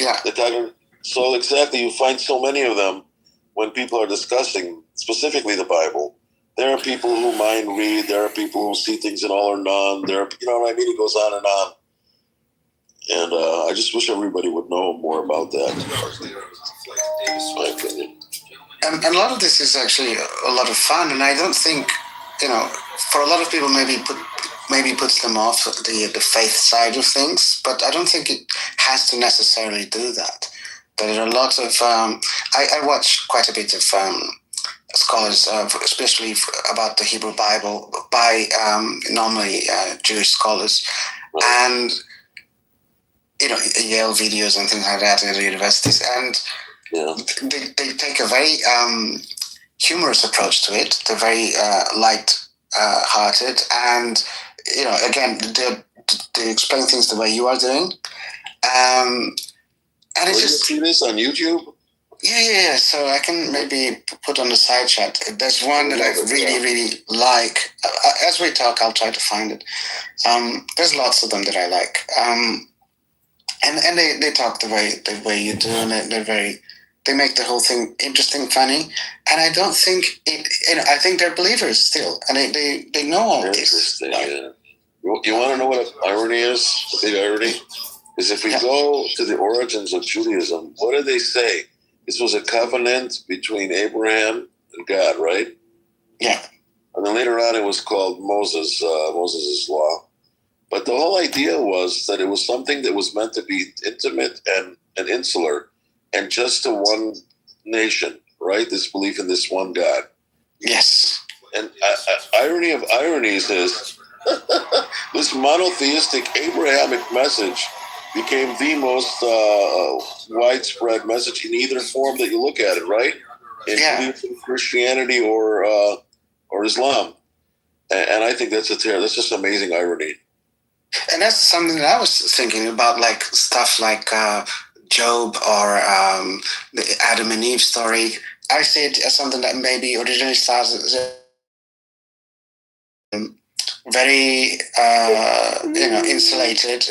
Yeah. So exactly, you find so many of them when people are discussing specifically the Bible. There are people who mind read. There are people who see things in all or none. There are, you know what I mean? It goes on and on. And I just wish everybody would know more about that. That's my opinion. And a lot of this is actually a lot of fun, and I don't think, for a lot of people maybe puts them off the faith side of things, but I don't think it has to necessarily do that. There are lots of I watch quite a bit of scholars, especially about the Hebrew Bible by normally Jewish scholars, and Yale videos and things like that at the universities, and they take a very humorous approach to it. They're very light-hearted, and again, they explain things the way you are doing. And it's just, you see this on YouTube? Yeah. So I can maybe put on the side chat. There's one that I really like. As we talk, I'll try to find it. There's lots of them that I like. And they talk the way you do, and they make the whole thing interesting, funny, and I don't think I think they're believers still, and they know all this. Yeah. You want to know what an irony is? The big irony is if we go to the origins of Judaism, what do they say? This was a covenant between Abraham and God, right? Yeah. And then later on, it was called Moses' law. But the whole idea was that it was something that was meant to be intimate and insular, and just to one nation, right? This belief in this one God. Yes. And irony of ironies is this monotheistic Abrahamic message became the most widespread message in either form that you look at it, right? In Christianity or Islam. And I think that's just amazing irony. And that's something that I was thinking about, like stuff like Job or the Adam and Eve story. I see it as something that maybe originally started as very insulated,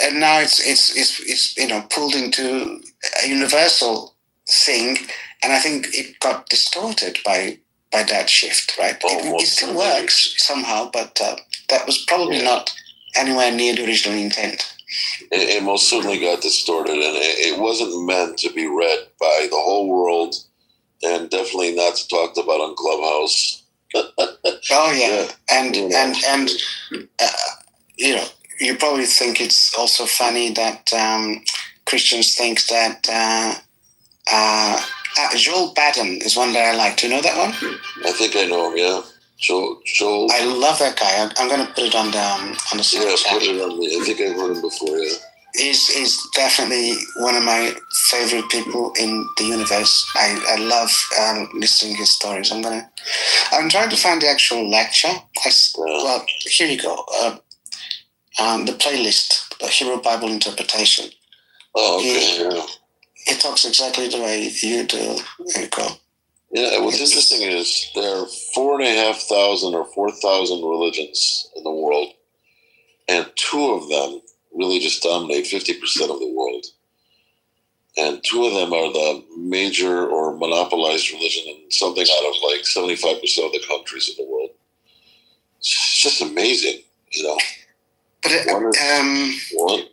and now it's pulled into a universal thing, and I think it got distorted by that shift, right? It still works somehow, but that was probably not anywhere near the original intent. It most certainly got distorted, and it wasn't meant to be read by the whole world, and definitely not talked about on Clubhouse. Oh yeah, and you probably think it's also funny that Christians think that Joel Batten is one that I like. Do you know that one? I think I know him. Yeah, Joel. I love that guy. I'm going to put it on the chat. Put it on me. I think I've heard him before. Yeah. He's definitely one of my favorite people in the universe. I love listening to his stories. I'm trying to find the actual lecture. Well, here you go. The playlist, the Hebrew Bible interpretation. Oh, okay. He talks exactly the way you do. There you go. Yeah, what's interesting is there are 4,500 or 4,000 religions in the world, and 2 of them really just dominate 50% of the world. And 2 of them are the major or monopolized religion in something out of like 75% of the countries in the world. It's just amazing, But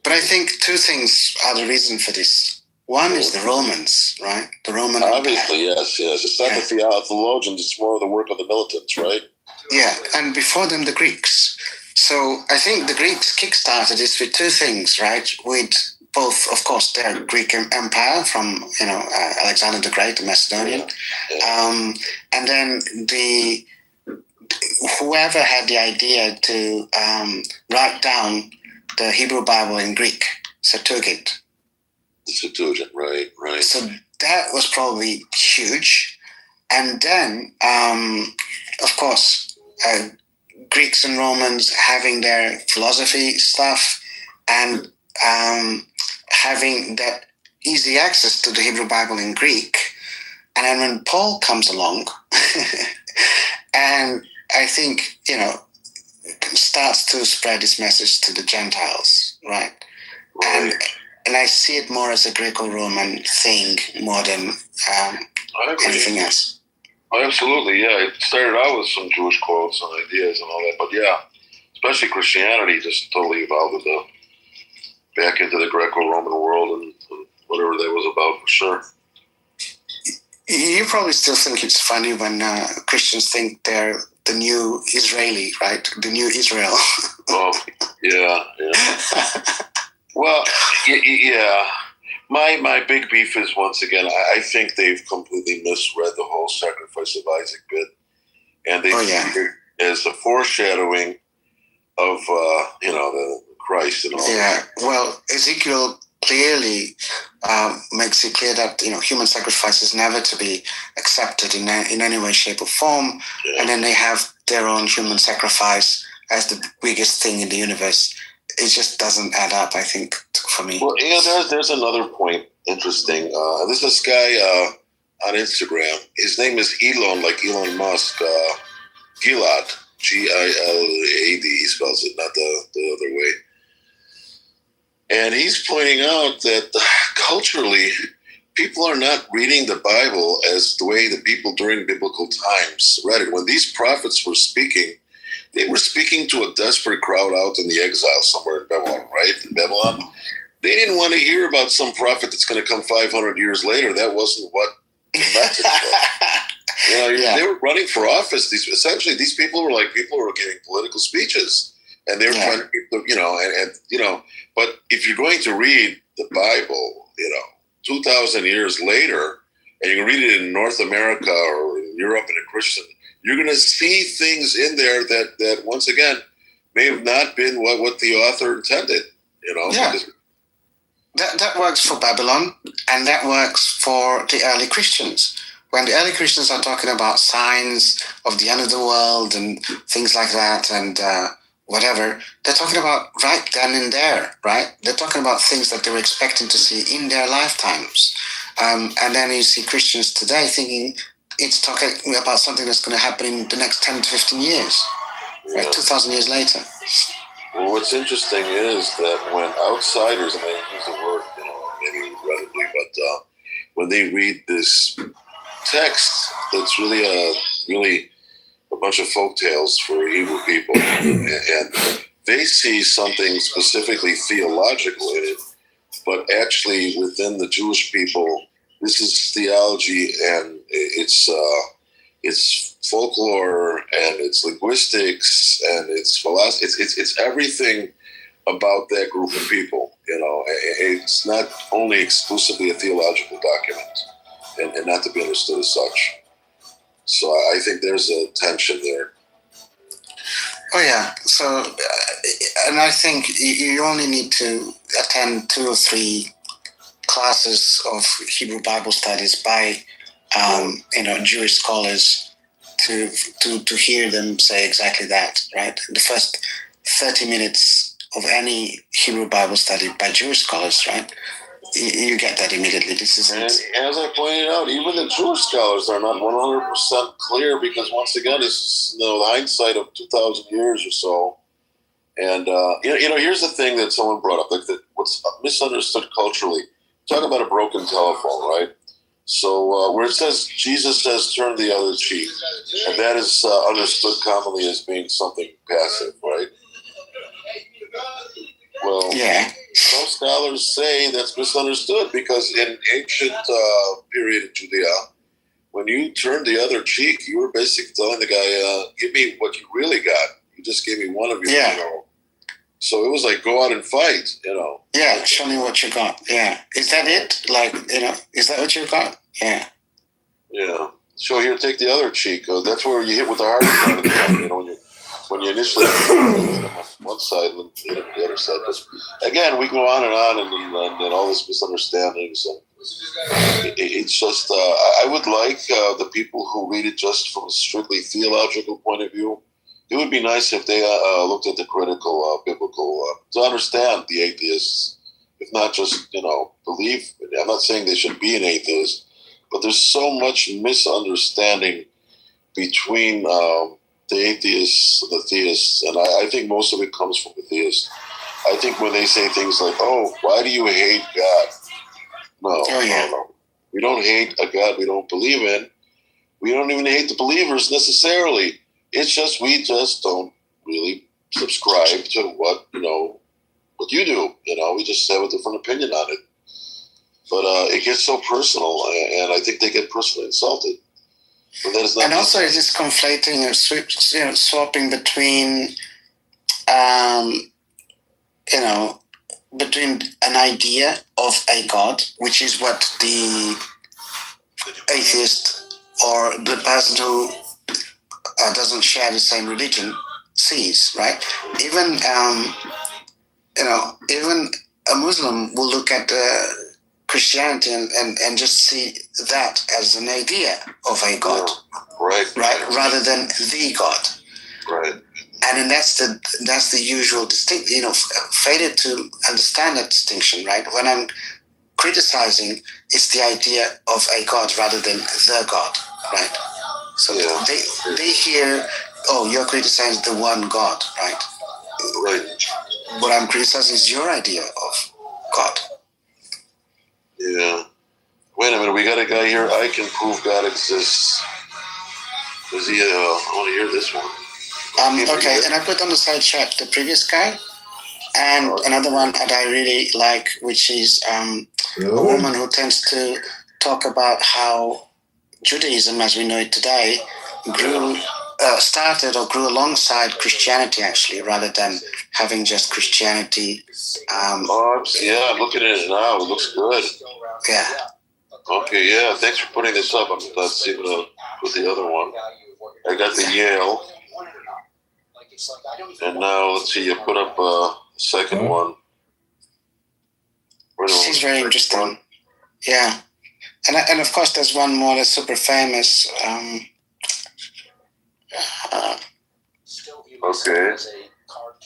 I think 2 things are the reason for this. One is the Romans, right? The Roman Obviously, yes. It's not the theologians, it's more of the work of the militants, right? Yeah, and before them, the Greeks. So I think the Greeks kickstarted this with 2 things, right? With both, of course, their Greek Empire from, Alexander the Great, the Macedonian. And then whoever had the idea to write down the Hebrew Bible in Greek, Septuagint. The Septuagint, right. So that was probably huge. And then, of course, Greeks and Romans having their philosophy stuff and having that easy access to the Hebrew Bible in Greek. And then when Paul comes along, and I think, starts to spread his message to the Gentiles, right? And and I see it more as a Greco-Roman thing more than anything else. Oh, absolutely, yeah. It started out with some Jewish quotes and ideas and all that, but yeah, especially Christianity just totally evolved back into the Greco-Roman world and whatever that was about, for sure. You probably still think it's funny when Christians think they're the new Israeli, right? The new Israel. Oh, yeah. Well, yeah. My big beef is, once again, I think they've completely misread the whole sacrifice of Isaac bit, and they see it as a foreshadowing of the Christ and all. Yeah. Well, Ezekiel clearly makes it clear that human sacrifice is never to be accepted in any way, shape, or form, and then they have their own human sacrifice as the biggest thing in the universe. It just doesn't add up, I think, for me. Well, there's another point interesting. There's this guy on Instagram. His name is Elon, like Elon Musk. Gilad, Gilad. He spells it, not the other way. And he's pointing out that culturally, people are not reading the Bible as the way the people during biblical times read it. When these prophets were speaking, they were speaking to a desperate crowd out in the exile somewhere in Babylon, right? In Babylon. They didn't want to hear about some prophet that's going to come 500 years later. That wasn't what the message was. They were running for office. These people were giving political speeches. And they were trying to, but if you're going to read the Bible, 2,000 years later, and you can read it in North America or in Europe in a Christian, you're going to see things in there that once again, may have not been what the author intended, Yeah. That works for Babylon, and that works for the early Christians. When the early Christians are talking about signs of the end of the world and things like that, and whatever, they're talking about right then and there, right? They're talking about things that they were expecting to see in their lifetimes. And then you see Christians today thinking it's talking about something that's going to happen in the next 10 to 15 years, right? 2,000 years later. Well, what's interesting is that when outsiders, and I use the word, maybe regrettably, but when they read this text, that's really a bunch of folk tales for Hebrew people, and they see something specifically theological in it, but actually within the Jewish people, this is theology, and it's folklore, and it's linguistics, and it's philosophy. It's everything about that group of people. It's not only exclusively a theological document, and not to be understood as such. So I think there's a tension there. Oh yeah. So, and I think you only need to attend 2 or 3 classes of Hebrew Bible studies by Jewish scholars to hear them say exactly that, right? The first 30 minutes of any Hebrew Bible study by Jewish scholars, right? You get that immediately. This is, and as I pointed out, even the Jewish scholars are not 100% clear, because once again, it's the hindsight of 2,000 years or so. And here's the thing that someone brought up, what's misunderstood culturally. Talk about a broken telephone, right? So where it says Jesus says turn the other cheek, and that is understood commonly as being something passive, right? Well, yeah. Some scholars say that's misunderstood, because in ancient period of Judea, when you turned the other cheek, you were basically telling the guy, give me what you really got. You just gave me one of your, So it was like, go out and fight, Yeah, show me what you got. Yeah. Is that it? Like, is that what you got? Yeah. Yeah. So here, take the other cheek. That's where you hit with the hardest part of the gun, when you initially on one side and then the other side. But again, we go on and all this misunderstandings. And it's just, I would like the people who read it just from a strictly theological point of view. It would be nice if they looked at the critical, biblical, to understand the atheists, if not just, believe. I'm not saying they should be an atheist, but there's so much misunderstanding between the atheists and the theists, and I think most of it comes from the theists. I think when they say things like, "Oh, why do you hate God?" No. We don't hate a God we don't believe in. We don't even hate the believers necessarily. It's just we just don't really subscribe to what you do. We just have a different opinion on it. But it gets so personal, and I think they get personally insulted. But that is not. And also, it's just conflating or swapping between, between an idea of a God, which is what the atheist or the person who doesn't share the same religion sees, right? Even even a Muslim will look at Christianity and just see that as an idea of a God, right, rather than the God, right. And then that's the usual distinction. Failure to understand that distinction, right? When I'm criticizing, it's the idea of a God rather than the God, right? So they hear, oh, you're criticizing the one God, right? Right. What I'm criticizing is your idea of God. Yeah. Wait a minute, we got a guy here. I can prove God exists. Does he? I want to hear this one. Okay, and I put on the side chat the previous guy, and another one that I really like, which is a woman who tends to talk about how Judaism, as we know it today, started or grew alongside Christianity, actually, rather than having just Christianity. I'm looking at it now. It looks good. Yeah. Okay, yeah. Thanks for putting this up. Let's see what put the other one. I got the Yale. And now, let's see, you put up a second one. She's very interesting. Yeah. And of course, there's one more that's super famous. Okay.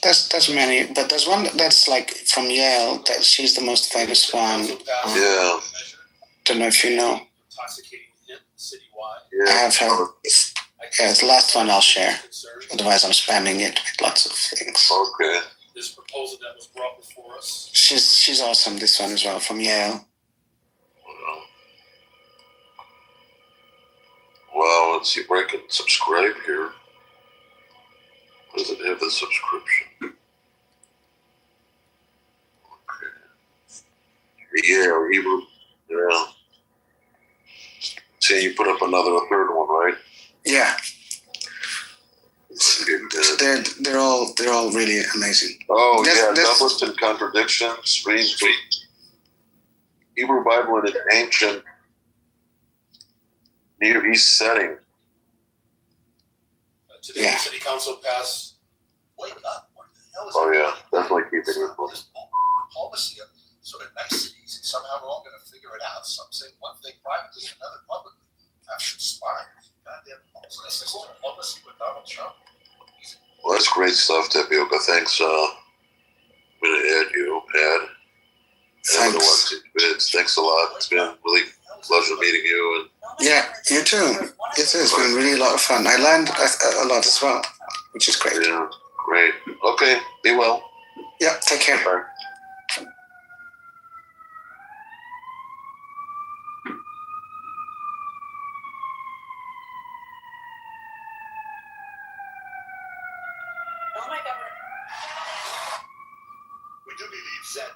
There's many, but there's one that's like from Yale. That she's the most famous one. Yeah. Don't know if you know. Yeah. I have her. Yeah, it's the last one I'll share. Otherwise, I'm spamming it with lots of things. Okay. This proposal that was brought before us. She's awesome. This one as well from Yale. Wow, let's see if I can subscribe here. Does it have the subscription? Okay. Yeah, Hebrew. Yeah. See, you put up a third one, right? Yeah. They're all really amazing. Oh, doublets and contradictions. Read the Hebrew Bible in an ancient Near East setting. Today, the City Council passed. Wake up! What the hell is definitely keeping this one. Diplomacy of sort of niceties, and somehow we're all going to figure it out. Some say one thing privately, another publicly. After spying, goddamn diplomacy with Donald Trump. Well, that's great stuff, Tapioca. Thanks. I'm going to add you. Thanks a lot. It's been really a pleasure meeting you. Yeah, you too. It's been really a lot of fun. I learned a lot as well, which is great. Yeah, great. Okay, be well. Yeah, take care. Bye. We do need set.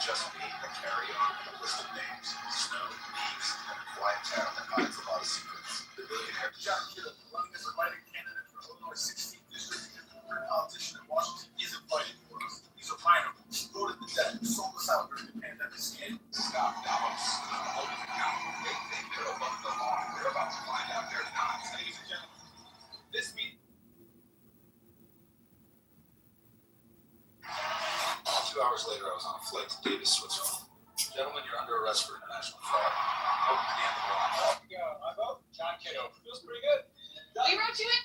Just me, a carry-on, a list of names, snow, leaves, and a quiet town that hides a lot of secrets. The billionaire John Kitover, running as a writer candidate for Illinois 16th District, and the politician in Washington, is invited for us. He's a minor, exploded the debt, sold us out during the pandemic scandal. Scott Davos, holding account. They think they're above the law. We're about to find out they're not. Ladies and gentlemen, this meeting. 2 hours later, I was on a flight to Davis, Switzerland. Gentlemen, you're under arrest for international fraud. Open the end of the line. Off you go. My vote, John Kitover. Feels pretty good. We wrote you it.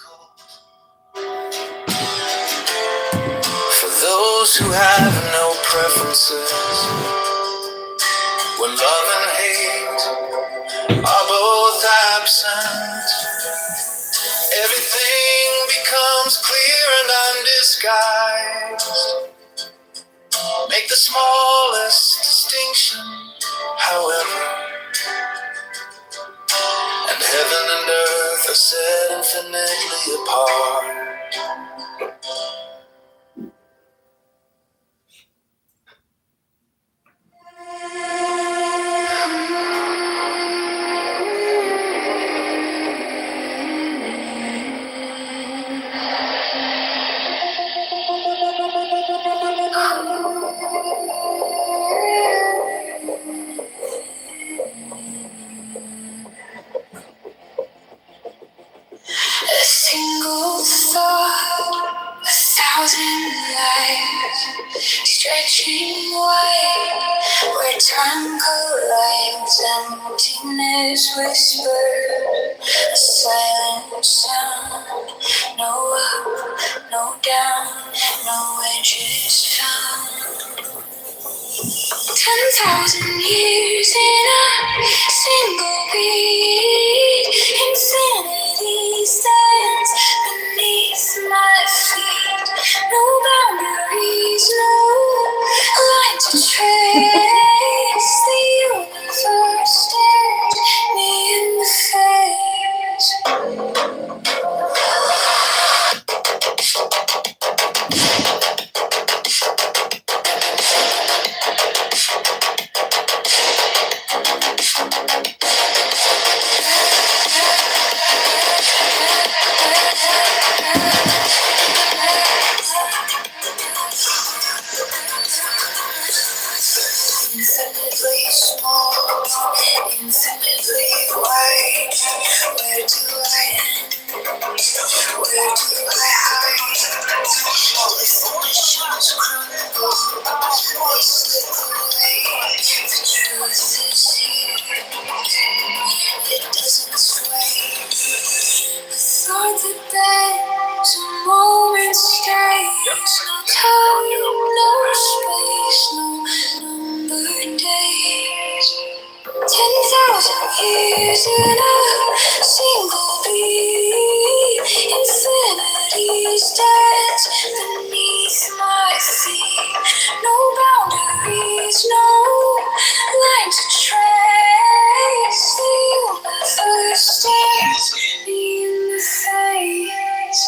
For those who have no preferences, when love and hate are both absent, everything becomes clear and undisguised. Make the smallest distinction, however, and heaven and earth are set infinitely apart. A single thought, 1,000 lives, stretching wide, where time collides, emptiness whispers, a silent sound. No up, no down, no edges found. 10,000 years in a single beat. Infinity stands beneath my feet. No boundaries, no line to trace. The universe stares me in the face. Infinitely small, infinitely wide. Where do I end? Where do I hide? Definitions crumble, they slip away. The truth is here, it doesn't sway. The thought that bends, a moment stays. No time, no space, no numbered days. 10,000 years in a single beat. Infinity stands beneath my feet. No boundaries, no line to trace. The universe stares me in the face.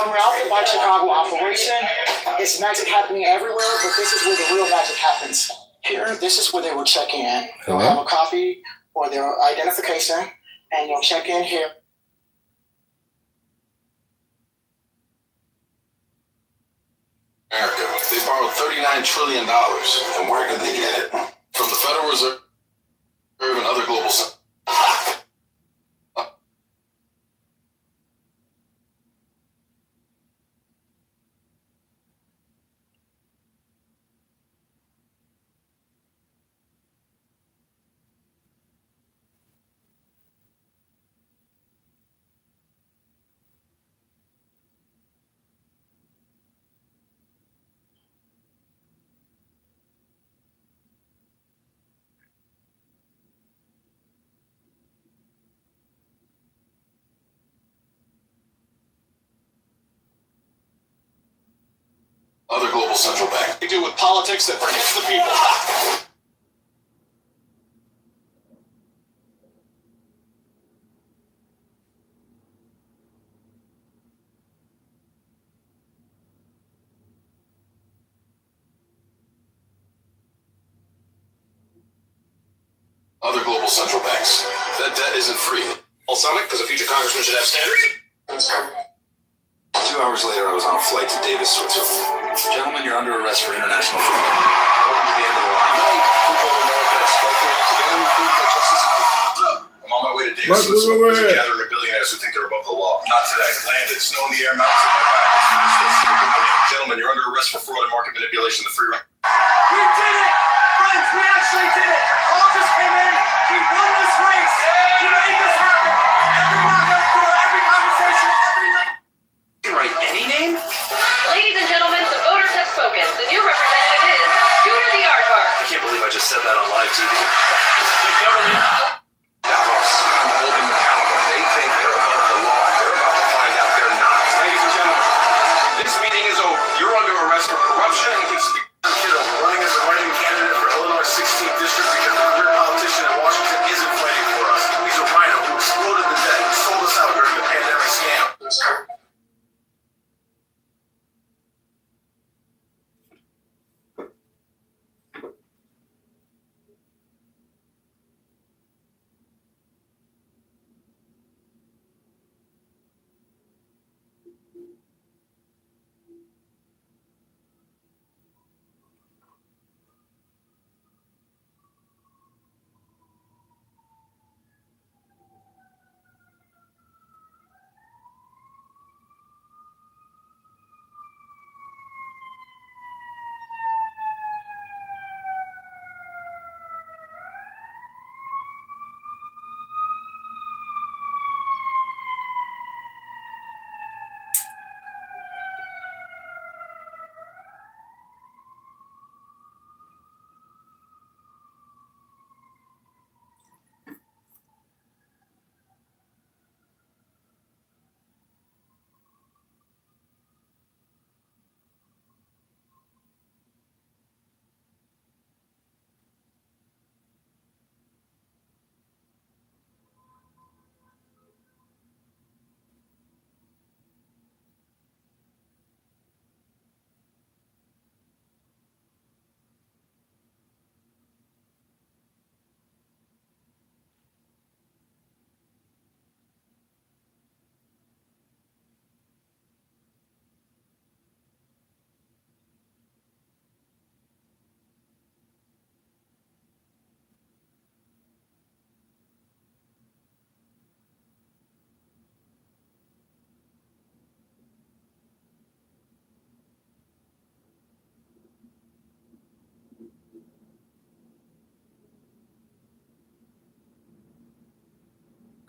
We're out by Chicago operation. It's magic happening everywhere, but this is where the real magic happens. Here, this is where they will check in. They'll have a copy or their identification, and you'll check in here. America, they borrowed $39 trillion. And where did they get it? From the Federal Reserve and other global centers. Other global central bank. They do with politics that forgets the people. central banks. That debt isn't free. Well, Summit, because a future congressman should have standards. 2 hours later, I was on a flight to Davis, Switzerland. Gentlemen, you're under arrest for international fraud. Welcome to the end of the line. I'm on my way to Davis, Switzerland. There's a gathering of billionaires who think they're above the law. Not today. Landed. Snow in the air, mountains in my back. Gentlemen, you're under arrest for fraud and market manipulation. The free ride. We did it! Friends, we actually did it! All just came in. We won this race. We made this happen. Every knockout door, every conversation, every link. You can write any name? Ladies and gentlemen, the voters have spoken. The new representative is Scooter the Aardvark. I can't believe I just said that on live TV. The government. Davos, I'm holding them accountable. They think they're above the law. They're about to find out they're not. Ladies and gentlemen, this meeting is over. You're under arrest for corruption and conspiracy. Running as a running candidate for Illinois 16th District because the career politician in Washington isn't fighting for us. He's a rhino who exploded the debt and sold us out during the pandemic scam.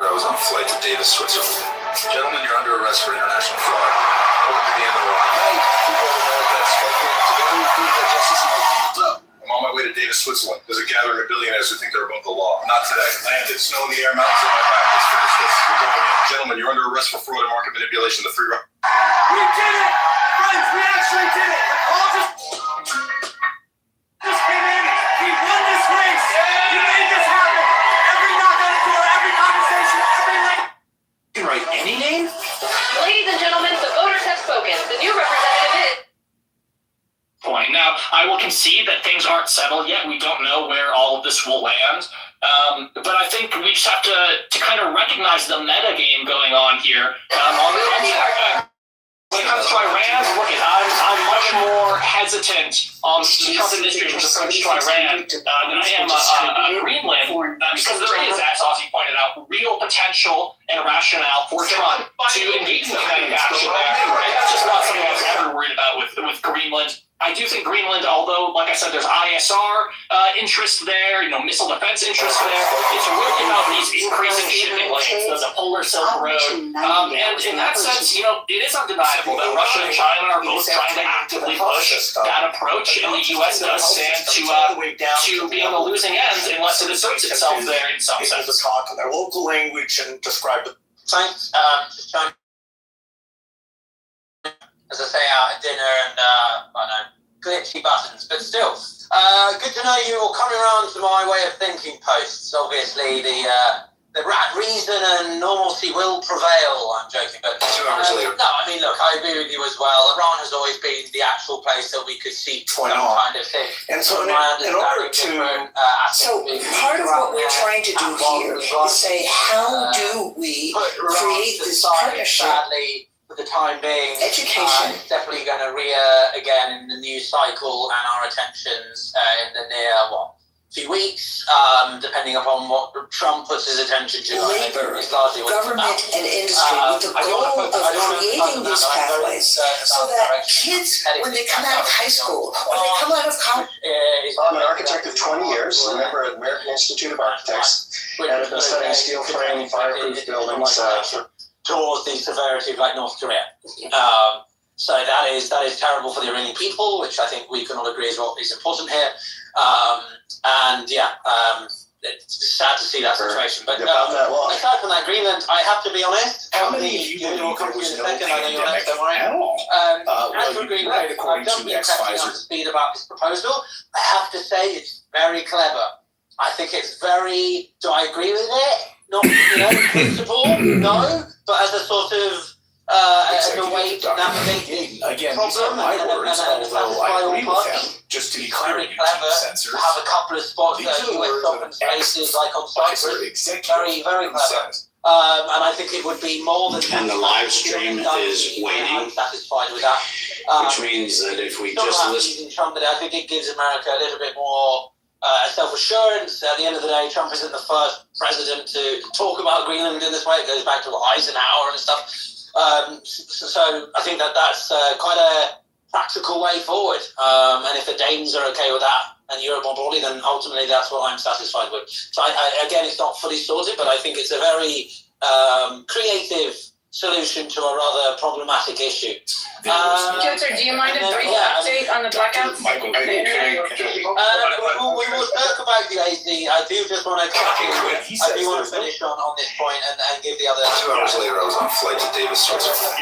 I was on a flight to Davis, Switzerland. Gentlemen, you're under arrest for international fraud. Welcome to the end of the line. I'm on my way to Davis, Switzerland. There's a gathering of billionaires who think they're above the law. Not today. Landed. Snow in the air, mountains in my back. Let's finish this. Gentlemen, you're under arrest for fraud and market manipulation. The free ride. We did it! Friends, we actually did it! All just came in. We won this race. We made this happen. Every knockout door, every conversation, every link. You can write any name? Ladies and gentlemen, the voters have spoken. The new representative is... Point. Now, I will concede that things aren't settled yet. We don't know where all of this will land. But I think we just have to kind of recognize the meta game going on here. When it comes to Iran, look, I'm much more hesitant on the Trump administration's approach to Iran than I am on Greenland, because there is, as Ozzy pointed out, real potential and rationale for Trump to engage in kinetic action there. And that's just not something I was ever worried about with Greenland. I do think Greenland, although, like I said, there's ISR interest there, missile defense interest there. It's really about these increasing shipping lanes, the Polar Silk Road. And in that sense, it is undeniable that Russia and China are both trying to actively push that approach, and the U.S. does stand to be on the losing end unless it asserts itself there in some sense. To talk in their local language and describe the. Thanks. As I say, out at dinner and, I know, glitchy buttons, but still. Good to know you're coming around to my way of thinking posts. Obviously, the reason and normalcy will prevail. I'm joking, but 2 hours later. no, I mean, look, I agree with you as well. Iran has always been the actual place that we could see some kind of thing. And so From in my order understanding, to, so part of what we're trying to do here is say, how do we create this partnership? Sadly, for the time being, Education. it's definitely going to rear again in the news cycle and our attentions in the near few weeks, depending upon what Trump puts his attention to. Labor, it's largely what it's government, about. and industry with the goal of creating these pathways so that kids, when they come out of high school or they come out of college. I'm an architect of 20 years, a member of the American Institute of Architects, and I've been studying steel frame, fireproof buildings towards the severity of like North Korea. So that is terrible for the Iranian people, which I think we can all agree is what is important here. It's sad to see that situation. But aside from that agreement, I have to be honest. How many of you believe there was no pandemic at all? As for agreement, I've done the impression up to speed about this proposal. I have to say it's very clever. I think it's very. Do I agree with it? Not, in principle, no. But as a sort of as a way to navigate again, problem my words, although I agree with them. Just to be clear, very you clever censors. to have a couple of spots These that are the US words open of spaces like on Cyprus. Very, very clever. Says. And I think it would be more than. And the live stream is waiting. I'm satisfied with that. Which means that if we not just about listen. using Trump, but I think it gives America a little bit more self-assurance. At the end of the day, Trump isn't the first president to talk about Greenland in this way. It goes back to Eisenhower and stuff. So I think that's quite a practical way forward. And if the Danes are okay with that, and Europe more broadly, then ultimately that's what I'm satisfied with. So again, it's not fully sorted, but I think it's a very creative solution to a rather problematic issue. Kitover, do you mind a brief update on the blackout? Michael, We will talk about the AZ. I do just want to finish on this point and give the other. 2 hours later, I was on a flight to Davis, Switzerland.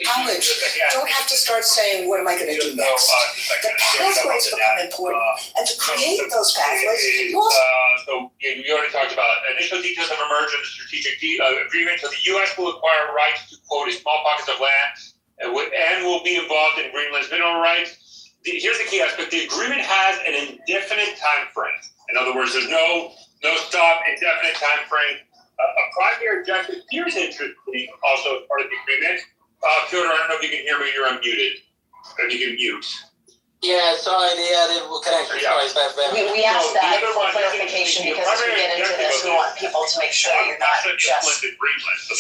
College don't have to start saying, what am I going to do next? The pathways become important, and to create those pathways, you also. So we already talked about initial details have emerged in the strategic agreement. So the U.S. will acquire rights to, quote, a small pockets of land and will be involved in Greenland's mineral rights. Here's the key aspect. The agreement has an indefinite time frame. In other words, there's no stop, indefinite time frame. A primary objective appears interesting also as part of the agreement. Kitover, I don't know if you can hear me. You're unmuted. If you can mute. Yeah, sorry, the connection. Sorry, it's bad. We asked that for clarification because as we get into this, we want people to make sure that you're not just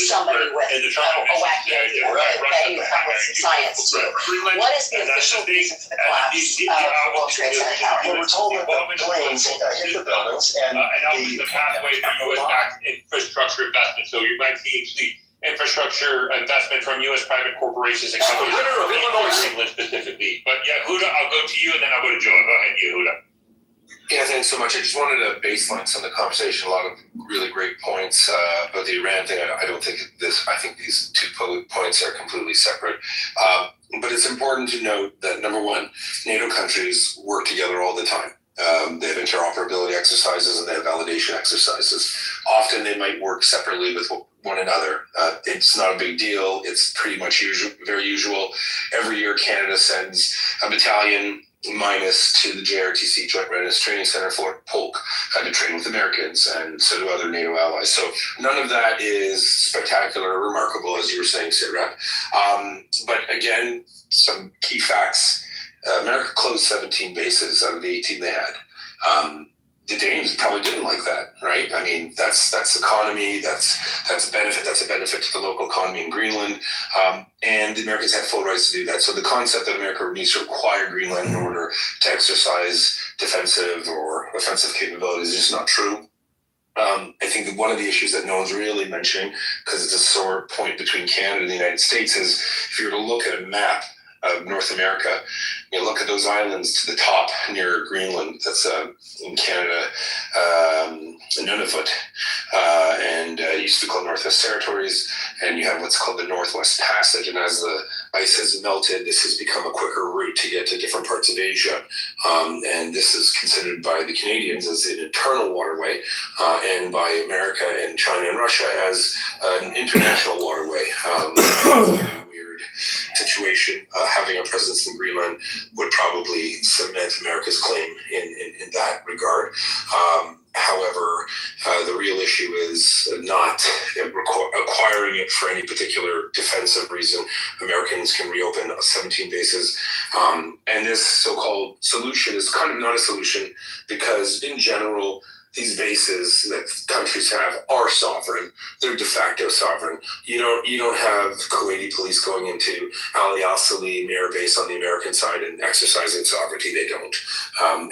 somebody with a wacky idea, that you come with some science too. What is the official reason for the collapse of World Trade Center Tower? Well, we're told that the planes hit the buildings and the pathway for U.S. infrastructure investment. So you might see infrastructure investment from U.S. private corporations and companies in Greenland specifically. But yeah, Huda, I'll go to you and then I'll go to Joe. Go ahead, you, Huda. Yeah, thanks so much. I just wanted to baseline some of the conversation. A lot of really great points about the Iran thing. I don't think I think these two points are completely separate. But it's important to note that, number one, NATO countries work together all the time. They have interoperability exercises and they have validation exercises. Often they might work separately with one another. It's not a big deal. It's pretty much very usual. Every year Canada sends a battalion minus to the JRTC, Joint Readiness Training Center for Polk to train with Americans, and so do other NATO allies. So none of that is spectacular or remarkable, as you were saying, Sitrep. But again, some key facts. America closed 17 bases out of the 18 they had. The Danes probably didn't like that, right? I mean, that's economy, that's a benefit. That's a benefit to the local economy in Greenland, and the Americans had full rights to do that. So the concept that America needs to acquire Greenland in order to exercise defensive or offensive capabilities is just not true. I think that one of the issues that no one's really mentioning, because it's a sore point between Canada and the United States, is if you were to look at a map of North America. You look at those islands to the top near Greenland. That's in Canada, Nunavut, and it used to be called Northwest Territories. And you have what's called the Northwest Passage. And as the ice has melted, this has become a quicker route to get to different parts of Asia. And this is considered by the Canadians as an internal waterway, and by America and China and Russia as an international waterway. Weird situation. Having a presence in Greenland would probably cement America's claim in that regard. However, the real issue is not acquiring it for any particular defensive reason. Americans can reopen 17 bases. And this so-called solution is kind of not a solution because, in general, these bases that countries have are sovereign. They're de facto sovereign. You don't have Kuwaiti police going into Ali Al Salim Air Base on the American side and exercising sovereignty. They don't.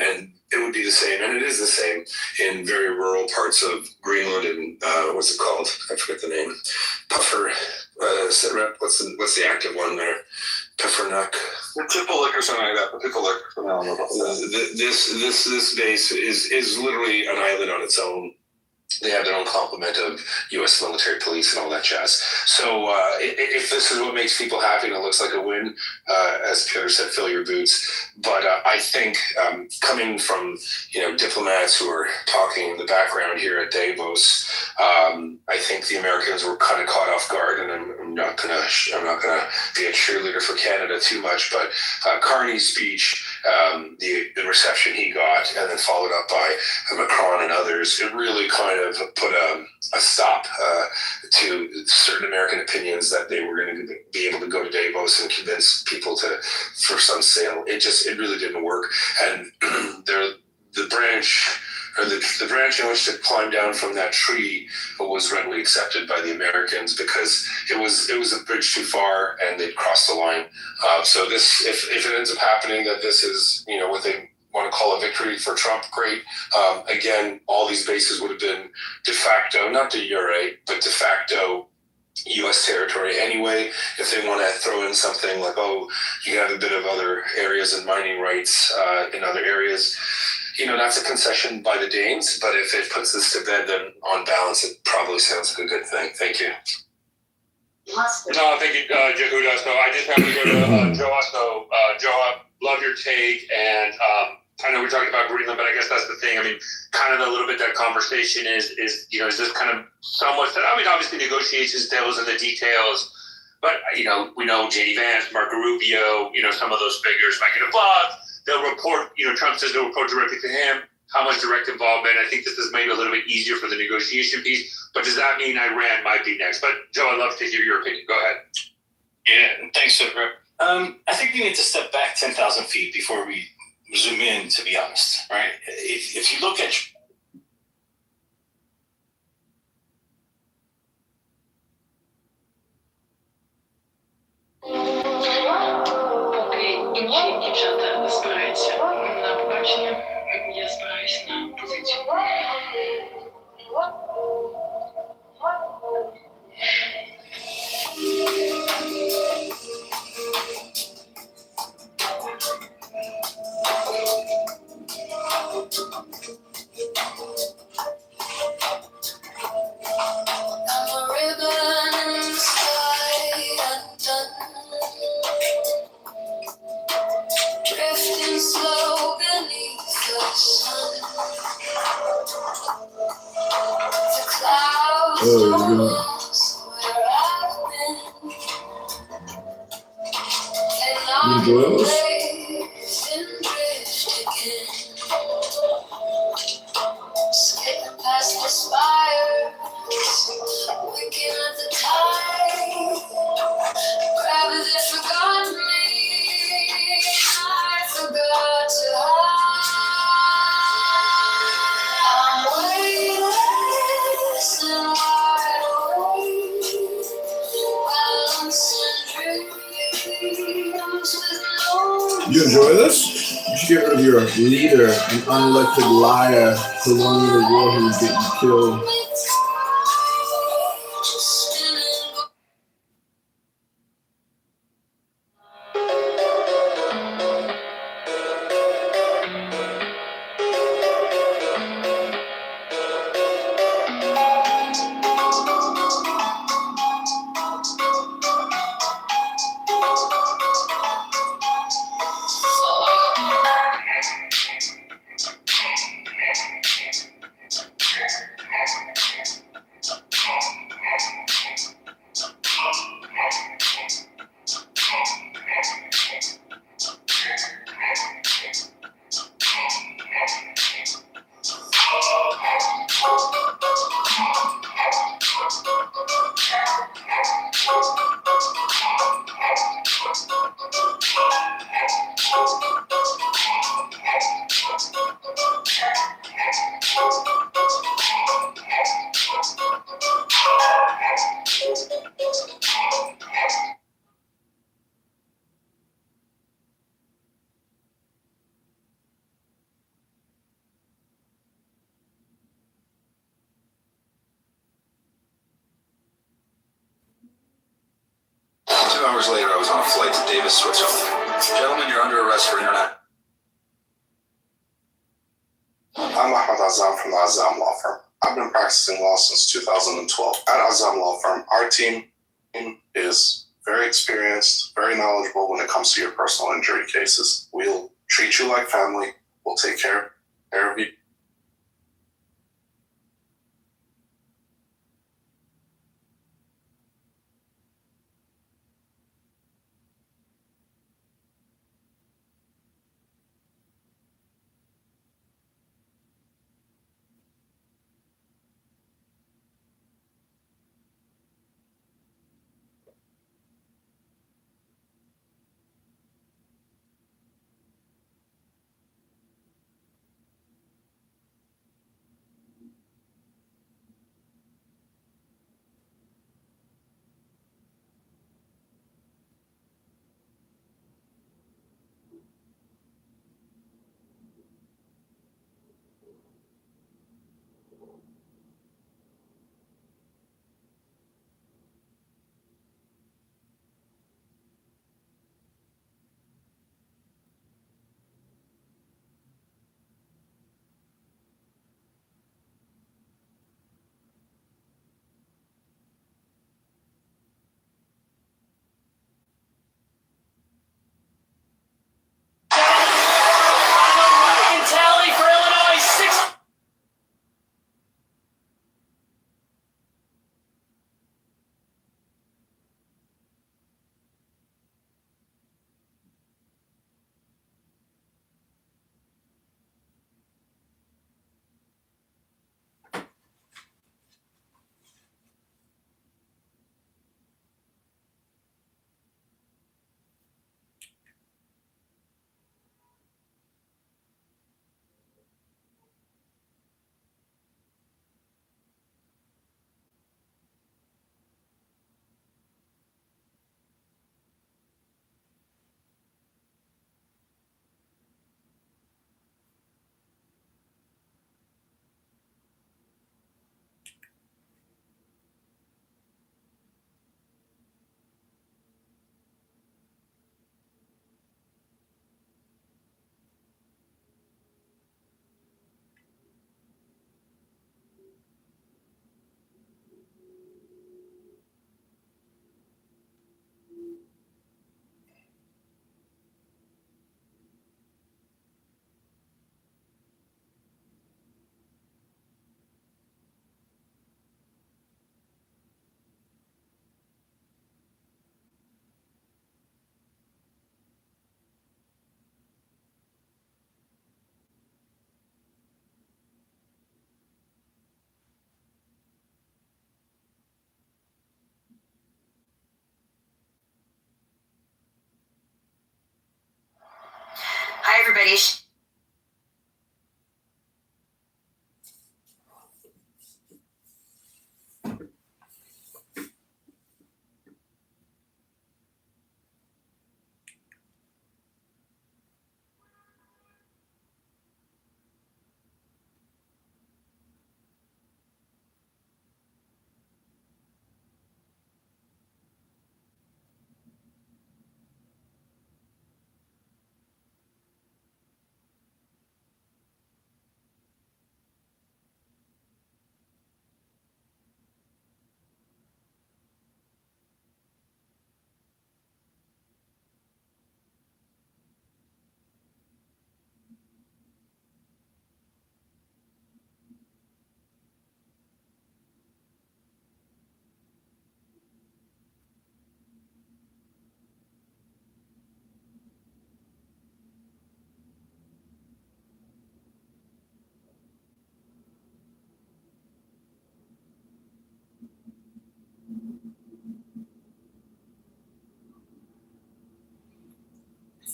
And it would be the same, and it is the same in very rural parts of Greenland and what's it called? I forget the name. Puffer. What's the active one there? Puffernuck. Tipalik or something like that. Tipalik. This base is literally an island on its own. They have their own complement of U.S. military police and all that jazz. So if this is what makes people happy and it looks like a win, as Pierre said, fill your boots. But I think coming from diplomats who are talking in the background here at Davos, I think the Americans were kind of caught off guard, and I'm not gonna be a cheerleader for Canada too much. But Carney's speech, the reception he got, and then followed up by Macron and others, it really kind of put a stop to certain American opinions that they were going to be able to go to Davos and convince people for some sale. It really didn't work, and the branch in which to climb down from that tree was readily accepted by the Americans because it was a bridge too far and they'd crossed the line. So this, if it ends up happening that this is what they want to call a victory for Trump, great. Again, all these bases would have been de facto, not de jure, but de facto U.S. territory anyway. If they want to throw in something like, you have a bit of other areas and mining rights in other areas, that's a concession by the Danes. But if it puts this to bed, then on balance, it probably sounds like a good thing. Thank you. No, thank you, Jehuda. So I just have to go to Joa. So Joa, love your take, and I know we're talking about Greenland, but I guess that's the thing. I mean, kind of a little bit that conversation is is this kind of somewhat. I mean, obviously negotiations, devils in the details, but we know J.D. Vance, Marco Rubio, some of those figures might get involved. They'll report. Trump says they'll report directly to him. How much direct involvement? I think this is maybe a little bit easier for the negotiation piece. But does that mean Iran might be next? But Joe, I'd love to hear your opinion. Go ahead. Yeah, thanks, Silver. I think we need to step back 10,000 feet before we zoom in, to be honest, right? If you look at Дівчата, збираються на побачення. Я збираюсь на позицію. You enjoy this? You should get rid of your leader, an unelected liar prolonging the war who's getting killed. 2 hours later, I was on a flight to Davis, Switzerland. Gentlemen, you're under arrest for internet. I'm Ahmed Azam from the Azam Law Firm. I've been practicing law since 2012. At Azam Law Firm, our team is very experienced, very knowledgeable when it comes to your personal injury cases. We'll treat you like family. We'll take care of you. Tally for Illinois, 6. Hi, everybody.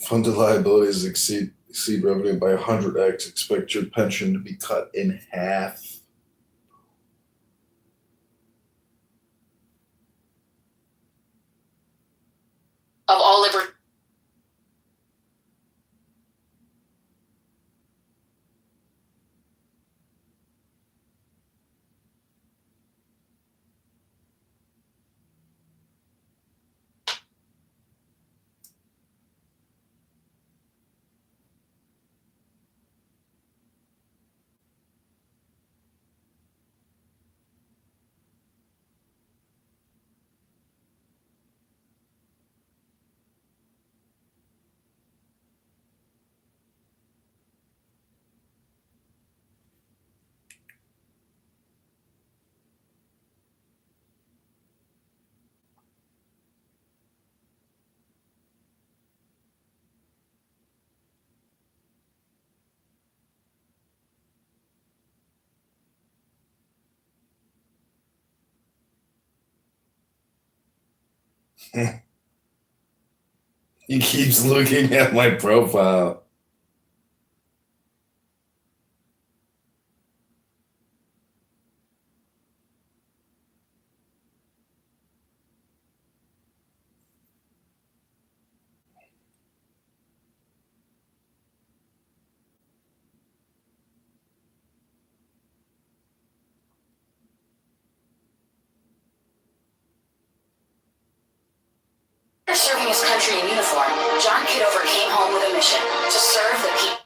Funded liabilities exceed revenue by 100x. Expect your pension to be cut in half. Of all liber He keeps looking at my profile. After serving his country in uniform, John Kitover came home with a mission to serve the people.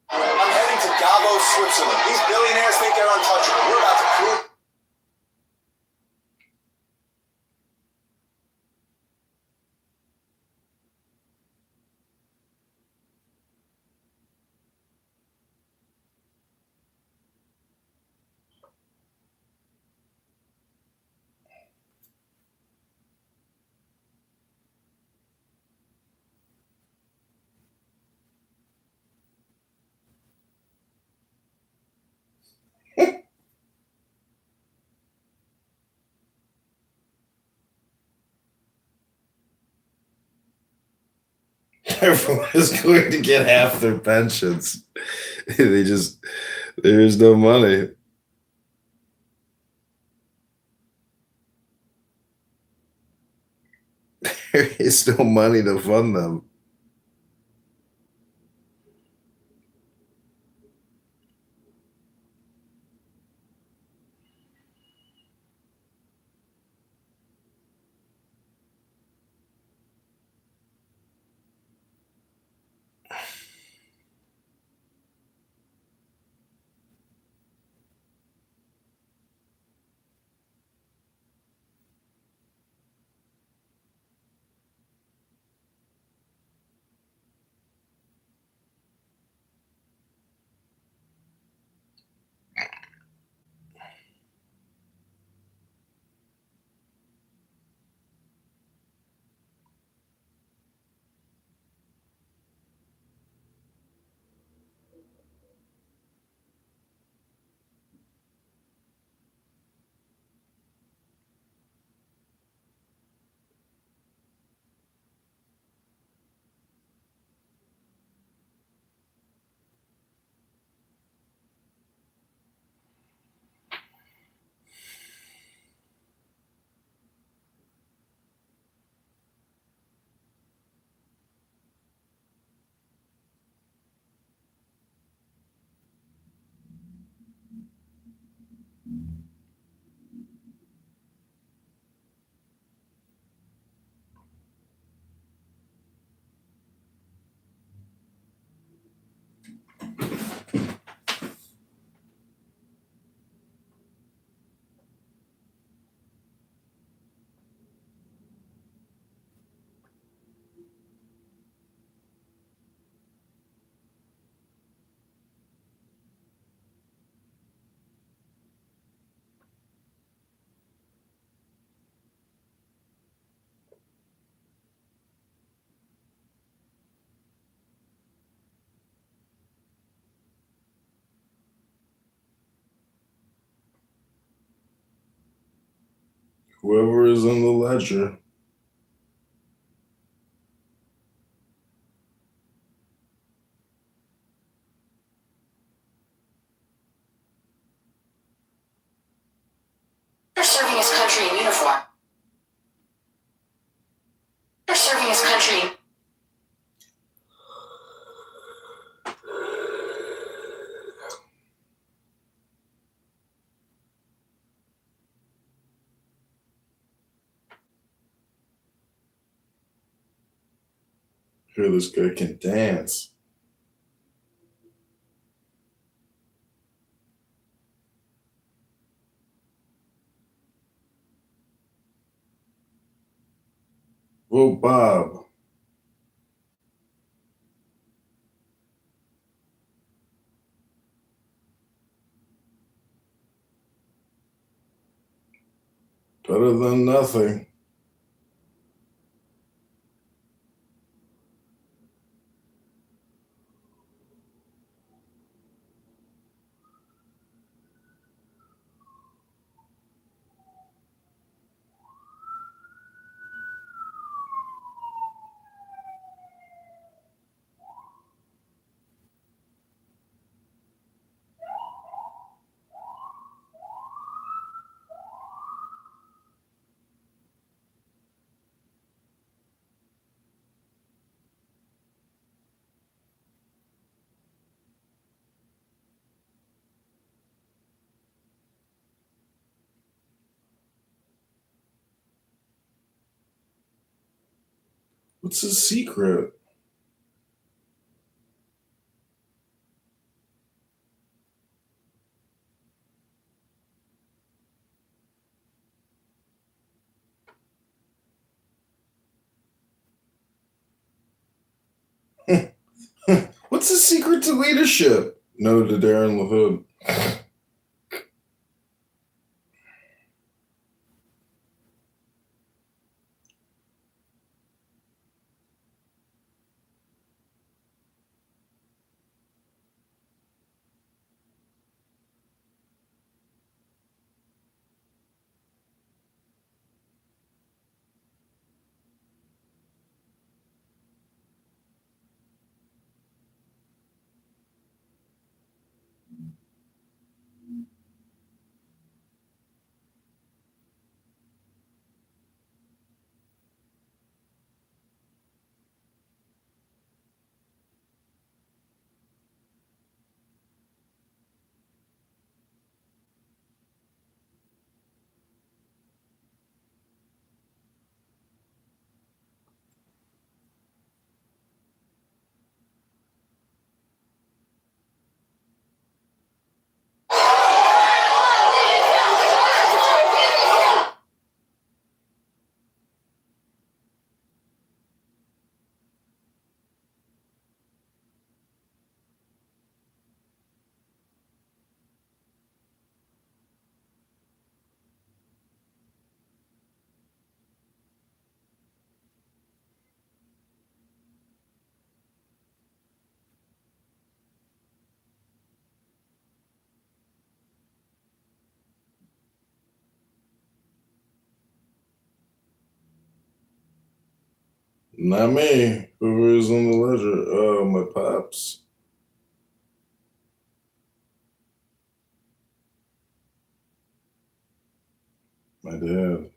I'm heading to Davos, Switzerland. These billionaires think they're untouchable. We're about to prove. Everyone is going to get half their pensions. There's no money. There is no money to fund them. Whoever is on the ledger. After serving his country in uniform. After serving his country. Here, this guy can dance. Vote Bob. Better than nothing. What's his secret? What's his secret to leadership? No, to Darren LaHood. Not me. Whoever is on the ledger. Oh, my pops. My dad.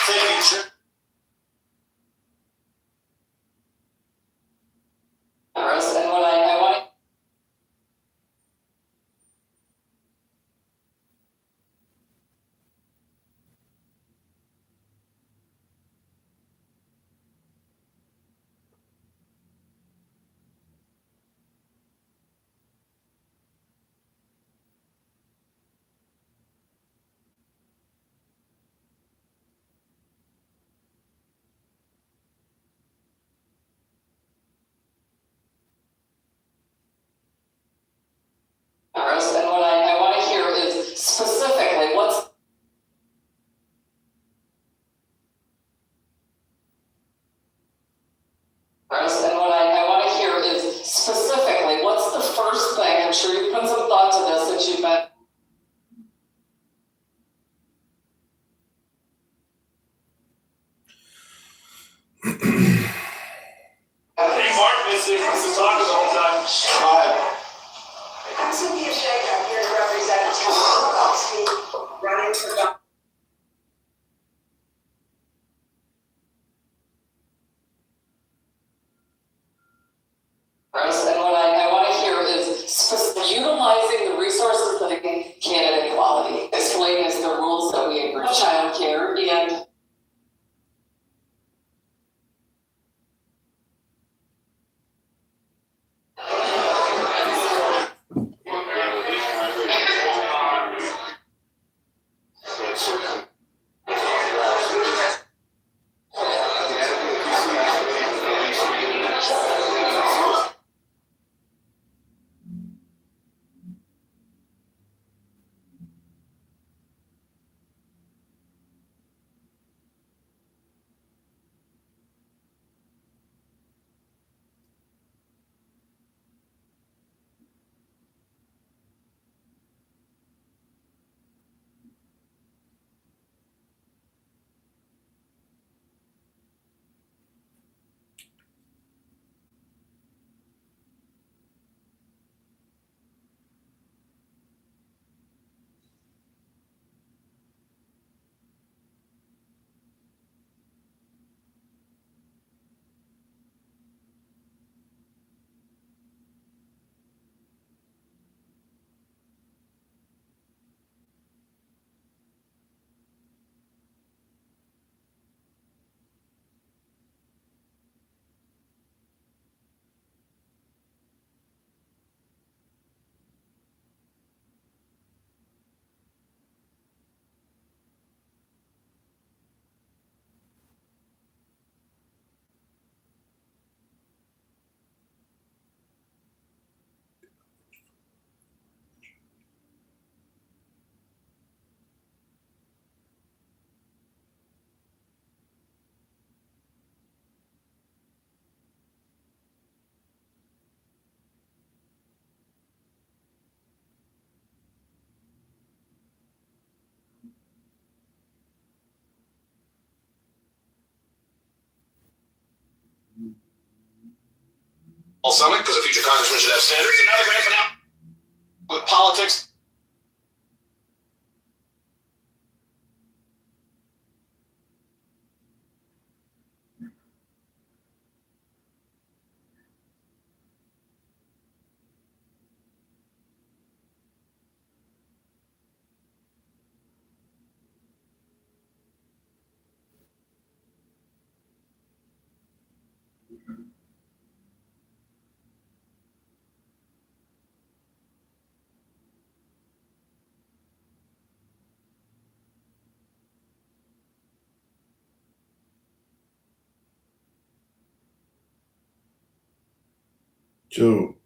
Thank you, and what I want. Summit because a future congressman should have standards. Another grand finale with politics. Joe.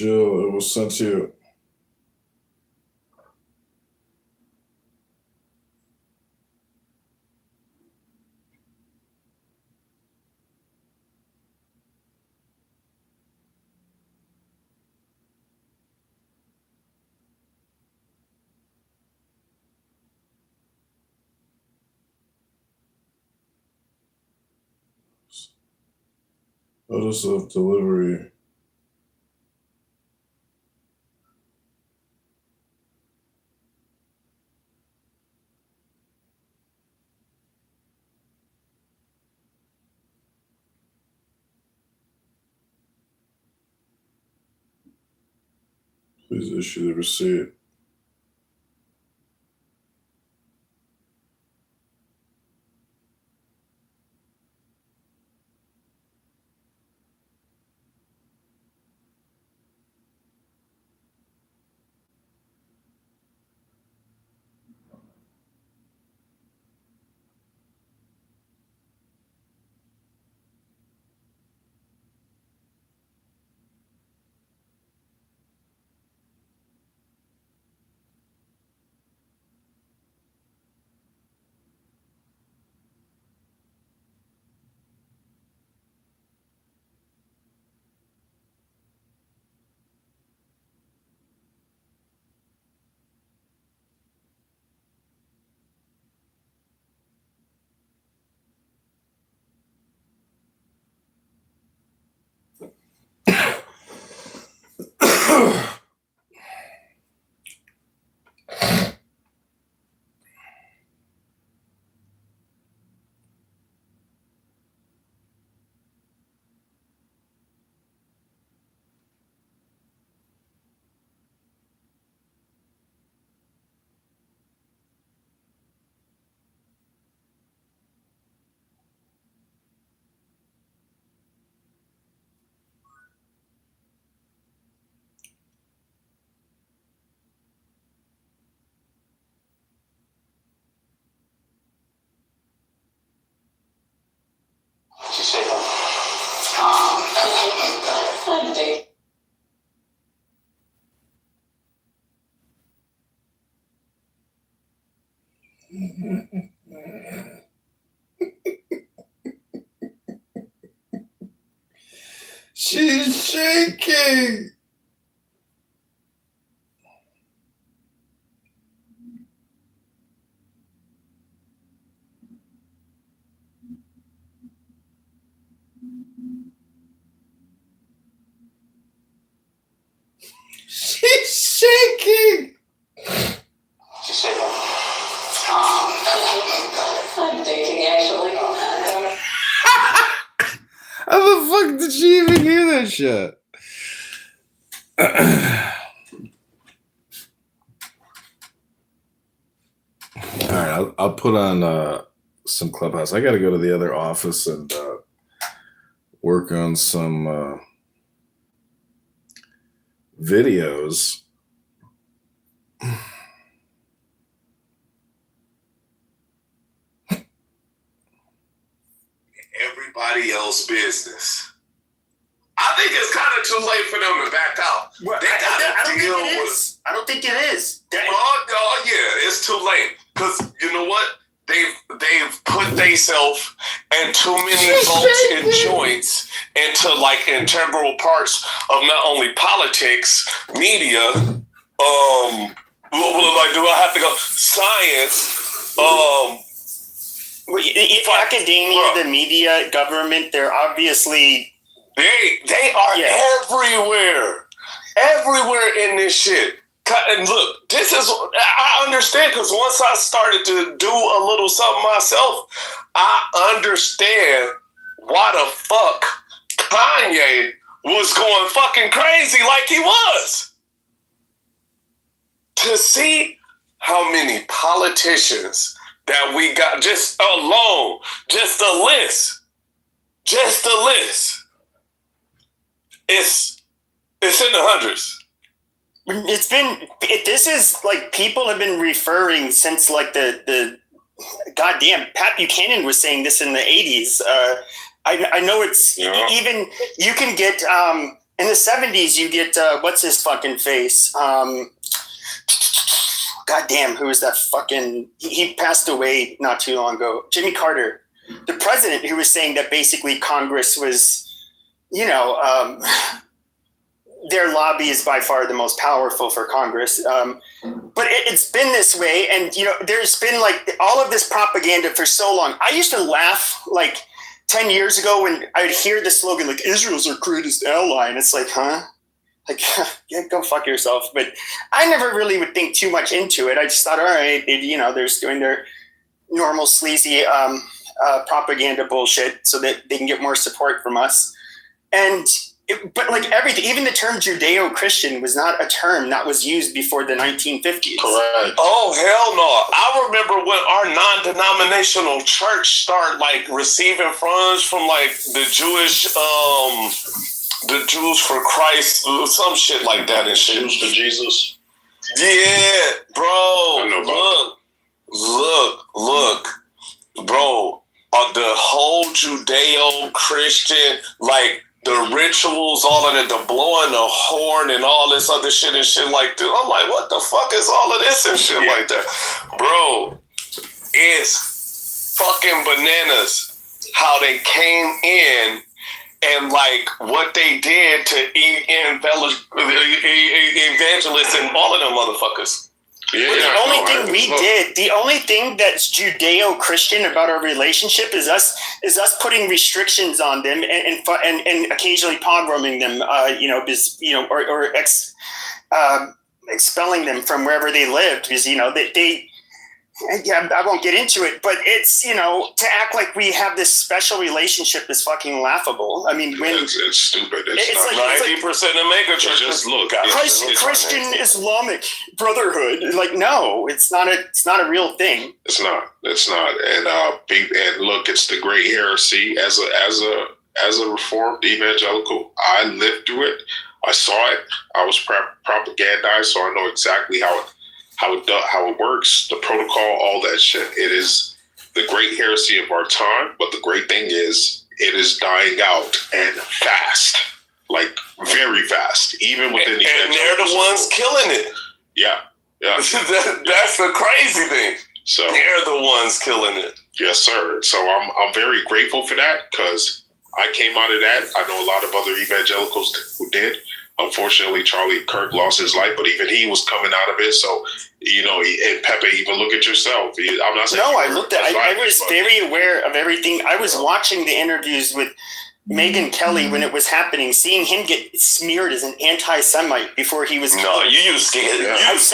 Jill, it was sent to you. Notice of delivery. Please issue the receipt. She said, She's shaking. She's shaking. shit. All right, I'll put on some Clubhouse. I got to go to the other office and work on some videos. Everybody else's business. I think it's kind of too late for them to back out. Well, They got to deal with. I don't think it is. Oh yeah, it's too late. Cause you know what? They've put themselves and too many bolts and joints into like integral parts of not only politics, media. Like, do I have to go science? If academia, the media, government, they're obviously they are everywhere in this shit. And look, this is I understand because once I started to do a little something myself, I understand why the fuck Kanye was going fucking crazy like he was. To see how many politicians that we got just alone, just a list. It's in the hundreds. This is like people have been referring since like the goddamn Pat Buchanan was saying this in the 80s. I know it's even you can get in the 70s you get what's his fucking face? Goddamn, who was that fucking? He passed away not too long ago. Jimmy Carter, the president, who was saying that basically Congress was, their lobby is by far the most powerful for Congress. But it's been this way, and there's been like all of this propaganda for so long. I used to laugh like 10 years ago when I'd hear the slogan like Israel's our greatest ally, and it's like, huh? Like, yeah, go fuck yourself. But I never really would think too much into it. I just thought, all right, they're just doing their normal sleazy propaganda bullshit so that they can get more support from us. But like everything, even the term Judeo-Christian was not a term that was used before the 1950s. Correct. Oh, hell no. I remember when our non-denominational church started like receiving funds from like the Jews for Christ, some shit like that and shit. Jews for Jesus. Yeah, bro. Look, bro. The whole Judeo-Christian, like the rituals, all of it, the blowing the horn and all this other shit and shit like that. I'm like, what the fuck is all of this and shit like that? Bro, it's fucking bananas how they came in and like what they did to evangelists and all of them motherfuckers. The only thing that's Judeo-Christian about our relationship is us putting restrictions on them and occasionally pogroming them, or expelling them from wherever they lived because I won't get into it, but it's, to act like we have this special relationship is fucking laughable. I mean, when it's stupid. It's not 90% of megachurches. Just look, Christian Islamic Brotherhood. Like, no, it's not a real thing. It's not. And look, it's the great heresy as a reformed evangelical. I lived through it. I saw it. I was propagandized, so I know exactly how it works, the protocol, all that shit. It is the great heresy of our time, but the great thing is it is dying out and fast, like very fast, even within the and they're the ones killing it. Yeah. That's the crazy thing. So they're the ones killing it. Yes, sir. So I'm very grateful for that because I came out of that. I know a lot of other evangelicals who did. Unfortunately, Charlie Kirk lost his life, but even he was coming out of it. So, and Pepe, even look at yourself. I'm not saying. No, I was very aware of everything. I was watching the interviews with Megyn Kelly when it was happening, seeing him get smeared as an anti-Semite before he was. No, you used to kiss their ass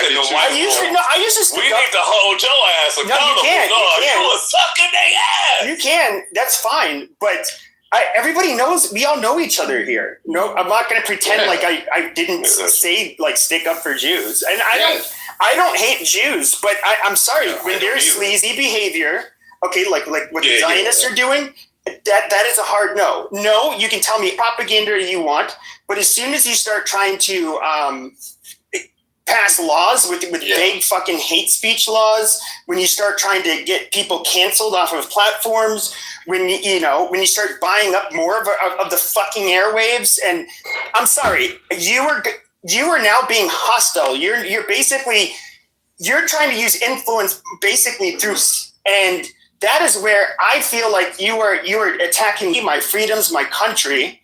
in the White House. I used to speak We need to hold your ass accountable. You can't. You were sucking their ass. You can. That's fine, but Everybody knows. We all know each other here. No, I'm not going to pretend like I didn't say like stick up for Jews, and I don't hate Jews, but I'm sorry when there's sleazy behavior. Okay, like what the Zionists are doing. That is a hard no. No, you can tell me propaganda you want, but as soon as you start trying to pass laws with vague fucking hate speech laws, when you start trying to get people canceled off of platforms, when you start buying up more of the fucking airwaves, and I'm sorry, you are now being hostile. You're basically trying to use influence basically through, and that is where I feel like you are attacking my freedoms, my country,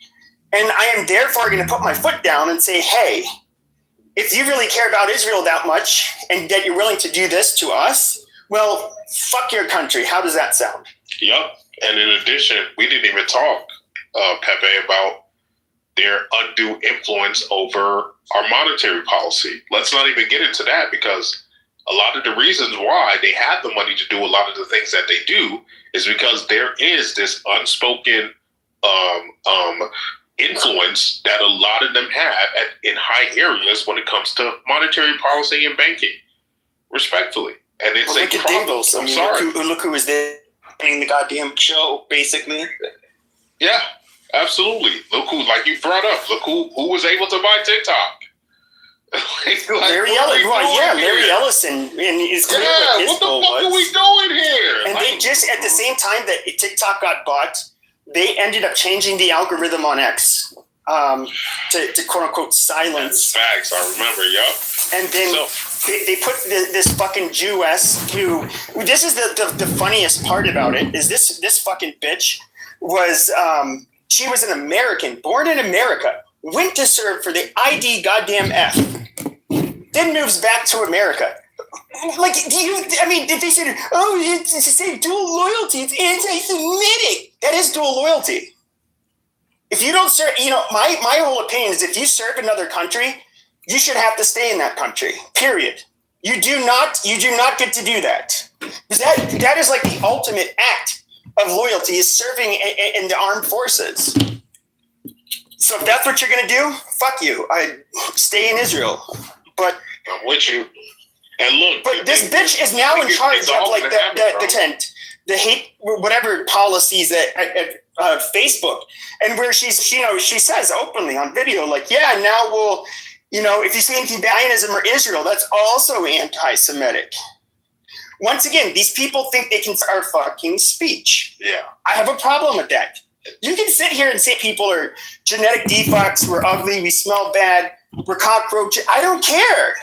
and I am therefore going to put my foot down and say, hey, if you really care about Israel that much and that you're willing to do this to us, well, fuck your country. How does that sound? Yep. And in addition, we didn't even talk, Pepe, about their undue influence over our monetary policy. Let's not even get into that, because a lot of the reasons why they have the money to do a lot of the things that they do is because there is this unspoken influence that a lot of them have in high areas when it comes to monetary policy and banking, respectfully. And it's look at Davos. I mean, look who was there playing the goddamn show, basically. Yeah, absolutely. Look who, like you brought up, look who was able to buy TikTok. Larry Ellison, and it's clear what his goal was. What the fuck are we doing here? And they just, at the same time that TikTok got bought, they ended up changing the algorithm on X to quote unquote silence. Facts, I remember, yup. And then they put this fucking Jewess who, this is the funniest part about it, is this fucking bitch was, she was an American, born in America, went to serve for the ID goddamn F, then moves back to America. Like, if they said, oh, it's to say dual loyalty, it's anti-Semitic. That is dual loyalty. If you don't serve, my whole opinion is if you serve another country, you should have to stay in that country, period. You do not get to do that. Because that is like the ultimate act of loyalty, is serving in the armed forces. So if that's what you're going to do, fuck you. I stay in Israel. But I'm with you. And look, but this bitch is now in charge of like the hate whatever policies at Facebook, and where she says openly on video, like, yeah, now we'll, if you see anything Zionism or Israel, that's also anti-Semitic. Once again, these people think they can start fucking speech. Yeah, I have a problem with that. You can sit here and say people are genetic defects, we're ugly, we smell bad, we're cockroaches. I don't care.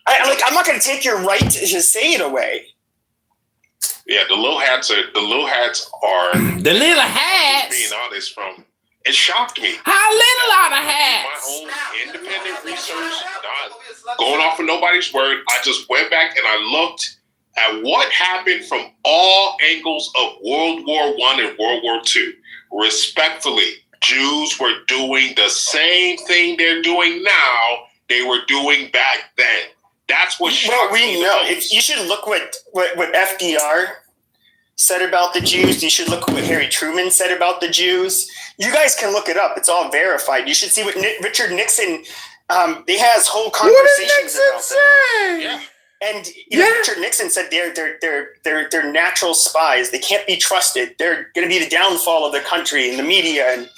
I'm not going to take your right to just say it away. Yeah, the little hats are the little hats. Being honest, it shocked me. How little are the hats? My own independent research, not going off of nobody's word. I just went back and I looked at what happened from all angles of World War I and World War II. Respectfully, Jews were doing the same thing they're doing now. They were doing back then. That's what. Well, we know. You should look what FDR said about the Jews. You should look what Harry Truman said about the Jews. You guys can look it up. It's all verified. You should see what Richard Nixon. He has whole conversations about them. Yeah. And Richard Nixon said they're natural spies. They can't be trusted. They're going to be the downfall of the country and the media and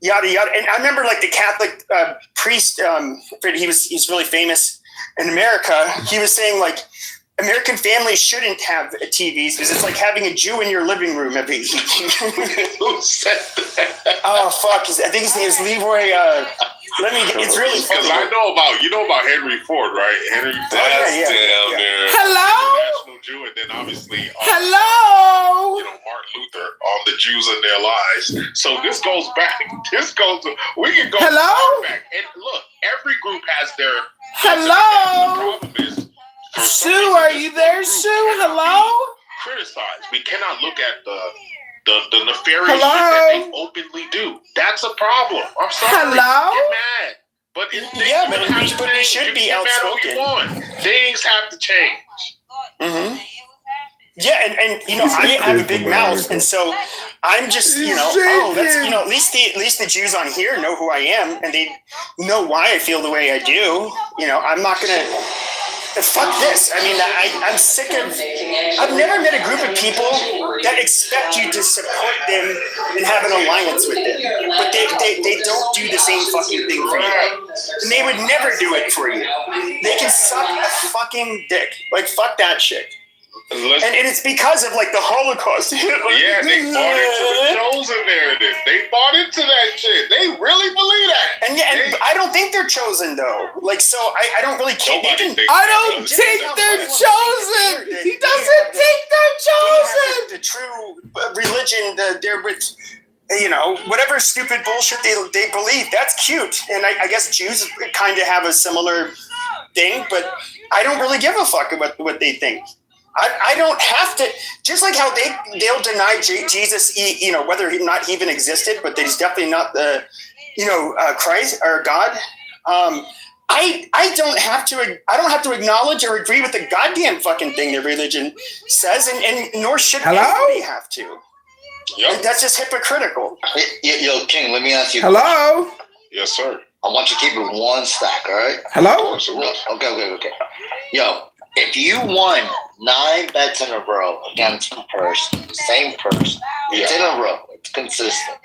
yada yada. And I remember like the Catholic priest. He's really famous in America. He was saying like American families shouldn't have TVs because it's like having a Jew in your living room every evening. Who said that? Oh fuck! I think his name is Leroy. It's really funny. Because you know about Henry Ford, right? Henry Ford down there. Hello? National Jew, and then obviously hello. Martin Luther on the Jews in their lives. So this goes back. We can go back. And look, every group has their. Hello. The problem is, Sue, are you there, Sue? Hello. Criticize. We cannot look at the nefarious shit that they openly do. That's a problem. I'm sorry. Hello? Get mad. But it should be outspoken. Things have to change. Mm-hmm. Yeah, and you know, I have a big mouth, and so I'm just, you know, that's, you know, at least the Jews on here know who I am, and they know why I feel the way I do. You know, I'm not gonna. Fuck this. I mean, I'm sick of. I've never met a group of people that expect you to support them and have an alliance with them, but they don't do the same fucking thing for you, and they would never do it for you. They can suck a fucking dick. Like, fuck that shit. And it's because of like the Holocaust. Yeah, they bought into the chosen narrative. They bought into that shit. They really believe that. And I don't think they're chosen though. Like, so I don't really care. I don't think they're chosen. He doesn't think they're chosen. The true religion, they're with, you know, whatever stupid bullshit they believe. That's cute. And I guess Jews kind of have a similar thing, but I don't really give a fuck about what they think. I don't have to, just like how they'll deny Jesus, you know, whether he not even existed, but that he's definitely not the, you know, Christ or God. I don't have to acknowledge or agree with the goddamn fucking thing their religion says, and nor should anybody have to. Yep. That's just hypocritical. Yo, King, let me ask you. Hello? Yes, sir. I want you to keep it one stack, all right? Hello? Okay. Yo, if you won 9 bets in a row against a person, the same person, it's in a row, it's consistent.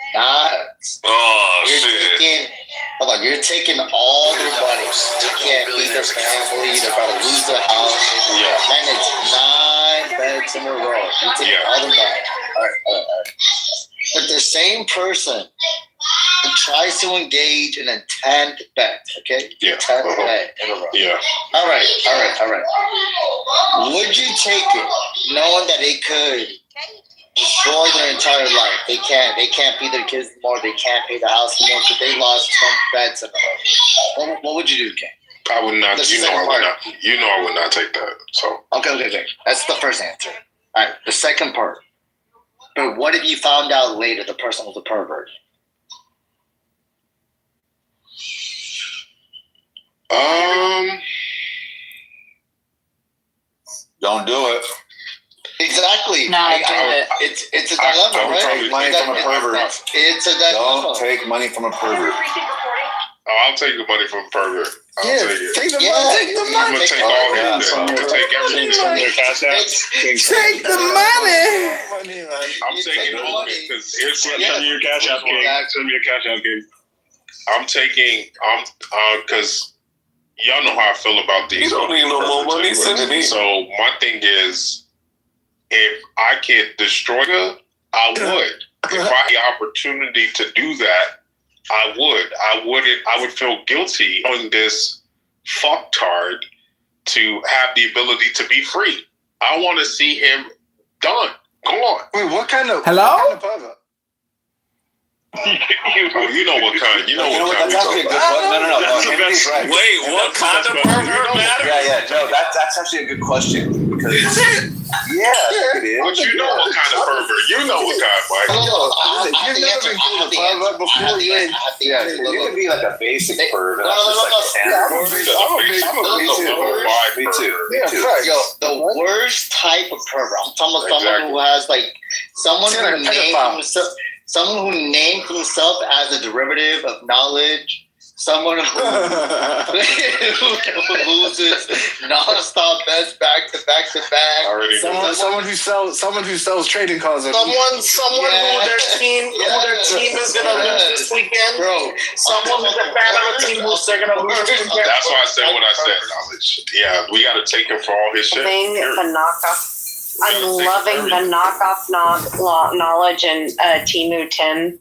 You're taking all their money. You can't feed their family, they're about to lose their house. Yeah. And it's 9 bets in a row. You take all the money. All right. But the same person tries to engage in a 10th bet, okay? Yeah. 10th bet in a row. Yeah. All right. Would you take it knowing that it could destroy their entire life? They can't feed their kids anymore. They can't pay the house anymore because they lost 10 bets in a row. What would you do, Ken? I would not. I would not take that. So. Okay. That's the first answer. All right. The second part. But what if you found out later the person was a pervert? Don't do it. Exactly. No, it's a dilemma, don't right? Take money from a pervert. It's a dilemma. Don't take money from a pervert. I'll take the money from a pervert. I'll take it. Take the money. I'm gonna take all his. I'm gonna take everything from their cash out. Take the money. I'm taking all of it because here's what. Send me your cash out, King. Send me your cash out, King. I'm taking. Because y'all know how I feel about these. You don't need no more money. Send it me. So my thing is, if I could destroy her, I would. If I had the opportunity to do that, I would. I would feel guilty on this fucktard to have the ability to be free. I want to see him done. Gone. Wait, what kind of? Hello? What kind of pervert? You know what kind. You know what kind. That's actually a good question. No. Henry's right. Wait, what kind of pervert matter? Yeah. No, that's actually a good question because yeah, it is. But you know what kind of pervert. You know what kind, Mike. You've never been called a pervert before. You can be like a basic pervert. I'm a basic pervert. Me too. Yo, the worst type of pervert. I'm talking about someone who has like someone who named himself as a derivative of knowledge. Someone who loses nonstop bets back to back. Someone who sells trading cards. Someone who their team is gonna lose this weekend. Bro, someone who's a fan of a team who's they're gonna lose this weekend. That's why I said what I said. Knowledge. Yeah, we got to take him for all his shit. The knockoff. I'm loving the knockoff knowledge and Timu Tim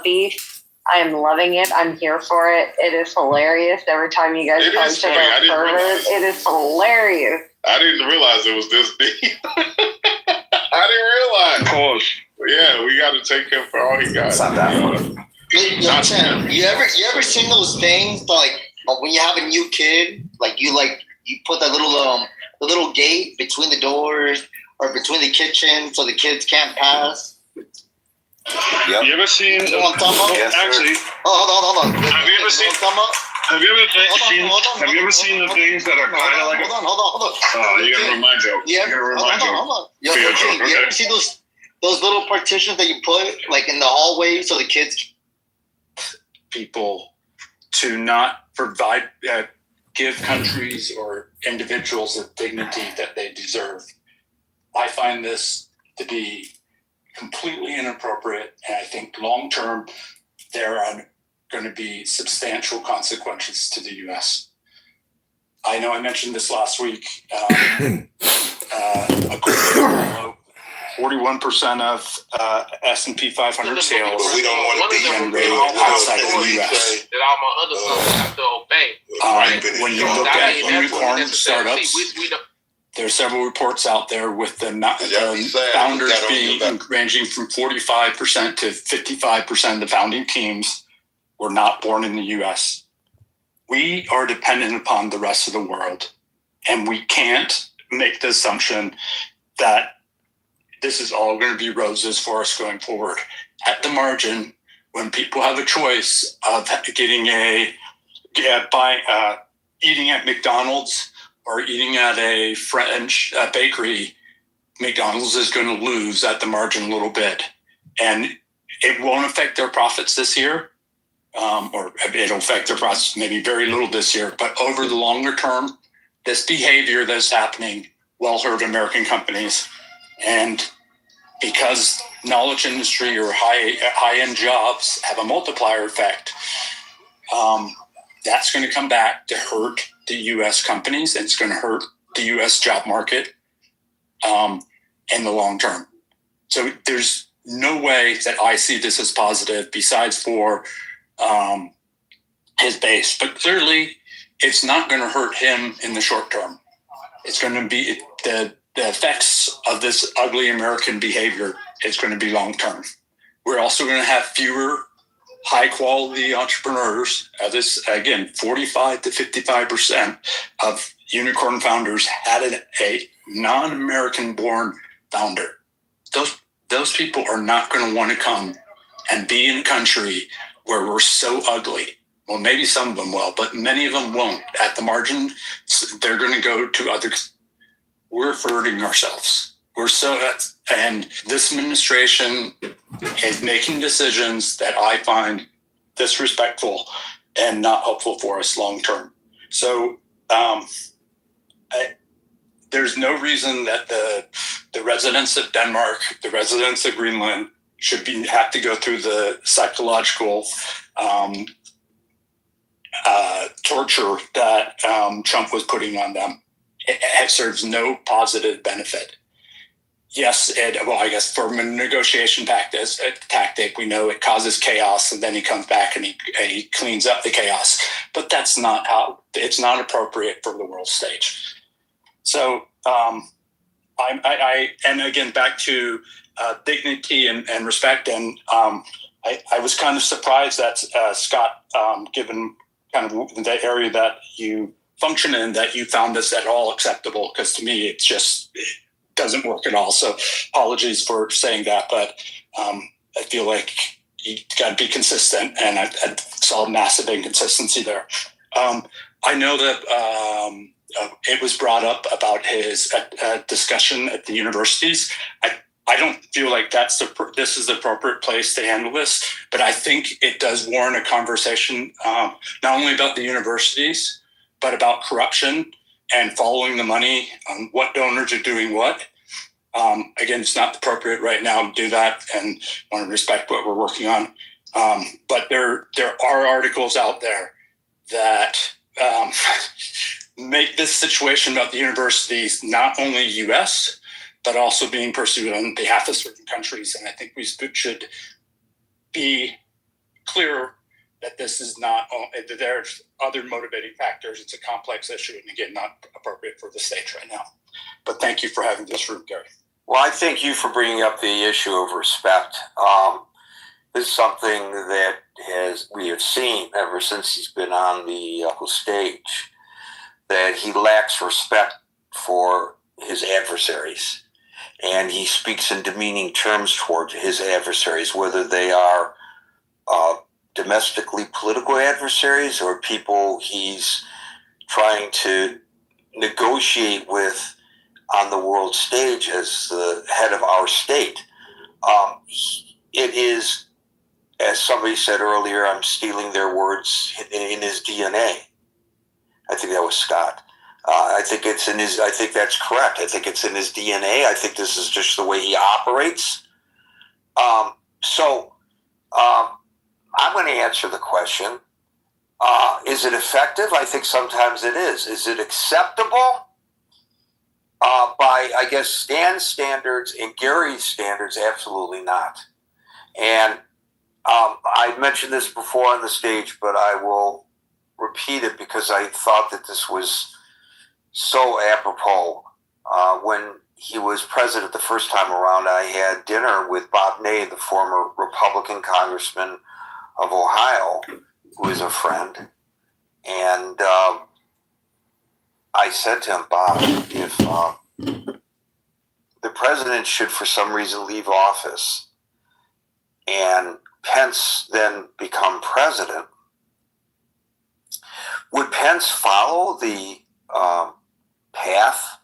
beef. I am loving it. I'm here for it. It is hilarious every time you guys post about pervert. It is hilarious. I didn't realize it was this deep. I didn't realize. Of course. Yeah, we got to take him for all he got. It's not that one. Tim, you ever seen those things like when you have a new kid, you put that the little gate between the doors or between the kitchen so the kids can't pass? Yep. You ever seen? You know what I'm talking about? Yes, actually, hold on. Have you ever seen? Have you ever seen the things that are kind of like? Hold on. Oh, you gotta remind Joe. Yeah. Hold on. You ever see those little partitions that you put like in the hallway so the kids? People to not provide, give countries or individuals the dignity that they deserve. I find this to be completely inappropriate, and I think long term there are going to be substantial consequences to the U.S. I know I mentioned this last week. 41% of S&P 500 sales we don't want to be outside of the U.S. That all my other sons have to obey. When you look at unicorn startups, there are several reports out there with the founders being ranging from 45% to 55% of the founding teams were not born in the U.S. We are dependent upon the rest of the world, and we can't make the assumption that this is all going to be roses for us going forward. At the margin, when people have a choice of getting eating at McDonald's or eating at a French bakery, McDonald's is going to lose at the margin a little bit. And it won't affect their profits this year, or it'll affect their profits maybe very little this year. But over the longer term, this behavior that's happening will hurt American companies. And because knowledge industry or high-end jobs have a multiplier effect, that's going to come back to hurt the U.S. companies, and it's going to hurt the U.S. job market in the long term. So there's no way that I see this as positive besides for his base. But clearly, it's not going to hurt him in the short term. It's going to be the effects of this ugly American behavior is going to be long term. We're also going to have fewer high quality entrepreneurs. This again, 45 to 55% of unicorn founders had a non-American born founder. Those people are not going to want to come and be in a country where we're so ugly. Well, maybe some of them will, but many of them won't. At the margin, they're going to go to other. We're hurting ourselves. And this administration is making decisions that I find disrespectful and not helpful for us long term. So there's no reason that the residents of Denmark, the residents of Greenland, should have to go through the psychological torture that Trump was putting on them. It serves no positive benefit. Yes, I guess from a negotiation tactic, we know it causes chaos, and then he comes back and he cleans up the chaos. But that's not how. It's not appropriate for the world stage. So, and again, back to dignity and respect. And I was kind of surprised that Scott, given kind of the area that you function in, that you found this at all acceptable, because to me it doesn't work at all. So apologies for saying that, but I feel like you got to be consistent, and I saw massive inconsistency there. I know that it was brought up about his discussion at the universities. I don't feel like this is the appropriate place to handle this, but I think it does warrant a conversation, not only about the universities, but about corruption and following the money on what donors are doing what. Again, it's not appropriate right now to do that, and I want to respect what we're working on. But there are articles out there that make this situation about the universities not only U.S., but also being pursued on behalf of certain countries. And I think we should be clear that this is not, that there's other motivating factors. It's a complex issue, and again, not appropriate for the stage right now. But thank you for having this room, Gary. Well, I thank you for bringing up the issue of respect. This is something that we have seen ever since he's been on the stage, that he lacks respect for his adversaries. and he speaks in demeaning terms toward his adversaries, whether they are domestically political adversaries or people he's trying to negotiate with on the world stage as the head of our state. It is, as somebody said earlier, I'm stealing their words, in his DNA. I think that was Scott. I think it's in his. I think that's correct. I think it's in his DNA. I think this is just the way he operates. I'm going to answer the question. Is it effective? I think sometimes it is. Is it acceptable? By, I guess, Stan's standards and Gary's standards, absolutely not. And I mentioned this before on the stage, but I will repeat it because I thought that this was so apropos. When he was president the first time around, I had dinner with Bob Ney, the former Republican congressman of Ohio, who is a friend. And I said to him, Bob, if the president should for some reason leave office and Pence then become president, would Pence follow the path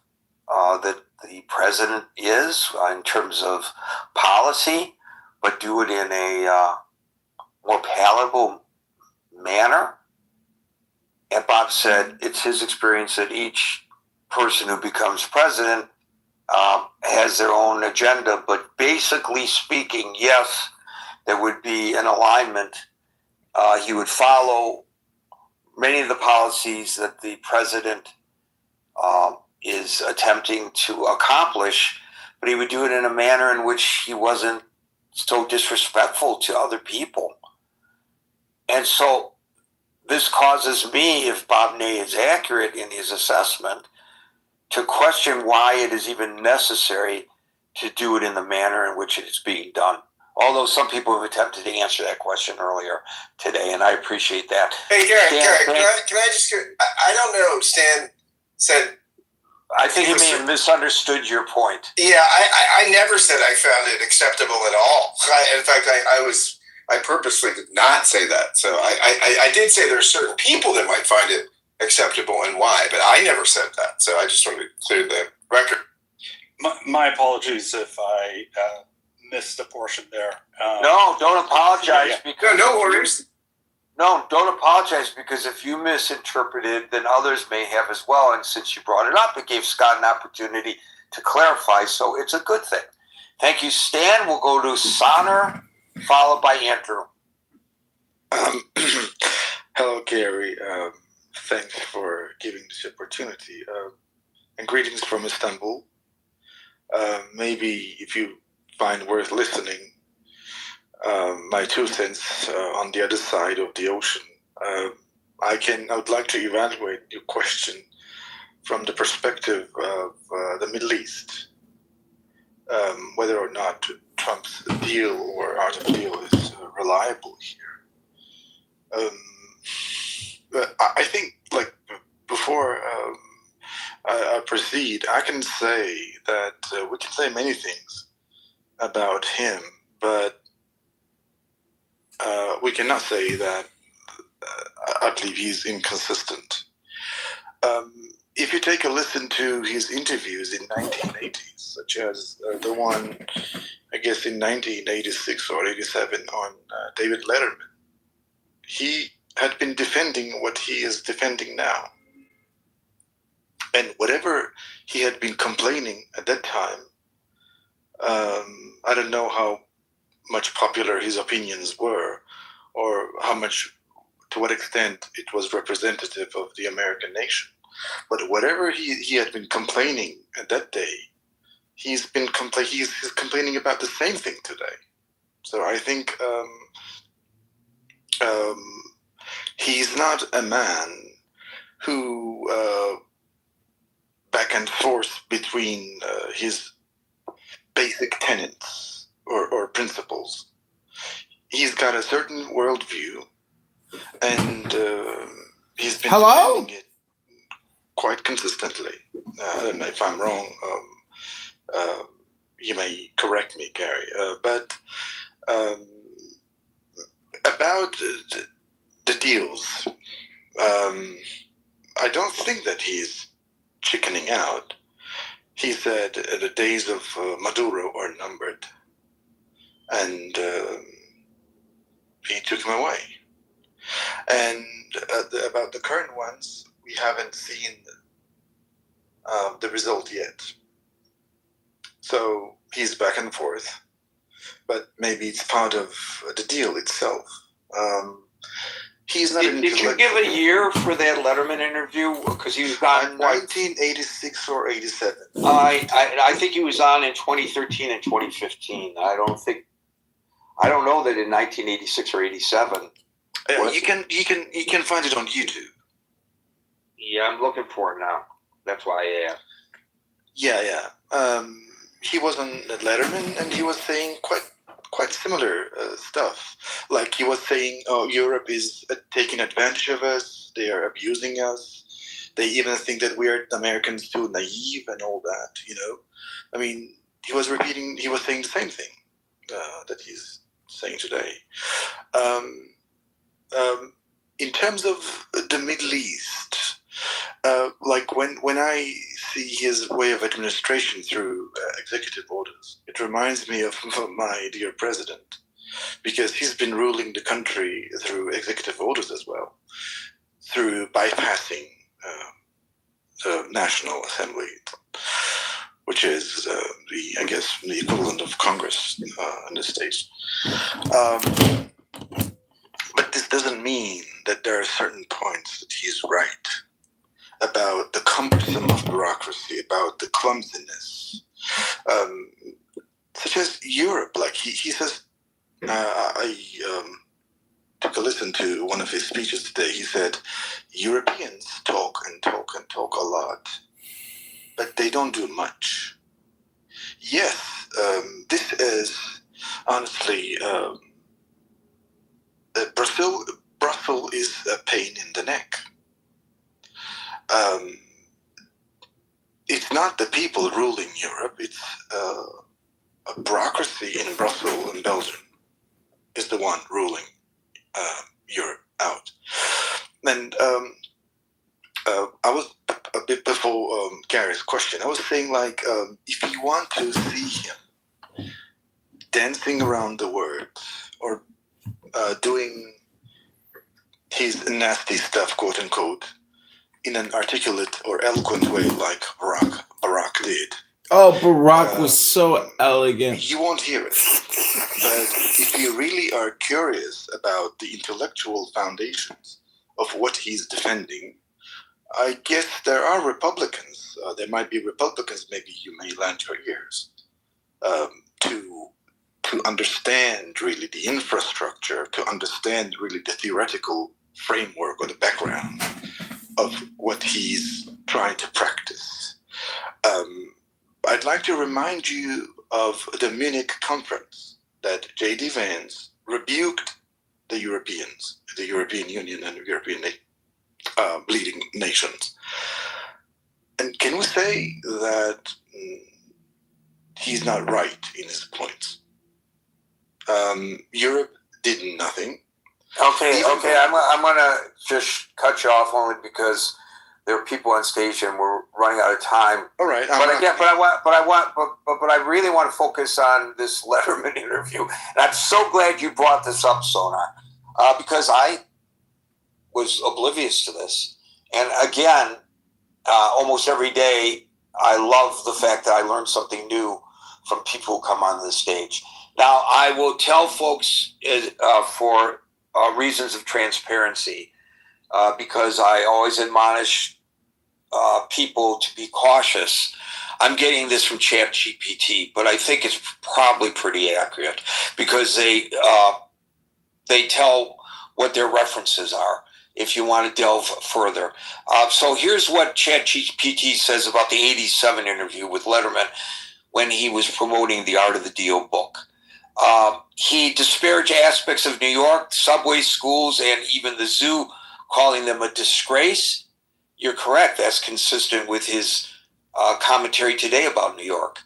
that the president is in terms of policy, but do it in a more palatable manner? And Bob said it's his experience that each person who becomes president has their own agenda, but basically speaking, yes, there would be an alignment. He would follow many of the policies that the president is attempting to accomplish, but he would do it in a manner in which he wasn't so disrespectful to other people. And so this causes me, if Bob Ney is accurate in his assessment, to question why it is even necessary to do it in the manner in which it is being done. Although some people have attempted to answer that question earlier today, and I appreciate that. Hey, Garrett, can I just, I don't know, Stan said... I think he may have misunderstood your point. Yeah, I never said I found it acceptable at all. In fact, I purposely did not say that. So I did say there are certain people that might find it acceptable and why, but I never said that. So I just wanted to clear the record. My apologies if I missed a portion there. No, don't apologize. Yeah. Because no worries. No, don't apologize, because if you misinterpreted, then others may have as well. And since you brought it up, it gave Scott an opportunity to clarify. So it's a good thing. Thank you, Stan. We'll go to Sonner, followed by Andrew. Hello, Gary. Thanks for giving this opportunity. And greetings from Istanbul. Maybe if you find worth listening, my 2 cents on the other side of the ocean. I would like to evaluate your question from the perspective of the Middle East, whether or not Trump's deal or art of deal is reliable here. But I think, like, before I proceed, I can say that we can say many things about him, but we cannot say that I believe he's inconsistent. If you take a listen to his interviews in 1980s, such as the one, I guess, in 1986 or 87 on David Letterman, he had been defending what he is defending now. And whatever he had been complaining at that time, I don't know how much popular his opinions were, or to what extent it was representative of the American nation. But whatever he had been complaining at that day, he's complaining about the same thing today. So I think he's not a man who back and forth between his basic tenets or principles. He's got a certain worldview, and he's been defending it quite consistently. I don't know if I'm wrong. you may correct me, Gary, but about the deals, I don't think that he's chickening out. He said the days of Maduro are numbered, and he took him away. And about the current ones, we haven't seen the result yet. So he's back and forth, but maybe it's part of the deal itself. He's not. Did you give a year for that Letterman interview? Because he was on 1986 or 87. I think he was on in 2013 and 2015. I don't know that in 1986 or 87. You can find it on YouTube. Yeah, I'm looking for it now. That's why I asked. Yeah. He was on Letterman, and he was saying quite similar stuff. Like he was saying, "Oh, Europe is taking advantage of us. They are abusing us. They even think that we are Americans too naive and all that." You know, I mean, he was saying the same thing that he's saying today. In terms of the Middle East, like when I see his way of administration through executive orders, it reminds me of my dear president, because he's been ruling the country through executive orders as well, through bypassing the National Assembly, which is the equivalent of Congress in the States. But this doesn't mean that there are certain points that he's right about the cumbersome of bureaucracy, about the clumsiness, such as Europe. Like he says, I took a listen to one of his speeches today. He said, Europeans talk and talk and talk a lot, but they don't do much. Yes, this is honestly, Brussels is a pain in the neck. It's not the people ruling Europe, it's a bureaucracy in Brussels and Belgium is the one ruling Europe out. And I was a bit before Gary's question, I was saying, like, if you want to see him dancing around the words or doing his nasty stuff, quote unquote, in an articulate or eloquent way like Barack did. Oh, Barack was so elegant. You won't hear it. But if you really are curious about the intellectual foundations of what he's defending, I guess there are Republicans. There might be Republicans, maybe you may lend your ears to understand really the infrastructure, to understand really the theoretical framework or the background of what he's trying to practice. I'd like to remind you of the Munich conference that J.D. Vance rebuked the Europeans, the European Union and European bleeding nations. And can we say that he's not right in his points? Europe did nothing. Okay. I'm gonna just cut you off only because there are people on stage and we're running out of time. All right. But I really want to focus on this Letterman interview, and I'm so glad you brought this up, Sonar, because I was oblivious to this. And again, almost every day, I love the fact that I learn something new from people who come on the stage. Now, I will tell folks for reasons of transparency, because I always admonish people to be cautious. I'm getting this from ChatGPT, but I think it's probably pretty accurate because they tell what their references are if you want to delve further. So here's what ChatGPT says about the 87 interview with Letterman when he was promoting the Art of the Deal book. He disparaged aspects of New York, subways, schools, and even the zoo, calling them a disgrace. You're correct. That's consistent with his commentary today about New York.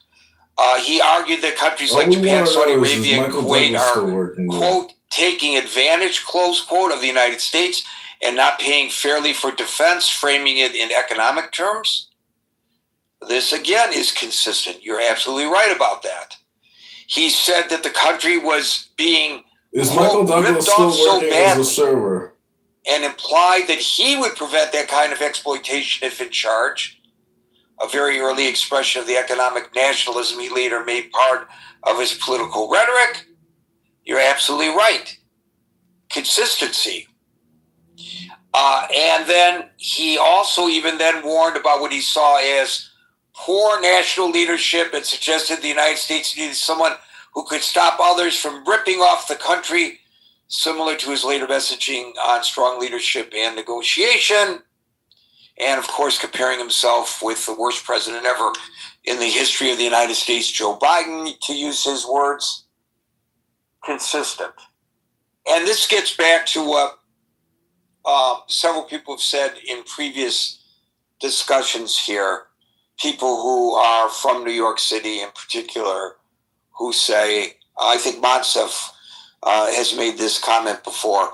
He argued that countries like Japan, Saudi Arabia, and Kuwait are, quote, taking advantage, close quote, of the United States and not paying fairly for defense, framing it in economic terms. This, again, is consistent. You're absolutely right about that. He said that the country was being Michael Douglas still working as a server? And implied that he would prevent that kind of exploitation if in charge. A very early expression of the economic nationalism he later made part of his political rhetoric. You're absolutely right. Consistency. And then he also even then warned about what he saw as poor national leadership and suggested the United States needed someone who could stop others from ripping off the country, similar to his later messaging on strong leadership and negotiation. And, of course, comparing himself with the worst president ever in the history of the United States, Joe Biden, to use his words. Consistent. And this gets back to what several people have said in previous discussions here. People who are from New York City in particular, who say, I think Monsef has made this comment before,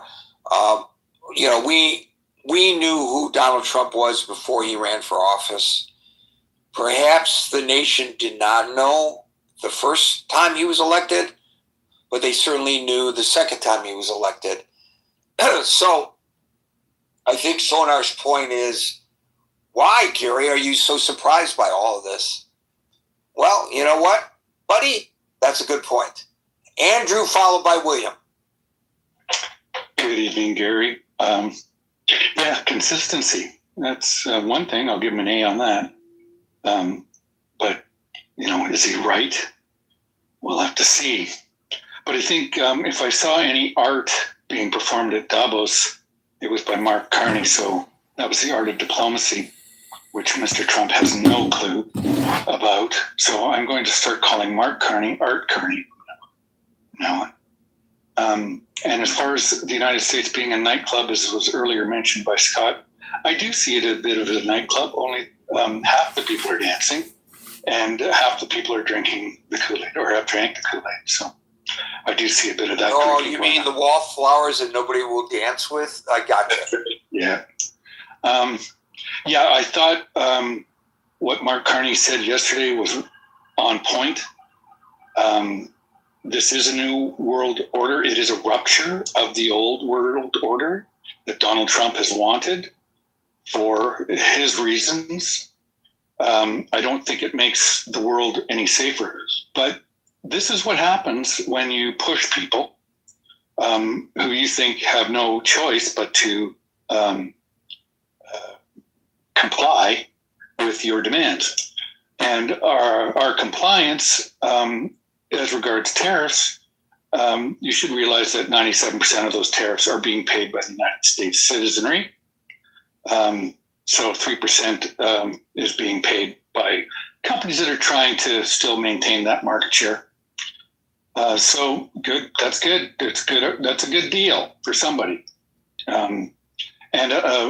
we knew who Donald Trump was before he ran for office. Perhaps the nation did not know the first time he was elected, but they certainly knew the second time he was elected. So I think Sonar's point is, why, Gary, are you so surprised by all of this? Well, you know what, buddy? That's a good point. Andrew, followed by William. Good evening, Gary. Yeah, consistency. That's one thing. I'll give him an A on that. But, is he right? We'll have to see. But I think if I saw any art being performed at Davos, it was by Mark Carney. So that was the art of diplomacy, which Mr. Trump has no clue about. So I'm going to start calling Mark Carney Art Carney now. And as far as the United States being a nightclub, as was earlier mentioned by Scott, I do see it a bit of a nightclub. Only half the people are dancing and half the people are drinking the Kool-Aid or have drank the Kool-Aid. So I do see a bit of that. Oh, you mean the wallflowers that nobody will dance with? I got you. Yeah. I thought what Mark Carney said yesterday was on point. This is a new world order. It is a rupture of the old world order that Donald Trump has wanted for his reasons. I don't think it makes the world any safer. But this is what happens when you push people who you think have no choice but to comply with your demands. And our compliance, as regards tariffs, you should realize that 97% of those tariffs are being paid by the United States citizenry. So 3% is being paid by companies that are trying to still maintain that market share. So good. That's good. It's good. That's a good deal for somebody. And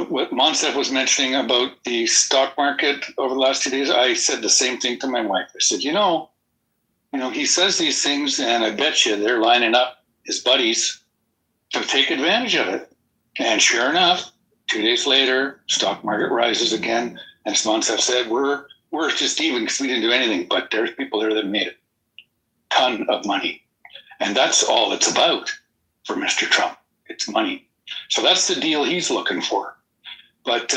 what Monsef was mentioning about the stock market over the last 2 days, I said the same thing to my wife. I said, he says these things, and I bet you they're lining up his buddies to take advantage of it. And sure enough, 2 days later, stock market rises again. And as Monsef said, we're just even because we didn't do anything, but there's people there that made a ton of money. And that's all it's about for Mr. Trump. It's money. So that's the deal he's looking for. But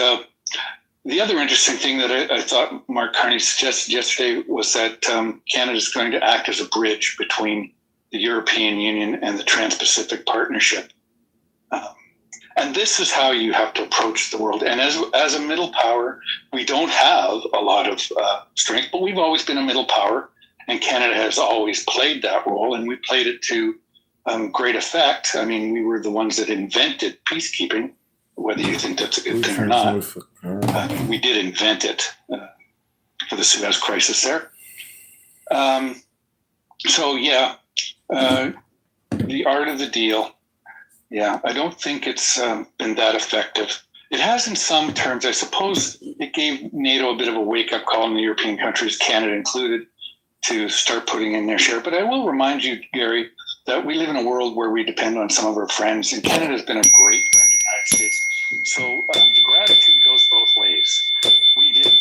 the other interesting thing that I thought Mark Carney suggested yesterday was that Canada is going to act as a bridge between the European Union and the Trans-Pacific Partnership. And this is how you have to approach the world. And as a middle power, we don't have a lot of strength, but we've always been a middle power. And Canada has always played that role, and we played it to great effect. I mean, we were the ones that invented peacekeeping, whether you think that's a good thing or not. We did invent it for the Suez crisis there. The art of the deal. Yeah, I don't think it's been that effective. It has in some terms. I suppose it gave NATO a bit of a wake-up call in the European countries, Canada included, to start putting in their share. But I will remind you, Gary, that we live in a world where we depend on some of our friends, and Canada has been a great friend to the United States. So the gratitude goes both ways. We did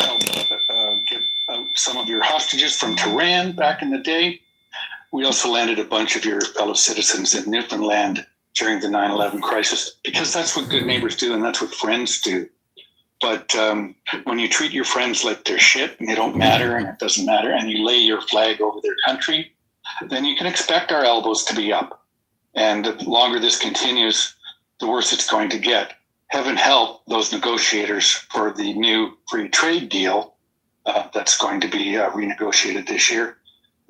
help get some of your hostages from Tehran back in the day. We also landed a bunch of your fellow citizens in Newfoundland during the 9/11 crisis, because that's what good neighbors do and that's what friends do. But when you treat your friends like they're shit and they don't matter and it doesn't matter, and you lay your flag over their country, then you can expect our elbows to be up. And the longer this continues, the worse it's going to get. Heaven help those negotiators for the new free trade deal that's going to be renegotiated this year.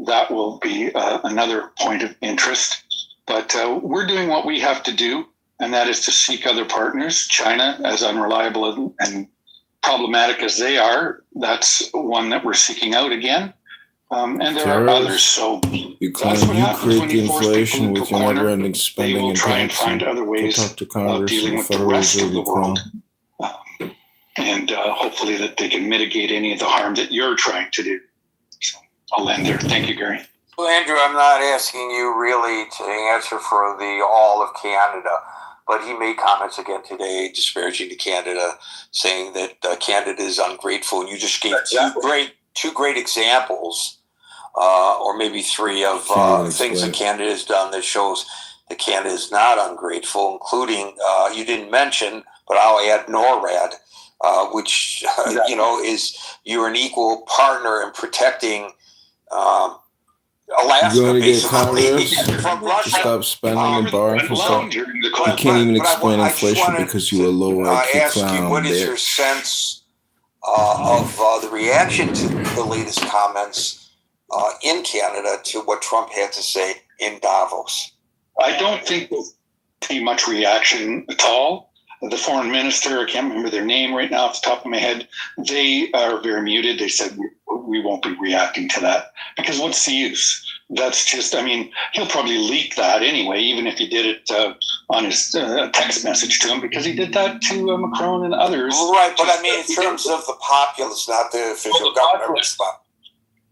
That will be another point of interest. But we're doing what we have to do, and that is to seek other partners. China, as unreliable and problematic as they are, that's one that we're seeking out again. And there are others. So you claim you create the inflation with your never-ending spending and try and find other ways talk to Congress dealing with the rest of the world. And hopefully that they can mitigate any of the harm that you're trying to do. So I'll end there. Thank you, Gary. Well, Andrew, I'm not asking you really to answer for the all of Canada, but he made comments again today disparaging to Canada, saying that Canada is ungrateful, and you just gave two great examples, or maybe three, of things that Canada has done that shows that Canada is not ungrateful, including you didn't mention, but I'll add NORAD, which is you're an equal partner in protecting Alaska, you're going to get basically, Congress from Russia. to stop spending and borrowing from stuff. You can't even explain inflation because you were low IQ ask clown, you, what is bitch. your sense of the reaction to the latest comments in Canada to what Trump had to say in Davos? I don't think there'll be much reaction at all. The foreign minister, I can't remember their name right now off the top of my head, they are very muted. They said, we won't be reacting to that, because what's the use? That's just, he'll probably leak that anyway, even if he did it on his text message to him, because he did that to Macron and others. Right, but in terms of the populace, not the official government response.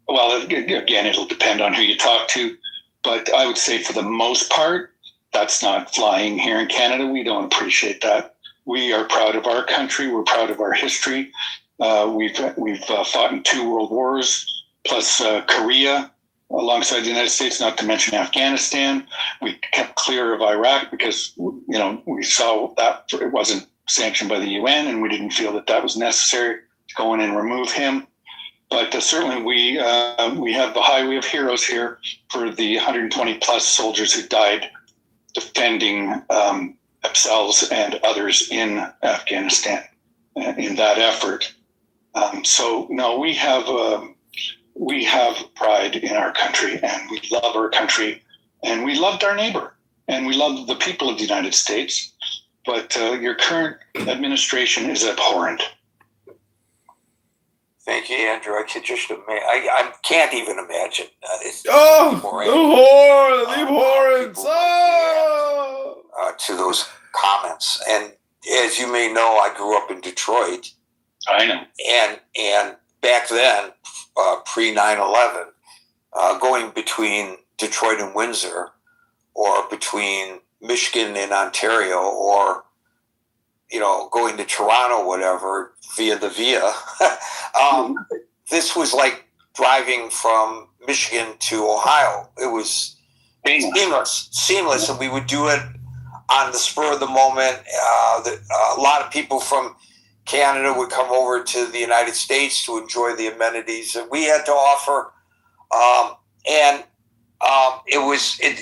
Well, again, it'll depend on who you talk to, but I would say for the most part, that's not flying here in Canada. We don't appreciate that. We are proud of our country. We're proud of our history. We've fought in 2 world wars, plus Korea, alongside the United States, not to mention Afghanistan. We kept clear of Iraq because, we saw that it wasn't sanctioned by the UN, and we didn't feel that was necessary to go in and remove him. But certainly we have the highway of heroes here for the 120 plus soldiers who died defending themselves and others in Afghanistan in that effort. So no, we have pride in our country, and we love our country, and we loved our neighbor, and we love the people of the United States. But your current administration is abhorrent. Thank you, Andrew. I could just I can't even imagine. The abhorrence! To those comments. And as you may know, I grew up in Detroit. I know. And back then, pre 9/11, going between Detroit and Windsor, or between Michigan and Ontario, or going to Toronto, whatever, via the Via. This was like driving from Michigan to Ohio. It was seamless, and we would do it on the spur of the moment. A lot of people from Canada would come over to the United States to enjoy the amenities that we had to offer.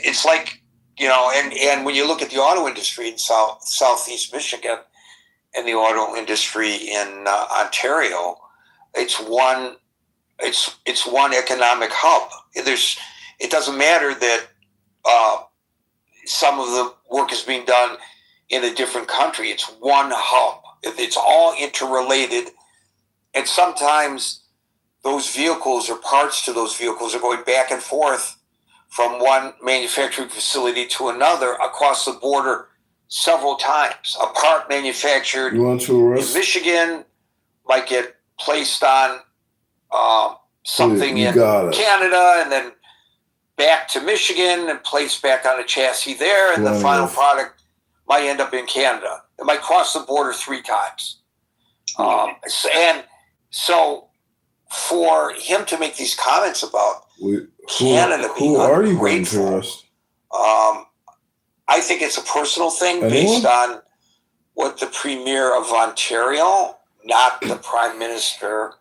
It's like, and when you look at the auto industry in Southeast Michigan and the auto industry in Ontario, it's one economic hub. It doesn't matter that some of the work is being done in a different country. It's one hub. It's all interrelated, and sometimes those vehicles or parts to those vehicles are going back and forth from one manufacturing facility to another across the border several times. A part manufactured in Michigan might get placed on something You in got it. Canada and then back to Michigan and placed back on a chassis there, and the Plenty final of- product might end up in Canada. It might cross the border 3 times. And so for him to make these comments about Canada being who are you going ungrateful, to arrest? I think it's a personal thing Anyone? based on what the Premier of Ontario, not the Prime Minister,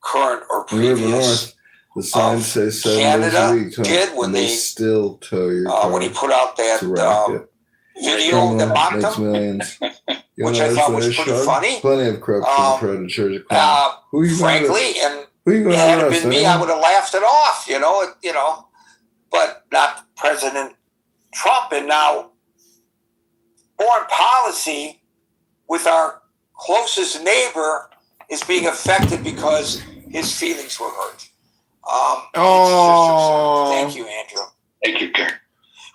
current or In River previous, North, the signs say 7 Canada days a week, huh? did when and they they still tow your car. when he put out that It's a racket. video that mocked Makes him, millions. You which know, I thought there's was pretty Shrug. funny. Plenty of corruption predators are coming. Who you frankly, gonna, and who you going to had it arrest? been me, Anyone? I would have laughed it off, but not President Trump. And now foreign policy with our closest neighbor is being affected because his feelings were hurt. It's just absurd. Thank you, Andrew. Thank you, Karen.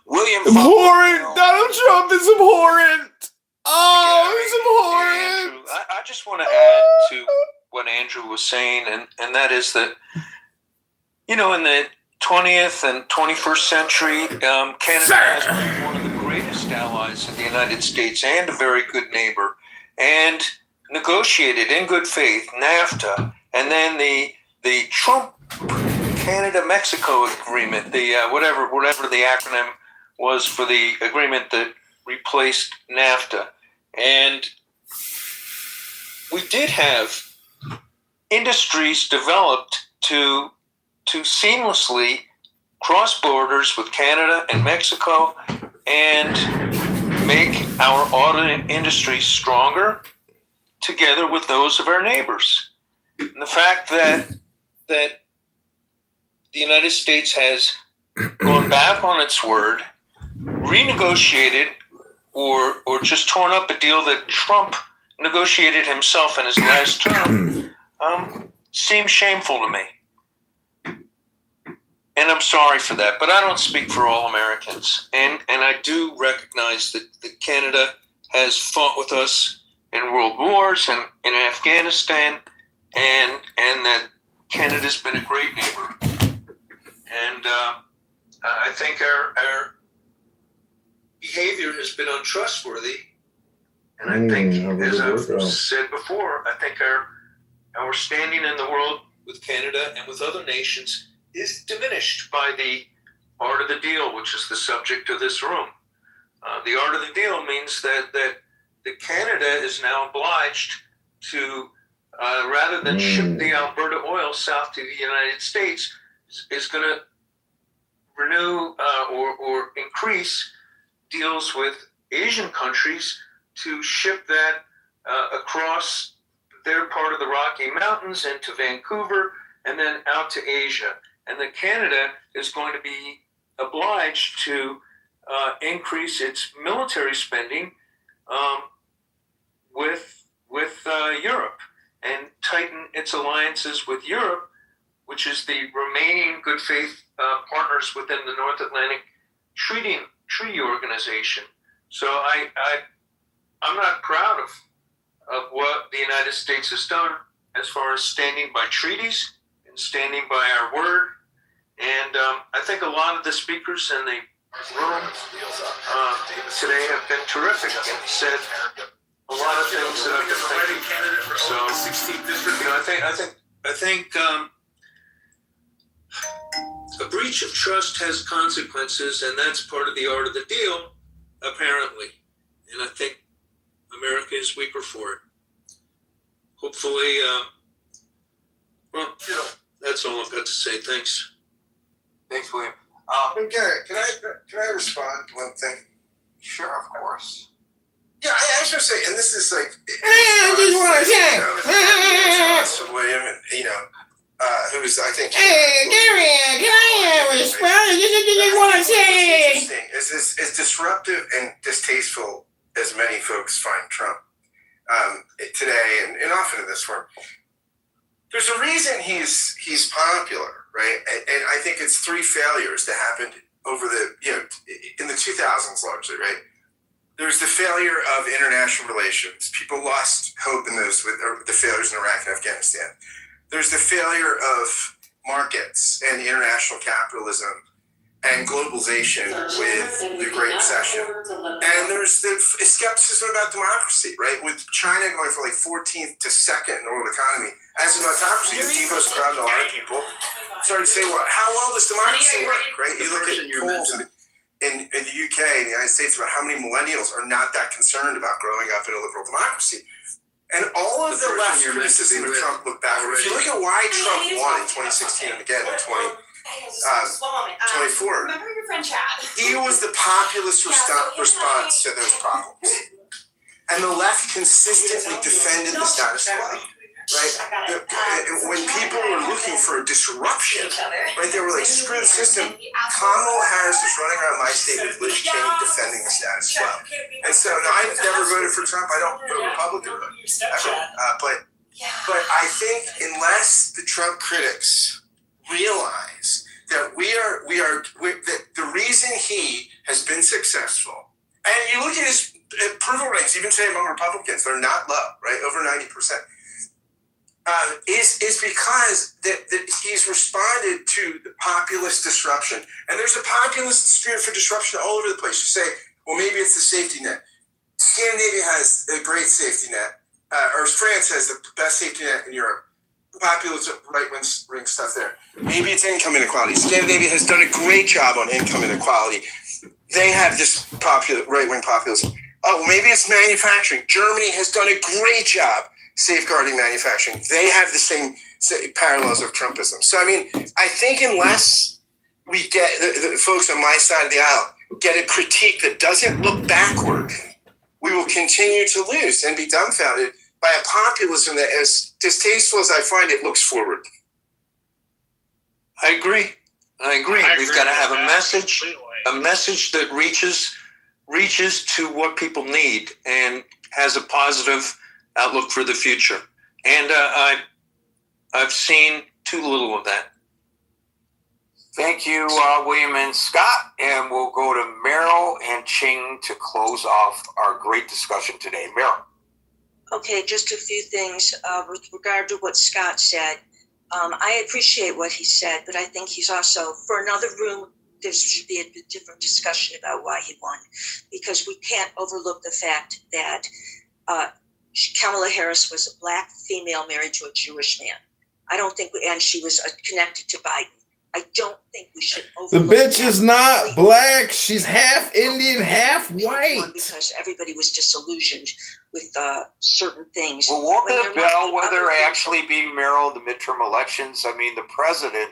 William Abhorrent! Donald Trump is abhorrent! Oh, he's abhorrent! Andrew, I just want to add to what Andrew was saying, and that is that, in the 20th and 21st century, Canada has been one of the greatest allies of the United States and a very good neighbor, and negotiated in good faith NAFTA, and then the Trump Canada-Mexico agreement, the whatever the acronym was for the agreement that replaced NAFTA. And we did have industries developed to seamlessly cross borders with Canada and Mexico and make our auto industry stronger together with those of our neighbors. And the fact that the United States has gone back on its word, renegotiated or just torn up a deal that Trump negotiated himself in his last term seems shameful to me. And I'm sorry for that, but I don't speak for all Americans. And I do recognize that Canada has fought with us in world wars and in Afghanistan, and that Canada's been a great neighbor. And I think our behavior has been untrustworthy. And I think, as I've said before, I think our standing in the world with Canada and with other nations is diminished by the art of the deal, which is the subject of this room. The art of the deal means that Canada is now obliged to, rather than ship the Alberta oil south to the United States, is going to renew or increase deals with Asian countries to ship that across their part of the Rocky Mountains into Vancouver and then out to Asia. And that Canada is going to be obliged to increase its military spending with Europe and tighten its alliances with Europe, which is the remaining good faith partners within the North Atlantic Treaty Organization. So I'm not proud of what the United States has done as far as standing by treaties and standing by our word. And I think a lot of the speakers in the room today have been terrific and said a lot of things that I've been thinking. So, I think a breach of trust has consequences, and that's part of the art of the deal, apparently. And I think America is weaker for it. Hopefully, that's all I've got to say. Thanks. Thanks, William. Garrett, can I respond to one thing? Sure, of course. Yeah, I was going to say, and this is like, to William, and who's I think. Hey, Gary, can I respond? You want to say? Interesting. As disruptive and distasteful as many folks find Trump today, and often in this form, there's a reason he's popular, right? And I think it's 3 failures that happened over in the 2000s largely, right? There's the failure of international relations. People lost hope in those with the failures in Iraq and Afghanistan. There's the failure of markets and international capitalism and globalization with the Great Recession. And there's the skepticism about democracy, right? With China going from like 14th to 2nd in the world economy. As an autocracy, the deepest crowd, a lot of people started to say, well, how well does democracy work, right? You look at polls in the UK and the United States about how many millennials are not that concerned about growing up in a liberal democracy. And all of the left criticism of Trump look backward. If you look at why Trump won in 2016 and again in 24, he was the populist response to those problems. And the left consistently defended the status quo. Right? When people were looking for a disruption, right, they were like, screw the system. Kamala Harris is running around my state with Liz Cheney defending the status quo. And so, no, I've never voted for Trump. I don't vote Republican ever. But I think unless the Trump critics realize that that the reason he has been successful, and you look at his approval rates, even say among Republicans, they're not low, right, over 90%. Is because that he's responded to the populist disruption. And there's a populist spirit for disruption all over the place. You say, well, maybe it's the safety net. Scandinavia has a great safety net, or France has the best safety net in Europe. Populist right-wing stuff there. Maybe it's income inequality. Scandinavia has done a great job on income inequality. They have this right-wing populism. Oh, well, maybe it's manufacturing. Germany has done a great job safeguarding manufacturing. They have the same parallels of Trumpism. So, I mean, I think unless we get the folks on my side of the aisle get a critique that doesn't look backward, we will continue to lose and be dumbfounded by a populism that, as distasteful as I find it, looks forward. I agree. We've got to have a message that reaches to what people need and has a positive outlook for the future. And I've seen too little of that. Thank you, William and Scott. And we'll go to Meryl and Ching to close off our great discussion today. Meryl. Okay, just a few things with regard to what Scott said. I appreciate what he said, but I think he's also, for another room, there should be a different discussion about why he won, because we can't overlook the fact that Kamala Harris was a black female married to a Jewish man. I don't think, and she was connected to Biden. I don't think we should overlook the bitch is not black. She's half Indian, half white. Because everybody was disillusioned with certain things. Well, won't the bellwether actually be, Meryl, the midterm elections? I mean, the president,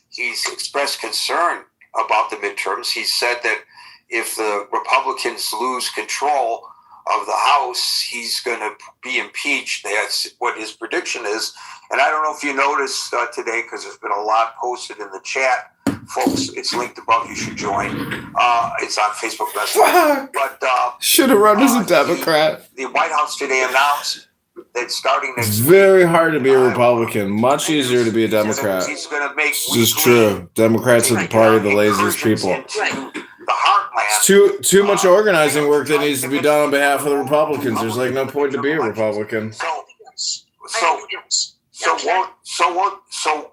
he's expressed concern about the midterms. He said that if the Republicans lose control of the House, he's going to be impeached. That's what his prediction is. And I don't know if you noticed today, because there's been a lot posted in the chat. Folks, it's linked above. You should join. It's on Facebook Messenger. But should have run as a Democrat. The White House today announced that starting next it's very hard to be a Republican. Much easier to be a Democrat. He's going to make this is true. Democrats are the party of the laziest people. The heart plan. It's too much organizing work that needs to be done on behalf of the Republicans. There's like no point to be a Republican. So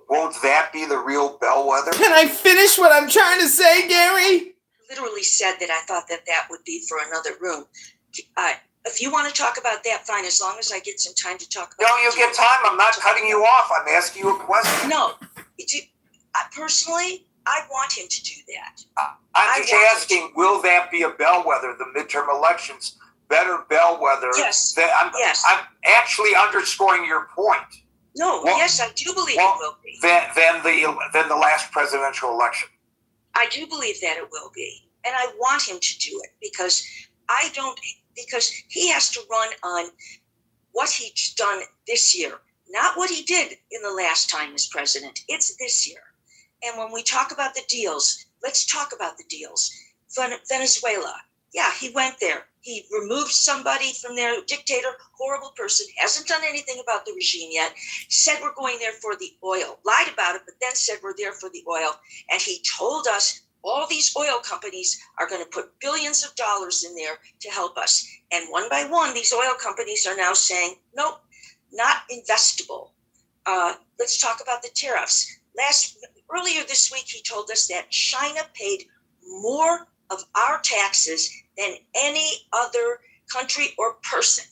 won't that be the real bellwether? Can I finish what I'm trying to say, Gary? Literally said that I thought that would be for another room. If you want to talk about that, fine, as long as I get some time to talk about it. No, you'll get time. I'm not cutting you off. I'm asking you a question. No. Personally, I want him to do that. I'm just asking, will that be a bellwether, the midterm elections? Better bellwether? Yes. I'm actually underscoring your point. No, yes, I do believe it will be. Than the last presidential election. I do believe that it will be. And I want him to do it because he has to run on what he's done this year, not what he did in the last time as president. It's this year. And when we talk about the deals, let's talk about the deals. Venezuela, yeah, he went there. He removed somebody from their dictator, horrible person, hasn't done anything about the regime yet, said we're going there for the oil, lied about it, but then said we're there for the oil. And he told us all these oil companies are going to put billions of dollars in there to help us. And one by one, these oil companies are now saying, nope, not investable. Let's talk about the tariffs. Earlier this week, he told us that China paid more of our taxes than any other country or person.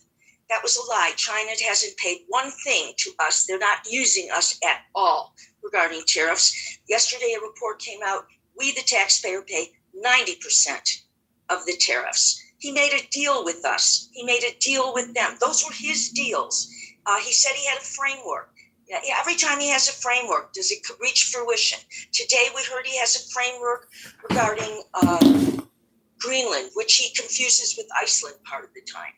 That was a lie. China hasn't paid one thing to us. They're not using us at all regarding tariffs. Yesterday, a report came out. We, the taxpayer, pay 90% of the tariffs. He made a deal with us. He made a deal with them. Those were his deals. He said he had a framework. Every time he has a framework, does it reach fruition? Today, we heard he has a framework regarding Greenland, which he confuses with Iceland part of the time.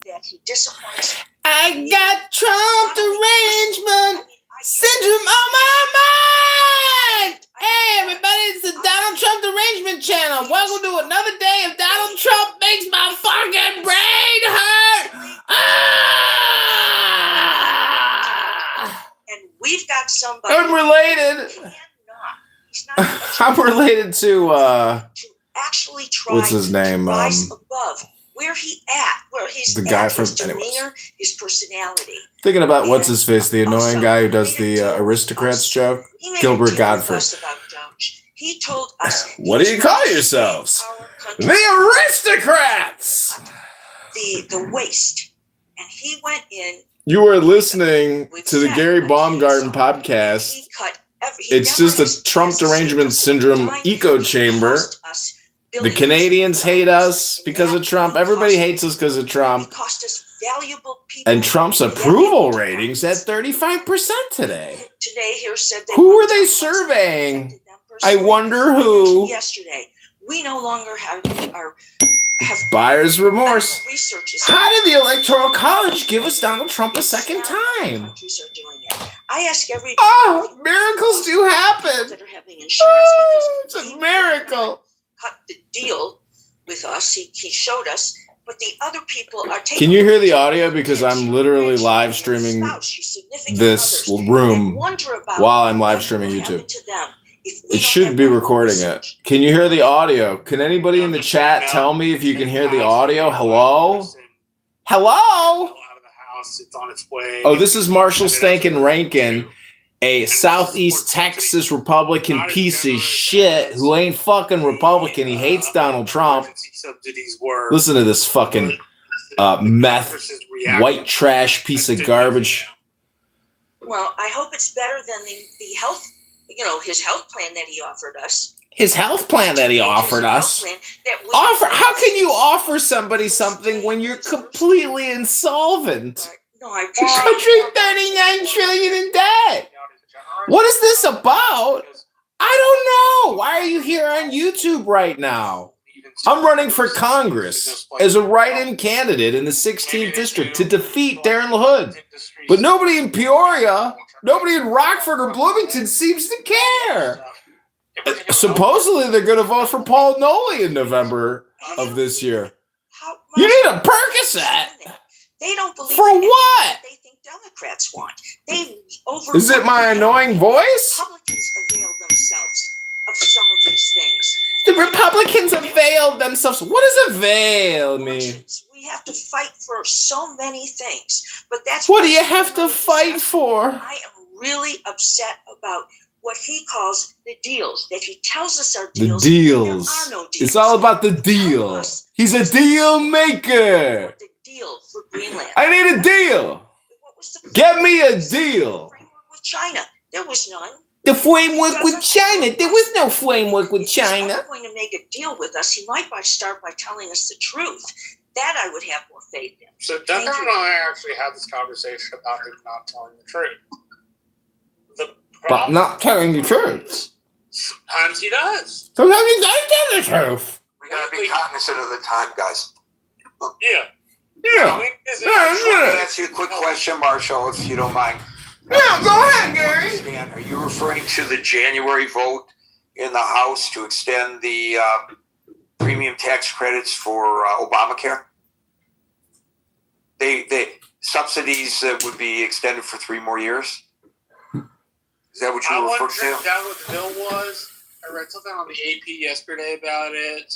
That he disappoints. I got Trump derangement syndrome on my mind. Hey, everybody, it's the Donald Trump derangement channel. Welcome to another day of Donald Trump makes my fucking brain hurt. And we've got somebody. I'm related. I'm related to actually try what's his name? To rise above where he at, where he's the guy at, from his demeanor, his personality. Thinking about what's his face, the annoying guy who does the aristocrats joke, Gilbert Godfrey. He told us. What do you call yourselves? The aristocrats. The waste, and he went in. You are listening to the Gary Baumgarten podcast. It's just a Trump derangement syndrome echo chamber. The Canadians hate us because of Trump. Everybody hates us because of Trump. And Trump's approval ratings at 35% today. Who are they surveying? I wonder who. Yesterday, we no longer have buyer's remorse. How did the Electoral College give us Donald Trump a second time? I ask every miracles do happen. That are having it's a miracle. Cut the deal with us. He showed us, but the other people are taking. Can you hear the audio? Because I'm literally live streaming this room while I'm live streaming YouTube. It should be recording it. Can you hear the audio? Can anybody in the chat tell me if you can hear the audio? Hello? Hello? It's on its way. Oh, this is Marshall Stankin Rankin, a Southeast Texas Republican piece of shit who ain't fucking Republican. He hates Donald Trump. Listen to this fucking meth, white trash piece of garbage. Well, I hope it's better than the health, his health plan that he offered us. His health plan that he offered us. How can you offer somebody something when you're completely insolvent? Country 39 trillion in debt. What is this about? I don't know. Why are you here on YouTube right now? I'm running for Congress as a write-in candidate in the 16th district to defeat Darren LaHood. But nobody in Peoria, nobody in Rockford or Bloomington seems to care. Supposedly they're going to vote for Paul Nolley in November of this year. You need a Percocet. They don't believe for what? They think Democrats want. They Is it my annoying voice? Republicans avail themselves of some of these things. The Republicans availed themselves. What does avail mean? We have to fight for so many things, but that's what do you have to fight for? I am really upset about what he calls the deals, that he tells us are deals. The deals. There are no deals. It's all about the deal. He's a deal maker. The deal for Greenland. I need a deal. Get me a deal. With China, there was none. The framework with China. There was no framework with China. If he's going to make a deal with us, he might start by telling us the truth. That I would have more faith in. So Duncan and I actually had this conversation about him not telling the truth. But not telling the truth. Sometimes he does. Sometimes he does tell the truth. We gotta be cognizant of the time, guys. Yeah. Let me ask you a quick question, Marshall, if you don't mind. Yeah, go ahead, Gary. Are you referring to the January vote in the House to extend the premium tax credits for Obamacare? They subsidies would be extended for 3 more years. Is that what you referred to? I wondered down what the bill was. I read something on the AP yesterday about it.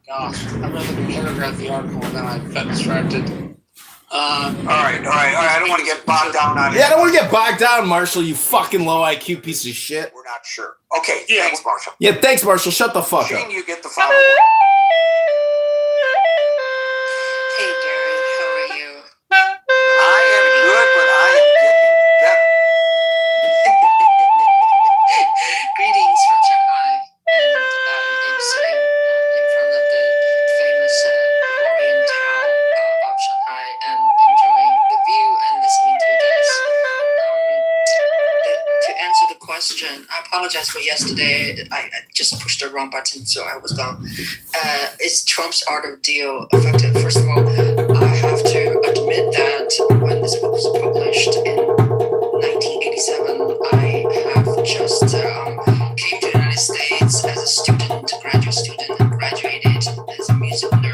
Gosh, I read the paragraph of the article and then I got distracted. All right. I don't want to get bogged down on it. Yeah, I don't want to get bogged down, Marshall, you fucking low IQ piece of shit. We're not sure. Okay, thanks, Marshall. Yeah, thanks, Marshall. Shut the fuck Shane, up. you get the following. Hey, Darren, how are you? I am good, but I am getting better. Greetings from Shanghai, and I'm sitting in front of the famous Orient Tower of Shanghai and enjoying the view and listening to you guys. To answer the question, I apologize for yesterday. I just pushed the wrong button, so I was gone. Is Trump's art of deal effective? First of all, I have to admit that when this book was published in 1987, I have just came to the United States as a student, graduate student, and graduated as a music nerd.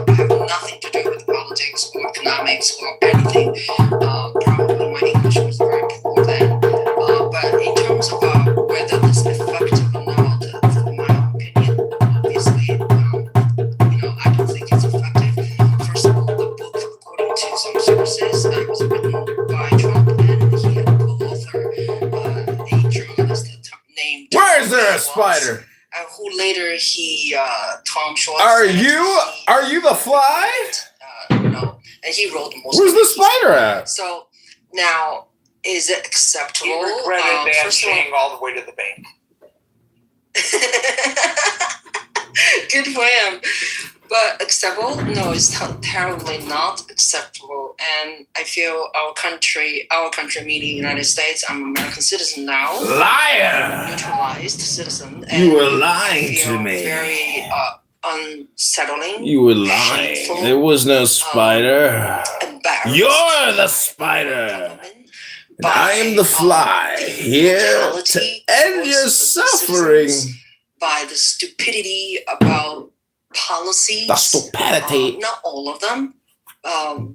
I have nothing to do with politics or economics or anything. Probably my English was very poor then. But in terms of whether this is effective or not, in my opinion, obviously, I don't think it's effective. First of all, the book, according to some sources, was written by Trump, and he had a co-author, a journalist named. Where is there a spider? Who later Tom Schwartz. Are you the fly? No, and he wrote most. Where's the spider at? So now, is it acceptable? He regretted dancing all the way to the bank. Good for him. But acceptable? No, it's terribly not acceptable. And I feel our country meaning United States, I'm an American citizen now. Liar! Neutralized citizen. You were lying to me. Very unsettling. You were lying. Shameful, There was no spider. embarrassed. You're the spider. And I am the fly, here to end your suffering. By the stupidity about policies. The stupidity. Not all of them.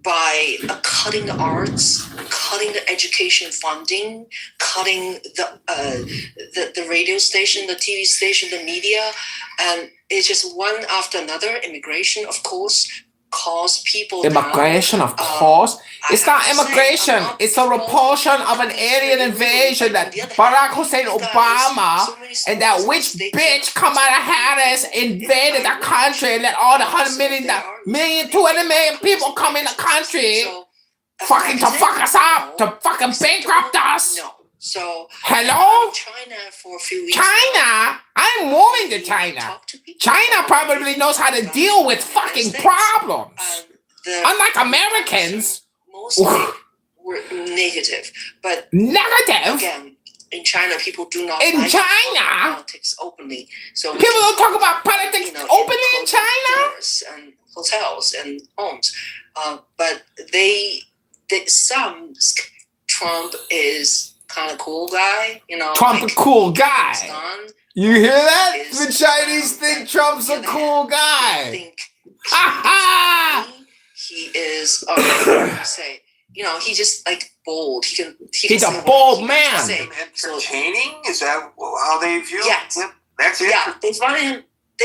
By cutting the arts, cutting the education funding, cutting the radio station, the TV station, the media, and it's just one after another. Immigration, of course, cause people. Immigration, of course. It's not immigration. It's a repulsion of an alien invasion that Barack Hussein Obama and that witch bitch Kamala Harris invaded the country and let all the 200 million people come in the country fucking to fuck us up, to fucking bankrupt us. So hello? China for a few weeks. China? I'm moving to China. China probably knows how to deal with fucking problems. Unlike Americans. Mostly were negative. But negative? Again, in China, people do not in like China? Politics openly. So people don't talk about politics openly in China? And hotels and homes. But Trump is kind of cool guy, Trump a cool guy. You hear that? The Chinese think Trump's a cool guy. He is, he just like bold. He's a bold man. Entertaining? Is that how they view? Yes. Him? That's it. Yeah, they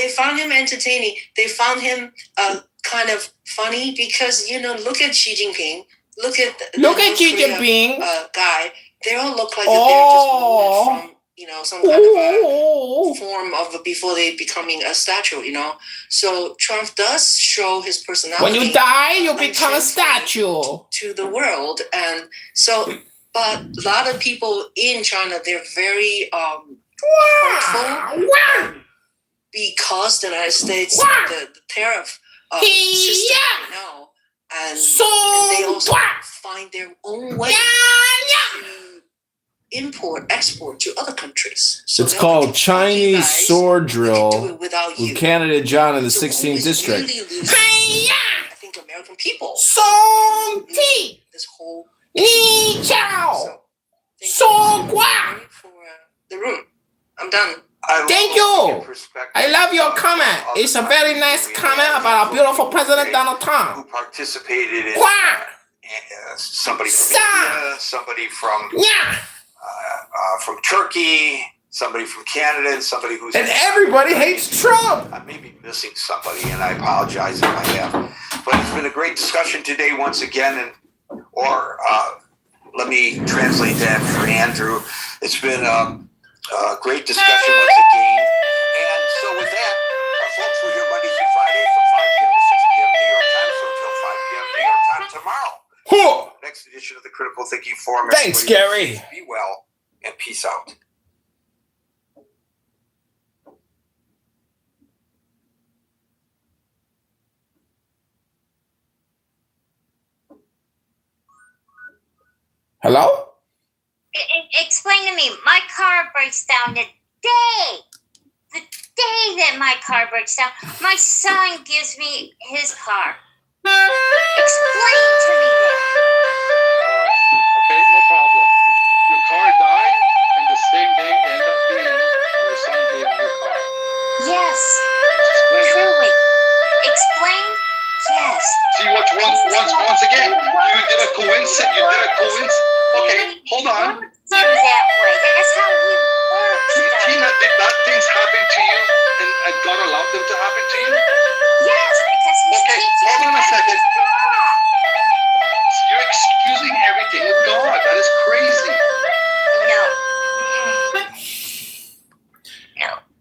found him entertaining. They found him kind of funny because look at Xi Jinping. Look at Xi Jinping guy. They all look like they're just moved from some kind of a form of before they becoming a statue. So Trump does show his personality. When you die, you become a statue to the world, and so. But a lot of people in China, they're very hurtful because the United States, the tariff system right now, and they also find their own way to export to other countries. So it's called Chinese sword drill with Canada John in the 16th district. I think American people. Song Ti. This whole. Ni Chao. Song Gua. For the room. I'm done. Thank you. I love your comment. It's a very nice comment about our beautiful President Donald Trump. Who participated in somebody from India, somebody from Turkey, somebody from Canada, and somebody who's... And everybody hates Trump. I may be missing somebody, and I apologize if I have. But it's been a great discussion today once again, or let me translate that for Andrew. It's been a great discussion once again. And so with that, folks, we're here Monday through Friday from 5 p.m. to 6 p.m. New York time, so until 5 p.m. New York time tomorrow. Next edition of the Critical Thinking Forum. Thanks, Gary. Be well and peace out. Hello? Explain to me. My car breaks down the day that my car breaks down. My son gives me his car. Explain to me that. Okay, no problem. Your car died, and the same day ended up being your son gave you your car. Yes. Explain. Truly. Explain? Yes. See, once again, you did a coincidence. Okay, hold on. That way. That's how he works. Tina, did that things happen to you, and God allowed them to happen to you? Yes, because he's teaching. Hold on a second. You're excusing everything with God. That is crazy. No.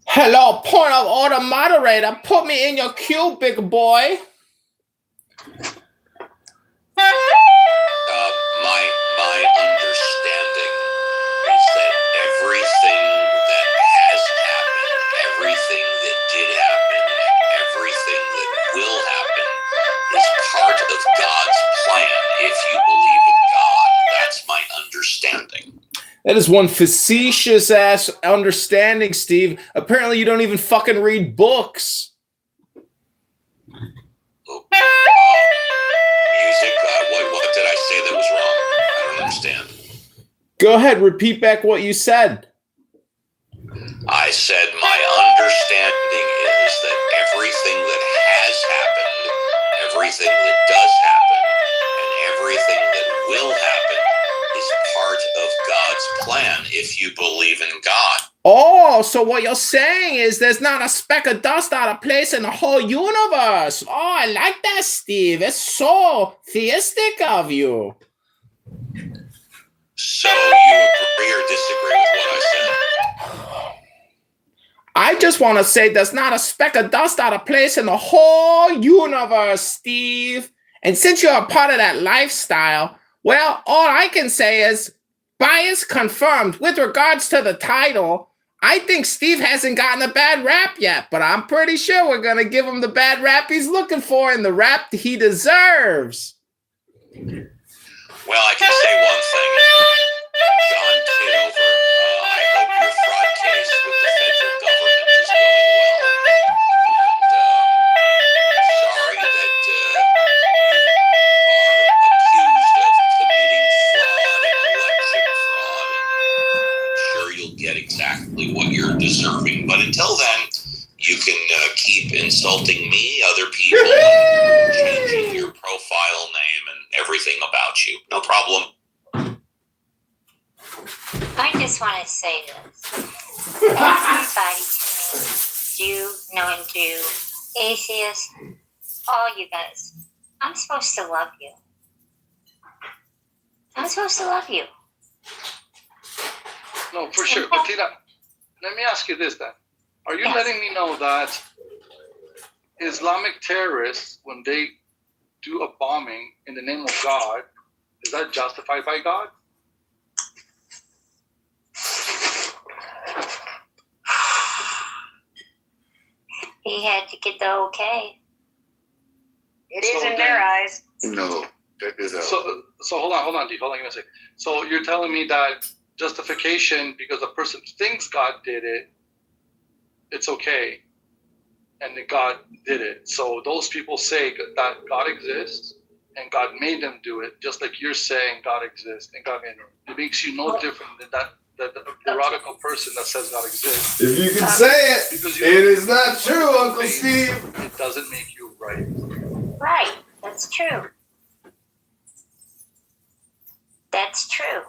Hello, point of order, moderator. Put me in your queue, big boy. My understanding is that everything that has happened, everything that did happen, and everything that will happen is part of God's plan. If you believe in God, that's my understanding. That is one facetious ass understanding, Steve. Apparently, you don't even fucking read books. Music, what did I say that was wrong? I don't understand. Go ahead, repeat back what you said. I said my understanding is that everything that has happened, everything that does happen, and everything that will happen is part of God's plan if you believe in God. Oh, so what you're saying is there's not a speck of dust out of place in the whole universe. Oh, I like that, Steve. It's so theistic of you. So you agree or disagree with what I said? I just want to say there's not a speck of dust out of place in the whole universe, Steve. And since you're a part of that lifestyle, well, all I can say is bias confirmed. With regards to the title, I think Steve hasn't gotten a bad rap yet, but I'm pretty sure we're going to give him the bad rap he's looking for and the rap he deserves. Well, I can say one thing. John Kitover, I hope your fraud case with the federal government is going well. And sorry that you are accused of committing fraud and election fraud. I'm sure you'll get exactly what you're deserving. But until then, you can keep insulting me, other people, and changing your profile name and everything about you. No problem. I just want to say this. Everybody to me, Jew, non-Jew, atheist, all you guys, I'm supposed to love you. I'm supposed to love you. No, for sure. But Tina, let me ask you this then. Are you letting me know that Islamic terrorists, when they do a bombing in the name of God, is that justified by God? He had to get the okay. It is in their eyes. No. So hold on, D. Hold on, give me a second. So you're telling me that justification because a person thinks God did it, it's okay, and that God did it. So those people say that God exists and God made them do it, just like you're saying God exists and God made them. It makes you no different than that the radical person that says God exists. If you can say it, it is not true, Uncle Steve. It doesn't make you right. Right, that's true. That's true.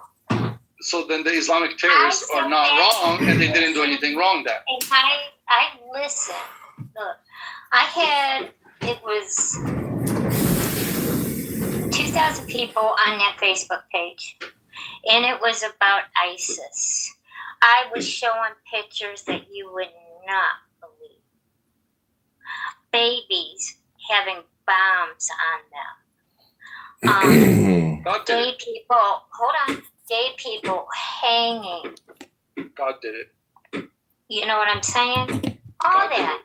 So then the Islamic terrorists are not wrong, and they didn't do anything wrong then. And I listened. Look, it was 2,000 people on that Facebook page, and it was about ISIS. I was showing pictures that you would not believe. Babies having bombs on them. Gay people, hold on, gay people hanging. God did it. You know what I'm saying? All that.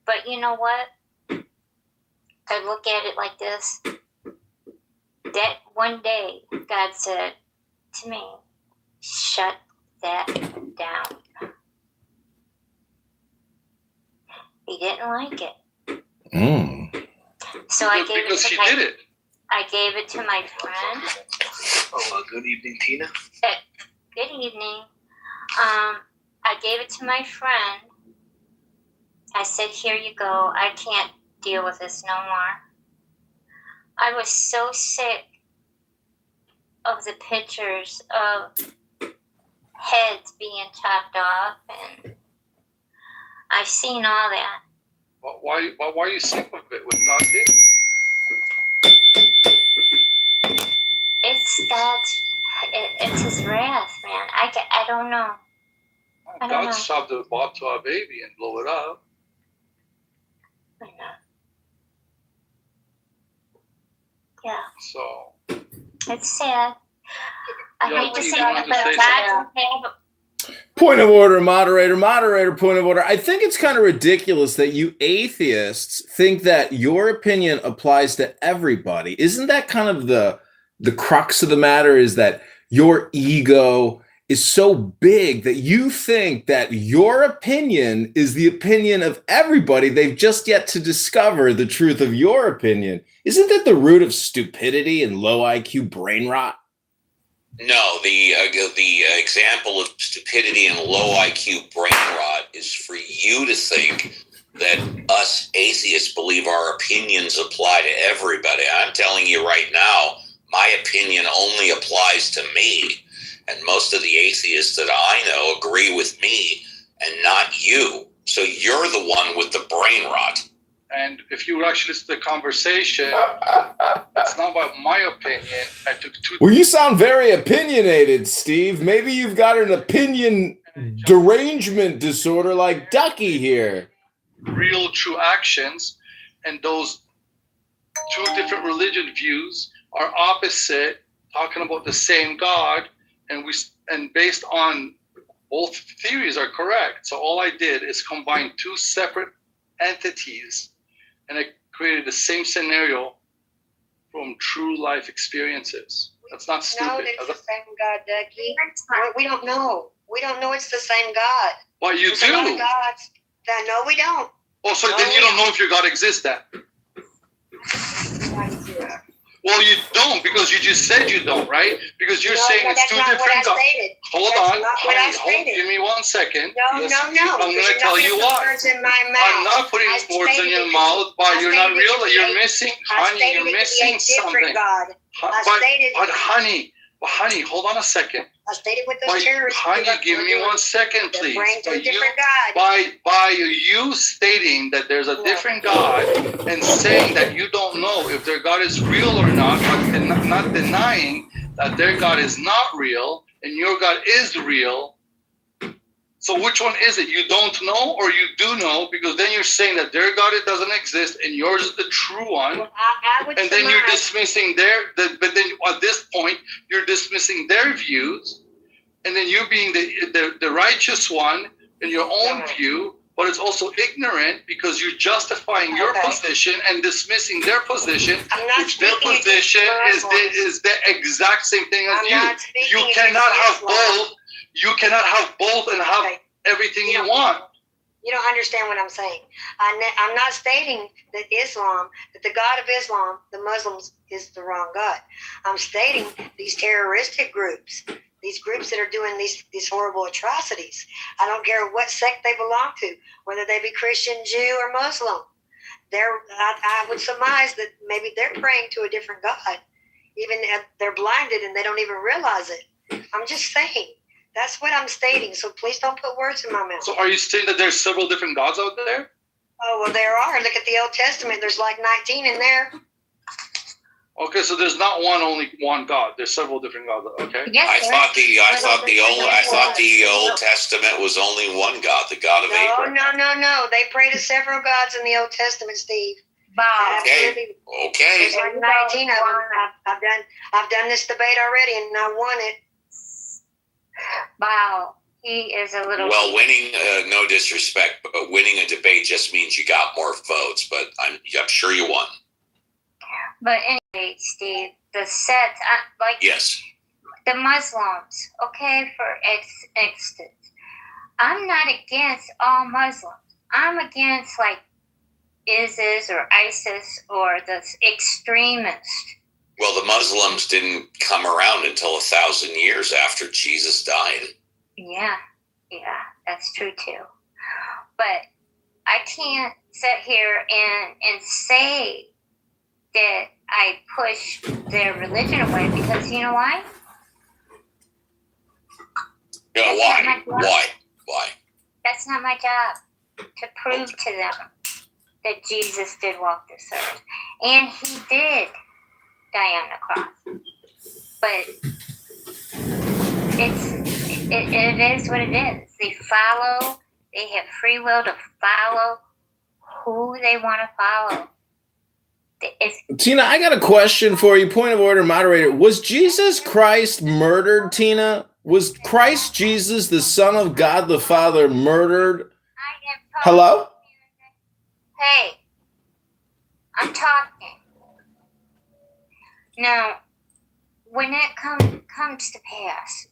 But you know what? I look at it like this. That one day, God said to me, shut that down. He didn't like it. So I gave because it to she my, did it. I gave it to my friend. Good evening, Tina. Good evening. I gave it to my friend. I said, here you go. I can't deal with this no more. I was so sick of the pictures of heads being chopped off, and I've seen all that. Why are you sick of it when God did? It's God's, it's His wrath, man. I don't know. I don't God know. shoved a bomb to our baby and blew it up. I know. Yeah. So it's sad. I Yeah, hate to you say wanted it, to but say God can have. Point of order, moderator, point of order. I think it's kind of ridiculous that you atheists think that your opinion applies to everybody. Isn't that kind of the crux of the matter, is that your ego is so big that you think that your opinion is the opinion of everybody. They've just yet to discover the truth of your opinion. Isn't that the root of stupidity and low IQ brain rot? No, the example of stupidity and low IQ brain rot is for you to think that us atheists believe our opinions apply to everybody. I'm telling you right now, my opinion only applies to me. And most of the atheists that I know agree with me and not you. So you're the one with the brain rot. And if you actually listen to the conversation, it's not about my opinion. I took two. Well, you sound very opinionated, Steve. Maybe you've got an opinion derangement disorder like Ducky here. Real, true actions, and those two different religion views are opposite, talking about the same God, and based on both theories are correct. So all I did is combine two separate entities, and I created the same scenario from true life experiences. That's not stupid. No, it's the same God, Ducky. We don't know. We don't know it's the same God. Well, you There's do. a lot of gods. No, we don't. Oh, so then you don't know if your God exists then? Well, you don't, because you just said you don't, right? Because you're saying it's two different gods. Hold on. Give me 1 second. No. I'm going to tell you why. Words in my mouth. I'm not putting words in your mouth, but you're not real. You're missing, honey, you're missing something. But honey, hold on a second. I stated with those terrorists. Honey, give me 1 second, please. Praying to a different God. By you stating that there's a different God and saying that you don't know if their God is real or not, but not denying that their God is not real and your God is real. So which one is it? You don't know or you do know? Because then you're saying that their God doesn't exist and yours is the true one. And then you're dismissing but then at this point, you're dismissing their views. And then you being the righteous one in your own view, but it's also ignorant because you're justifying your position and dismissing their position, which their position is the exact same thing as you. You cannot have both. You cannot have both and have everything you want. You don't understand what I'm saying. I'm not stating that the God of Islam, the Muslims, is the wrong God. I'm stating these terroristic groups, these groups that are doing these horrible atrocities. I don't care what sect they belong to, whether they be Christian, Jew, or Muslim. I would surmise that maybe they're praying to a different God. Even if they're blinded and they don't even realize it. I'm just saying. That's what I'm stating, so please don't put words in my mouth. So are you saying that there's several different gods out there? Oh, well, there are. Look at the Old Testament. There's like 19 in there. Okay, so there's not only one God. There's several different gods. Okay. Yes, I thought the Old Testament was only one God, the God of Abraham. No. They pray to several gods in the Old Testament, Steve. Wow. Okay. There's like 19 of them. I've done this debate already, and I won it. Wow. He is a little. Well, winning, no disrespect, but winning a debate just means you got more votes. But I'm sure you won. But anyway, Steve, the sets, like Yes. the Muslims, okay, for instance, I'm not against all Muslims. I'm against like ISIS or ISIS or the extremists. Well, the Muslims didn't come around until 1,000 years after Jesus died. Yeah, that's true too. But I can't sit here and say that I push their religion away because you know why? Why? That's not my job to prove to them that Jesus did walk this earth. And he did die on the cross. But it is what it is. They have free will to follow who they want to follow. Tina, I got a question for you. Point of order, moderator. Was Jesus Christ murdered, Tina? Was Christ Jesus, the Son of God the Father, murdered? Hello? Hey, I'm talking. Now, when it comes to pass,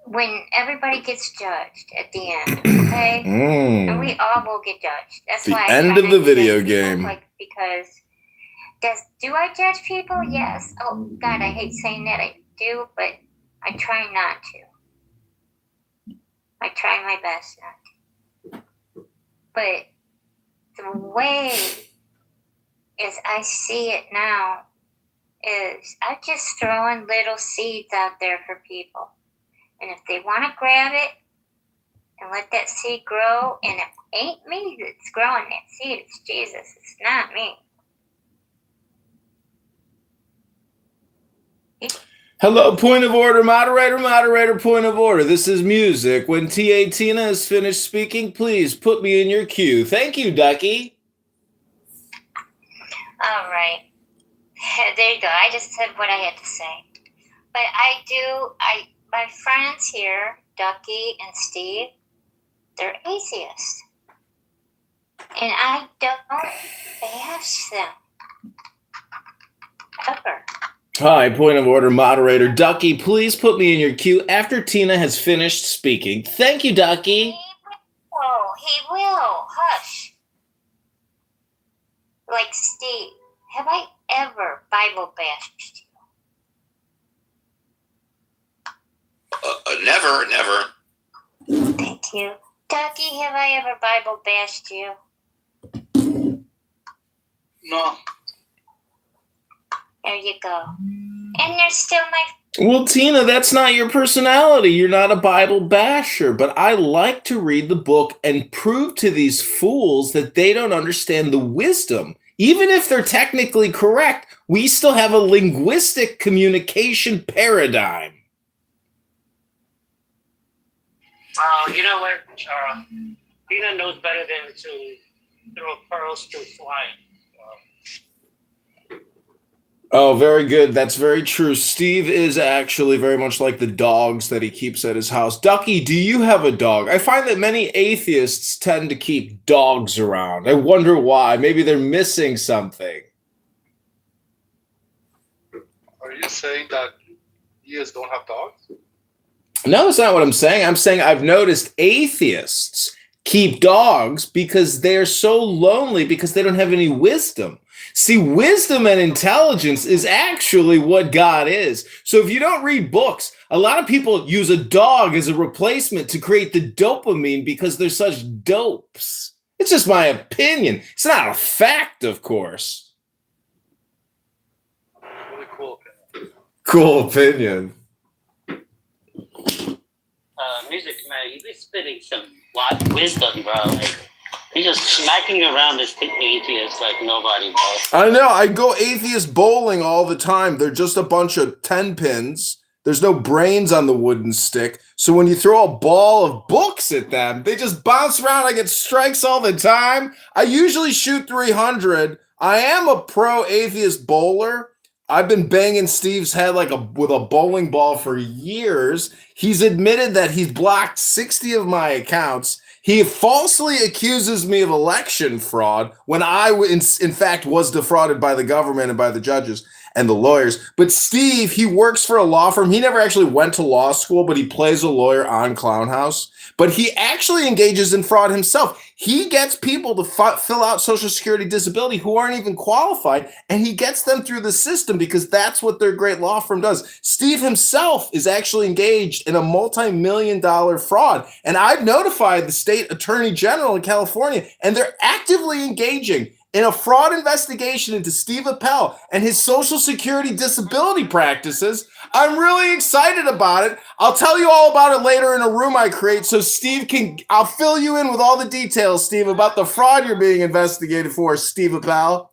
when everybody gets judged at the end, okay? And we all will get judged. That's The why end of the video game. Because do I judge people? Yes. Oh God, I hate saying that. I do, but I try not to. I try my best not to. But the way as I see it now is I'm just throwing little seeds out there for people. And if they want to grab it and let that seed grow, and it ain't me that's growing that seed, it's Jesus. It's not me. Hello, point of order, moderator, point of order. This is music. When Tina is finished speaking, please put me in your queue. Thank you, Ducky. All right. There you go. I just said what I had to say. But my friends here, Ducky and Steve, they're atheists. And I don't bash them. Ever. Hi, point of order, moderator. Ducky, please put me in your queue after Tina has finished speaking. Thank you, Ducky. He will. Hush. Like Steve, have I ever Bible bashed you? Never. Thank you. Ducky, have I ever Bible bashed you? No. There you go. And they're still my... Well, Tina, that's not your personality. You're not a Bible basher, but I like to read the book and prove to these fools that they don't understand the wisdom. Even if they're technically correct, we still have a linguistic communication paradigm. You know what? Tina knows better than to throw pearls to swine. Oh, very good. That's very true. Steve is actually very much like the dogs that he keeps at his house. Ducky, do you have a dog? I find that many atheists tend to keep dogs around. I wonder why. Maybe they're missing something. Are you saying that theists don't have dogs? No, that's not what I'm saying. I'm saying I've noticed atheists keep dogs because they're so lonely because they don't have any wisdom. See, wisdom and intelligence is actually what God is. So if you don't read books, a lot of people use a dog as a replacement to create the dopamine because they're such dopes. It's just my opinion. It's not a fact, of course. Really cool opinion. Cool opinion. Music, man, you be spitting some wisdom, bro. Like, He's just smacking around this atheist like nobody knows. I know. I go atheist bowling all the time. They're just a bunch of 10 pins. There's no brains on the wooden stick. So when you throw a ball of books at them, they just bounce around. I get strikes all the time. I usually shoot 300. I am a pro atheist bowler. I've been banging Steve's head with a bowling ball for years. He's admitted that he's blocked 60 of my accounts. He falsely accuses me of election fraud when I, in fact, was defrauded by the government and by the judges and the lawyers. But Steve, he works for a law firm. He never actually went to law school, but he plays a lawyer on Clown House. But he actually engages in fraud himself. He gets people to fill out Social Security disability who aren't even qualified, and he gets them through the system because that's what their great law firm does. Steve himself is actually engaged in a multi-million-dollar fraud, and I've notified the state attorney general in California, and they're actively engaging in a fraud investigation into Steve Appel and his Social Security disability practices. I'm really excited about it. I'll tell you all about it later in a room I create so Steve I'll fill you in with all the details, Steve, about the fraud you're being investigated for, Steve Appel.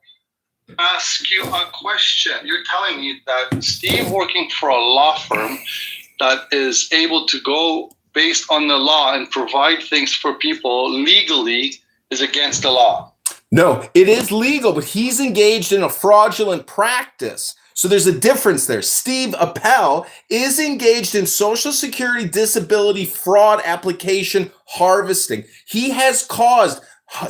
Ask you a question. You're telling me that Steve working for a law firm that is able to go based on the law and provide things for people legally is against the law. No, it is legal, but he's engaged in a fraudulent practice. So there's a difference there. Steve Appel is engaged in Social Security disability fraud application harvesting. He has caused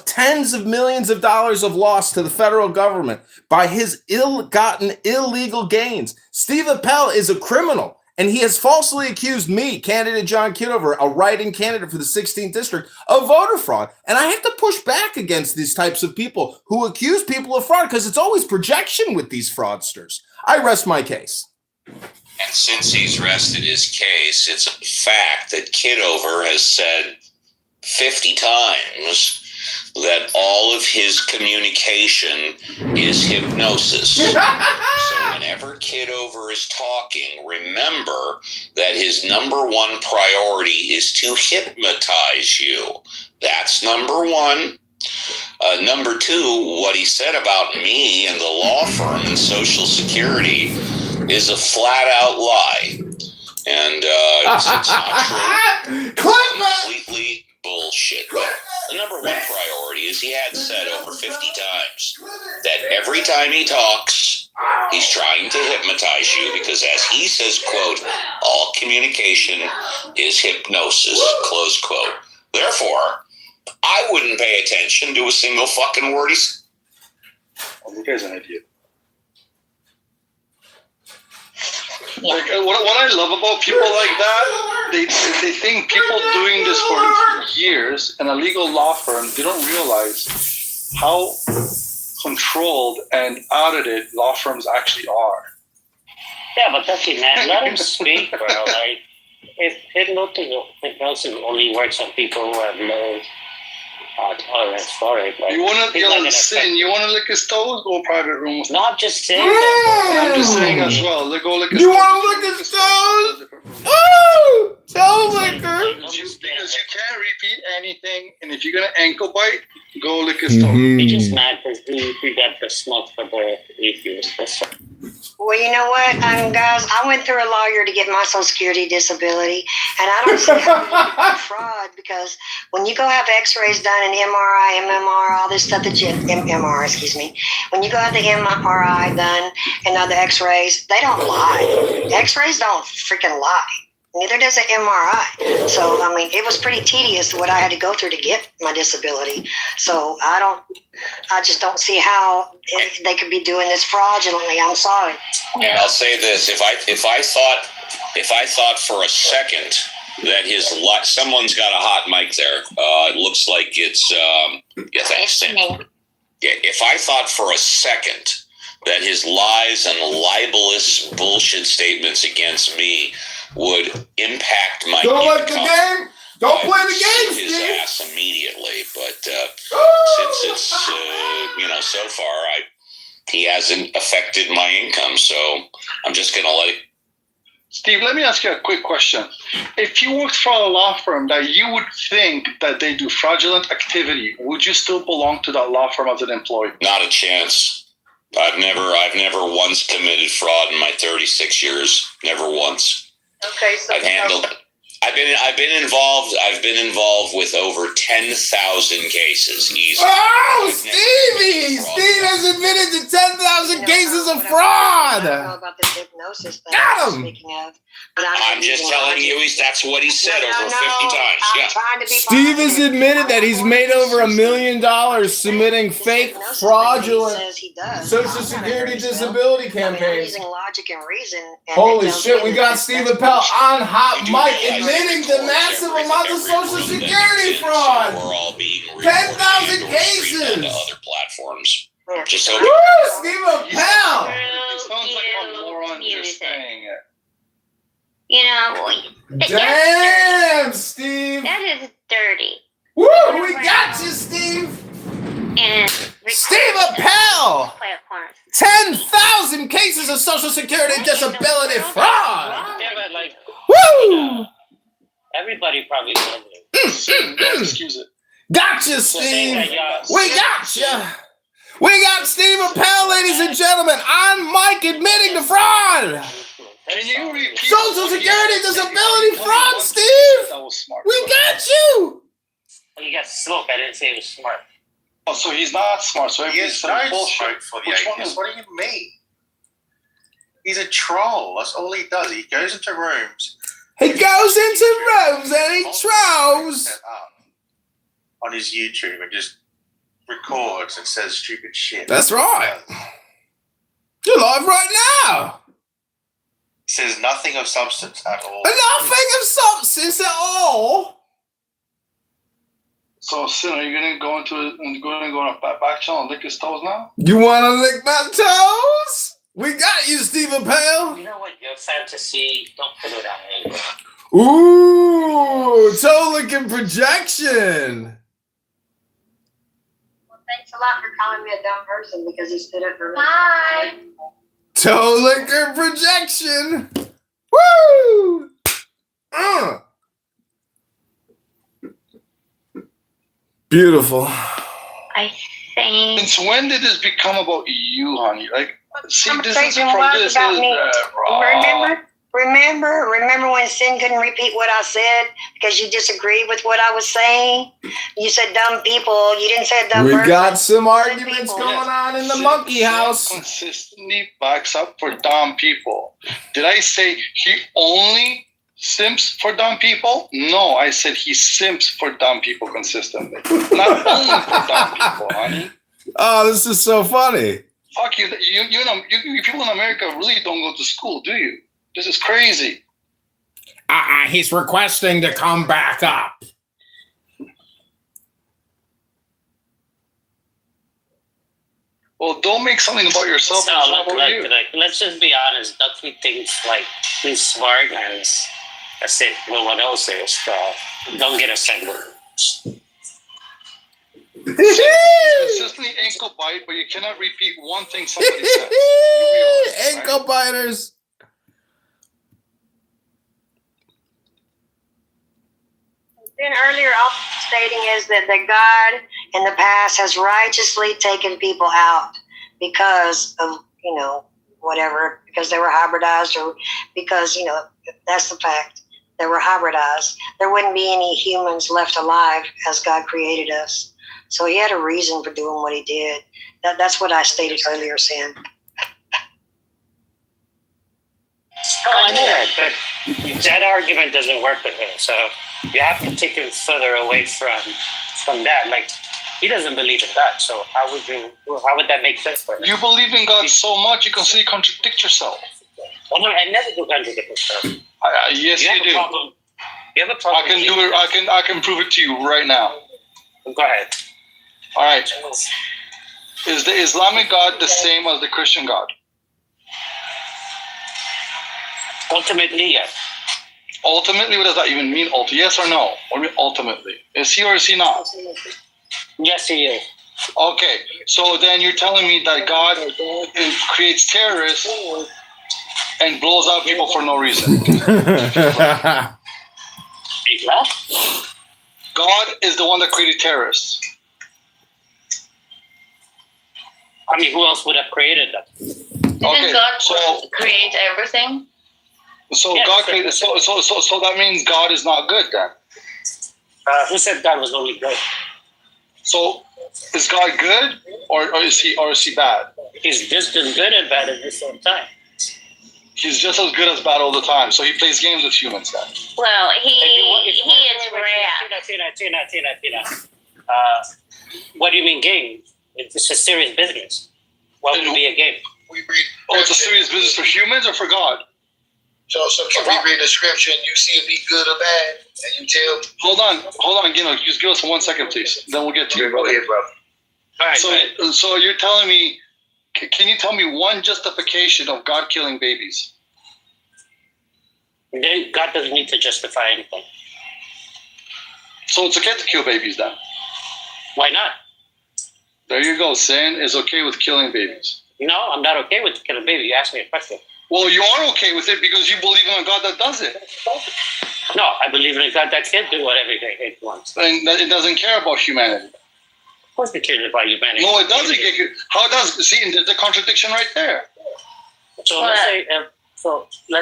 tens of millions of dollars of loss to the federal government by his ill-gotten illegal gains. Steve Appel is a criminal. And he has falsely accused me, candidate John Kitover, a write-in candidate for the 16th district, of voter fraud. And I have to push back against these types of people who accuse people of fraud because it's always projection with these fraudsters. I rest my case. And since he's rested his case, it's a fact that Kitover has said 50 times that all of his communication is hypnosis. So whenever Kitover is talking, remember that his number one priority is to hypnotize you. That's number one. Number two, what he said about me and the law firm and Social Security is a flat-out lie. And it's not true. Completely bullshit. But the number one priority is he had said over 50 times that every time he talks, he's trying to hypnotize you because, as he says, quote, all communication is hypnosis, close quote. Therefore, I wouldn't pay attention to a single fucking word he said. Well, you guys are an idiot. Like what I love about people like that, they think people doing this for years in a legal law firm, they don't realize how controlled and audited law firms actually are. Yeah, but that's it, man. Let him speak, bro. Like, if hypnosis only works on people who have no tolerance for it. Like, you want to listen? You want to lick his toes? Go private room. No, I'm just saying that. I'm just saying as well. Go lick his You toes. want to lick his toes? Oh, toe licker. Because you can't repeat anything, and if you're gonna ankle bite, go lick his toes. He just mad because he got the smoke for the atheist. That's right. Well, you know what, guys, I went through a lawyer to get my Social Security disability, and I don't see how it's fraud because when you go have X-rays done and MRI, MMR, all this stuff, MR, excuse me. When you go have the MRI done and other X-rays, they don't lie. X-rays don't freaking lie. Neither does an MRI. So, I mean, it was pretty tedious what I had to go through to get my disability. So, I just don't see how they could be doing this fraudulently. I'm sorry. And I'll say this: if I thought for a second that someone's got a hot mic there. It looks like it's thanks, Sam. If I thought for a second that his lies and libelous bullshit statements against me would impact my Don't like the game. Don't play the game, his Steve. ass immediately. But since it's so far he hasn't affected my income, so I'm just gonna let it. Steve, let me ask you a quick question. If you worked for a law firm that you would think that they do fraudulent activity, would you still belong to that law firm as an employee? Not a chance. I've never once committed fraud in my 36 years. Never once. Okay, so I've been involved with over 10,000 cases easily. Oh, Stevie! Steve has admitted to 10,000 cases of fraud. I don't know about this hypnosis thing. Got him. Speaking of, I'm just telling you, that's what he said over 50 times. I'm trying to be Steve has admitted that he's made over $1 million submitting fake, fraudulent Social Security disability campaigns. Using logic and reason. Holy shit, we got Steve Appel on hot mic admitting to massive amounts of Social Security fraud. We're all being 10,000 cases. to other platforms. Just Woo, so Steve Appel. It sounds like a moron just saying it. You know, Damn, Steve. that is dirty. Woo, we got you, Steve. And Steve Appel. 10,000 cases of Social Security disability fraud. Yeah, but like, Woo. everybody probably knows it. Excuse it. Gotcha, Steve. We gotcha. We got Steve Appel, ladies and gentlemen, on mic admitting to fraud. Can you repeat? Social Security disability fraud, Steve. That was smart. We got you. Well, you got smoke. I didn't say he was smart. Oh, so he's not smart. So He is everybody's no bullshit. smoke for the Which one atheist. is? What do you mean? He's a troll. That's all he does. He goes into rooms. He goes into rooms and he trolls. Set up on his YouTube and just records and says stupid shit. That's right. You're live right now. Says nothing of substance at all. Nothing of substance at all. So, Sin, are you gonna go on a back channel and lick his toes now? You want to lick my toes? We got you, Steve Appel. You know what? Your fantasy, don't put it on me. Ooh, toe licking projection. Well, thanks a lot for calling me a dumb person because he stood up for me. Bye. Toe licker projection. Woo! Beautiful. I think. Since when did this become about you, honey? Like, see, this is Conversation from was this about is me. Remember when Sin couldn't repeat what I said because you disagreed with what I was saying? You said dumb people. You didn't say dumb We person. got some arguments going on in the monkey house. Consistently backs up for dumb people. Did I say he only simps for dumb people? No, I said he simps for dumb people consistently. Not only for dumb people, honey. Oh, this is so funny. Fuck you. You people in America really don't go to school, do you? This is crazy. He's requesting to come back up. Well, don't make something about yourself. No, let's just be honest. Ducky thinks like he's smart and that's it. No one else is. So don't get offended. Consistently ankle bite, but you cannot repeat one thing somebody said. Ankle biters. Then earlier, all stating is that God in the past has righteously taken people out because of, whatever, because they were hybridized or because, that's the fact. They were hybridized. There wouldn't be any humans left alive as God created us. So he had a reason for doing what he did. That's what I stated earlier, Sam. Oh, I know that, but that argument doesn't work with him. So you have to take him further away from that. Like, he doesn't believe in God. So how would that make sense for him? You believe in God so much you can see contradict yourself. Well, no, I never do contradict myself. Yes, you do. You have a problem. I can do it. I can prove it to you right now. Go ahead. All right. Is the Islamic God the same as the Christian God? Ultimately, yes. Ultimately, what does that even mean? Yes or no? What do you mean ultimately? Is he or is he not? Yes, he is. Okay, so then you're telling me that God creates terrorists and blows out people for no reason. God is the one that created terrorists. I mean, who else would have created them? Okay, God create everything? So God created. So that means God is not good then. Who said God was only good? So is God good or is he bad? He's just as good and bad at the same time. He's just as good as bad all the time. So he plays games with humans then. Well, he is wrath. Tina. What do you mean game? It's a serious business. Why would it be a game? Oh, it's a serious business for humans or for God? So can we read the scripture and you see it be good or bad, and you tell me? Hold on, Gino. Just give us 1 second, please. Then we'll get to you, brother. Go ahead, brother. All right, so you're telling me, can you tell me one justification of God killing babies? God doesn't need to justify anything. So it's okay to kill babies then? Why not? There you go. Sin is okay with killing babies. No, I'm not okay with killing babies. You asked me a question. Well, you are okay with it because you believe in a God that does it. No, I believe in a God that can do whatever He wants. And that it doesn't care about humanity. Of course, it cares about humanity. No, it doesn't. How does see? There's a contradiction right there. So let's say if wait.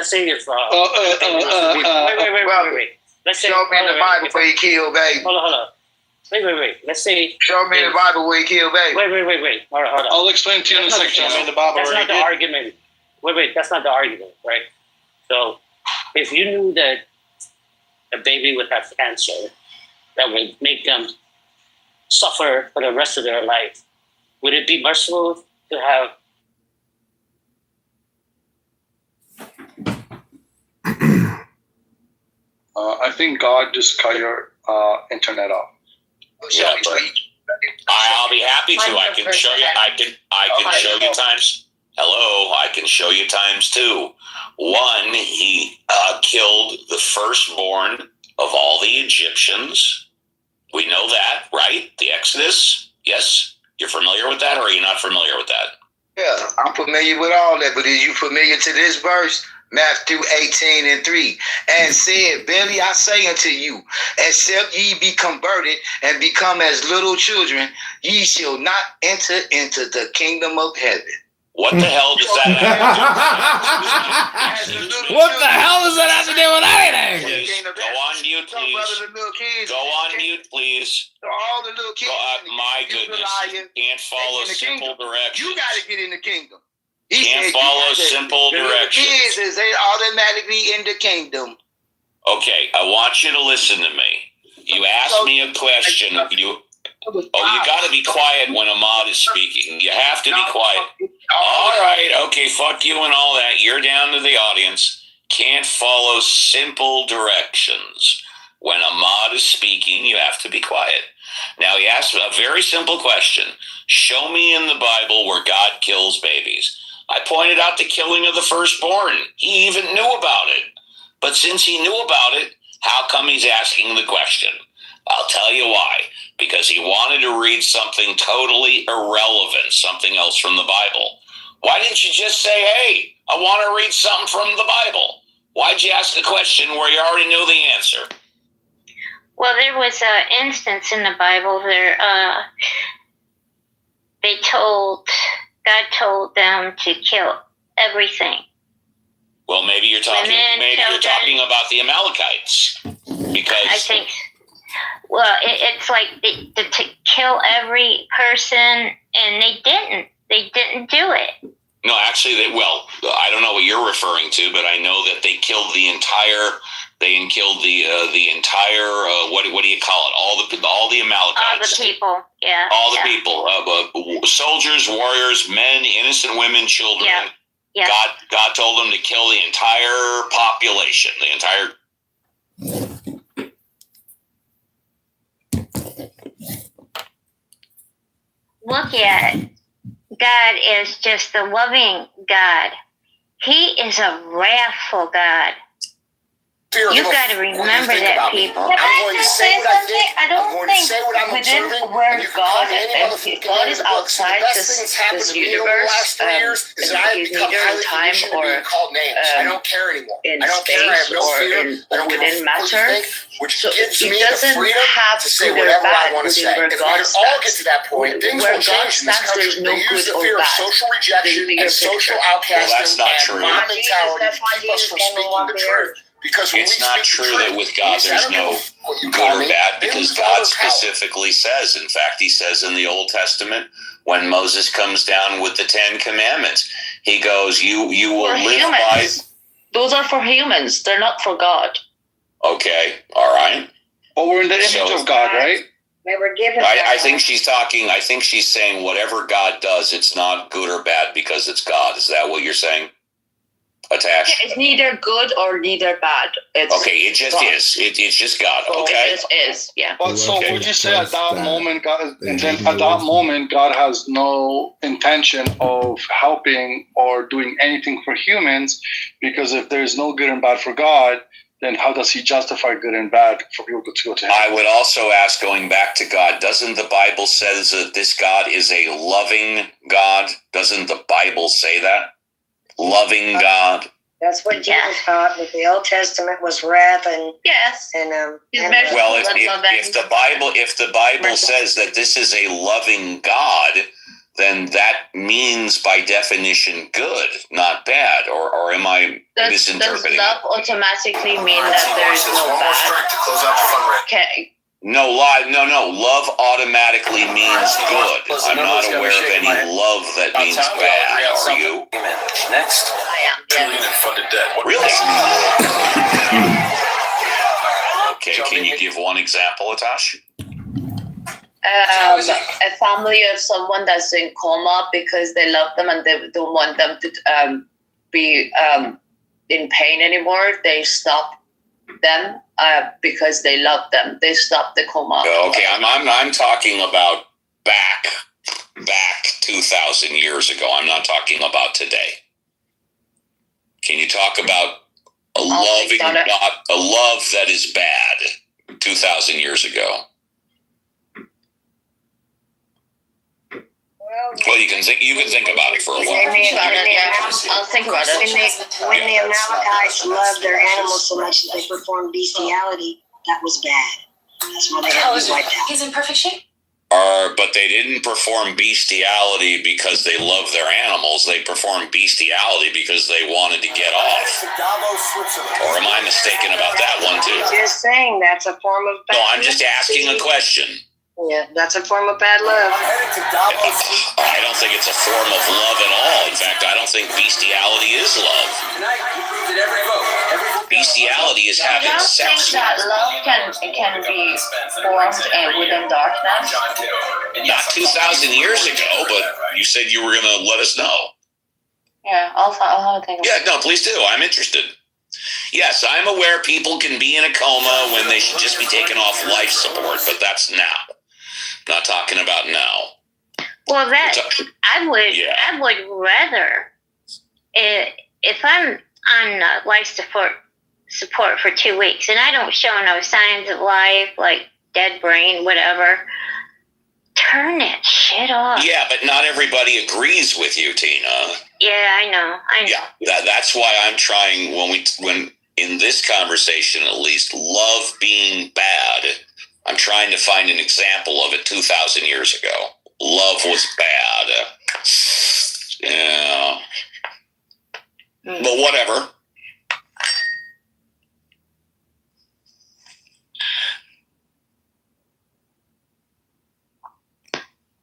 Let's say show me in the Bible where he killed baby. Hold on. Wait. Let's say show me in the Bible where he killed baby. Wait. Hold on. I'll explain to you in a second. Show me in the Bible. That's not the argument. Wait. That's not the argument, right? So, if you knew that a baby would have cancer that would make them suffer for the rest of their life, would it be merciful to have? I think God just cut your internet off. Yeah, but I'll be happy to. I can show you. I can show you times. Hello, I can show you times two. One, he killed the firstborn of all the Egyptians. We know that, right? The Exodus. Yes, you're familiar with that, or are you not familiar with that? Yeah, I'm familiar with all that. But are you familiar to this verse? Matthew 18:3, and said, verily I say unto you, except ye be converted and become as little children, ye shall not enter into the kingdom of heaven. What the hell does that have to do? What the hell does that have to do with anything? Go on mute, please. Go on mute, please. All the little kids. My goodness, you can't follow simple directions. You got to get in the kingdom. Can't follow simple directions. The kids, they automatically in the kingdom. Okay, I want you to listen to me. You asked me a question. You got to be quiet when Ahmad is speaking. You have to be quiet. All right, okay, fuck you and all that. You're down to the audience. Can't follow simple directions. When Ahmad is speaking, you have to be quiet. Now, he asked a very simple question. Show me in the Bible where God kills babies. I pointed out the killing of the firstborn. He even knew about it. But since he knew about it, how come he's asking the question? I'll tell you why. Because he wanted to read something totally irrelevant, something else from the Bible. Why didn't you just say, hey, I want to read something from the Bible? Why'd you ask a question where you already knew the answer? Well, there was an instance in the Bible where God told them to kill everything. Well, maybe you're talking about the Amalekites, because I think. Well, it's like to kill every person, and they didn't. They didn't do it. No, actually, I don't know what you're referring to, but I know that they killed the entire. They killed the entire. What do you call it? All the Amalekites. All the people. Yeah. All the people. Soldiers, warriors, men, innocent women, children. Yeah. Yeah. God told them to kill the entire population. The entire. Look at it. God is just the loving God. He is a wrathful God. fear of You him. got to remember that, people. Can I just say something? I don't think within where God is outside this universe, he's neither in time or I don't care anymore. in I don't care. I have space no or fear. I don't within care what you matter. think, which So gives it me doesn't the freedom have to say good or whatever I bad want to within say. where If we God can all get stands. to that point, things Where will God change in this stands, country. there's no They use good the or fear of bad. social rejection The bigger and social picture. outcasting Well, that's not and true. mob mentality That's to why keep us Jesus from came and speaking walked the the truth. earth. Because when It's we not speak true the that truth, with God I there's don't give no a what you good call or me. bad, They because lose all God their power. specifically says, in fact, he says in the Old Testament, when Moses comes down with the 10 Commandments, he goes, you will For live humans. Those are for humans. They're not for God. by. Okay, all right. But we're in the image of God, right? They were given. I think she's saying whatever God does, it's not good or bad because it's God. Is that what you're saying? Attached. It's neither good or neither bad. It's Okay, it just God. is. It's just God. So Okay. It just is, yeah. But so Okay. would you say at that moment, God, God has no intention of helping or doing anything for humans? Because if there's no good and bad for God, then how does he justify good and bad for people to go to heaven? I would also ask, going back to God, doesn't the Bible says that this God is a loving God? Doesn't the Bible say that? Loving God. That's what Jesus taught. That the Old Testament was wrath and yes, and Well, if the Bible says that this is a loving God, then that means by definition good, not bad. Or am I misinterpreting? Does love automatically mean that there's no bad? Okay. No, lie. No. Love automatically means good. I'm not aware of any love that means bad. Are you? Next. Funded debt. Really? Okay. Can you give one example, Atash? A family of someone that's in coma because they love them and they don't want them to be in pain anymore. They stop them because they love them. They stop the coma. Okay, I'm talking about back 2,000 years ago. I'm not talking about today. Can you talk about a loving God, a love that is bad 2,000 years ago? Well, you can think about it for a while. I'll think about it. When the Amalekites loved their animals so much that they performed bestiality, that was bad. That's why they had to be wiped out. He's in perfect shape. But they didn't perform bestiality because they loved their animals. They performed bestiality because they wanted to get off. Or am I mistaken about that one too? Just saying, that's a form of bad. No, I'm just asking a question. Yeah, that's a form of bad love. I don't think it's a form of love at all. In fact, I don't think bestiality is love. Bestiality is having sex. Do you think that love can be formed within darkness? Not 2,000 years ago, but you said you were going to let us know. Yeah, I'll have a think about it. Yeah, no, please do. I'm interested. Yes, I'm aware people can be in a coma when they should just be taken off life support, but that's now. Not talking about now. Well, I would rather if I'm on life support for 2 weeks and I don't show no signs of life, like dead brain, whatever. Turn that shit off. Yeah, but not everybody agrees with you, Tina. Yeah, I know. Yeah, that's why I'm trying when in this conversation at least, love being bad. I'm trying to find an example of it 2,000 years ago. Love was bad. Yeah. But whatever.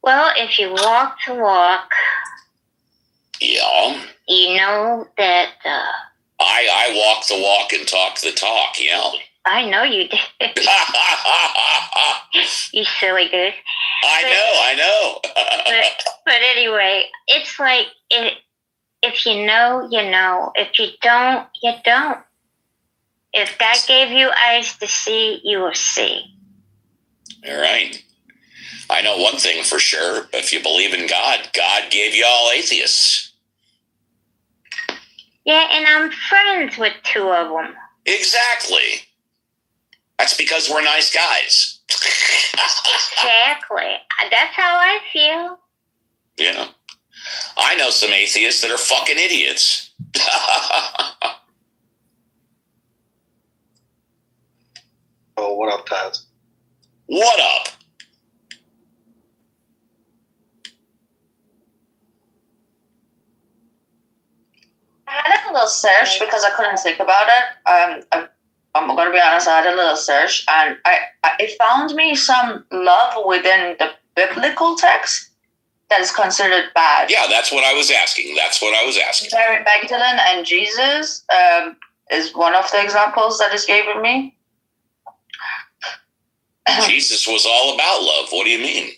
Well, if you walk the walk, yeah, you know that. I walk the walk and talk the talk. Yeah. I know you did. You silly goose. I know. but anyway, it's like if you know, you know. If you don't, you don't. If God gave you eyes to see, you will see. All right. I know one thing for sure. If you believe in God, God gave you all atheists. Yeah, and I'm friends with 2 of them. Exactly. That's because we're nice guys. Exactly. That's how I feel. Yeah. I know some atheists that are fucking idiots. Oh, what up, Taz? What up? I had a little search because I couldn't think about it. I'm going to be honest, I had a little search and it found me some love within the biblical text that is considered bad. Yeah, that's what I was asking. Mary Magdalene and Jesus is one of the examples that is given me. Jesus was all about love. What do you mean?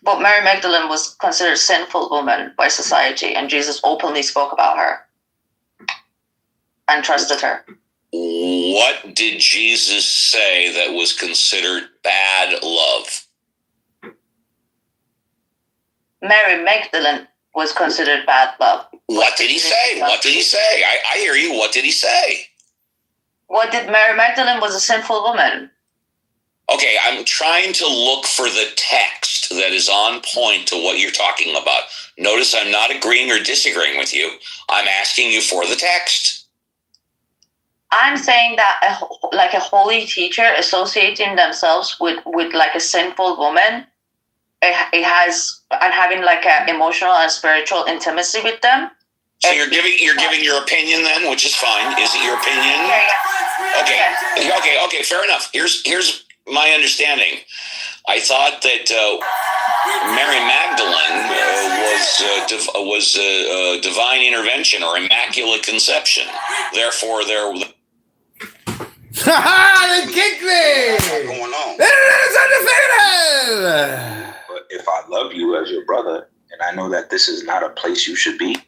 But Mary Magdalene was considered a sinful woman by society, and Jesus openly spoke about her and trusted her. What did Jesus say that was considered bad love? Mary Magdalene was considered bad love. What did he say? I hear you. What did he say? What did Mary Magdalene was a sinful woman? Okay, I'm trying to look for the text that is on point to what you're talking about. Notice I'm not agreeing or disagreeing with you. I'm asking you for the text. I'm saying that like a holy teacher associating themselves with like a sinful woman, it has, and having like an emotional and spiritual intimacy with them. So you're giving your opinion then, which is fine. Is it your opinion? Okay. Fair enough. Here's my understanding. I thought that Mary Magdalene was divine intervention or immaculate conception. Therefore, there. They kicked me! What's going on? But if I love you as your brother, and I know that this is not a place you should be.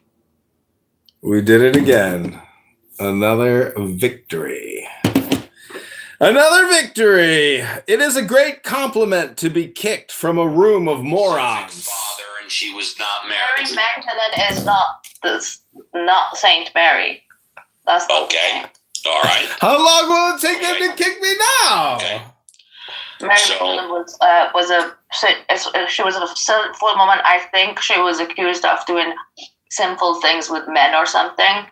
We did it again. Another victory. Another victory. It is a great compliment to be kicked from a room of morons. Father, and she was not married. Mary Magdalene is not Saint Mary. That's okay. All right. How long will it take them to kick me now? Okay. Mary Magdalene she was a sinful woman. I think she was accused of doing sinful things with men or something.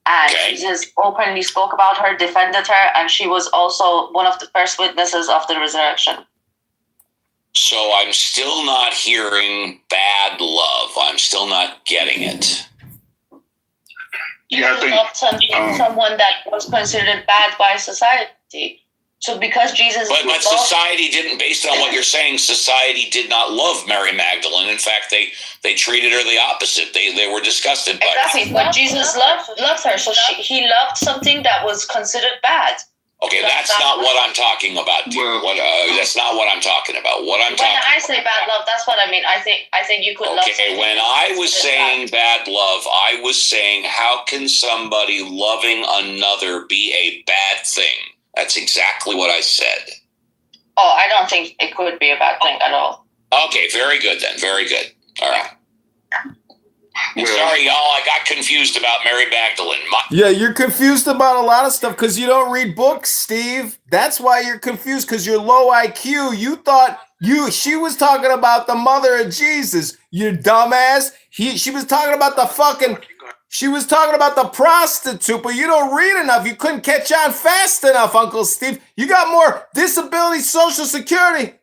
And Jesus openly spoke about her, defended her, and she was also one of the first witnesses of the resurrection. So I'm still not hearing bad love. I'm still not getting it. You loved someone that was considered bad by society. So because Jesus... But society didn't, based on what you're saying, society did not love Mary Magdalene. In fact, they treated her the opposite. They were disgusted by her. Exactly, but Jesus loved her. So he loved something that was considered bad. Okay, that's not what I'm talking about, dude. That's not what I'm talking about. When I say bad love, that's what I mean. I think you could love. Okay, when I was saying bad love, I was saying how can somebody loving another be a bad thing? That's exactly what I said. Oh, I don't think it could be a bad thing at all. Okay, very good then. Very good. All right. Sorry, y'all. I got confused about Mary Magdalene. Yeah, you're confused about a lot of stuff because you don't read books, Steve. That's why you're confused, because you're low IQ. You thought she was talking about the mother of Jesus, you dumbass. She was talking about she was talking about the prostitute, but you don't read enough. You couldn't catch on fast enough, Uncle Steve. You got more disability, Social Security.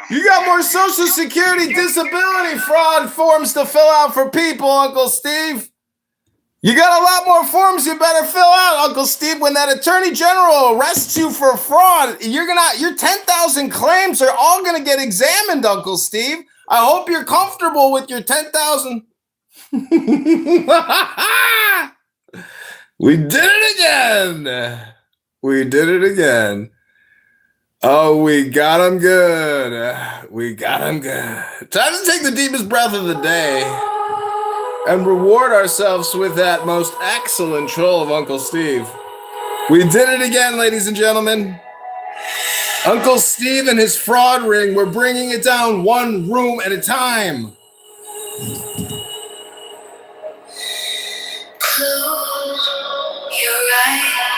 You got more Social Security disability fraud forms to fill out for people, Uncle Steve. You got a lot more forms you better fill out, Uncle Steve. When that Attorney General arrests you for fraud, your 10,000 claims are all gonna get examined, Uncle Steve. I hope you're comfortable with your 10,000. We did it again. We did it again. Oh, we got him good. We got him good. Time to take the deepest breath of the day and reward ourselves with that most excellent troll of Uncle Steve. We did it again, ladies and gentlemen. Uncle Steve and his fraud ring, we're bringing it down one room at a time. Close your eyes.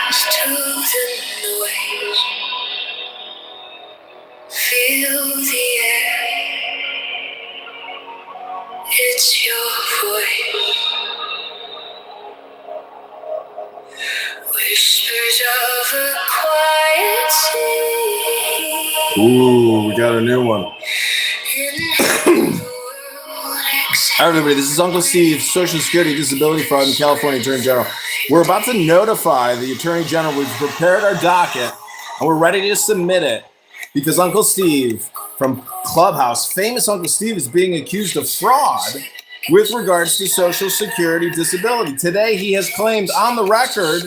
the air. It's your voice. Whispers of a quiet sea. Ooh, we got a new one. All right, everybody, this is Uncle Steve, Social Security Disability Fraud and California Attorney General. We're about to notify the Attorney General. We've prepared our docket, and we're ready to submit it because Uncle Steve from Clubhouse, famous Uncle Steve, is being accused of fraud with regards to Social Security disability. Today, he has claimed on the record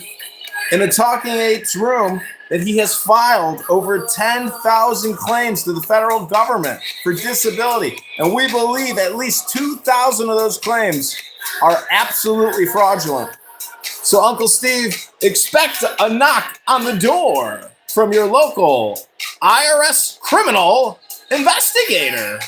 in a Talking Apes room that he has filed over 10,000 claims to the federal government for disability. And we believe at least 2,000 of those claims are absolutely fraudulent. So, Uncle Steve, expect a knock on the door from your local IRS criminal investigator.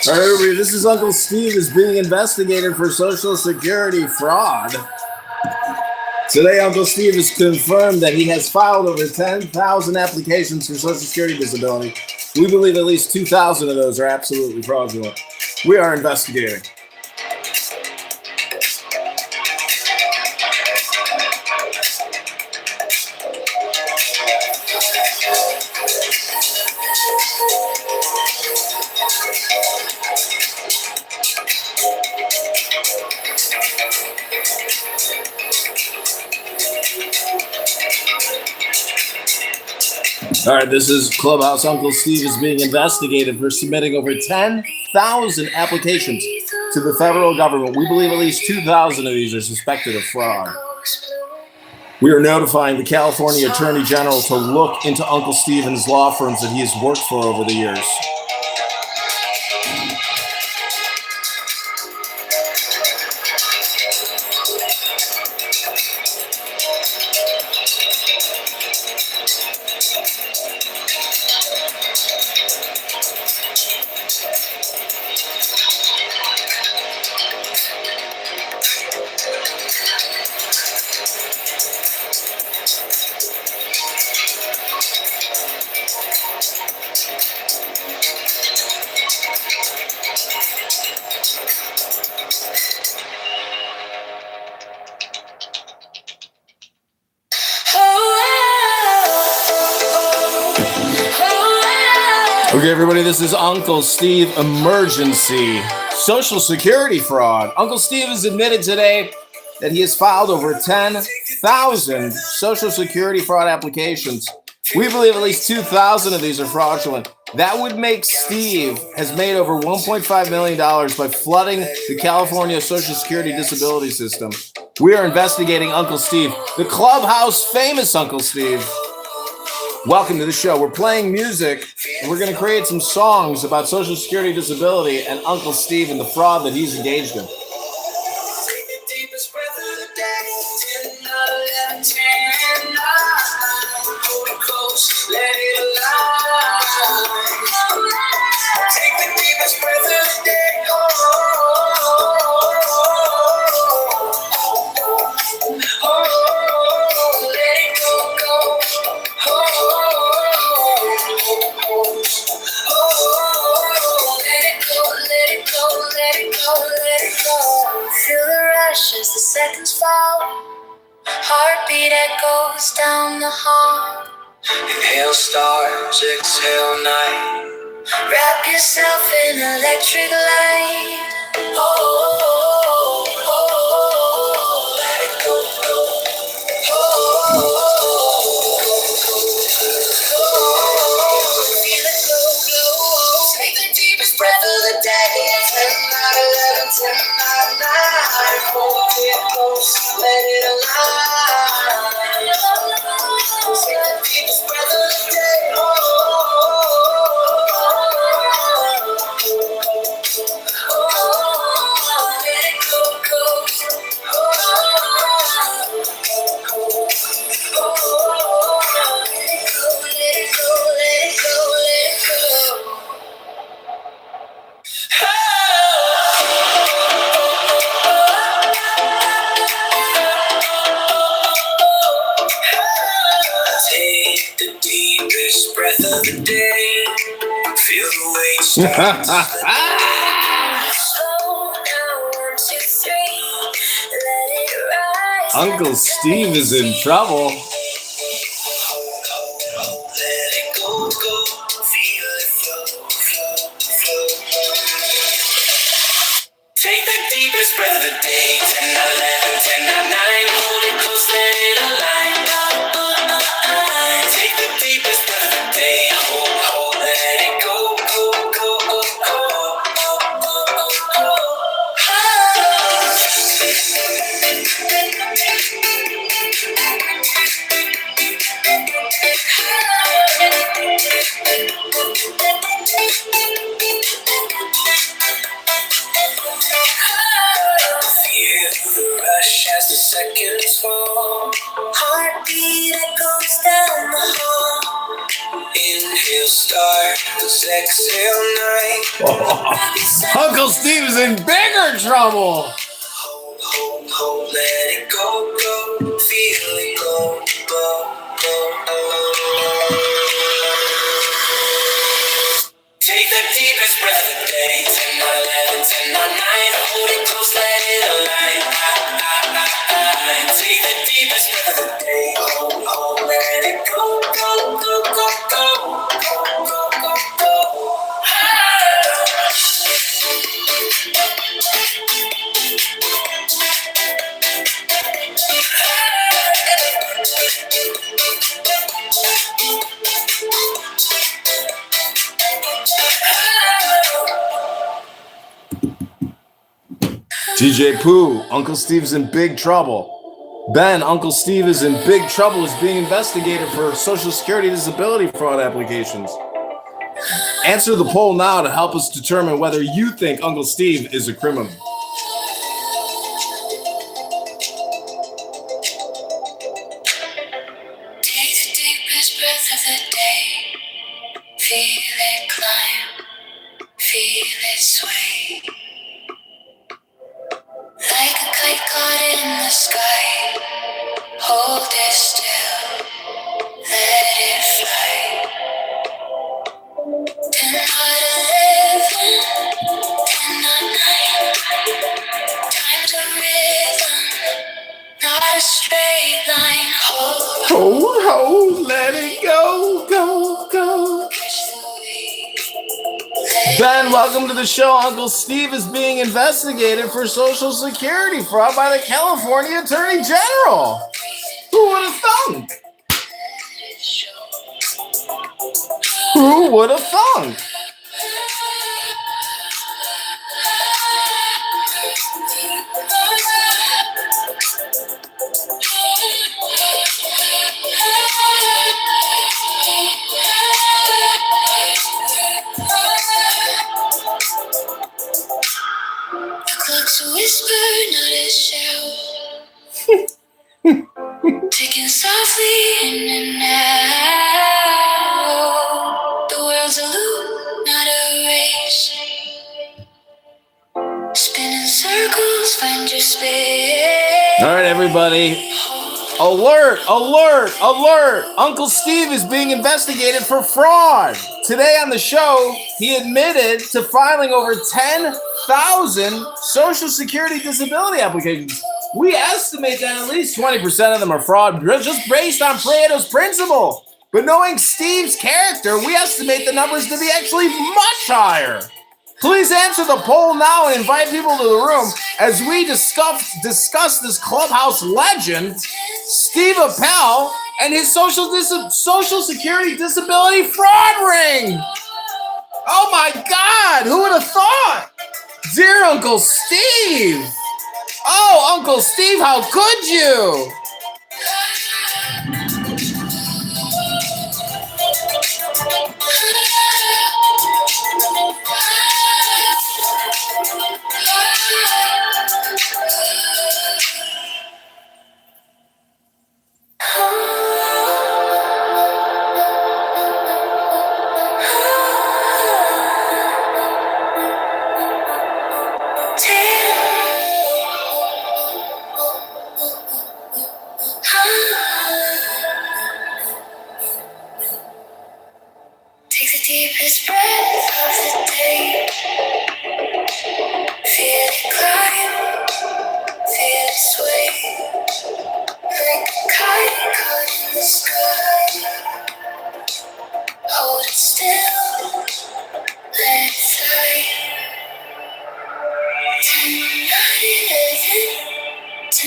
All right, everybody, this is Uncle Steve is being investigated for Social Security fraud. Today, Uncle Steve has confirmed that he has filed over 10,000 applications for Social Security disability. We believe at least 2,000 of those are absolutely fraudulent. We are investigating. All right, this is Clubhouse. Uncle Steve is being investigated for submitting over 10,000 applications to the federal government. We believe at least 2,000 of these are suspected of fraud. We are notifying the California Attorney General to look into Uncle Steve and his law firms that he has worked for over the years. Okay, everybody, this is Uncle Steve Emergency Social Security fraud. Uncle Steve has admitted today that he has filed over 10,000 Social Security fraud applications. We believe at least 2,000 of these are fraudulent. That would make Steve has made over $1.5 million by flooding the California Social Security disability system. We are investigating Uncle Steve, the Clubhouse famous Uncle Steve. Welcome to the show. We're playing music, and we're going to create some songs about Social Security disability and Uncle Steve and the fraud that he's engaged in. Feel the rush as the seconds fall. Heartbeat echoes down the hall. Inhale stars, exhale night. Wrap yourself in electric light. Oh, oh, oh, oh, let it go, go. Feel it glow, glow. Take the deepest breath of the day. 10, 9, 11, 10, 9, 9. Hold it close, let it align. Take the deepest breath of the day. starts. Slow down, 1, 2, 3. Let it rise. Uncle Steve is in trouble. Hold, let it go, go. Feel it flow, flow, flow. Take the deepest breath of the day. 10, 11, 10, 9. Hold it close, let it align. Take the deepest breath of the day. Hold, let it go, go, go, go, go, go, go, go, go. Feel the rush as the seconds fall. Heartbeat echoes down the hall. Inhale, start, exhale, night. Uncle Steve is in bigger trouble. Hold, let it go, go. Feel it go, go, go, go. Take the deepest breath of the day. 10, 11, 10, 9. Hold it close, let it align. Take the deepest breath of the day. Hold, let it go, go, go, go, go, go, go, go, go. TJ Pooh, Uncle Steve's in big trouble. Ben, Uncle Steve is in big trouble, is being investigated for Social Security disability fraud applications. Answer the poll now to help us determine whether you think Uncle Steve is a criminal. Take the deepest breath of the day. Feel it climb, feel it sway. Like a kite caught in the sky. Hold it still, let it fly. 10 out of 11, 10 out of 9. Time's a rhythm, not a straight line. Hold, let it go, go, go. Ben, welcome to the show. Uncle Steve is being investigated for Social Security fraud by the California Attorney General. Who would have thunk? Who would have thunk? The clock's a whisper, not a shout. Ticking softly in and out. The world's a loop, not a race. Spinning circles, find your space. All right, everybody. Alert, alert, alert. Uncle Steve is being investigated for fraud. Today on the show, he admitted to filing over 10,000 Social Security disability applications. We estimate that at least 20% of them are fraud, just based on Pareto's principle. But knowing Steve's character, we estimate the numbers to be actually much higher. Please answer the poll now and invite people to the room as we discuss this clubhouse legend, Steve Appel, and his Social Security disability fraud ring. Oh my God, who would have thought? Dear Uncle Steve. Oh, Uncle Steve, how could you?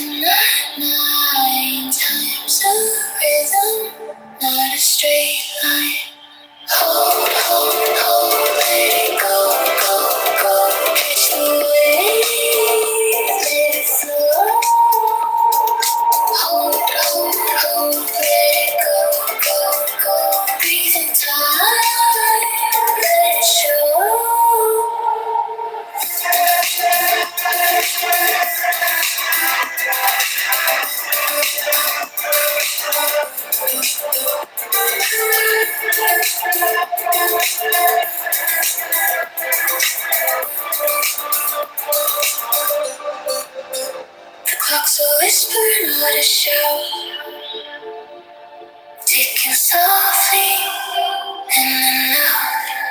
and nine times a rhythm, not a straight line. Hold, hold, hold, let it go, go, go. Catch the wave, let it flow. Hold, hold, hold, let it go, go, go. Breathe in time, let it show. The clock's a whisper, not a shout. Ticking softly in the night.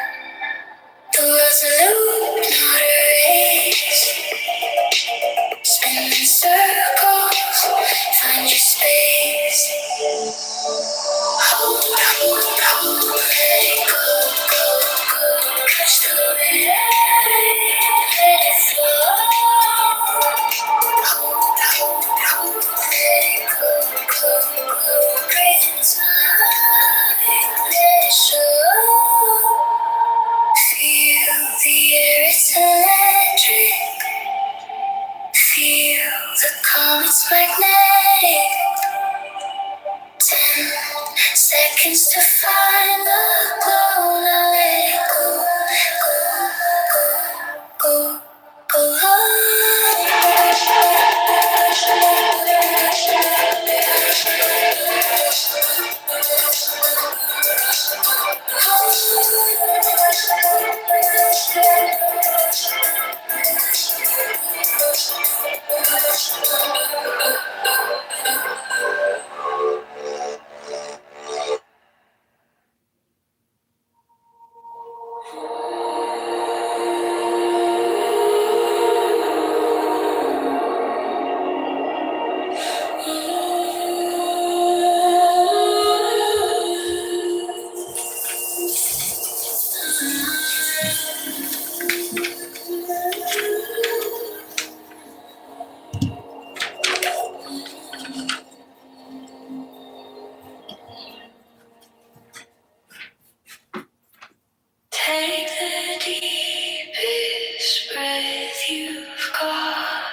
The world's a loop, not a race. Spinning circles, find your space. Hold, hold, hold, let it go, go, go. Catch the wind, let it flow. Hold, hold, hold, let it go, go, go. Breathe inside, let it show. Feel the air, it's electric. Feel the calm, it's magnetic. 10 seconds to find the glow. Now let it go, go, go, go, Take the deepest breath you've got.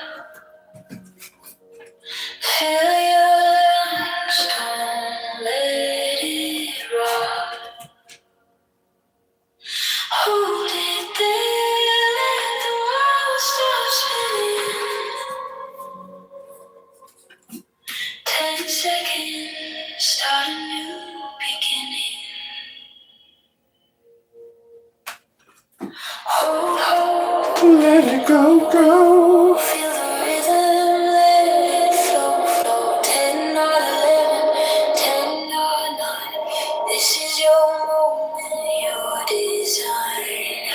Fill your lungs, don't let it rot. Hold it there, let the world stop spinning. 10 seconds, start a new beginning. Hold, hold, let it go, go. Feel the rhythm, let it flow, flow. 10, not 11, 10, not 9. This is your moment, your design.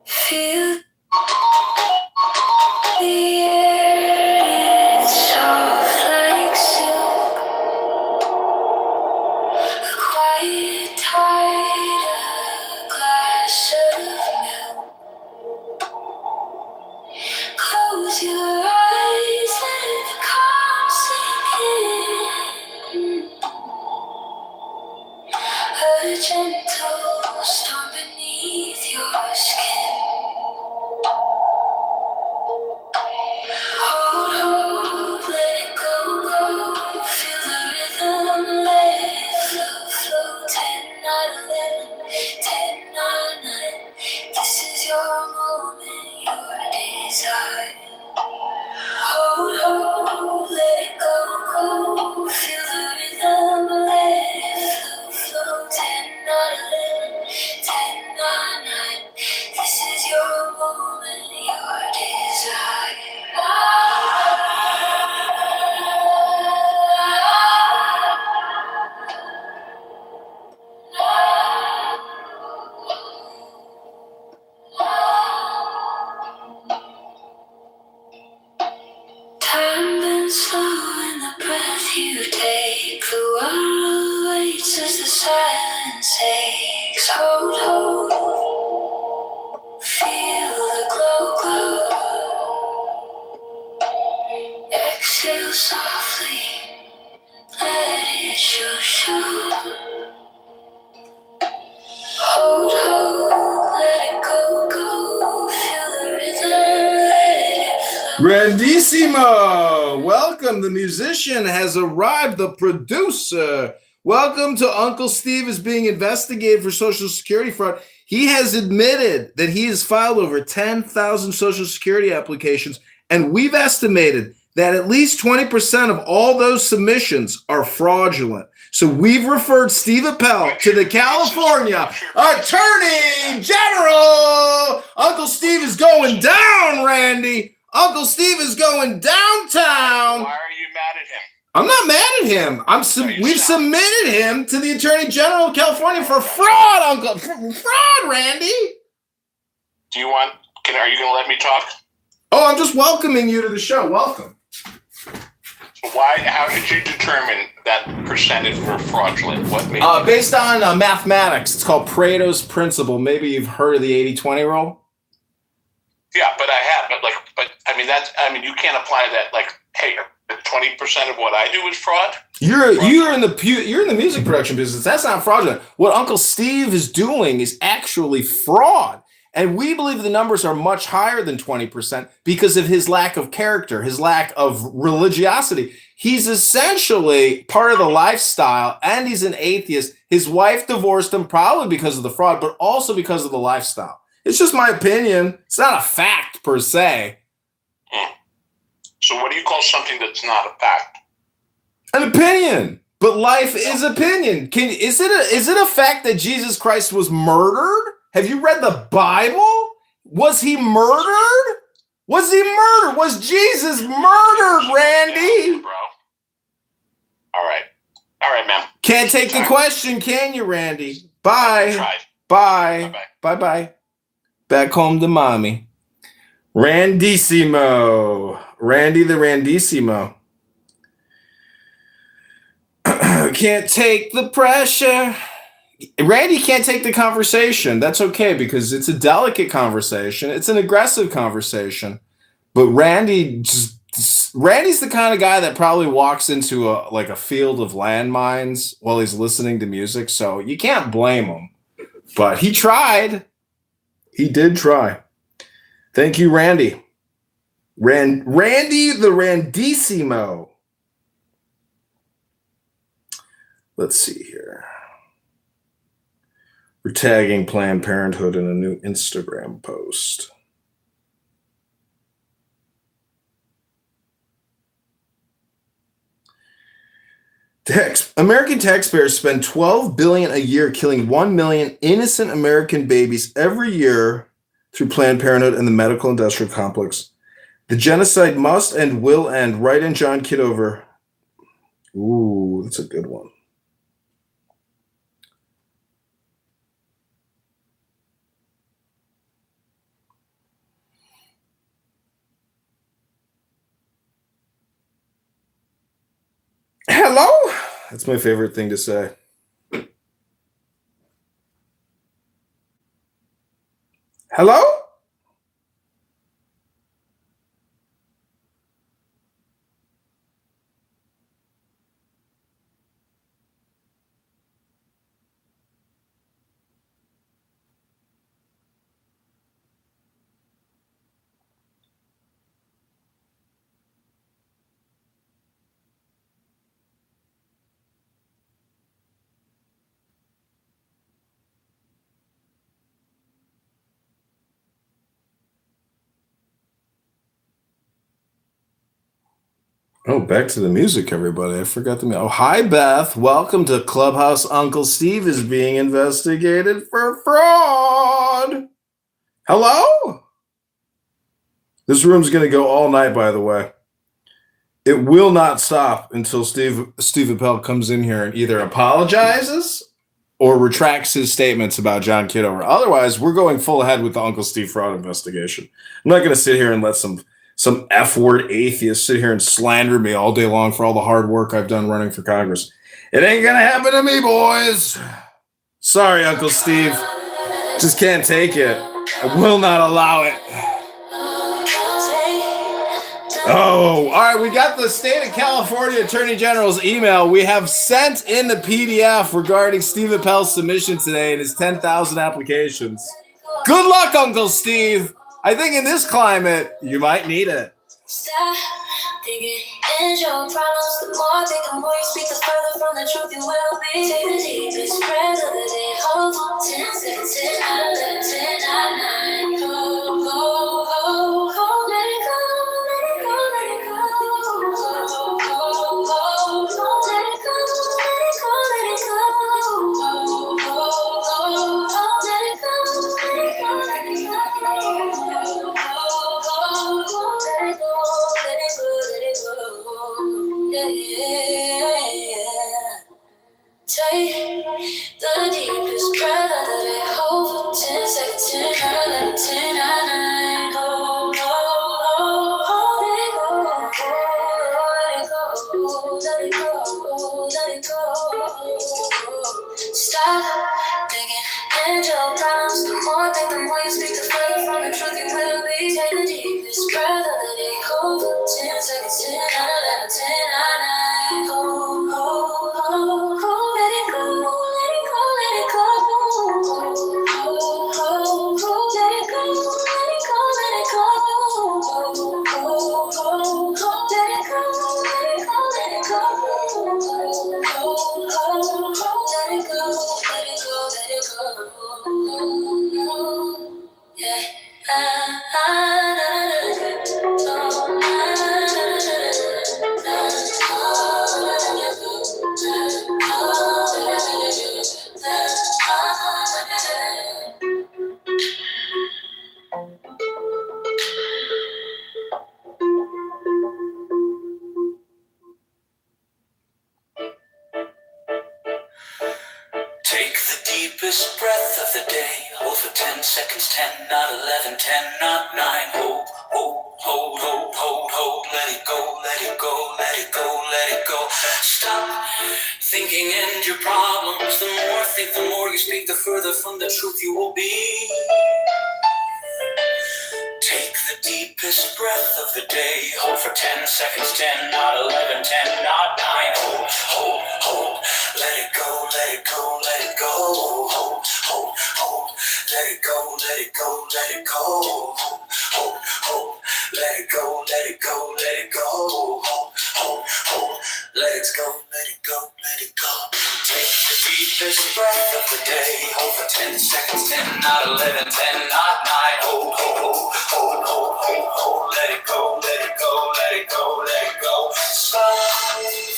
Feel the silence aches, hold, hold. Feel the glow, glow. Exhale softly, let it show. Hold, hold, let it go, go. Feel the rhythm, let it flow. Grandissimo, welcome. The musician has arrived, the producer. Welcome to Uncle Steve is being investigated for Social Security fraud. He has admitted that he has filed over 10,000 Social Security applications, and we've estimated that at least 20% of all those submissions are fraudulent. So we've referred Steve Appel to the California Attorney General. Uncle Steve is going down, Randy. Uncle Steve is going downtown. Why are you mad at him? I'm not mad at him. We've submitted him to the Attorney General of California for fraud, Uncle. Fraud, Randy. Are you going to let me talk? Oh, I'm just welcoming you to the show. Welcome. How did you determine that percentage were fraudulent? What made based on mathematics. It's called Pareto's principle. Maybe you've heard of the 80-20 rule. Yeah, but I have. But you can't apply that. Like, hey, 20% of what I do is fraud. You're in the music production business. That's not fraudulent. What Uncle Steve is doing is actually fraud. And we believe the numbers are much higher than 20% because of his lack of character, his lack of religiosity. He's essentially part of the lifestyle, and he's an atheist. His wife divorced him probably because of the fraud, but also because of the lifestyle. It's just my opinion. It's not a fact per se. So what do you call something that's not a fact? An opinion. But life is opinion. Is it a fact that Jesus Christ was murdered? Have you read the Bible? Was he murdered? Was he murdered? Was Jesus murdered, Randy? Bro. All right, man. Can't take the question, can you, Randy? Bye. Bye. Bye. Back home to mommy. Randissimo. Randy the Randissimo. Can't take the pressure. Randy can't take the conversation. That's okay because it's a delicate conversation. It's an aggressive conversation. But Randy's the kind of guy that probably walks into a field of landmines while he's listening to music. So you can't blame him. But he tried. He did try. Thank you, Randy. Randy the Randissimo. Let's see here. We're tagging Planned Parenthood in a new Instagram post. American taxpayers spend $12 billion a year killing 1 million innocent American babies every year through Planned Parenthood and the medical industrial complex. The genocide must and will end. Write in John Kitover. Ooh, that's a good one. Hello? That's my favorite thing to say. Hello? Oh, back to the music, everybody. I forgot the Oh, hi, Beth. Welcome to Clubhouse. Uncle Steve is being investigated for fraud. Hello? This room's going to go all night, by the way. It will not stop until Steve Appel comes in here and either apologizes or retracts his statements about John Kitover. Otherwise, we're going full ahead with the Uncle Steve fraud investigation. I'm not going to sit here and let some F-word atheist sit here and slander me all day long for all the hard work I've done running for Congress. It ain't gonna happen to me, boys. Sorry, Uncle Steve. Just can't take it. I will not allow it. Oh, all right. We got the state of California Attorney General's email. We have sent in the PDF regarding Steve Appel's submission today and his 10,000 applications. Good luck, Uncle Steve. I think in this climate, you might need it. Stop thinking in your problems. The more I think, the more you speak, the further from the truth you will be. Take the deepest breath of the day. Hold on 10 seconds, 10 out of 10, 9, 9. Go, go, go, go, let it go, let it go, let it go. Go, go, go, go, let it go, let it go, let it go. Go, go, go, let it go, let it go, let it go. Take the deepest breath of the day. Hold for 10 seconds, 10, 9, 10, 9, go, go, go, let it go, let it go, let it go, let it go. Stop thinking and your problems. The more I think, the more you speak, the further from the truth you will be. Take the deepest breath of the day. Hold for 10 seconds, 10, 9, 10, 9, go, go, go, go, let it go, let it go, let it go. Go, go, go, let it go, let it go, let it go. Go, go, go, let it go, let it go, let it go. Go, go, go, let it go, let it go, let it go. Yeah. Take the deepest breath of the day. Hold for 10 seconds, 10, not 11, 10, not 9. Hold, hold, hold, hold, hold, hold. Let it go, let it go, let it go, let it go. Stop thinking and your problems. The more I think, the more you speak, the further from the truth you will be. Take the deepest breath of the day. Hold for 10 seconds, 10, not 11, 10, not 9. Hold, hold, hold. Let it go, let it go, let it go. Hold, hold, hold. Let it go, let it go, let it go. Hold, hold, hold. Let it go, let it go, let it go. Hold, hold, hold. Let it go, let it go, let it go. Take the deepest breath of the day. Hold for 10 seconds, 10, not 11, 10, not 9. Hold, hold, hold. Hold, hold, hold, hold. Let it go, let it go, let it go, let it go. Stop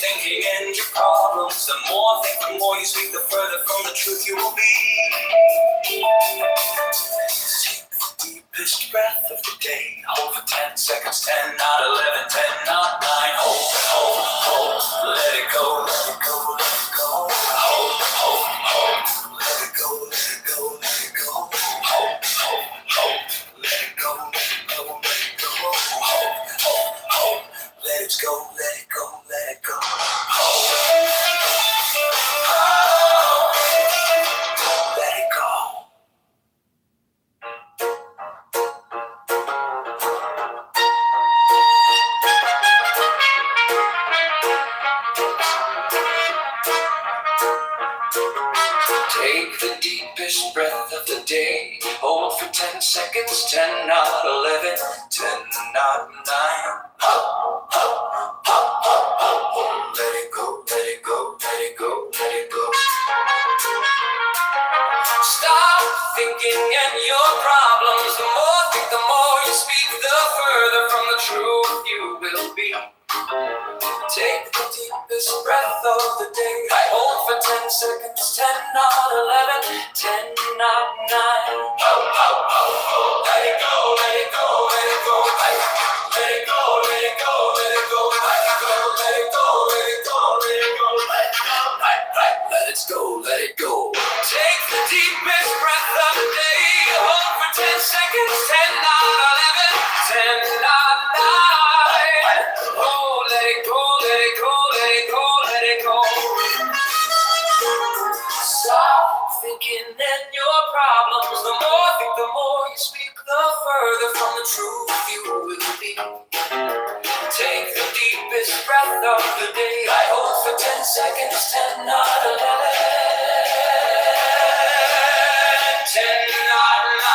thinking and your problems. The more I think, the more you speak, the further from the truth you will be. Take the deepest breath of the day. Hold for 10 seconds, 10, not 11, 10, not 9. Hold, hold, hold. Let it go, let it go, let it go. Hold, hold, hold. Let it go, let it go, let it go. Hold, hold, hold. Let it go, let it go, let it go. Hold, hold, hold. Let it go, let it go, let it go. Hold, let it go. Take the deepest breath of the day. Hold for 10 seconds, 10, not 11, 10, not 9. Let it go, let it go, let it go, let it go. Stop thinking and your problems. The more I think, the more you speak, the further from the truth you will be. Take the deepest breath of the day. Hold for 10 seconds, 10, not 11, 10, not 9. Let it go, let it go, let it go. Let it go, let it go, let it go. Let it go, let it go, let it go, let it go. Let it go, let it go. Take the deepest breath of the day. Hold for 10 seconds, 10, not 11, 10, not 9. Oh, let it go, let it go, let it go, let it go. of the day. I hold for 10 seconds, 10, not 11. 10, not 9.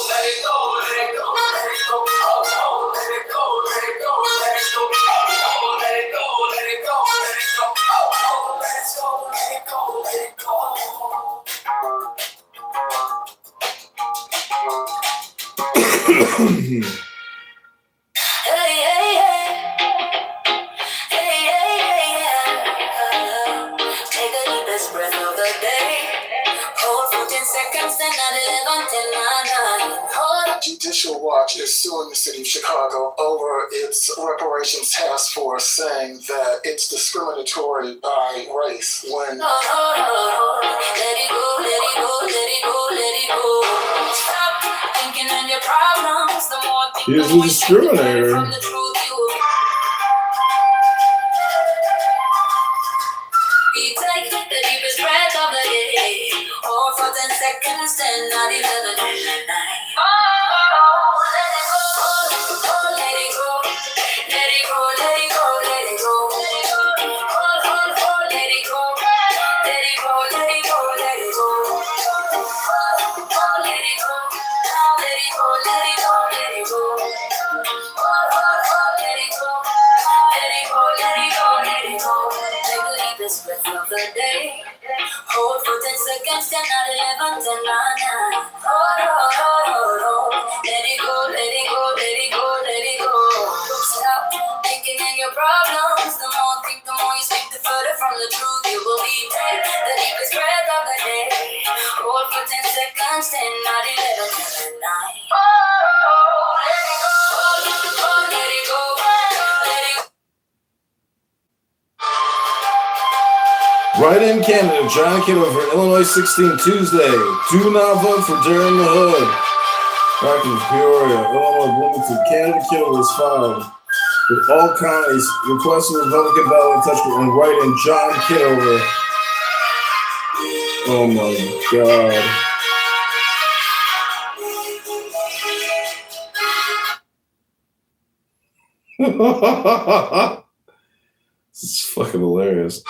Let it go, let it go, let it go. Let it go, let it go, let it go. Let it go, let it go, let it go. Let it go, let it go, let it go. Hey, hey, hey. Hey, hey, hey, yeah. Take the deepest breath of the day. Hold for 10 seconds, then 11, 10, 9, 9. Judicial Watch is suing the city of Chicago over its reparations task force, saying that it's discriminatory by race when. Let it go, let it go, let it go, let it go. Stop thinking on your problems. The more He's a discriminator. from the truth you will be. Take the deepest breath of the day. Hold for 10 seconds, 10, not 11, 10, 9. Breath of the day. Hold for 10 seconds, 10, not 11, 10, 9, 9. Hold. Let it go, let it go, let it go, let it go. Stop thinking in your problems. The more think, the more you speak, the further from the truth you will be. Take the deepest breath of the day. Hold for 10 seconds, 10, not 11, 10, 9. Let it go, let it go. Right in Canada, John Kitover, Illinois 16 Tuesday. Do not vote for During the Hood. Rockies, Peoria, Illinois, Bloomington, Canada Kitover is filed with all counties requesting Republican ballot touchscreen and write in John Kitover. Oh my God. This is fucking hilarious.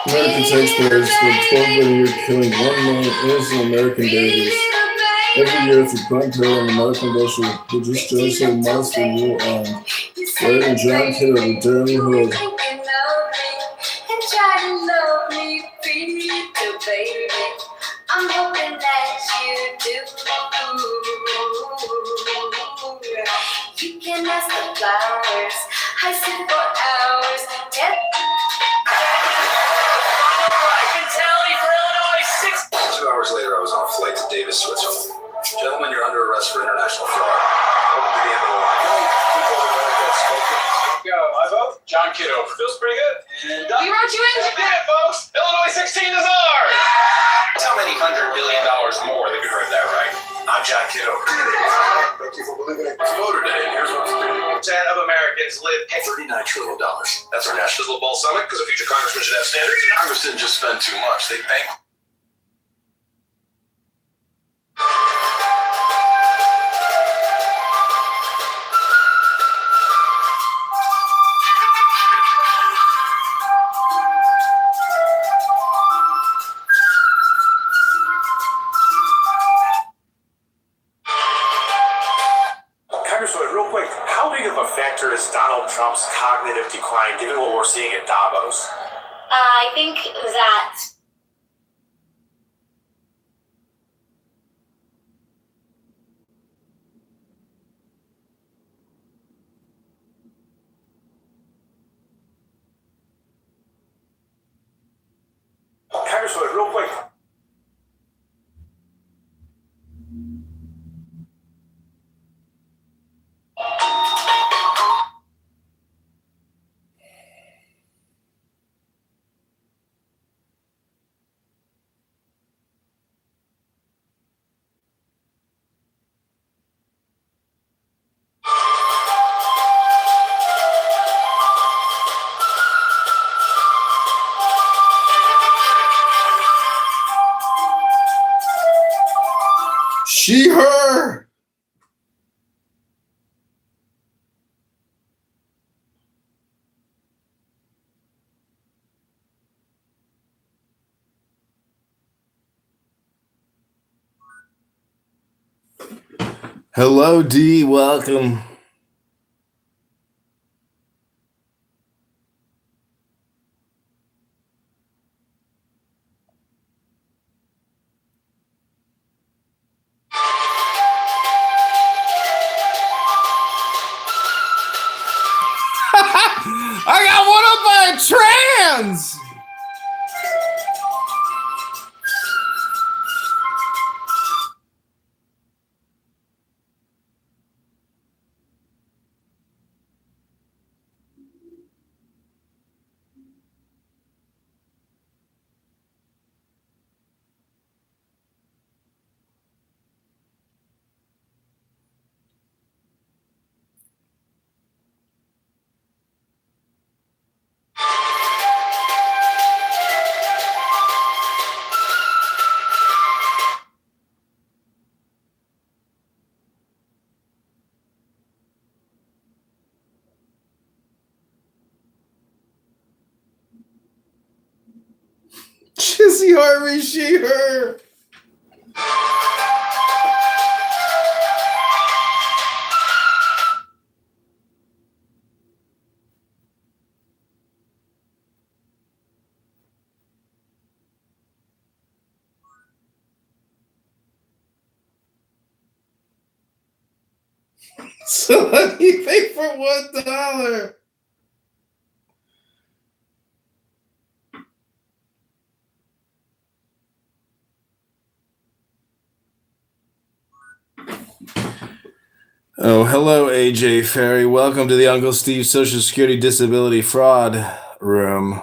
American taxpayers spend $12 billion a year killing 1 million innocent American babies. Every year through Planned Parenthood and the medical industry, which is genocide modestly will end. Right in John Kitover, During the Hood. I'm hoping that you do. You can ask the flowers. I sit for hours. 2 hours later, I was on a flight to Davis, Switzerland. Gentlemen, you're under arrest for international fraud. Welcome to the end of the line. Go, I vote John Kitover. Feels pretty good. And We wrote you in. That's it, folks. Illinois 16 is ours. That's how many $100 billion more they could write that right. I'm John Kitover. Thank you for believing it. It's voter day. Here's what of Americans live $39 trillion. That's our National Ball Summit, because a future congressman should have standards. Congress didn't just spend too much. They bank. Congressman, real quick, how big of a factor is Donald Trump's cognitive decline, given what we're seeing at Davos? I think that Congressman, real quick. She, her. Hello, D. Welcome. I got one up by a trans. Jesse Harvey, she, her. So let me pay for $1. Oh, hello, AJ Ferry. Welcome to the Uncle Steve Social Security Disability Fraud Room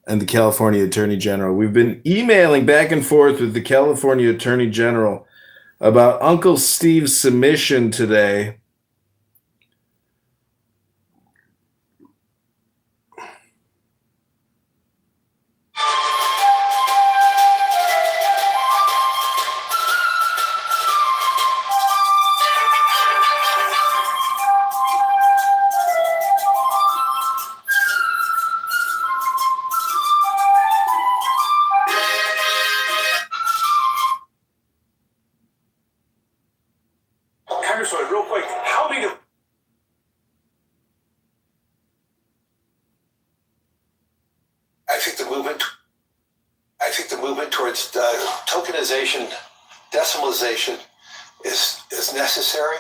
and the California Attorney General. We've been emailing back and forth with the California Attorney General about Uncle Steve's submission today. Congressman, real quick, how big of I think the movement towards tokenization, decimalization is necessary.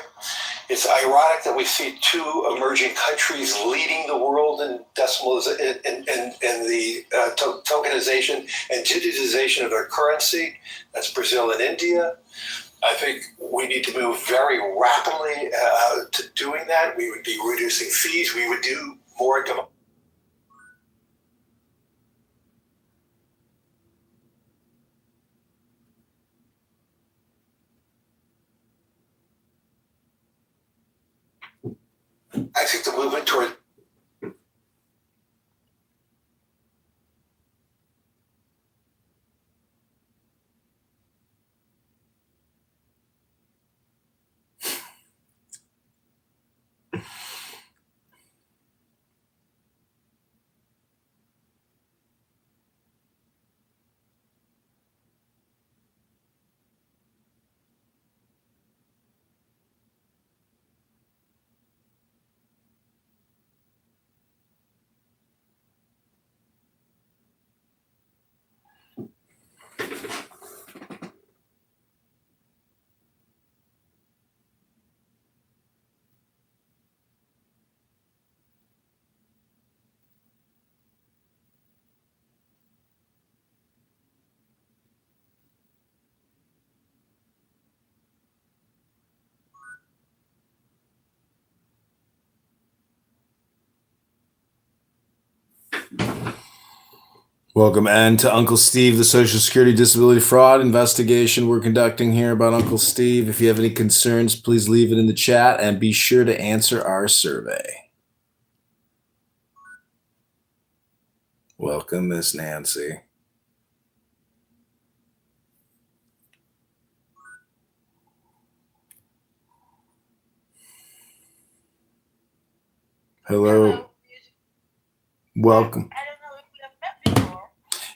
It's ironic that we see two emerging countries leading the world in decimalization and the tokenization and digitization of their currency. That's Brazil and India. I think we need to move very rapidly to doing that. We would be reducing fees. We would do more. I the movement toward Welcome, and to Uncle Steve, the Social Security Disability Fraud investigation we're conducting here about Uncle Steve. If you have any concerns, please leave it in the chat and be sure to answer our survey. Welcome, Miss Nancy. Hello. Welcome.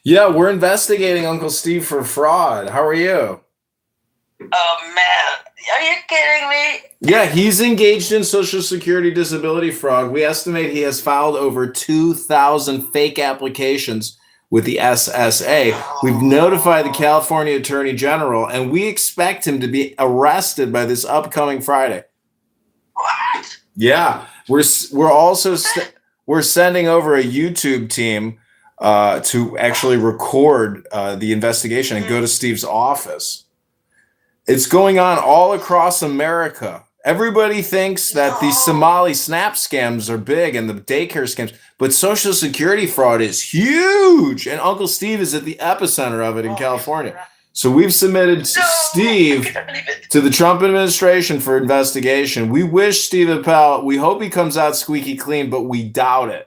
Yeah, we're investigating Uncle Steve for fraud. How are you? Oh, man. Are you kidding me? Yeah, he's engaged in Social Security disability fraud. We estimate he has filed over 2,000 fake applications with the SSA. We've notified the California Attorney General, and we expect him to be arrested by this upcoming Friday. What? Yeah, we're also we're sending over a YouTube team to actually record the investigation and go to Steve's office. It's going on all across America. Everybody thinks that these Somali snap scams are big and the daycare scams, but Social Security fraud is huge, and Uncle Steve is at the epicenter of it in California. So we've submitted Steve to the Trump administration for investigation. We wish Steve Appel, we hope he comes out squeaky clean, but we doubt it.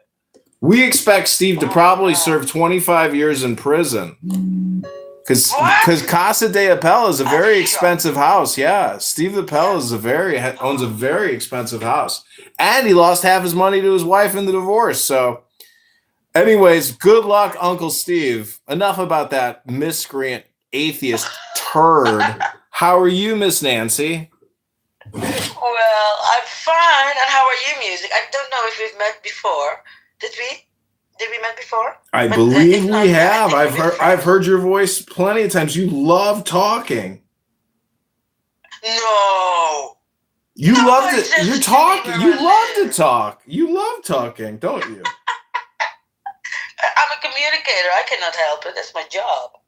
We expect Steve to probably serve 25 years in prison. Because Casa de Appel is a very expensive house. Yeah, Steve Appel owns a very expensive house. And he lost half his money to his wife in the divorce. So anyways, good luck, Uncle Steve. Enough about that miscreant atheist turd. How are you, Miss Nancy? Well, I'm fine. And how are you, music? I don't know if we've met before. Did we? Did we met before? I believe we have. I've heard your voice plenty of times. You love talking. No. You love to. You're talking. You love to talk. You love talking, don't you? I'm a communicator. I cannot help it. That's my job.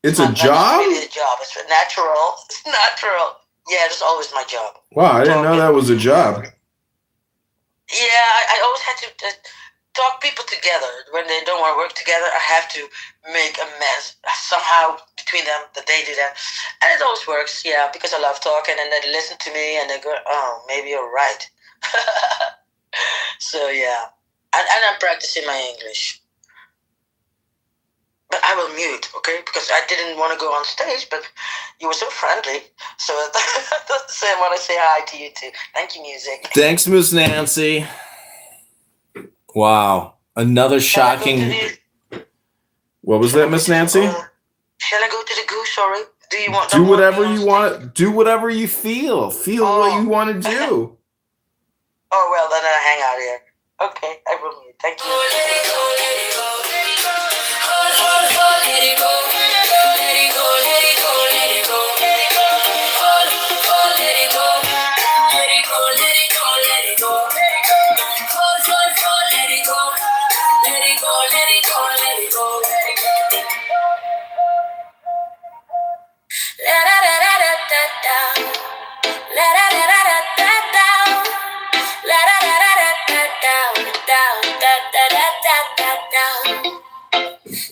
It's a job? It's really a job. It's natural. It's natural. Yeah, it's always my job. Wow, I didn't know that was a job. Yeah, I always had to talk people together. When they don't want to work together, I have to make a mess somehow between them that they do that. And it always works, yeah, because I love talking and they listen to me and they go, oh, maybe you're right. So, yeah. And I'm practicing my English. But I will mute, okay? Because I didn't want to go on stage, but you were so friendly. So I want to say hi to you too. Thank you, music. Thanks, Miss Nancy. Wow. Another shocking. What was that, Miss Nancy? Shall I go to the goose, sorry? Do you want do whatever you want? Do whatever you feel. Feel what you want to do. Oh, well, then I hang out here. Okay, I will mute. Thank you.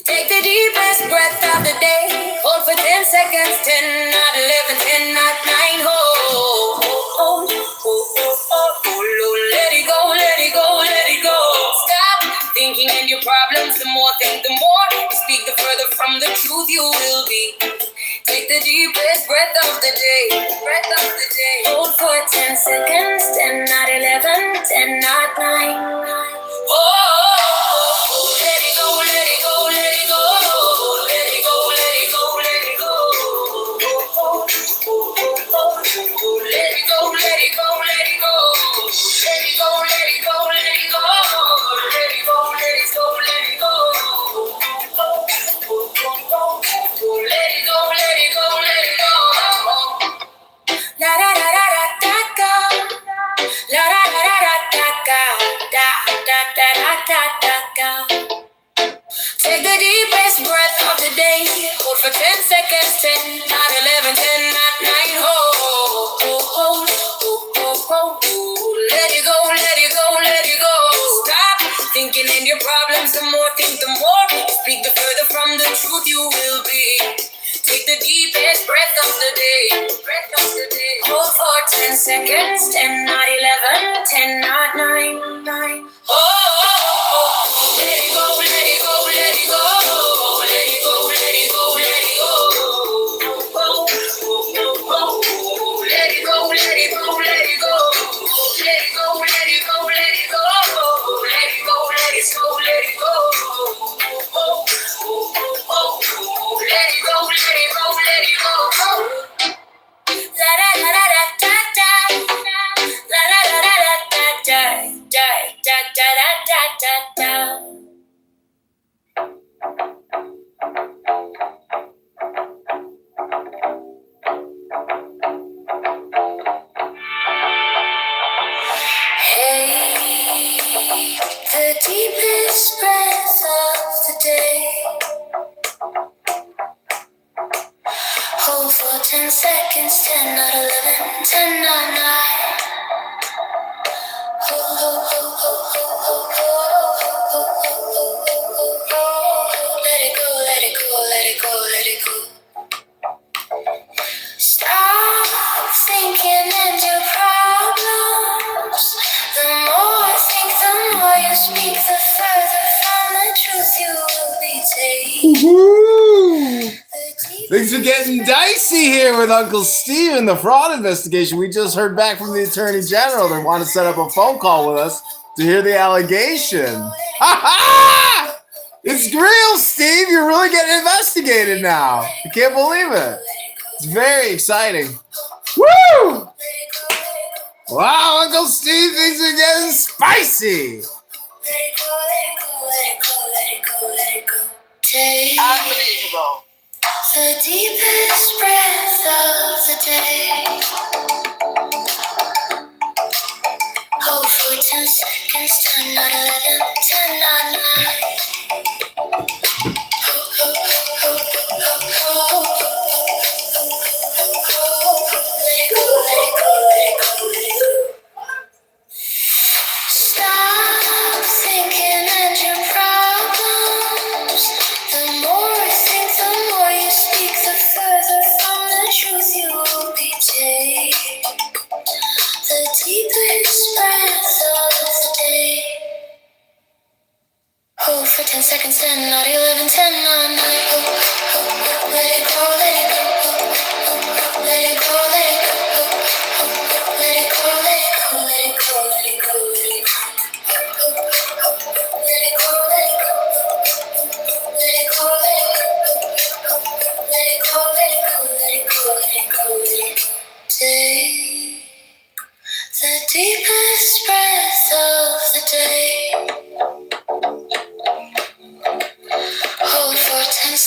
Take the deepest breath of the day. Hold for 10 seconds. 10, not 11, 10, not 9. Hold. Let it go, let it problems, the more think, the more you speak, the further from the truth you will be. Take the deepest breath of the day. Hold for 10 seconds, 10, not 11, 10, not 9. Oh, let it go, let it go, let it go. Let it go, let it go, let it go. Let it go, let it go, let it go. Let it go, let it go, let it go. Let it go, let it go, let it go. Let it go, let it go, let it go. La da da da da da da. La da da da da da da da da da da da da. Take the deepest breath of the day. Hold for 10 seconds, 10, not 11, 10, not 9. Hold, hold, hold, hold, hold. Let it go, let it go, let it go. Stop thinking in your problems. The more think, the more speak, the further from the truth you will be. Take the deepest breath of the day. Hold for 10 seconds, 10, not 11, 10, not 9, 9. Oh, let it go, let it go, let it go. Let it go, let it go, let it go. Let it go, let it go, let it go. Let it go, let it go, let it go. Let it go, let it go, let it go. Let it go, let it go, let it go. La da da da da da da. La da da da da da da da da da da. Hey, the deepest breath of the day. Hold for 10 seconds, 10, not 11, 10, not 9. Hold, hold, hold, hold, hold, hold, hold, hold, hold. Let it go, let it go, let it go, let it go. Stop thinking and your problems. The more I think, the more you speak, the further from the truth you will be taken. Woo-hoo! Things are getting dicey here with Uncle Steve in the fraud investigation. We just heard back from the Attorney General. They want to set up a phone call with us to hear the allegation. Ha ha! It's real, Steve. You're really getting investigated now. I can't believe it. It's very exciting. Woo! Wow, Uncle Steve, things are getting spicy. Unbelievable. The deepest breath of the day. Hold for 10 seconds, 10, not 11, 10, not 9. Stop thinking and your problems. The more you think, the more you speak, the further from the truth you will be taken. The deepest breath of the day. Hold for 10 seconds, 10, not 11, 10, not 9. Let it go, let it go. Let it go, let it go. Let it go, let it go, let it go, let it go, let it go. Let it go, let it go. Let it go, let it go. Let it go, let it go, let it go, let it go, let it go. Take the deepest breath of the day. Hold for 10 seconds.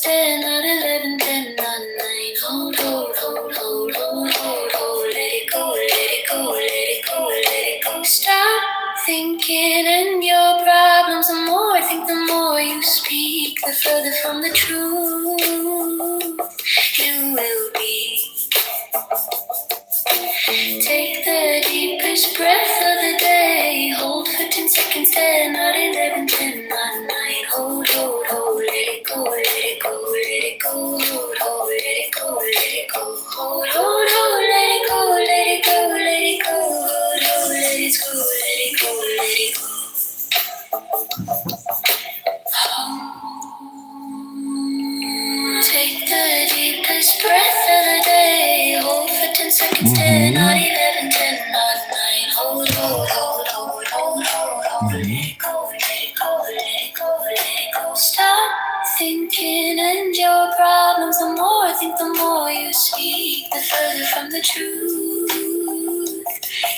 10, 9, 11, 10, 9, 9. Hold, hold, hold, hold, hold, hold, hold. Let it go, let it go, let it go, let it go. Stop thinking and your problems. The more I think, the more you speak, the further from the truth you will be. Take the deepest breath of the day. Hold for 10 seconds, 10, 9, 11, 10, 9, 9. Hold, hold, hold, let it go, let it go, let it go. Hold, hold, let it go, let it go. Hold, hold, hold, let it go, let it go, let it go. Hold, hold, let it go, let it go, let it go. Take the deepest breath of the day. Hold for 10 seconds, 10, 9, 11, 10, 9, 9. Hold, hold, hold, hold, hold, hold, hold. Let it go, let it go, let it go, let it go. Stop thinking and your problems. The more I think, the more you speak, the further from the truth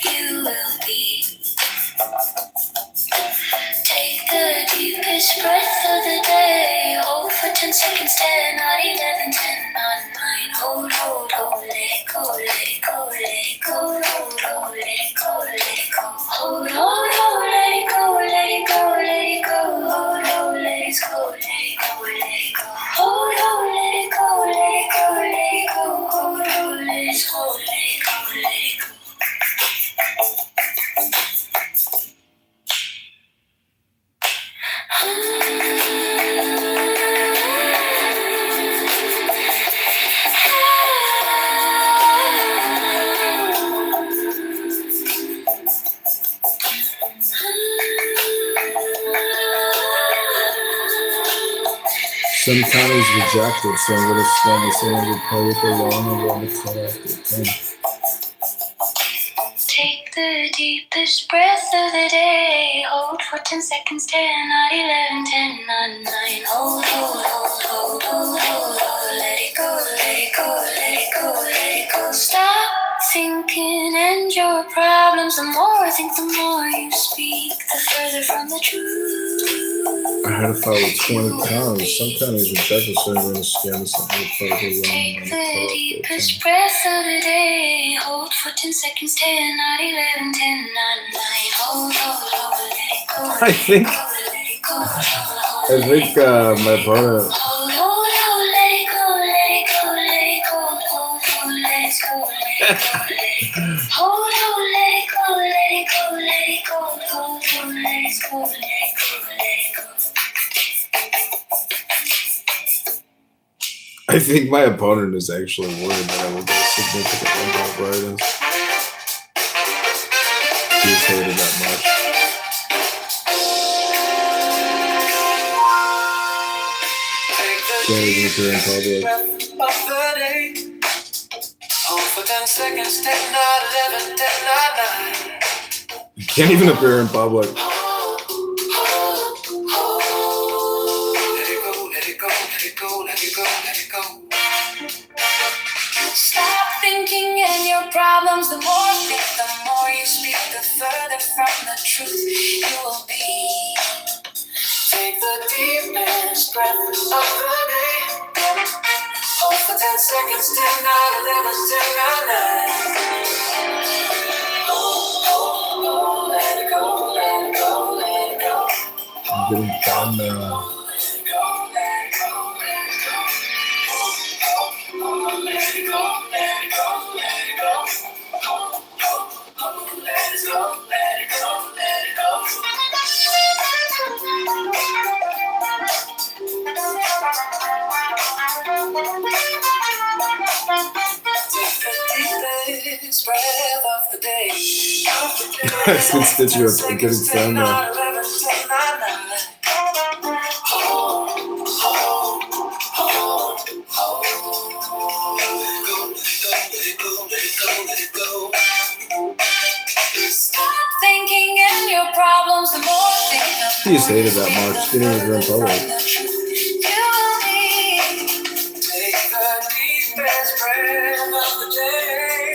you will be. Take the deepest breath of the day. Hold for 10 seconds, 10, 9, 11, 10, 9, 9. Hold, hold, hold, let it go, let it go, let it go. Hold, hold, let it go, let it go. Hold, hold, hold, let it go, let it go, let it go. Hold, hold, let it go, let it go, let it go. Hold, hold, let it go, let it go, let it go. Hold, hold, let it go, let it go, let it go. Some counties reject it, so I'm going to spend the same public alone and want to cut off the thing. Take the deepest breath of the day. Hold for 10 seconds, 10, 9, 11, 10, 9, 9. Hold, hold, hold, hold, hold, hold, hold. Let it go, let it go, let it go, let it go. Stop thinking and your problems. The more I think, the more you speak, the further from the truth. I had to file with 20 counties. Some counties reject it, so I'm going to scan this and Take the deepest breath of the day. Hold for 10 seconds, 10, 9, 11, 10, 9, 9. Hold, hold, hold, let it go. I think my brother. Hold, hold, hold, let it go, let it go, let it go. Hold, hold, let it go, let it go, let it go. Hold, hold, let it go, let it go, let it go. Hold, hold, let it go, let it go, let it go. I think my opponent is actually worried that I will get a significant number of write-ins. He's hated that much. Can't even appear in public. Hold for 10 seconds, 10, 9, 11, 10, 9, 9. You can't even appear in public. Stop thinking and your problems. The more you think, the more you speak, the further from the truth you will be. Take the deepest breath of the day. Hold for 10 seconds, 10, 9, 11, 10, 9, 9. Oh, let it go, let it go, let it go. I'm getting done now. Constituents, I'm getting done now. Stop thinking and your problems. The more you think, He just hated that much. Didn't even appear in public. Take the deepest breath of the day.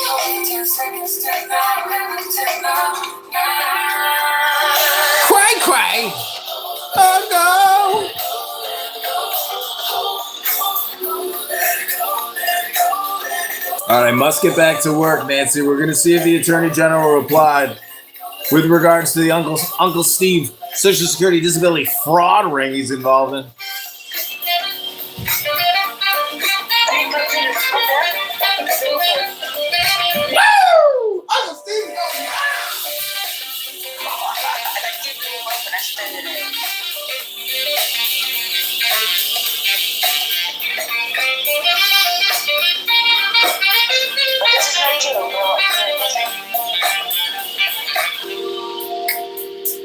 Hold 10 seconds, 10, 9, 11, 10, 9, 9. Cray cray! Oh no! All right, I must get back to work, Nancy. We're going to see if the Attorney General replied with regards to the Uncle Steve Social Security disability fraud ring he's involved in. Woo! Uncle Steve.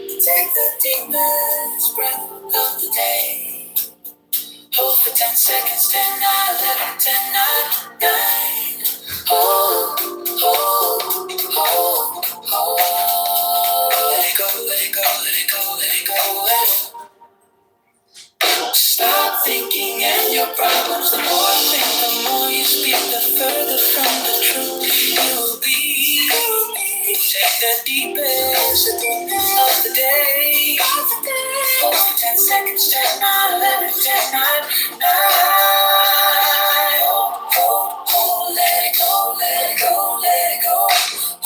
Take the deepest breath of the day. Hold for 10 seconds, 10, 9, 11, 10, 9, 9. Hold, hold, hold, hold. Let it go, let it go, let it go, let it go, let it go. Stop thinking and your problems. The more you think, the more you speak, the further from the truth you'll be. Take the deepest of the day. Hold for 10 seconds, 10, 9, 11, 10, 9, 9. Hold, let it go, let it go, let it go.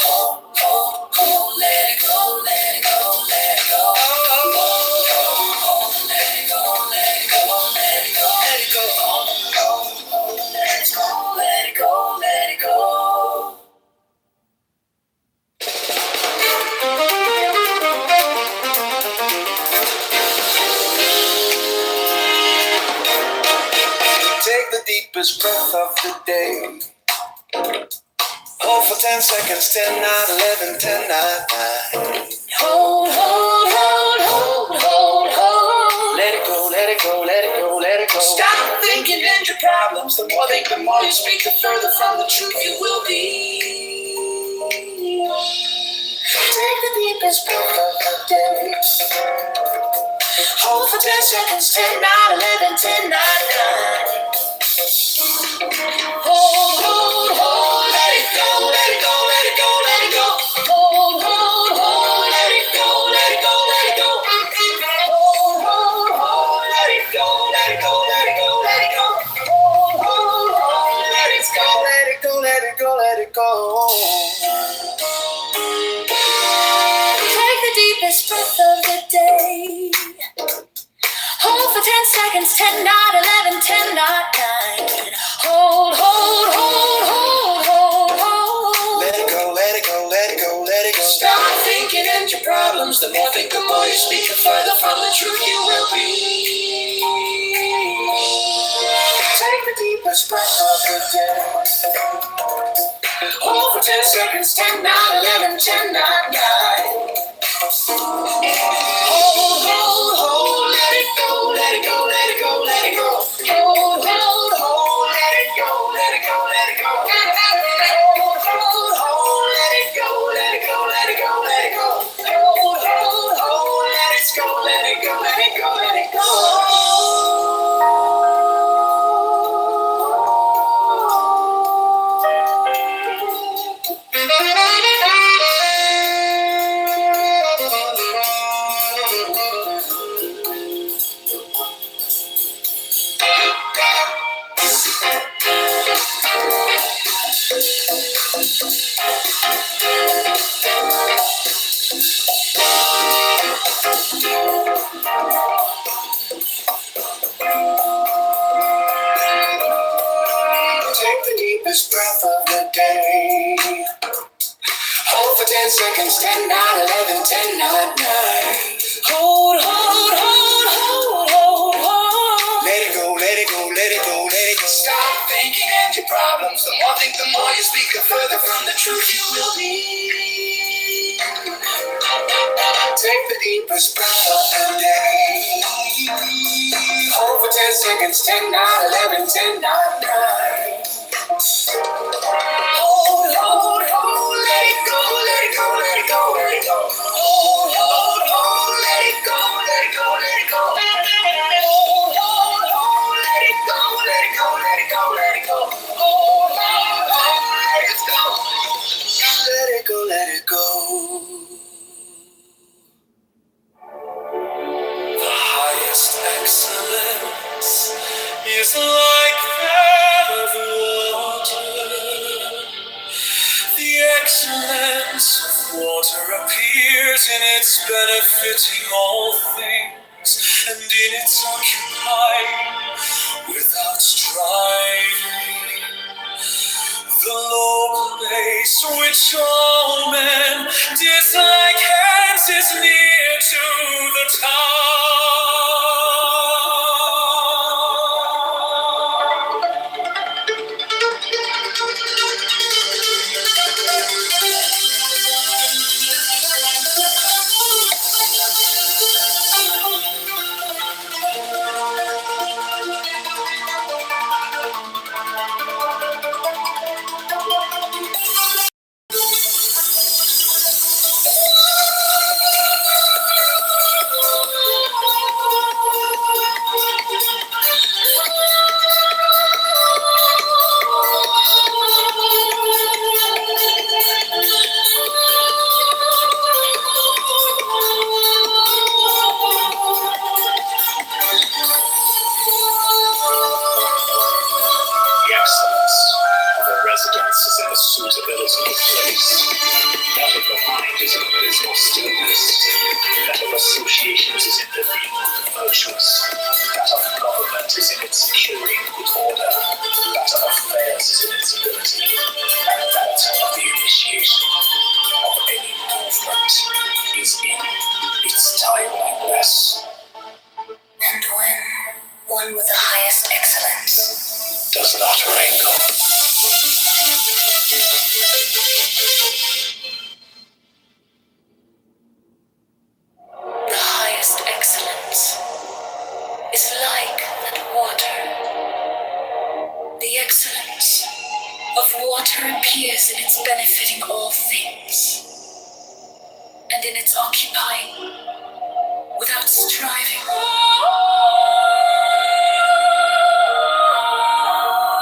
Hold, let it go, let it go, let it go. Let it go, let it go, let it go, let it go. Let it go, let it go, let it go. Take the deepest breath of the day. Hold for 10 seconds, 10, 9, 11, 10, 9, 9. Hold, hold, hold, hold, hold, hold. Let it go, let it go, let it go, let it go. Stop thinking and your problems. The more think, the more you speak, the further from the truth you will be. Take the deepest breath of the day. Hold for 10 seconds, 10, 9, 11, 10, 9, 9. Hold, hold, hold, let it go, let it go, let it go, let it go. Hold, hold, hold, let it go, let it go, let it go. Hold, hold, hold, let it go, let it go, let it go, let it go. Hold, hold, hold, let it go, let it go, let it go, let it go. Take the deepest breath of the day. Hold for 10 seconds, 10, 9, 11, 10, 9, 9. Hold, hold, hold, hold, hold, hold. Let it go, let it go, let it go, let it go. Stop thinking and your problems. The more think, the more you speak, the further from the truth you will be. Take the deepest breath of the day. Hold for 10 seconds, 10, 9, 11, 10, 9, 9. Hold, hold, hold, let it go, let it go, let it go, let it go. Hold, hold, hold, let it go, let it go, let it go. Hold, hold, hold, let it go, let it go, let it go, let it go. Hold, hold, hold, let it go, let it go, let it go, let it go. Take the deepest breath of the day. Hold for 10 seconds, 10, 9, 11, 10, 9, 9. Hold, hold, hold, hold, hold, hold. Let it go, let it go, let it go, let it go. Stop thinking and your problems. The more think, the more you speak, the further from the truth you will be. Take the deepest breath of the day. Hold for 10 seconds, 10, 9, 11, 10, 9, 9. Hold, hold, hold, let it go, let it go, let it go, let it go. Hold, hold, hold, let it go, let it go, let it go. Hold, hold, hold, let it go, let it go, let it go, let it go. Hold, hold, hold, let it go. Let it go, let it go. The highest excellence is like that of water. in its benefiting all things, and in its occupying without striving. The low place which all men dislike hence is near to the The excellence of a residence is in the suitability of place. That of the mind is in abysmal stillness. That of associations is in the being of the virtuous. That of government is in its curing good order. That of affairs is in its ability. And that of the initiation of any movement is in its timeliness. And when one with the highest excellence does not wrangle. The highest excellence is like that water. The excellence of water appears in its benefiting all things, and in its occupying without striving.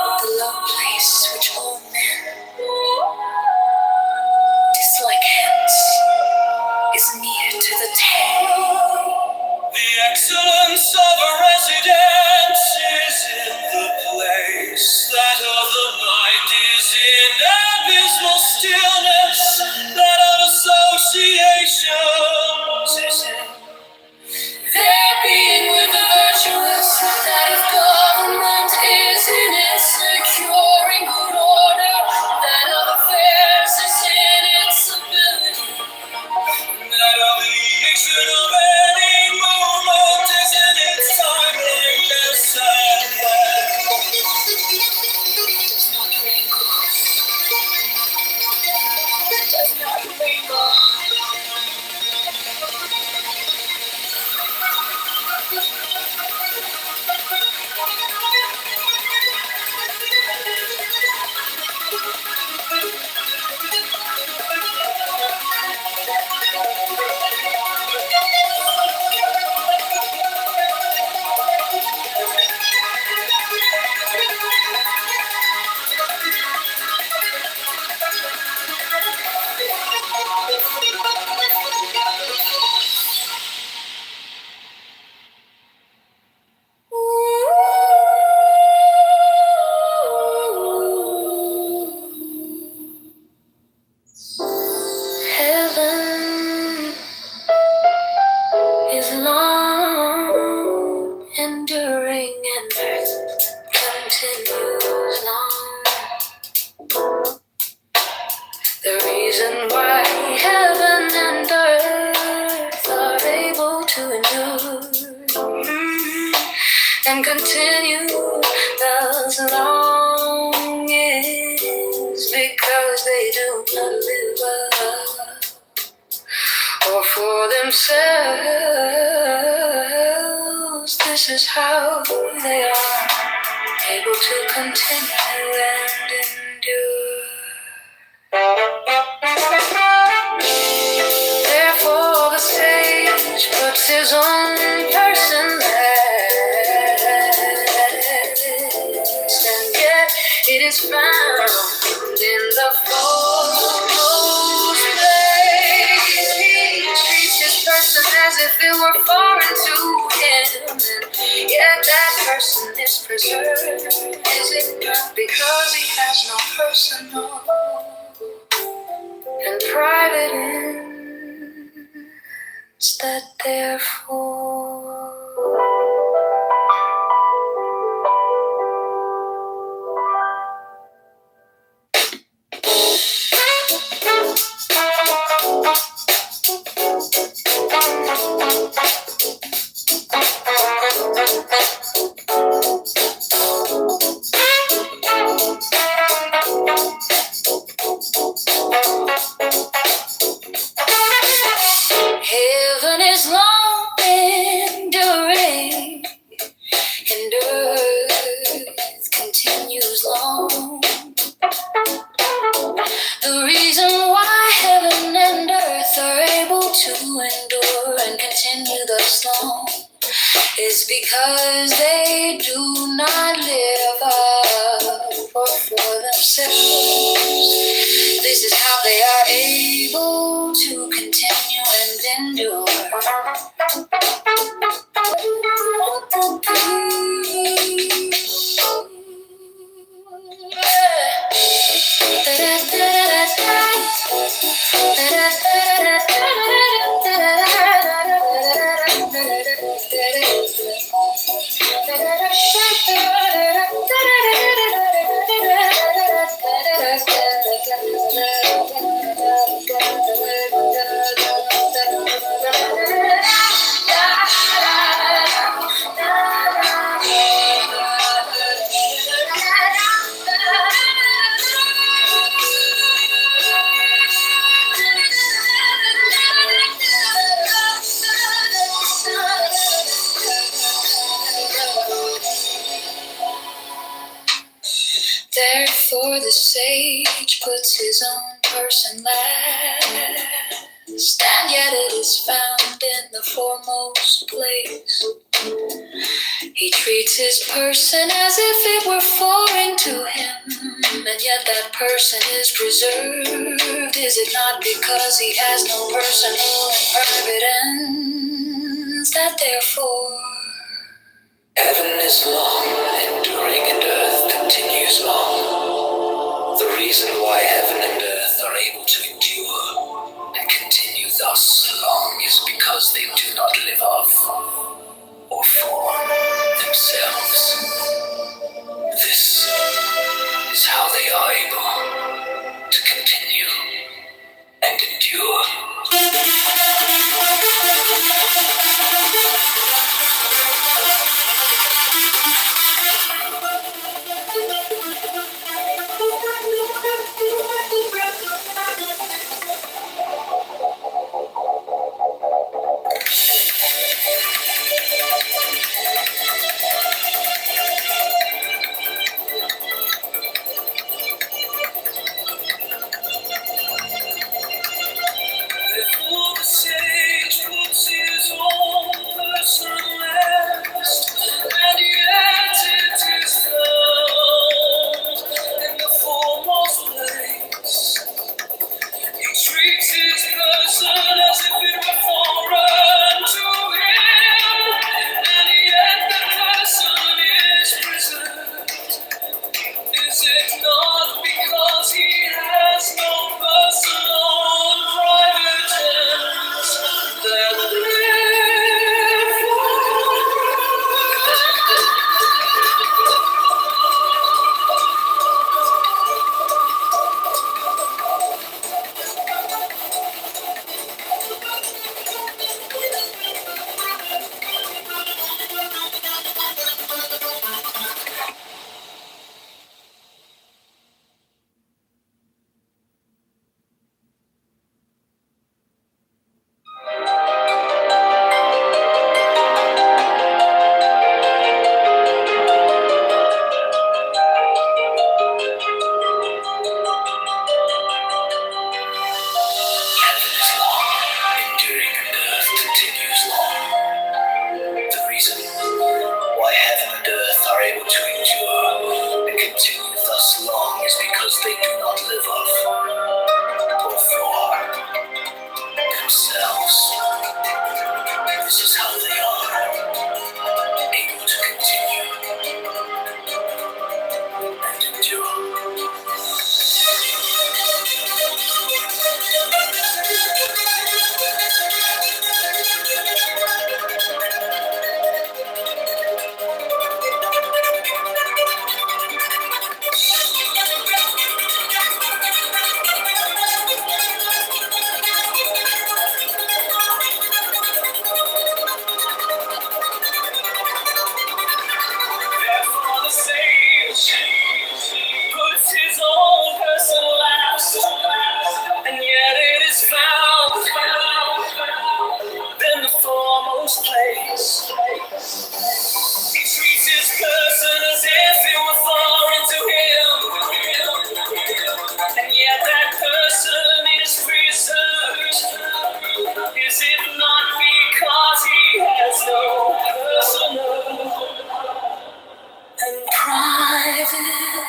The low place which all men dislike hence is near to the tail. The excellence of a residence is in the place. That of the mind is in abysmal stillness. That of associations is in Their being with the virtuous. That of government is in its securing good order. That of affairs is in its ability. that of the action of any movement is in its timeliness and Does not wrinkle. Does not wrinkle. Heaven is long, enduring, and earth continues long. The reason why heaven and earth are able to endure and continue thus long is because they do not live up or for themselves. This is how they are able to continue and endure. Therefore the sage puts his own person last, and yet it is found in the foremost place. He treats his person as if it were foreign to him, and yet that person is preserved. Is it not because he has no personal and private that therefore heaven is long enduring and earth continues long. The reason why heaven and earth are able to endure and continue thus long is because they do not live up or for themselves. This is how they are able to continue and endure. Therefore the sage puts his own person last, and yet it is found in the foremost place. He treats his person as if it were foreign to him, and yet that person is preserved. Is it not because he has no personal and private ends that therefore Heaven is long, enduring, and earth continues long. The reason why heaven and earth are able to endure and continue thus long is because they do not live of or for themselves. This is how they are able to continue and endure.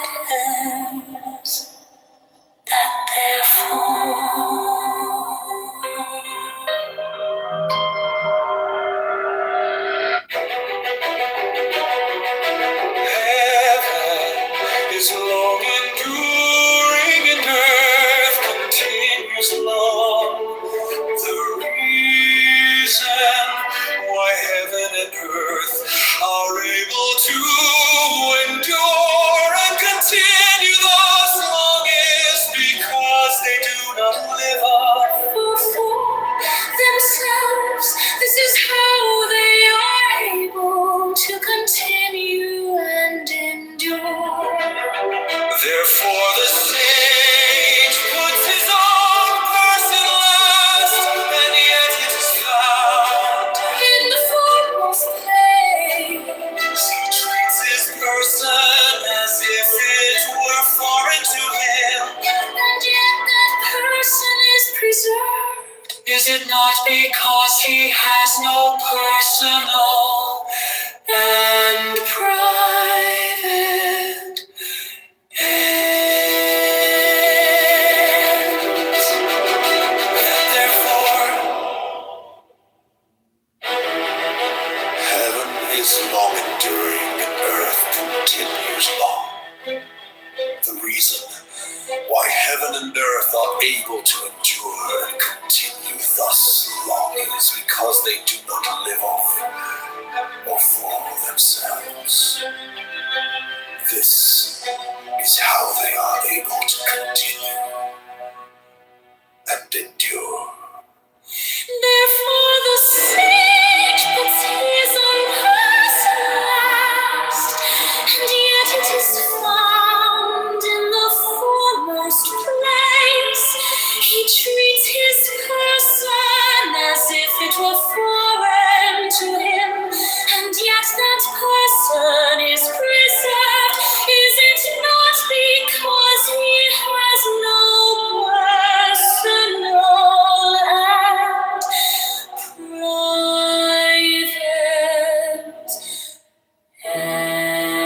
provides that therefore heaven is long enduring and earth continues long. The reason why heaven and earth are able to endure and continue thus long is because they do not live off for themselves. This is how they are able to continue and endure. Therefore the sage puts his own person last, and yet it is found in the foremost place. He treats his person as if it were foreign to him, and yet that person is preserved. Is it not because he has no personal and private ends? Therefore, heaven is long enduring and earth continues long. The reason why heaven and earth are able to endure and continue thus long is because they do not live off or for themselves. This is how they are able to continue and endure. Therefore the sage puts his own person last, and yet it is found in the foremost place. He treats his person as if it were foreign to him, and yet that person is preserved. Is it not because he has no personal and private ends?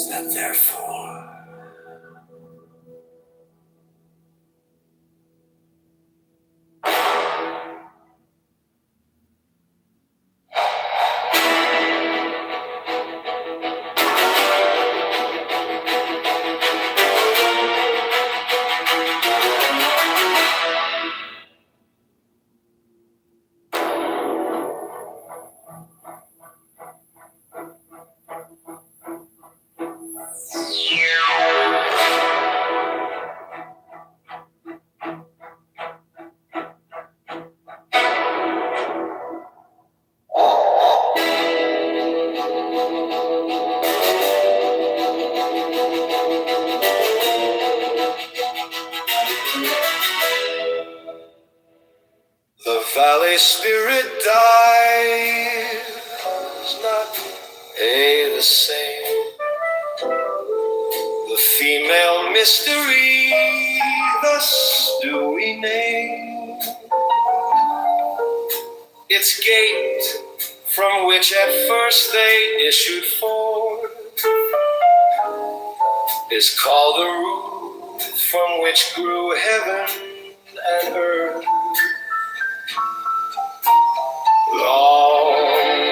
That therefore the valley spirit dies not the same. The female mystery thus do we name. Its gate from which at first they issued forth is called the root from which grew heaven and earth. Long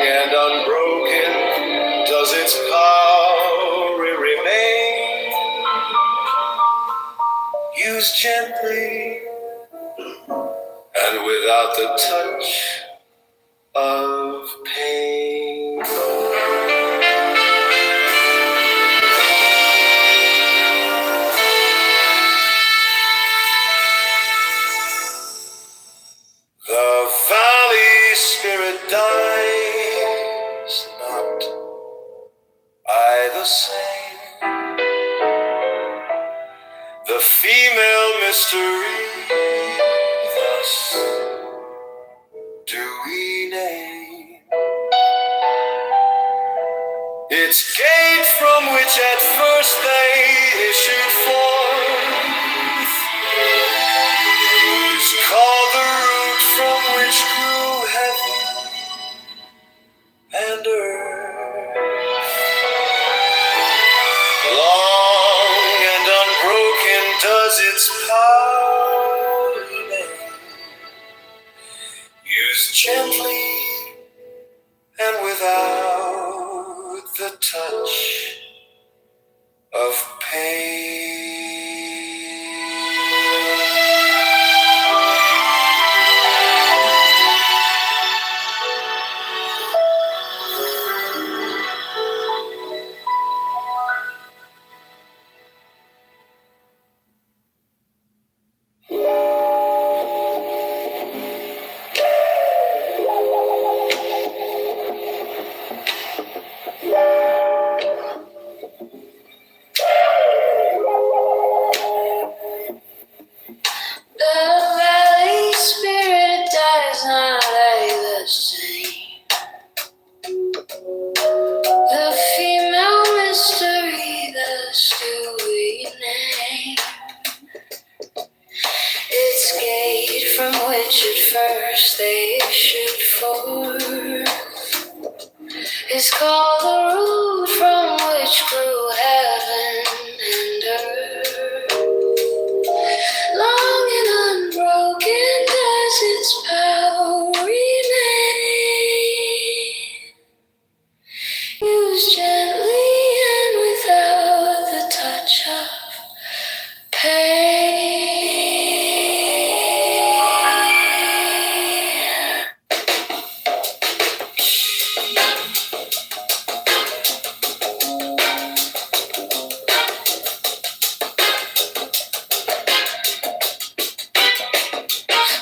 and unbroken does its power remain, used gently and without the touch of pain. The valley spirit dies not the same. The female mystery thus do we name. Its gate from which at first they issued forth is called the root from which grew heaven and earth. its power remain? Used gently and without the touch of pain. The valley spirit dies not the same. The female mystery, thus do we name. Its gate from which at first they issued forth is called the root from which grew heaven and earth. Long and unbroken does its power remain. Used gently and without the touch of pain.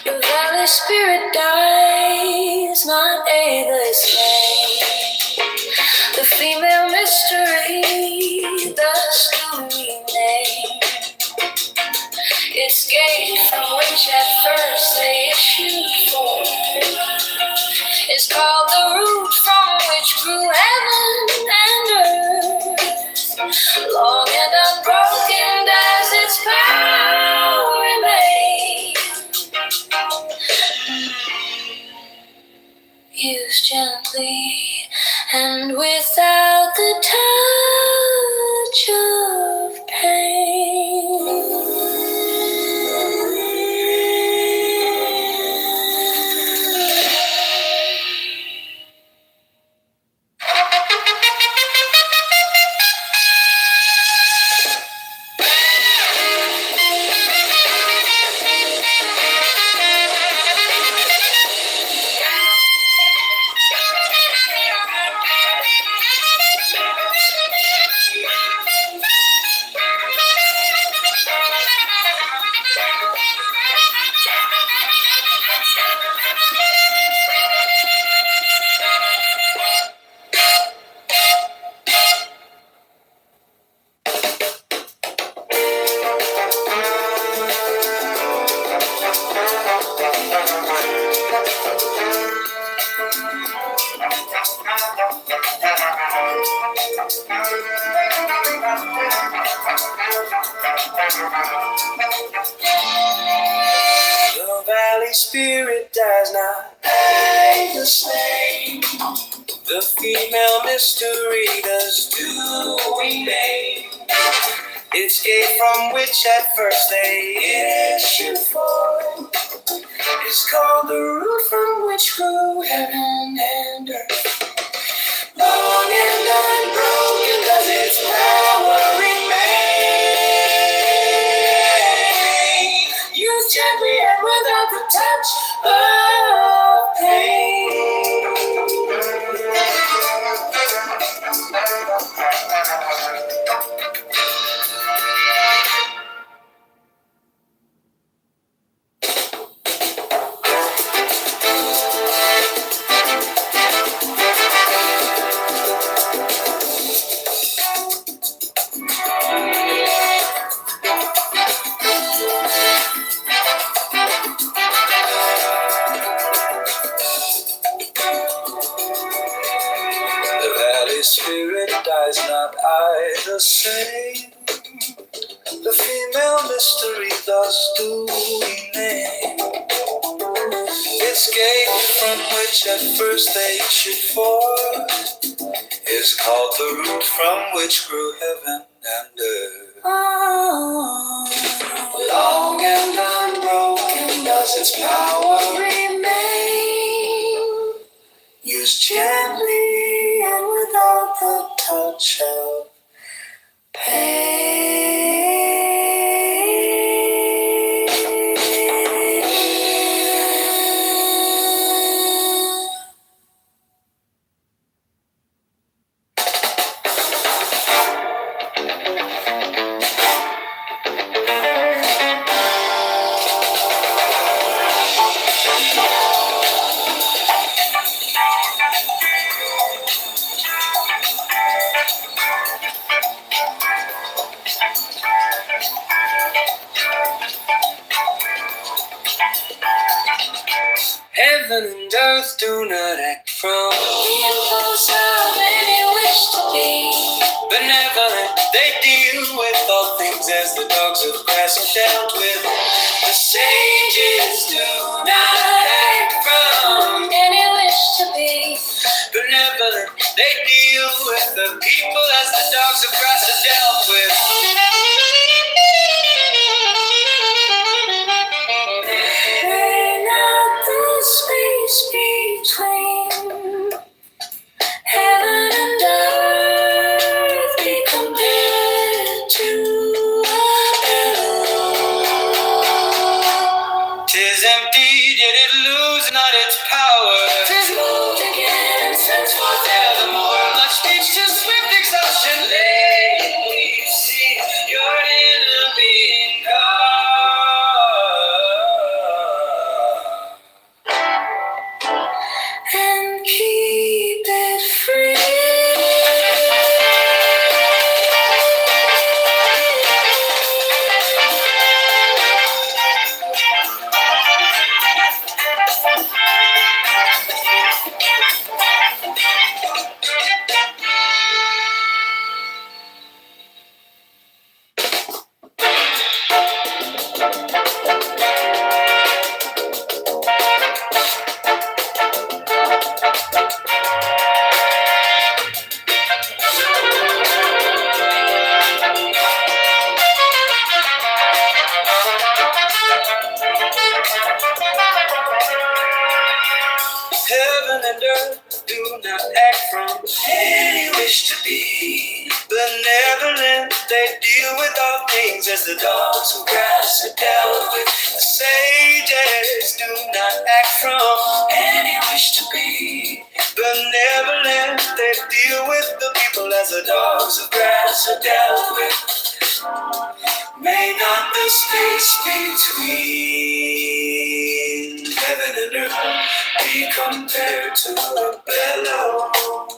The valley spirit dies, not the same. The female mystery, thus do we name. Its gate from which at first they issued forth is called the root from which grew heaven and earth. Long and unbroken does its power remain. Used gently and without the touch of pain. The valley spirit does not die the same. The female mystery does do we name. Its gate from which at first they issued forth is called the root from which grew heaven and earth. Long and unbroken does its power remain. Used gently and without the touch of pain. The valley spirit dies not the same. The female mystery thus do we name. Its gate from which at first they issued forth is called the root from which grew heaven and earth. its power remain. Used gently and without the touch of Heaven and earth do not act from the impulse of any wish to be benevolent. They deal with all things as the dogs of grass are dealt with. The sages do not act from any wish to be benevolent. They deal with the people as the dogs of grass are dealt with. May not the space between heaven and earth be compared to a pillow. 'Tis emptied, yet it loses not its power. 'Tis moved again and sends forth evermore. Much speech to swift exhaustion. Late we see your inner being God. And keep it free. Heaven and earth do not act from any wish to be benevolent. They deal with all things as the dogs of grass are dealt with. The sages do not act from any wish to be benevolent. They deal with the people as the dogs of grass are dealt with. May not the space between heaven and earth be compared to a bellows.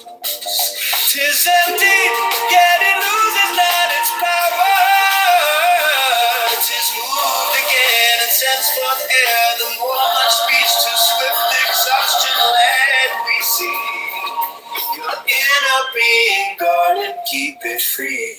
'Tis empty, yet it loses not its power. 'Tis moved again and sends forth air. The more much speech to swift exhaustion led we see your inner being guard and keep it free.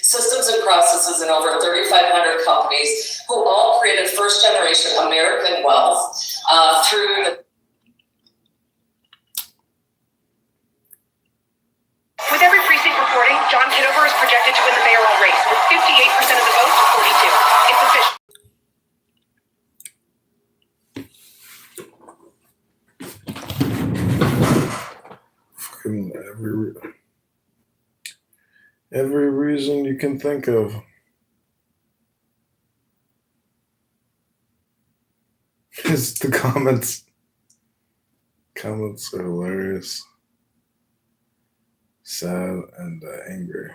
Systems and processes in over 3,500 companies who all created first generation American wealth through the. With every precinct reporting, John Kitover is projected to win the mayoral race with 58% of the vote to 42. It's official. Every reason you can think of. It's the comments. Comments are hilarious. Sad and angry.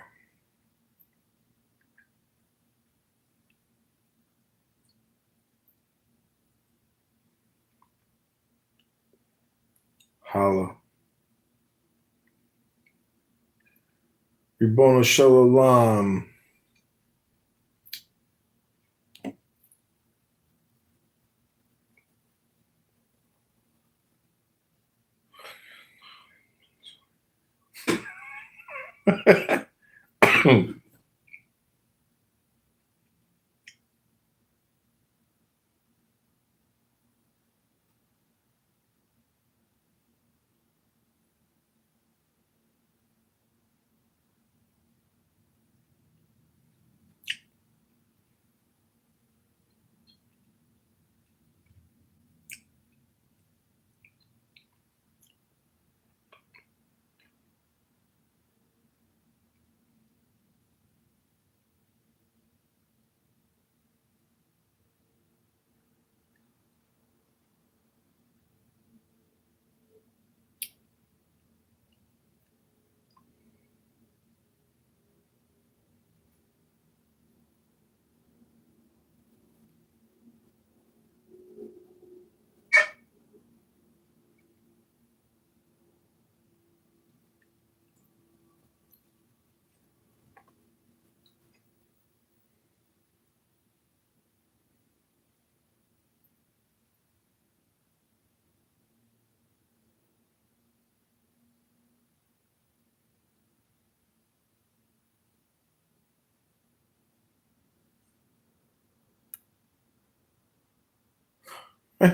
Holla. Ribono Shalom.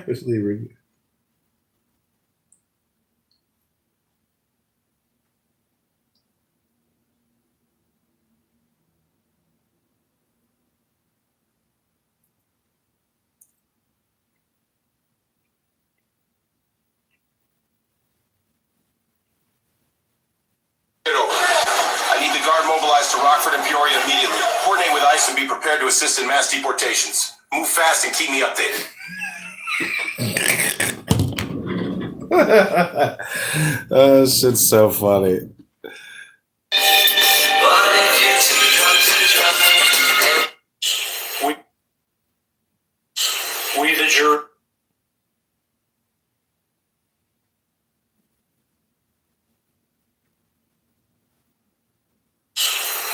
Just leave her. I need the guard mobilized to Rockford and Peoria immediately. Coordinate with ICE and be prepared to assist in mass deportations. Move fast and keep me updated. Oh, shit's so funny. We the jury.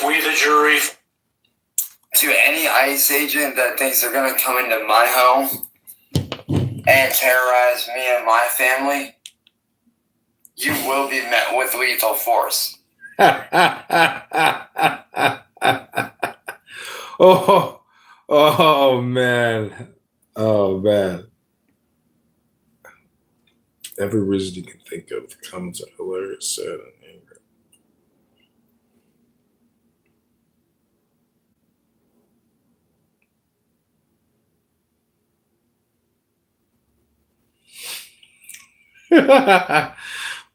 We the jury. To any ICE agent that thinks they're going to come into my home and terrorize me and my family, you will be met with lethal force. Oh man. Oh man. Every reason you can think of, the comments are hilarious, sad, and angry.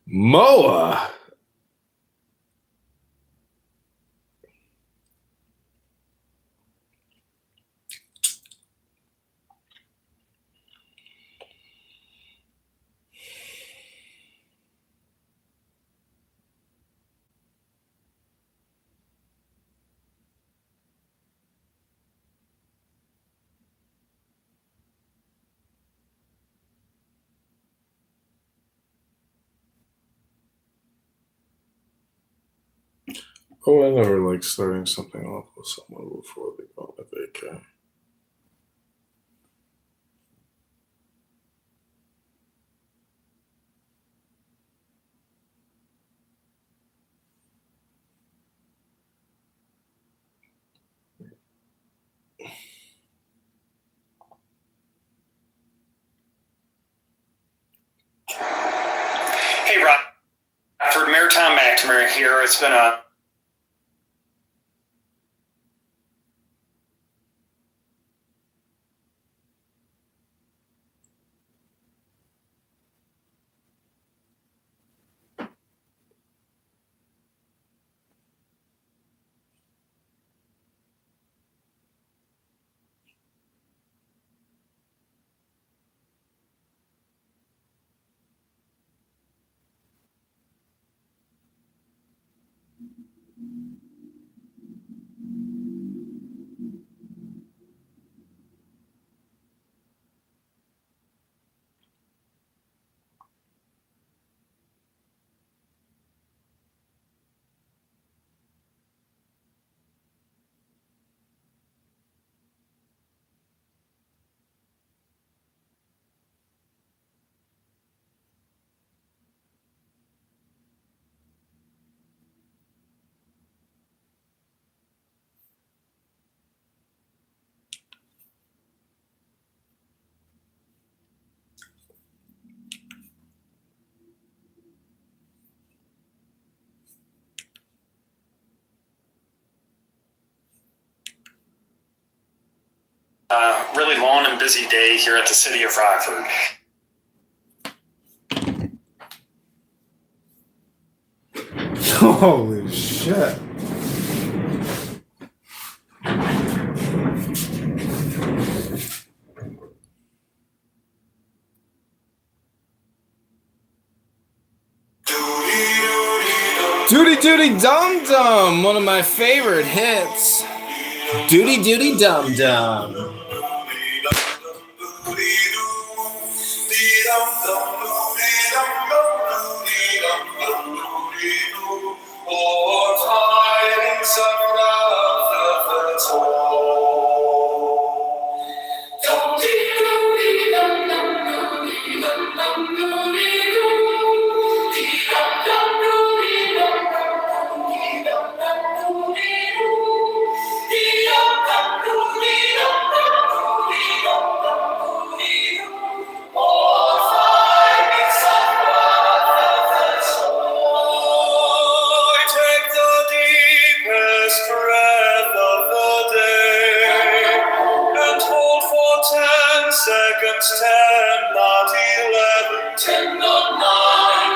Moa. Oh, I never like starting something off with someone before they go on a vacay. Hey, Rockford, Mayor Tom McNamara here. It's been a really long and busy day here at the city of Rockford. Holy shit. Doody Doody Dum Dum, one of my favorite hits. Doody Doody Dum Dum. 10, not 11, 10, not 9.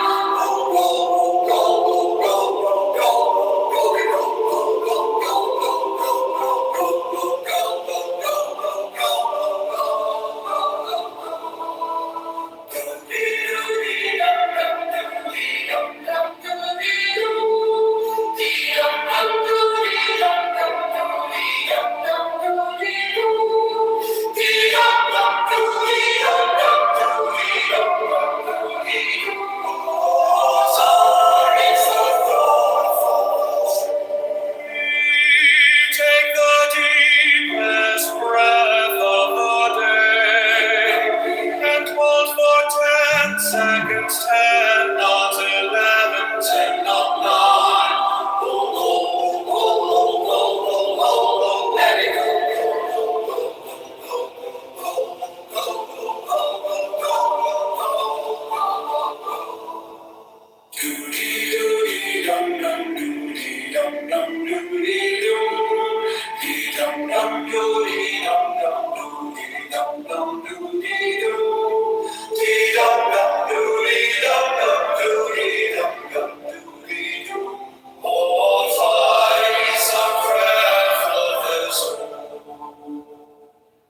Take the deepest breath of the day and hold for 10 seconds, 10, not 11, 10, not 9. Let it go. Dum dum doody dum dum doody dum dum dum doody dum dum doody dum dum doody dum dum dum doody dum dum doody dum dum doody dum. All find some breath of this.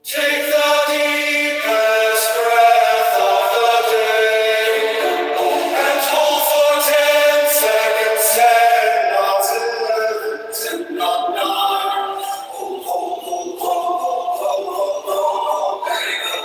Take the deepest breath of the day and hold for 10 seconds, 10, not 11, 10, not 9. Hold, hold, hold, hold, hold, hold, hold, hold, let it go.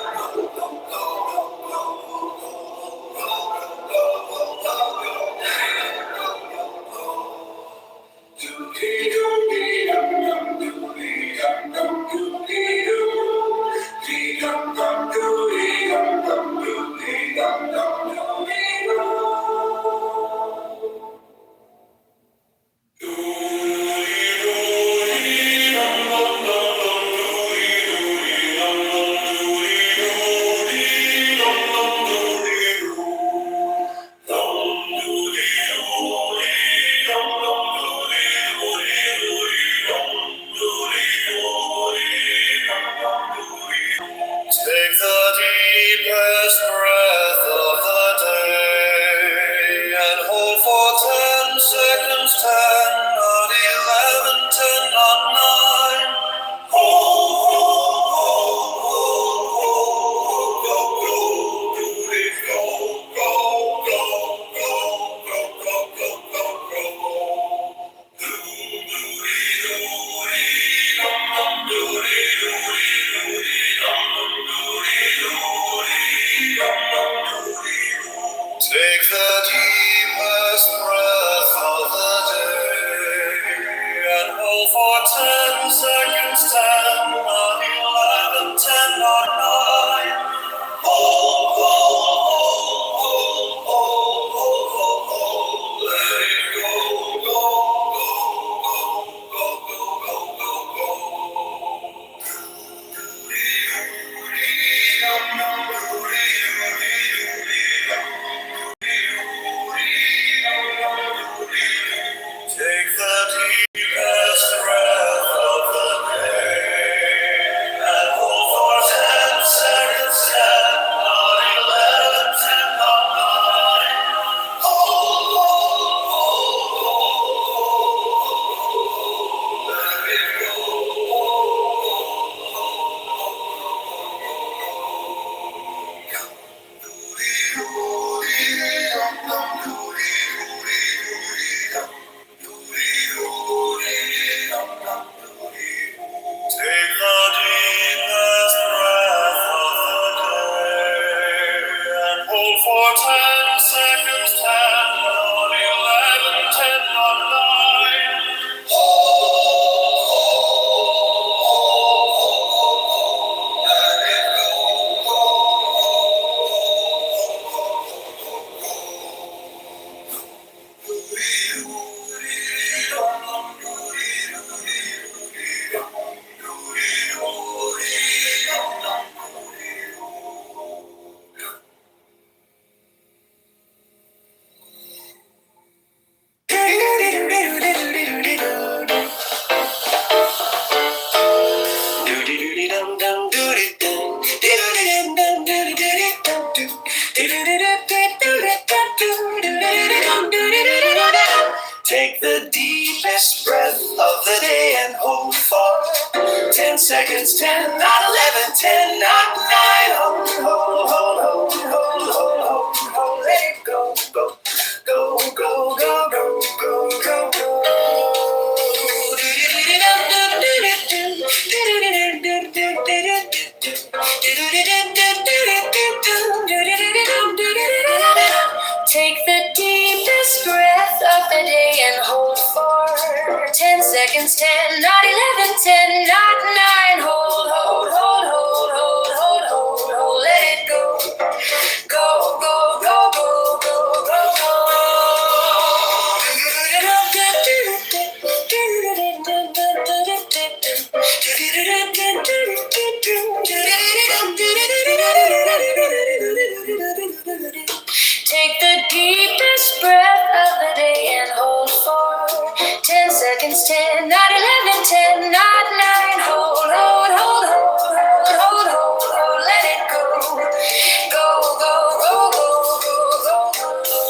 Take the deepest breath of the day and hold for 10 seconds, 10, not 11, 10, not 9. Hold, hold, hold, hold, hold, go, go, do it, go, go, go, go, go, go, go, go, go. Take the deepest breath of the day and hold for 10 seconds, 10, not 11, 10, not 9. Hold, hold, hold, hold, hold, hold, hold, hold, let it go, go, go, go, go, go, go, Take the deepest breath of the day and hold for 10 seconds, 10, not 11, 10, not 9. Hold, hold, hold, hold, let it go. deepest breath of the day and hold for 10 seconds. 10, not 11, 10, not 9. Hold, hold, hold, hold, hold, hold, hold, hold. Let it go, go, go, go, go, go, go, go, go. Take the deepest breath of the day and hold for 10 seconds. 10, not 11, 10, not 9. Hold, hold, hold, hold, hold, hold, hold, hold. Let it go. Go, go, go, go, go, go, go. Take the deepest breath of the day and hold for 10 seconds. 10, not 11, 10, not 9. Hold, hold, hold, hold, hold, hold, hold, hold. Let it go. Go, go, go, go, go, go, go.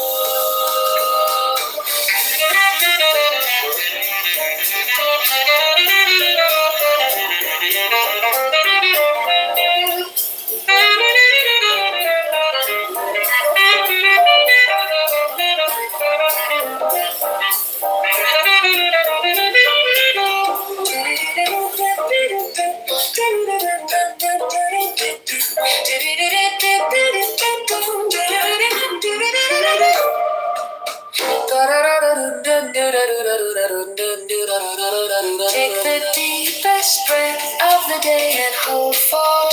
Take the deepest breath of the day and hold for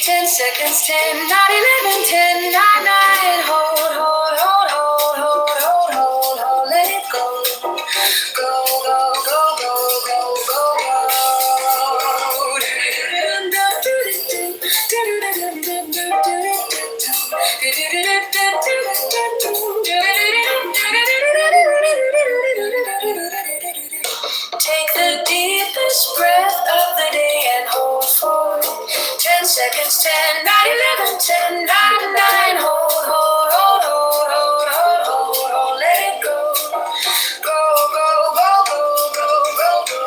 10 seconds. 10, not 11, 10, not 9. Hold, hold, hold, hold, hold, hold, hold, hold. Let it go. Go, go, go, go, go, go, Take the deepest breath of the day and hold for 10 seconds. 10, not 11, 10, not 9. Hold, hold, hold, hold, hold, hold, hold, hold. Let it go. Go, go, go, go, go, go, go.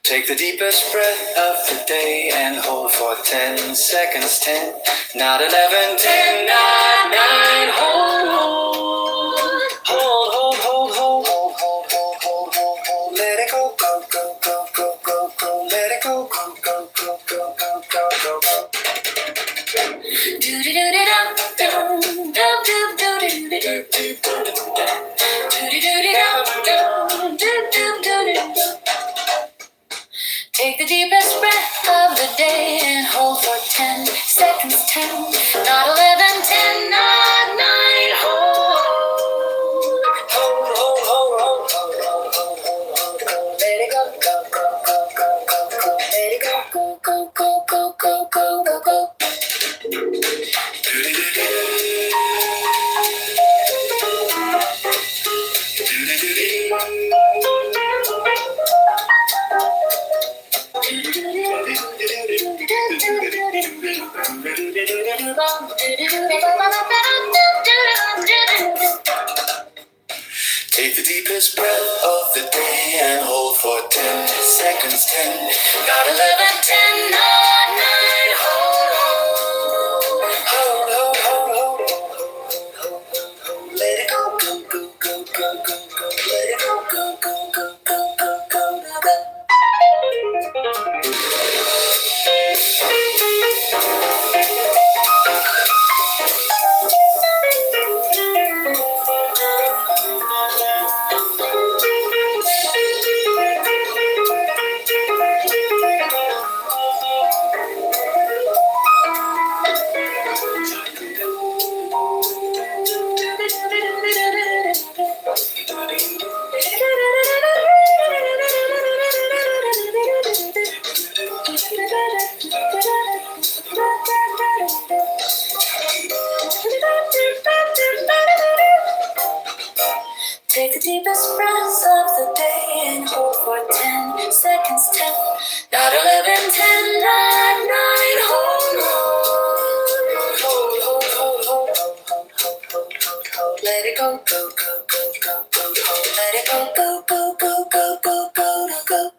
Take the deepest breath of the day and hold for 10 seconds. 10, not 11, 10, not 9. Hold, hold, hold, hold, hold, hold, hold, hold, hold, hold, hold. Let it go, go, go, go, go, go, go. Let it go, go, go, go, go, go, go, go, go. Take the deepest breath of the day and hold for 10 seconds. 10, not 11, 10, not 9. Hold, hold, hold, hold, hold, hold, hold, hold, hold, hold. Let it go, go, go, go, go, go, go. Let it go, go, go, go, go, go, go, go, go. Take the deepest breath of the day and hold for 10 seconds. 10, not 11, 10, not 9. Hold, hold, hold, hold, hold, hold, hold. Let it go, go, go, go, go, go, go. Let it go, go, go, go, go, go, go, go. Take the deepest breath of the day and hold for 10 seconds. 10, not 11, 10, not 9. Hold on. Hold. Let it go, go, go, go, go, go, go. Let it go, go, go, go, go, go, go, go.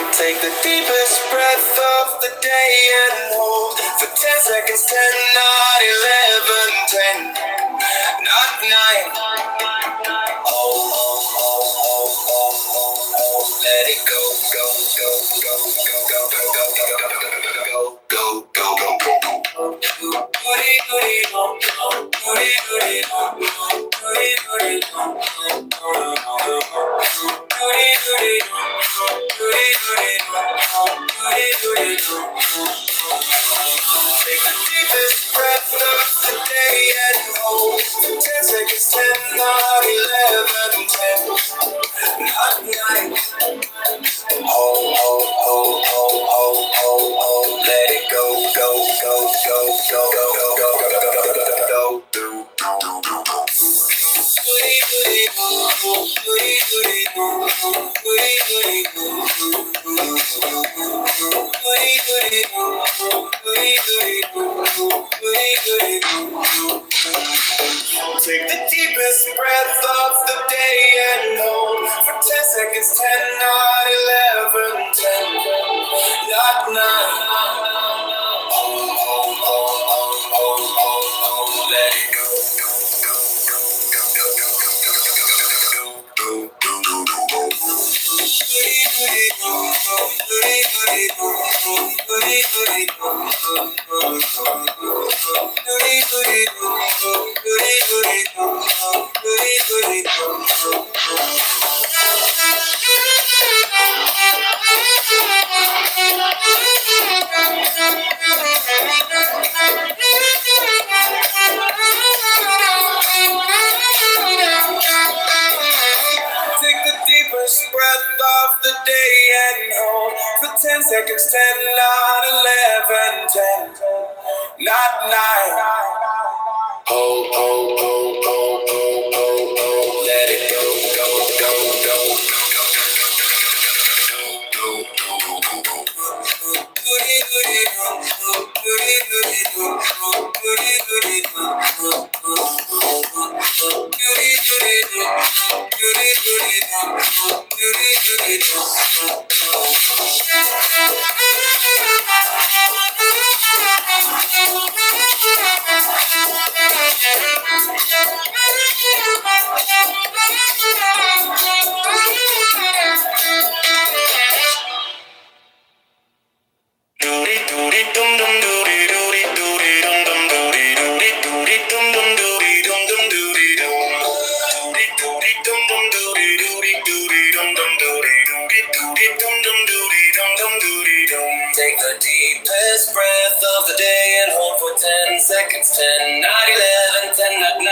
Take the deepest breath of the day and hold for 10 seconds. 10, not 11, 10, not 9. Hold. Let it go, go, go, go, go, go, go, go, go, go, go, go. Take the deepest breath of the day and hold for 10 seconds. 10, not 11, 10, not 9. Hold. Let it go, go, go, go, go, go, go, go, go, go, go. Take the deepest breath of the day and hold for 10 seconds. 10, not 11, 10, not 9. Hold. Let it go. Take the deepest breath of the day and hold for 10 seconds. 10, not 11, 10, not 9. Hold. Let it go, go. Take the deepest breath of the day and hold for 10 seconds. 10, not 11, 10, not 9.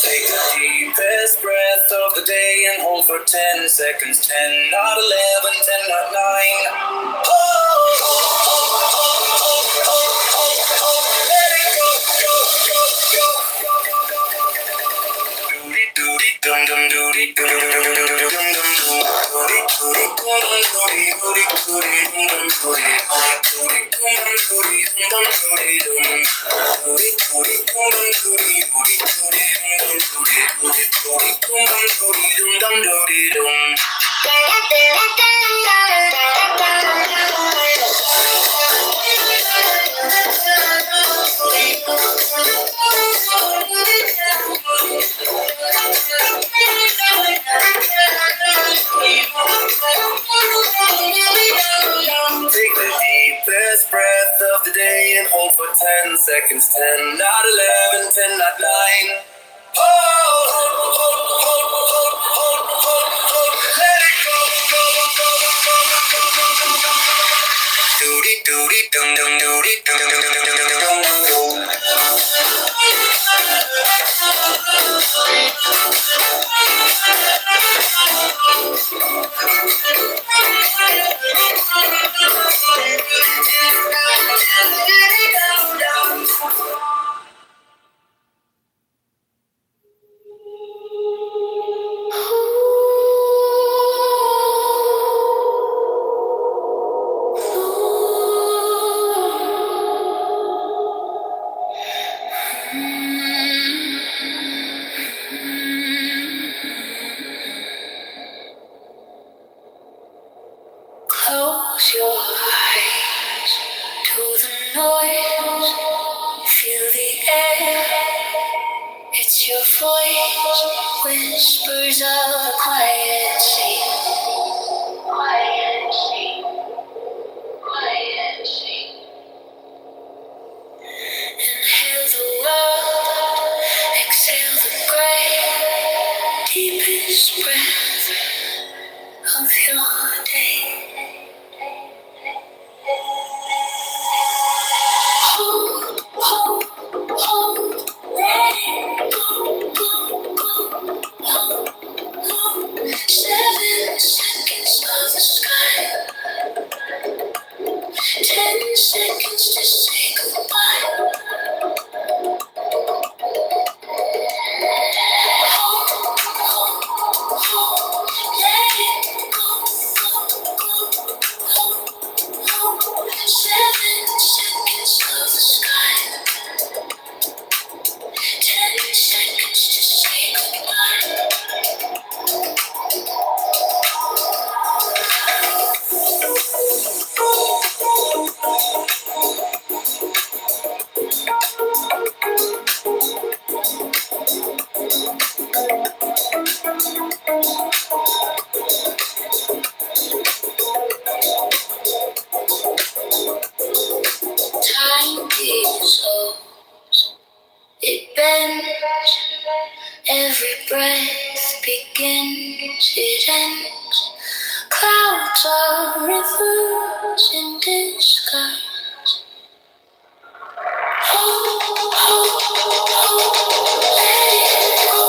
Take the deepest breath of the day and hold for 10 seconds. 10, not 11, 10, not 9. Let it go, go. Take the deepest breath of the day and hold for 10 seconds. 10, not 11, 10, not 9. Hold, let it go, go, go, go, go, go, go, go. Doody doody dum dum doody dum dum dum dum dum dum dum. Close your eyes to the noise. Feel the air. It's your voice. Whispers of a quiet sea. Quiet sea. Quiet sea. Inhale the world. Exhale the gray. Deepest breath of your day. Hold, hold, hold, let it go, go, go, hold, hold. 7 seconds of the sky, 10 seconds to say goodbye. Hold, hold, hold, let it go, go, go, hold, hold. 7 seconds of the sky, 10 seconds to say goodbye. Time dissolves, it bends, every breath begins, it ends. Clouds are rivers in disguise. Hold, hold, hold, let it go,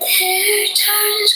hair turns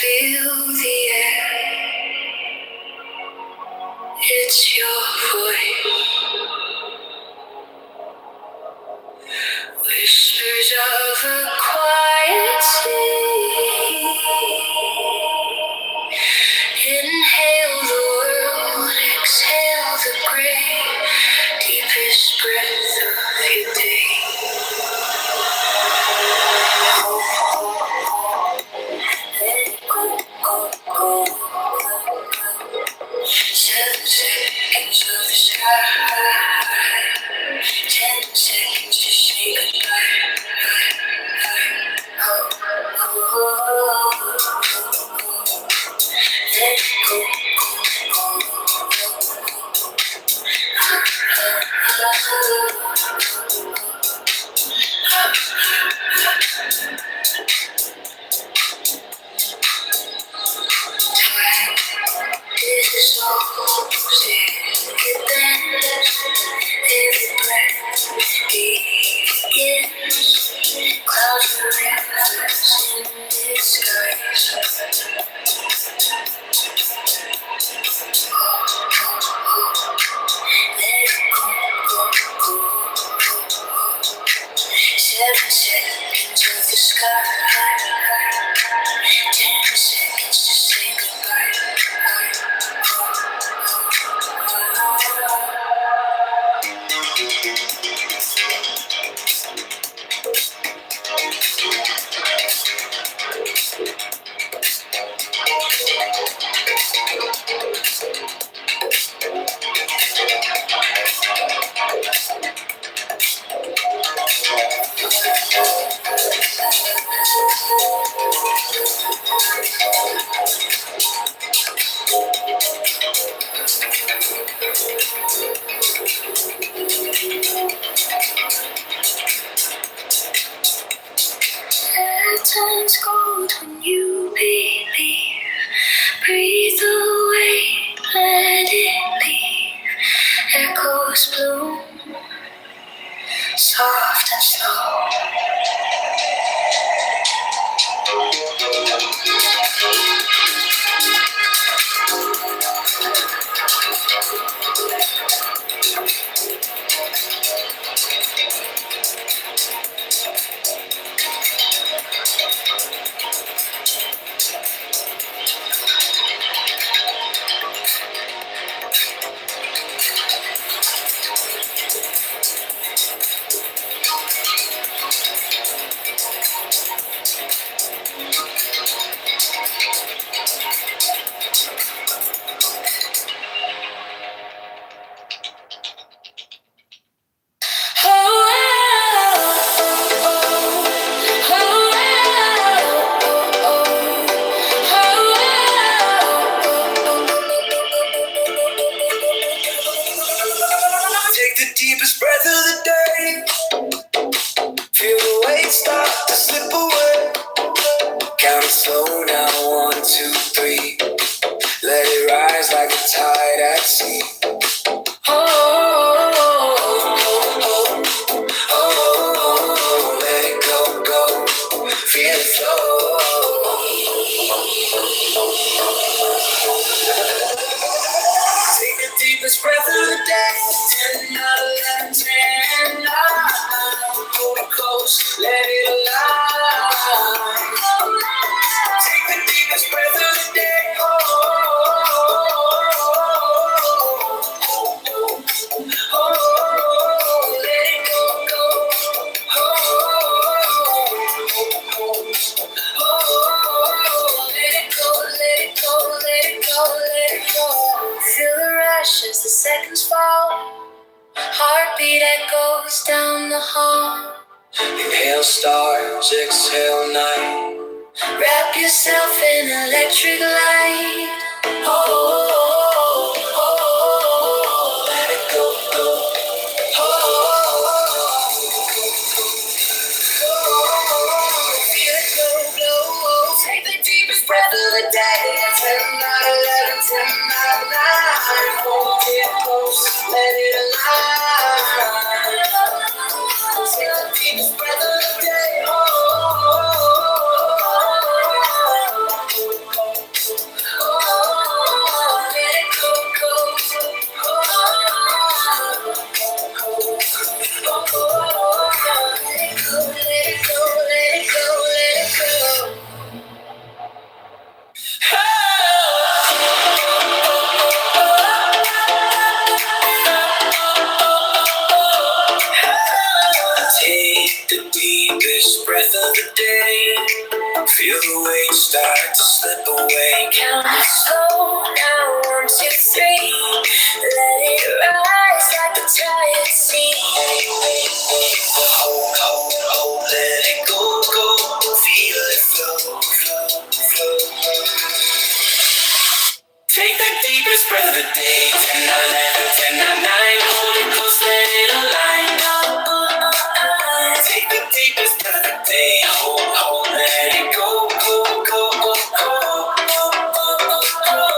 feel the air. It's your voice. Whispers of a quiet sea. Inhale the world, exhale the gray, deepest breath of your day. Let it go, go, go, go, go. 7 seconds of the sky. 10 seconds to say goodbye. Oh, oh, oh, oh. Let it go, go, go, go. Time dissolves, it bends, every breath begins. Clouds are rivers in disguise. Let it go, go, go, go, go. 7 seconds of the sky. 10 seconds to say goodbye. Turns cold when you believe. Breathe away, let it leave. Echoes bloom, soft and slow. Take the deepest breath of the day. Feel the weight start to slip away. Count it slow now, 1, 2, 3. Let it rise like a tide at sea. Oh, let it go, go. Feel it flow. Take the deepest breath of the day. 10 out of 11, 10 out. Hold it close, let it align. Take the deepest breath of the day. Let it go, go. Let it go, let it go, let it go, let it go. Feel the rush as the seconds fall. Heartbeat echoes down the hall. Inhale stars, exhale night. Wrap yourself in electric light. Let it go, go. Feel it glow, glow. Take the deepest breath of the day. 10 out of 11, 10 out of 9. Hold it close, let it align. Take the deepest breath of the day. Feel the weight start to slip away. Count it slow now, 1, 2, 3. Let it rise like a tired sea. Hold, hold, hold, let it go, go. Feel it flow, flow, flow. Take the deepest breath of the day. 10, 9, 11, 10, 9, 9. Hold it close, let it align. Take the deepest breath of the day. Hold, hold, let it go, go, go, go, go, go, go, go, go.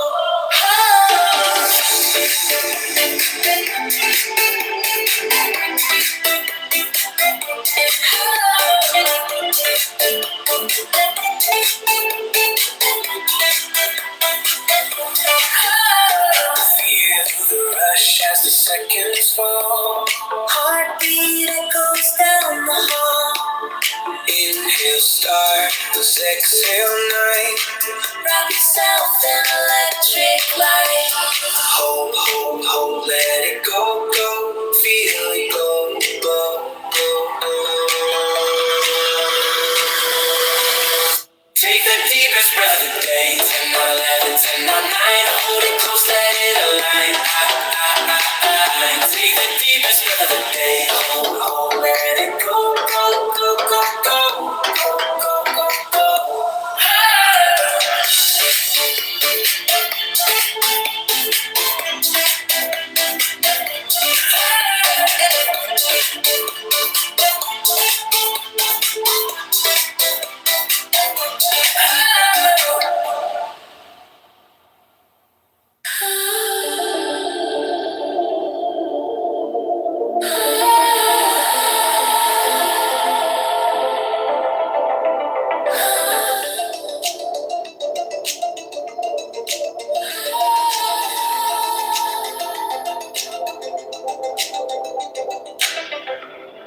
Feel the rush as the seconds fall. Heartbeat echoes down the hall. Inhale, stars, exhale, night. Wrap yourself in electric light. Hold, hold, hold, let it go, go. Feel it go, go, go, go. Take the deepest breath of the day. 10, 11, 10, 9. Hold it close, let it align. Take the deepest breath of the day. Hold, hold, let it go, go, go, go, go, go, go, go, go.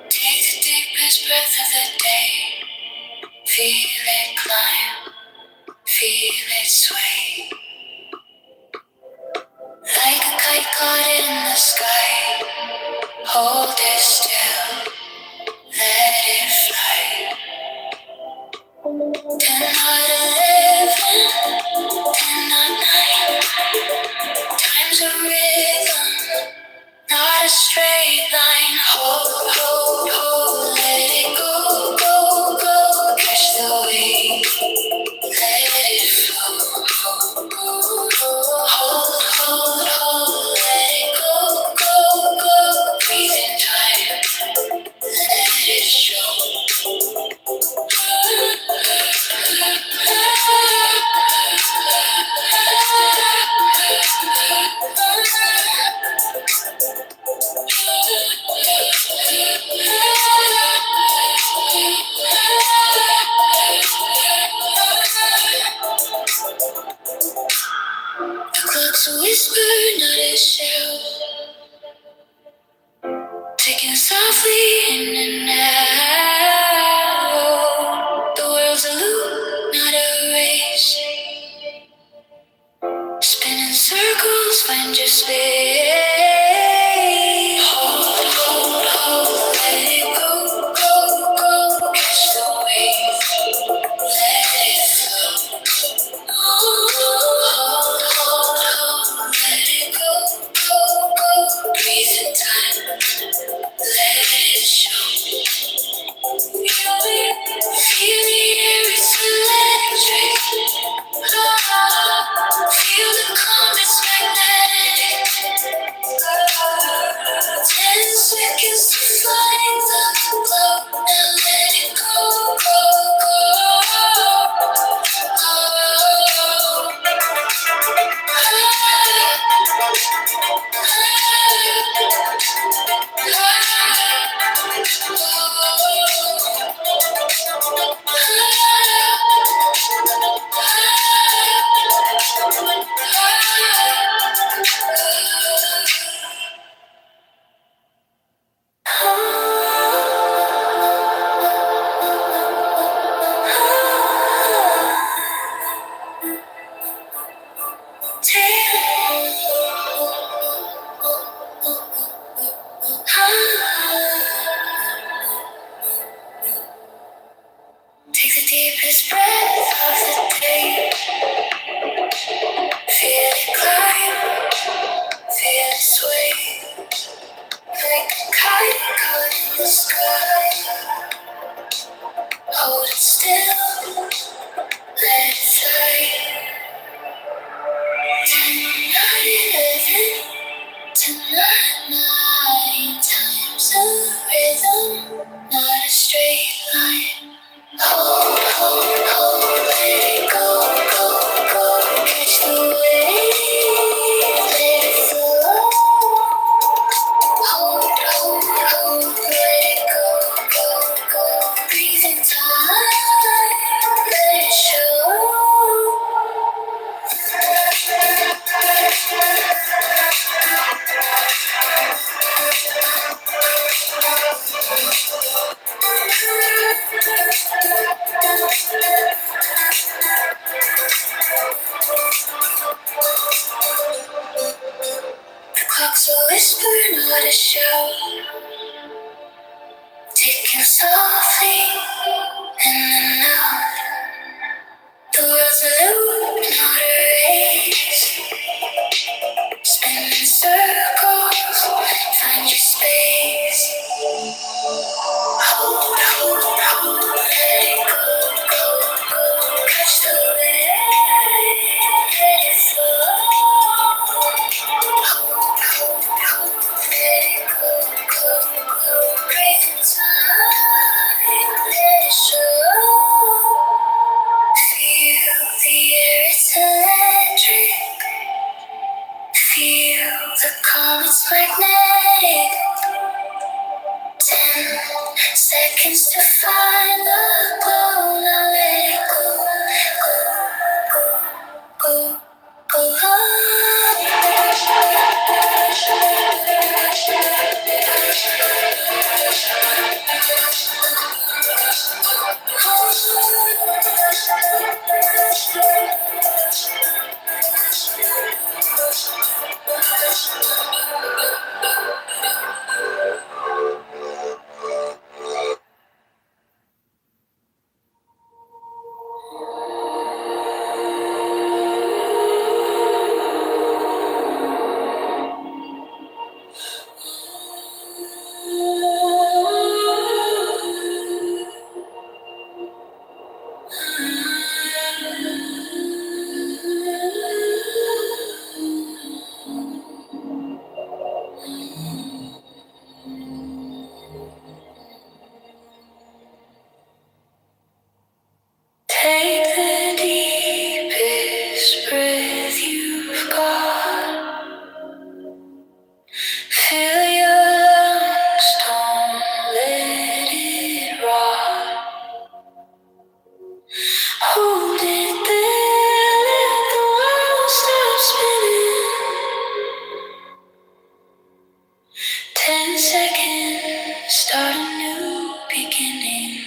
Take the deepest breath of the day. Feel it climb, feel it sway. Like a kite caught in the sky. Hold it still, let it fly. 10, 11, 10, 9. Time's a rhythm, not a straight line. Hold, hold, hold, let it go, go, go. Catch the wave, let it flow. Hold, hold, hold, let it go, go, go. Breathe in time, let it show. The clock's a whisper, not a shout. Ticking softly in and out. The world's a loop, not a race. Spinning circles, find your space. Hold, hold, hold, let it go, go, go. Catch the wave, let it flow. Hold, hold, hold, let it go, go, go. Breathe in time, let it show. Feel the air, it's electric. Feel the calm, it's magnetic. start a show. Ticking softly in the night. The world's a loop, not a race. Spinning circles, find your space. Hold, hold, hold, let it go, go, go. Catch the wave, let it flow. Hold, hold, hold, let it go, go, go. Breathe in time, let it show. Feel the air, it's electric. Feel the calm, it's magnetic. 10 seconds to find the glow. Now let it go, go, go, go, go. Take the deepest breath you've got. Fill your lungs, don't let it rot. Hold it there, let the world stop spinning. 10 seconds, start a new beginning.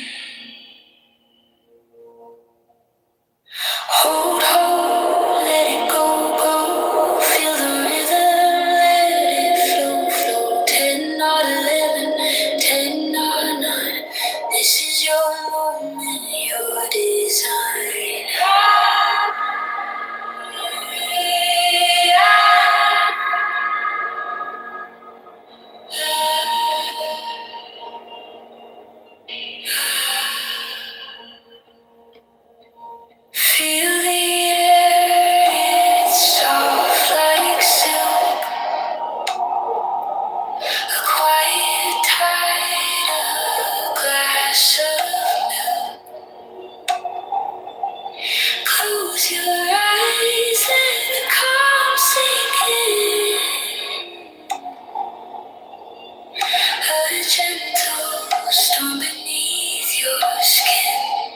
Hold, hold, let it go, go. Feel the rhythm, let it flow, flow. 10 not 11, 10 not 9. This is your moment, your design. Feel the air, it's soft like silk. A quiet tide, a glass of milk. Close your eyes, let the calm sink in. A gentle storm beneath your skin.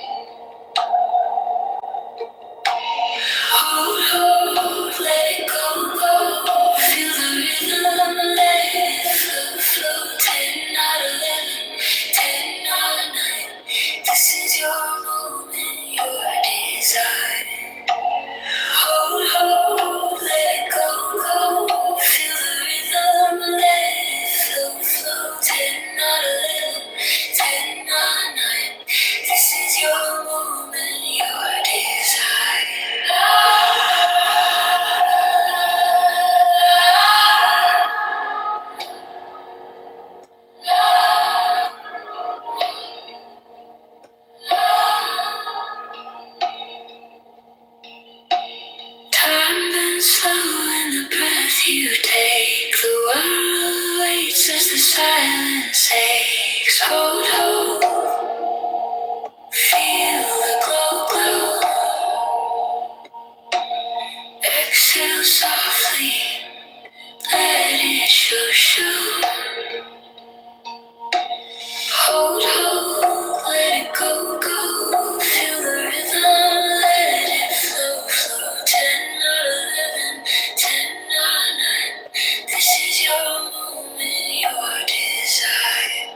Hold, hold, let it go, go. Feel the rhythm, let it flow, flow. 10 not 11, 10 not 9. This is your moment, your desire. Hold, hold, let it go, go. Feel the rhythm, let it flow, flow. 10 not 11, 10 not 9. This is your moment, your desire. Time bends slow in the breath you take. The world waits as the silence aches. Hold, hold, feel the glow, glow. Exhale softly, let it show, show. Hold, hold, let it go, go. Feel the rhythm, let it flow, flow. 10 not 11, 10 not 9. This is your moment, your desire.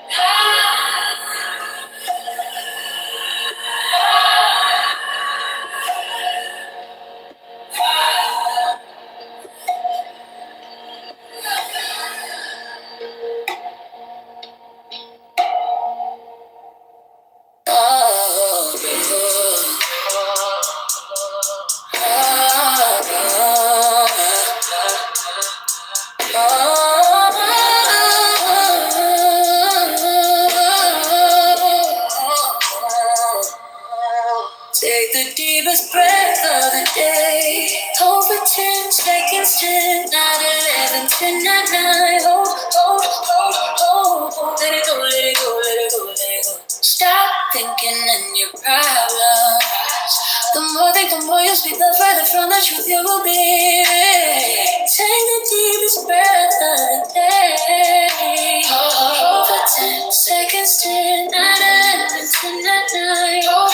of the day. Hold for 10 seconds, 10, not 11, 10, not 9. Hold. Let it go, let it go, let it go, let it go. Stop thinking in your problems. The more think, the more you speak, the further from the truth you will be. Take the deepest breath of the day. Hold for 10 seconds, 10, 9, 11, 10, 9. Hold.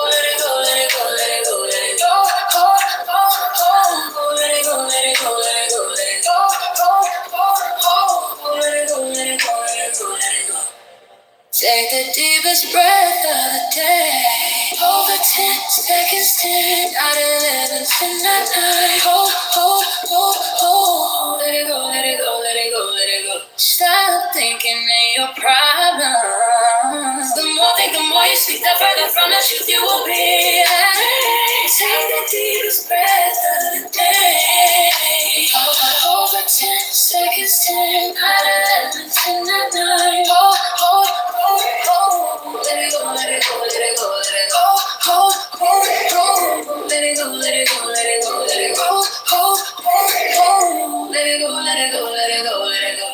Let it go, let it go, let it go, let it go. Hold. Let it go, let it go, let it go, let it go. Hold. Let it go, let it go, let it go, let it go. Take the deepest breath of the day. Over 10 seconds, 10, not 11, 10, not 9. Hold. Let it go, let it go, let it go, let it go. Stop thinking in your problems. The more think, the more you speak, the further from the truth you will be. Take the deepest breath of the day. Over 10 seconds, 10, not 11, 10, not 9. Hold. Let it go, let it go, let it go, let it go. Hold. Let it go, let it go, let it go, let it go. Hold. Let it go, let it go, let it go, let it go.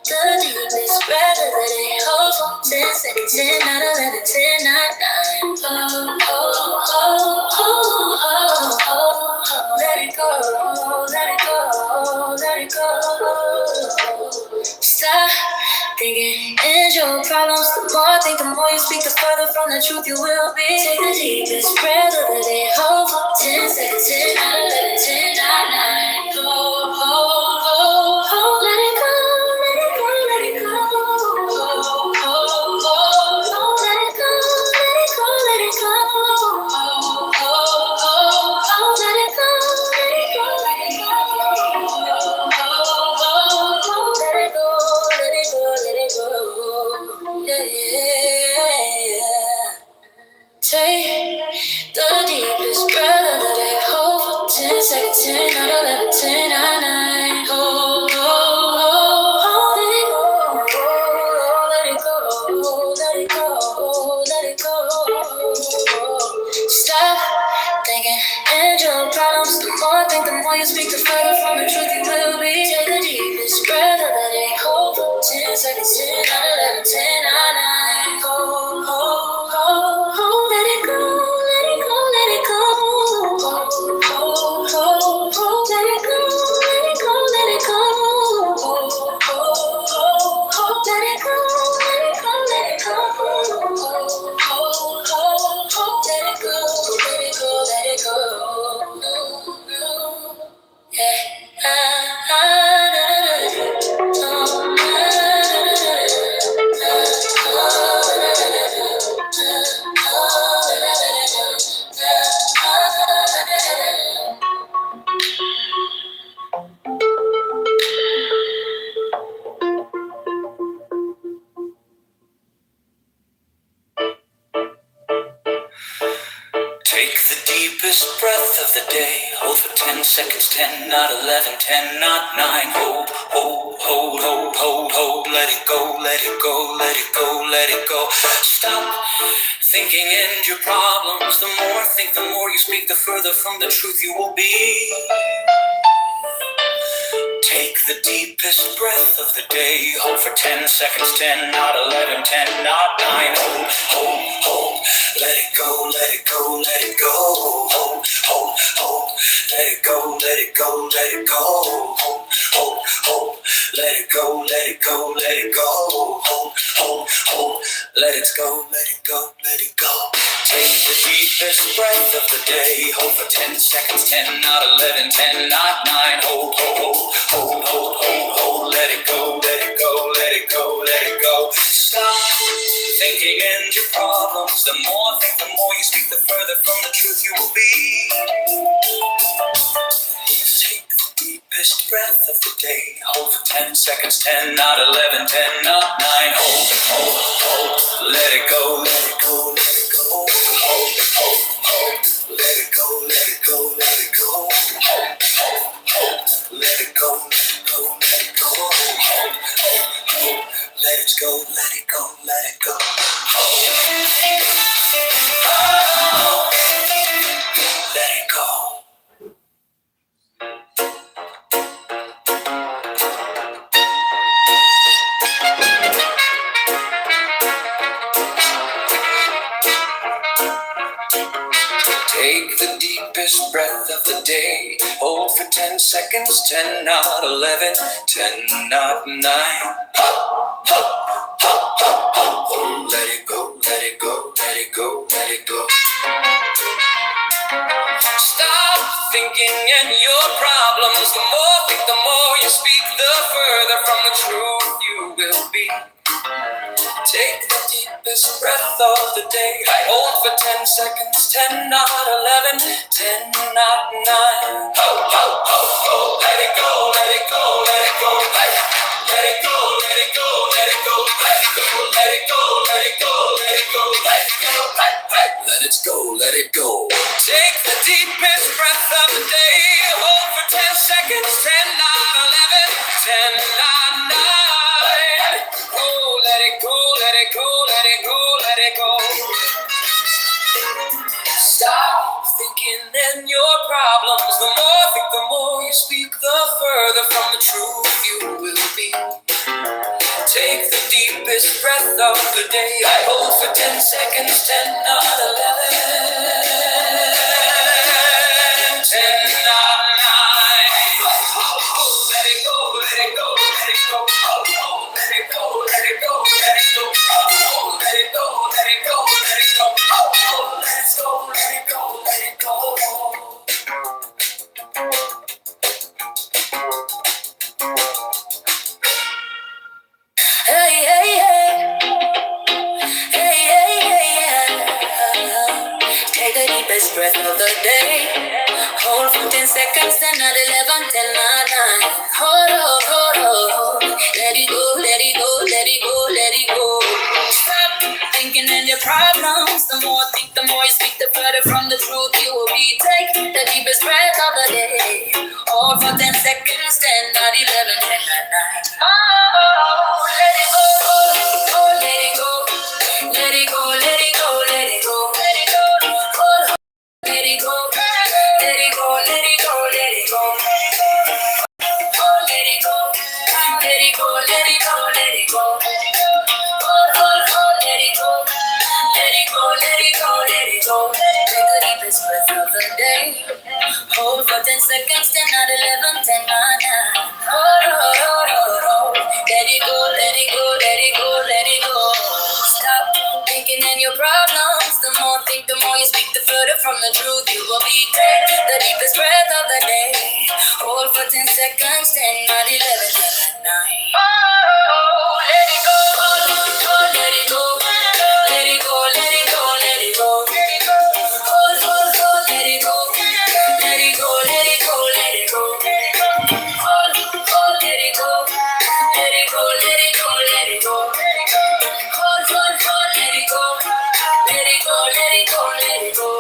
The deepest breath of the day. Hold for 10 seconds, 10, not 11, 10, not 9. Let it go, let it go, let it go. Stop thinking it's your problems. The more I think, the more you speak, the further from the truth you will be. Take the deepest breath of the day. Hold for 10 seconds, 10, not 11, 10, not 9. Hold. Let it go, let it go, let it go. Hold. Let it go, let it go, let it go. Hold. Let it go, let it go, let it go. Let it go, let it go, let it go. Yeah. Take the deepest breath of the day. Hold for 10 seconds, 10, not 11, 10, not 9. Hold. Let it go, let it go, let it go. Stop thinking and your problems. The more I think, the more you speak, the further from the truth you will be. Take the deepest breath of the day. Hold for 10 seconds, 10, not 11, 10, not 9. Hold. Let it go, let it go, let it go. Hold. Let it go, let it go, let it go. Hold. Let it go, let it go, let it go. Hold. Let it go, let it go, let it go. Take the deepest breath of the day. Hold for 10 seconds, 10, not 11, 10, not 9. Hold. Let it go, let it go, let it go, let it go. Stop thinking end your problems. The more I think, the more you speak, the further from the truth you will be. Take the deepest breath of the day. Hold for 10 seconds, 10, not 11, 10, not 9. Hold. Let it go, let it go, let it go. Hold. Let it go, let it go, let it go. Hold. Let it go, let it go, let it go. Hold. Let it go, let it go, let it go. Take the deepest breath of the day. Hold for 10 seconds, 10, not 11, 10, not 9. Hold. Let it go, let it go, let it go, let it go. Stop thinking end your problems. The more I think, the more you speak, the further from the truth you will be. Take the deepest deepest breath of the day. Hold for 10 seconds, 10, not 11, 10, not 9. Hold, hold, hold, let it go, let it go, let it go. Hold, hold, hold, let it go, let it go, let it go. Hold, hold, hold, let it go, let it go, let it go. Hold, hold, hold, let it go, let it go, let it go. Hold, hold, let it go. Take the deepest breath of the day. Hold for 10 seconds, 10, not 11, 10, not 9. Let it go, let it go, let it go, let it go. Stop thinking in your problems. The more think, the more you speak, the further from the truth you will be. Take the deepest breath of the day. Hold for 10 seconds, 10, not 11, 10, not 9. Ho, ho, ho, ho, let it go, let it go, let it go. Let it go, let it go, let it go. Let it go, let it go, let it go, let it go. Let it go, let it go, let it go. Take the deepest breath of the day. Hold for 10 seconds, 10, not 11, 10, not 9. Oh, let it go, let it go, let it go, let it go. Stop thinking in your problems. The more think, the more you speak, the further from the truth you will be. Take the deepest breath of the day. I hold for 10 seconds, 10, not 11, 10, not 9. Let it go, let it go, let it go. Let it go, let it go, let it go. Let it go, let it go, let it go. Let it go, let it go, let it go. Hey, hey, hey. Hey, hey, hey, yeah. Take the deepest breath of the day. Hold for 10 seconds, 10, not 11, 10, not 9. Hold, hold, hold, hold, hold. Let it go, let it go, let it go, let it go. Stop thinking in your problems. The more think, the more you speak, the further from the truth you will be. Take the deepest breath of the day. Hold for 10 seconds, 10, not 11, 10, not 9. Oh, let it go, oh, let it go. Let it go, let it go, let it go, let it go. Oh, let it go, let it go, let it go, let it go. Oh, let it go, let it go, let it go, let it go. Oh, let it go, let it go, let it go, let it go. Take the deepest breath of the day. Hold for 10 seconds, 10, not 11, 10, not 9. Oh, let it go, let it go, let it go, let it go. Stop thinking in your problems. The more think, the more you speak, the further from the truth you will be. Take the deepest breath of the day. Hold for 10 seconds, 10, not 11, 10, 9. Oh, let it go, oh, let it go, let it go, let it go, let it go, let it go. Oh, let it go, let it go, let it go, let it go. Oh, let it go, let it go, let it go, let it go. Oh, let it go, let it go, let it go, let it go.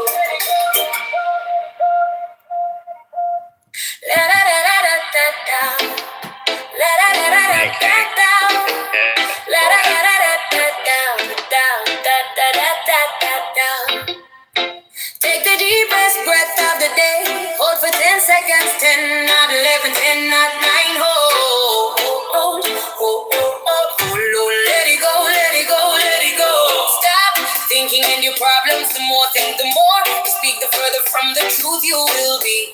La da da da da da da. La da da da da da da. La da da da da da da da da da da da da. Take the deepest breath of the day. Hold for 10 seconds, 10, not 11, 10, not 9. Hold, let it go, let it go, let it go. Stop thinking in your problems. The more think, the more you speak, the further from the truth you will be.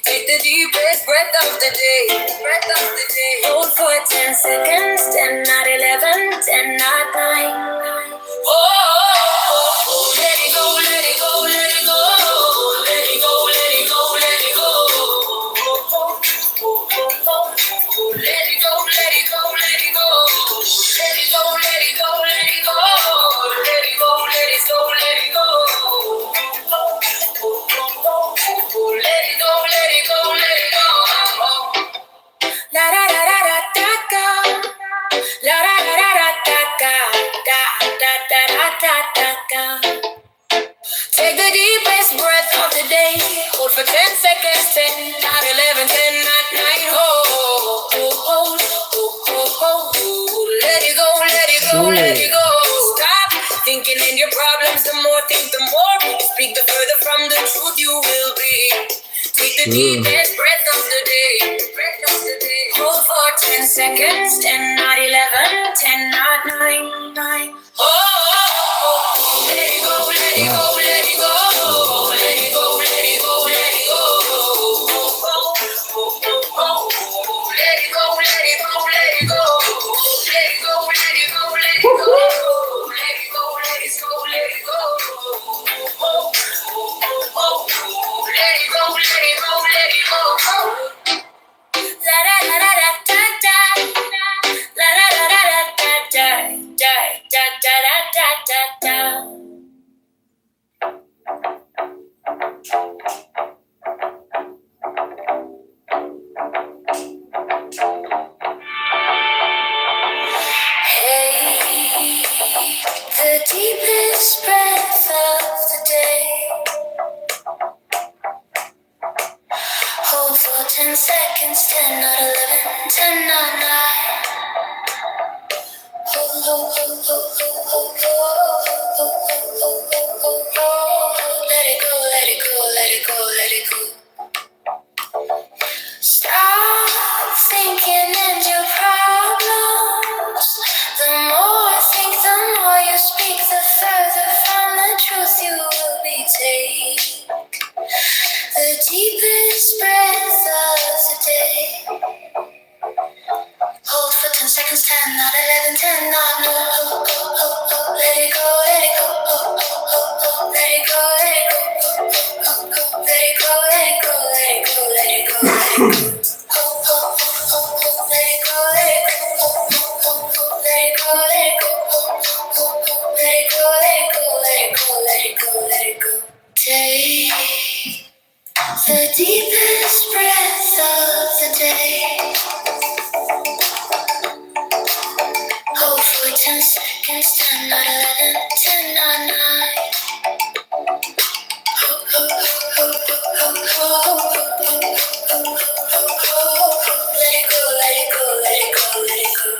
Take the deepest breath of the day. Breath of the day. Hold for 10 seconds, 10, not 11, 10, not 9. Oh, let it go, let it go, let it go. Let it go, let it go, let it go. Let it go, let it go, let it go. Let it go, let it go, let it go. Let it go, let it go, let it go. Let it go, let it go, let it go. Take the deepest breath of the day. Hold for 10 seconds, 10, not 11, 10, not 9. Hold, hold, hold, hold, hold, hold. Let it go, let it go, let it go. Stop thinking in your problems. The more think, the more you speak, the further from the truth you will be. Take the deepest breath of the day. Hold for 10 seconds, 10, not 11, 10, not 9, 9. Oh, let it go, let it go, let it go. Let it go, let it go, let it go. Let it go, let it go, let it go. Let it go, let it go, let it go. Let it go, let it go, let it go. Let it go, let it go, let it go. La da da da da da da. La da da da da da da da da da da da. Hey, the deepest breath of the day. Hold for 10 seconds, 10, not 11, 10, not 9. Hold, hold, hold, hold, hold, hold, hold. Let it go, let it go, let it go, let it go. Stop thinking and your problems. The more I think, the more you speak, the further from the truth you will be taken. The deepest breath of the day. Hold for 10 seconds, 10, not 11, 10, not 9. Let it go, let it go. Let it go, let it go. Let it go, let it go, let it go, let it go, let it go. Let it go, let it go. Let it go, let it go. Let it go, let it go, let it go, let it go, let it go. Take the deepest breath of the day. Hold for 10 seconds, 10, not 11, 10, not 9. Let it go, let it go, let it go, let it go.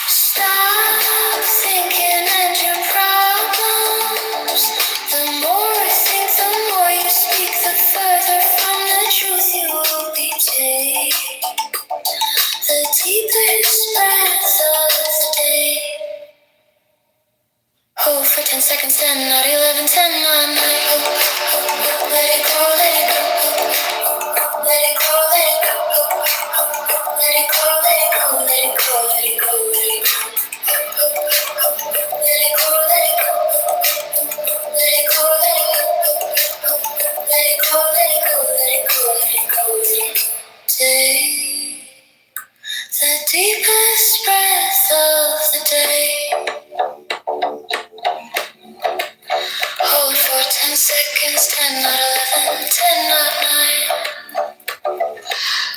Stop thinking and your problems. The more I think, the more you speak, the further from the truth you will be taken. The deepest breath of the day. Hold for 10 seconds, 10, not 11, 10, not 9. Let it go, let it go. Let it go, let it go. Let it go, let it go, let it go, let it go, let it go. Let it go, let it go. Let it go, let it go. Let it go, let it go, let it go, let it go, let it go. Take the deepest breath of the day. Hold for 10 seconds, 10, not 11, 10, not 9.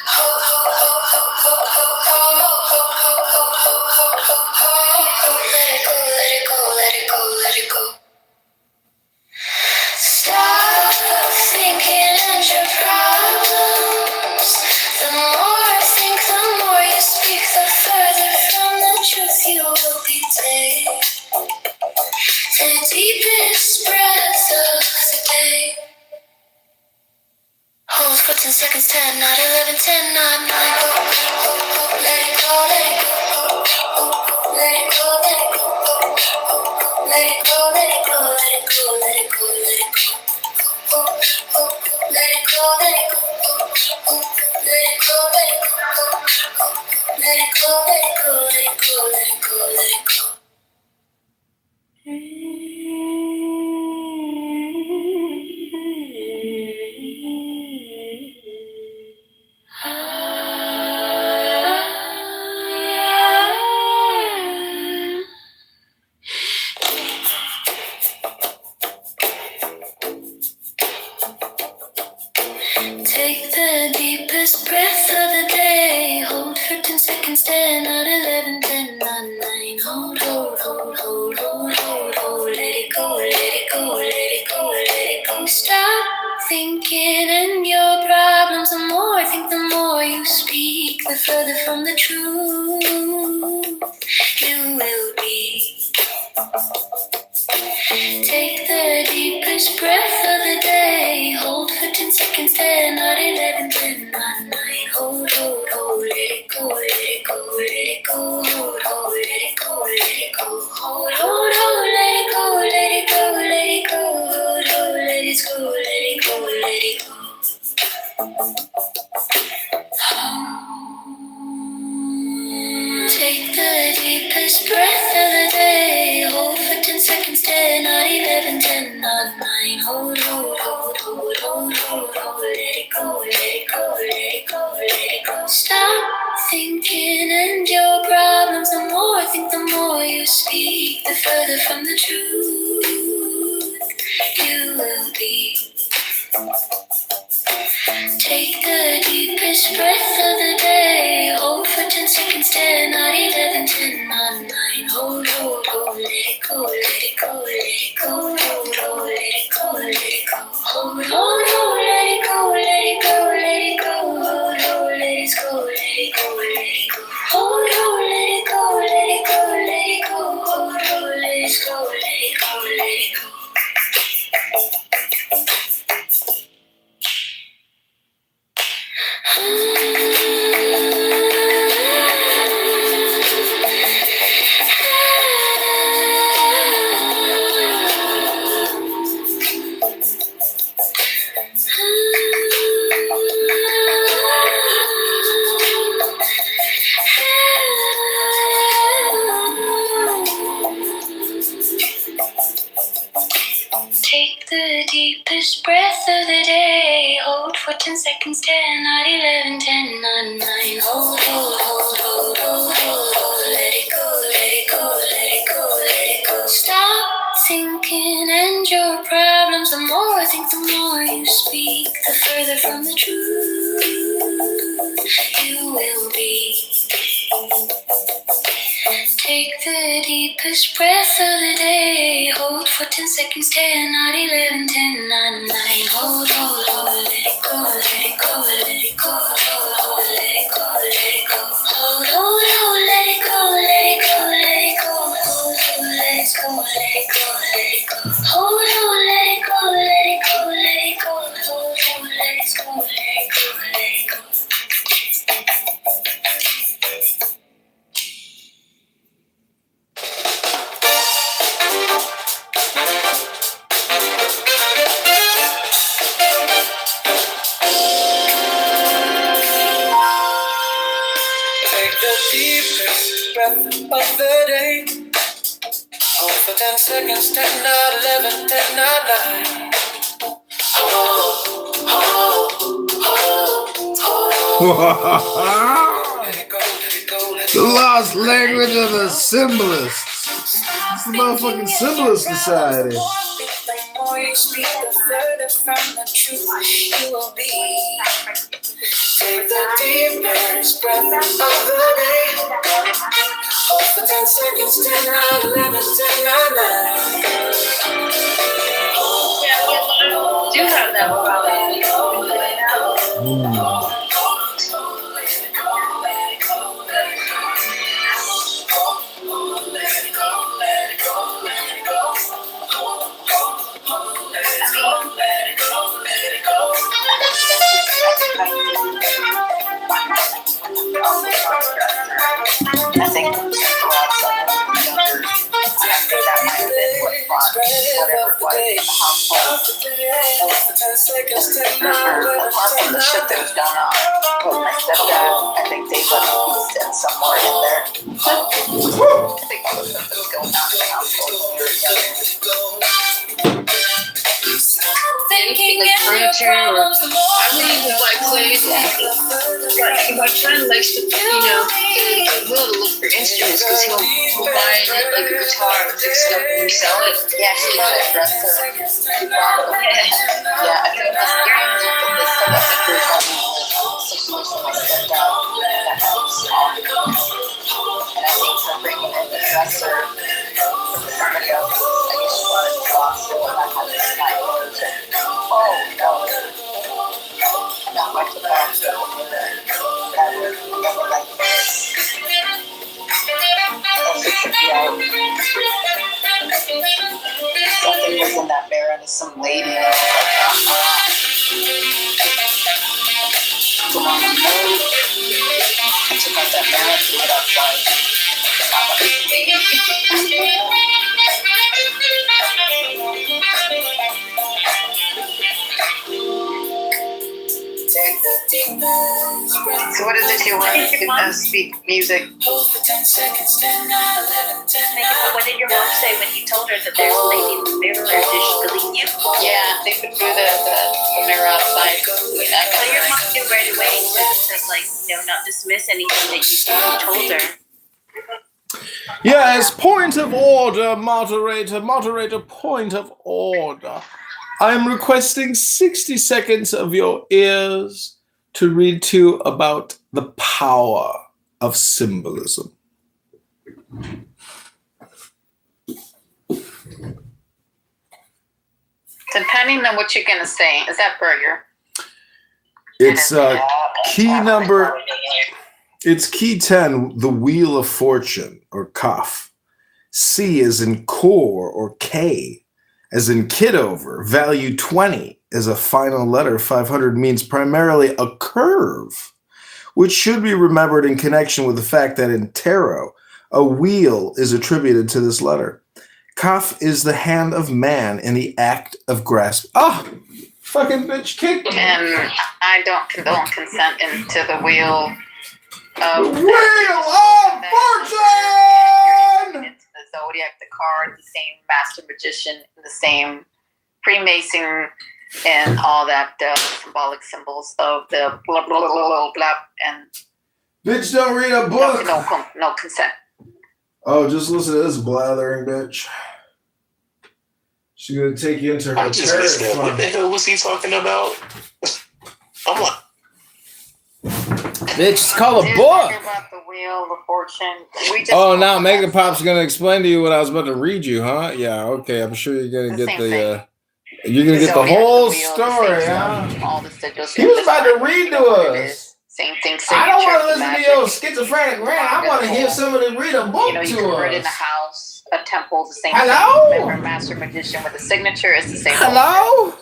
Hold, hold, hold, hold, hold, hold, hold, hold, hold, hold, hold, hold. Let it go, let it go, let it go, let it go. Stop thinking and your problems. The more I think, the more you speak, the further from the truth you will be taken. The deepest breath of the day. Hold for 10 seconds, 10, not 11, 10, not 9. Let it go, let it go. Let it go, let it go. Let it go, let it go, let it go, let it go, let it go. Let it go, let it go. Let it go, let it go. Let it go, let it go, let it go, let it go, let it go. Take the deepest breath of the day. Hold for 10 seconds, 10, not 11, 10, not 9. Hold, hold, hold, hold, hold, hold, further from the truth you will be. Take the deepest breath of the day. Hold for 10 seconds, 10, not 11, 10, not 9. Hold, hold, hold, let it go, let it go, let it go. Hold, hold, let it go, let it go. Hold, hold, hold, let it go, let it go, let it go. Hold, hold, let it go, let it go, let it go. Take the deepest breath of the day. Hold for 10 seconds, 10, not 11, 10, not 9. Hold, hold, hold, hold, hold, hold, hold. Let it go, let it go, let it go, let it go. Stop thinking and your problems. The more think, the more you speak, the further from the truth you will be. Take the deepest breath of the day. Hold for 10 seconds, 10, not 11, 10, not 9. Hold, hold, hold, let it go, let it go, let it go. Hold, hold, let it go, let it go. Hold, hold, hold, let it go, let it go, let it go. Hold, hold, let it go, let it go, let it go. Hold, hold, let it go, let it go, let it go. Hold, hold, let it go, let it go, let it go. Take the deepest breath of the day. Hold for 10 seconds, 10, not 11, 10, not 9. Hold, hold, hold, hold, hold, hold, hold. Let it go, let it go, let it go, let it go. Stop thinking and your problems. The more I think, the more you speak, the further from the truth you will be. Take the deepest breath of the day. Hold for 10 seconds, 10, not 11, 10, not 9. Hold, hold, hold, let it go, let it go, let it go. Hold, hold, let it go, let it go. Hold, hold, hold, let it go, let it go, let it go. Hold, hold, let it go, let it go, let it go. Hold, hold, let it go, let it go, let it go. Hold, hold, let it go, let it go, let it go. Take the deepest breath of the day. Hold for 10 seconds, 10, not 11, 10, not 9. Hold, hold, hold, hold. Let it go, let it go, let it The go. lost language of the symbolists. It's the motherfucking symbolist society. The more you speak, the further from the truth you will be. Take the deepest breath of the day. Hold for 10 seconds, 10, 9, 11, 10, 9, 9. Do have that problem. I think a lot of younger, that might have been what brought whatever it was in the household. Apart from the shit that was going on with my stepdad, I think they was in somewhere in there. I think all the stuff that was going on in the household when we were younger. Thinking like furniture or I really like plays. Like my friend likes to, get Will to look for instruments because he'll buy like a guitar and fix it up and resell it. Yeah, he's a dresser. Yeah, I think this stuff I think there's a situation like stepdad that helps and I think for bringing in the dresser from somebody else, I guess she wanted to go off so when I had this night, oh no, not much of that, so that would never like media. Go on the move. I took out that mirror and threw it outside. So what is it you want to speak music? What did your mom say when you told her that there's a lady in the mirror? Did she believe you? Yeah, they put through the mirror outside. Yeah, So your mom knew right away to like, not dismiss anything that you told her. Yes, point of order, moderator. Moderator, point of order. I am requesting 60 seconds of your ears to read to you about the power of symbolism. Depending on what you're gonna say, is that burger? It's key number. It's key 10, the Wheel of Fortune, or Kaf. C as in core, or K as in Kitover. Value 20 as a final letter. 500 means primarily a curve, which should be remembered in connection with the fact that in tarot, a wheel is attributed to this letter. Kaf is the hand of man in the act of grasp. Ah! Fucking bitch kicked me. And I don't condone consent into the wheel of Wheel of Fortune! Into the zodiac, the card, the same master magician, the same Freemason, and all that symbolic symbols of the blah blah blah blah blah. And Bitch, don't read a book. No consent. Oh, just listen to this blathering bitch. She's gonna take you into her I just missed that. What the hell was he talking about? I'm like, bitch, it's called a book. About the wheel of fortune. Oh, now Mega Pop's gonna explain to you what I was about to read you, huh? Yeah, okay. I'm sure you're gonna get the you're gonna get the whole story, huh? All the sigils. He was about to read to us. Same thing. I don't want to listen to your schizophrenic rant. I want to hear somebody read a book you to convert in a us. house, a temple, the same Hello? thing. Remember, master magician with a signature is the same. Hello?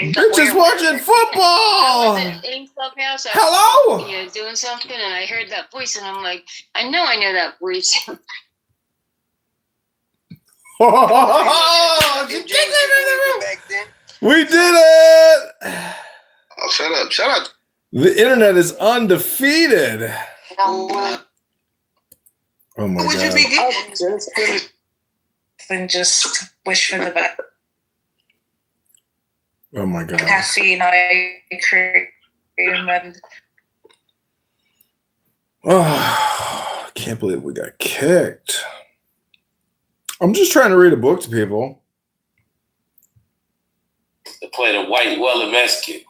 You're just watching football. In Clubhouse, I Hello? was, doing something, and I heard that voice, and I'm like, I know that voice. We did it! Oh, shut up. Shut up. The internet is undefeated. Oh my Would you god. be good? Then just wish for the best. Oh my god. Caffeine, I cream, and Oh, I can't believe we got kicked. I'm just trying to read a book to people. Played a white Weller Mexican.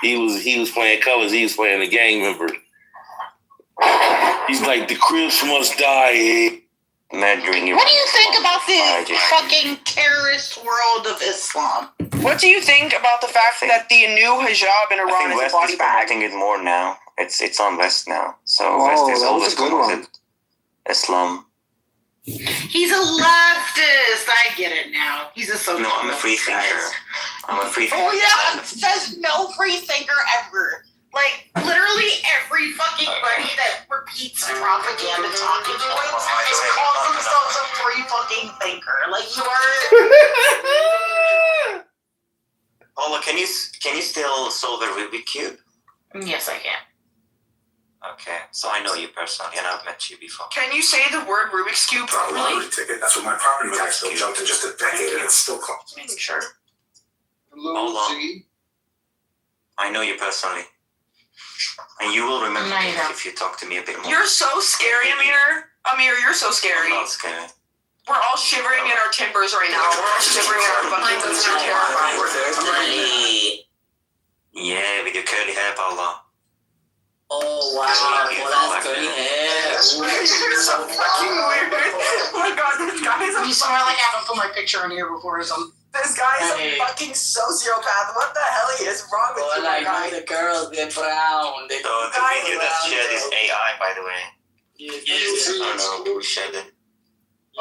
He was playing colors. He was playing a gang member. He's like, the Crips must die. What do you think about the fucking terrorist world of Islam? What do you think about the fact that the new hijab in Iran is a body bag? I think it more now. It's on West now. So Oh, West is that was always a good promoted Islam. He's a leftist. I get it now. He's a socialist. No, I'm a free thinker. I'm a free thinker. Oh yeah, says no free thinker ever. Like literally every fucking buddy that repeats propaganda talking points just calls themselves a free fucking thinker. Like you are. Paula, can you still solve the Rubik's Cube? Yes, I can. Okay, so I know you personally, and I've met you before. Can you say the word Rubik's Cube properly? Lottery ticket. That's what my property tax bill jumped in just a decade, and it's still close. Making sure. How long? I know you personally. And you will remember me if you talk to me a bit more. You're so scary, Amir. Amir, you're so scary. I'm not scared. We're all shivering in our timbers right now. We're all shivering in our fucking boots. You're terrifying. Yeah, with your curly hair, Paula. Oh wow, well that's curly hair. You're so fucking weird. Oh my god, this guy is a You swear like I haven't put my picture on here before or something. This guy is a fucking sociopath. What the hell is wrong with you, like guy? the girls get brown. The video that shared is AI, by the way. I don't know who shared it.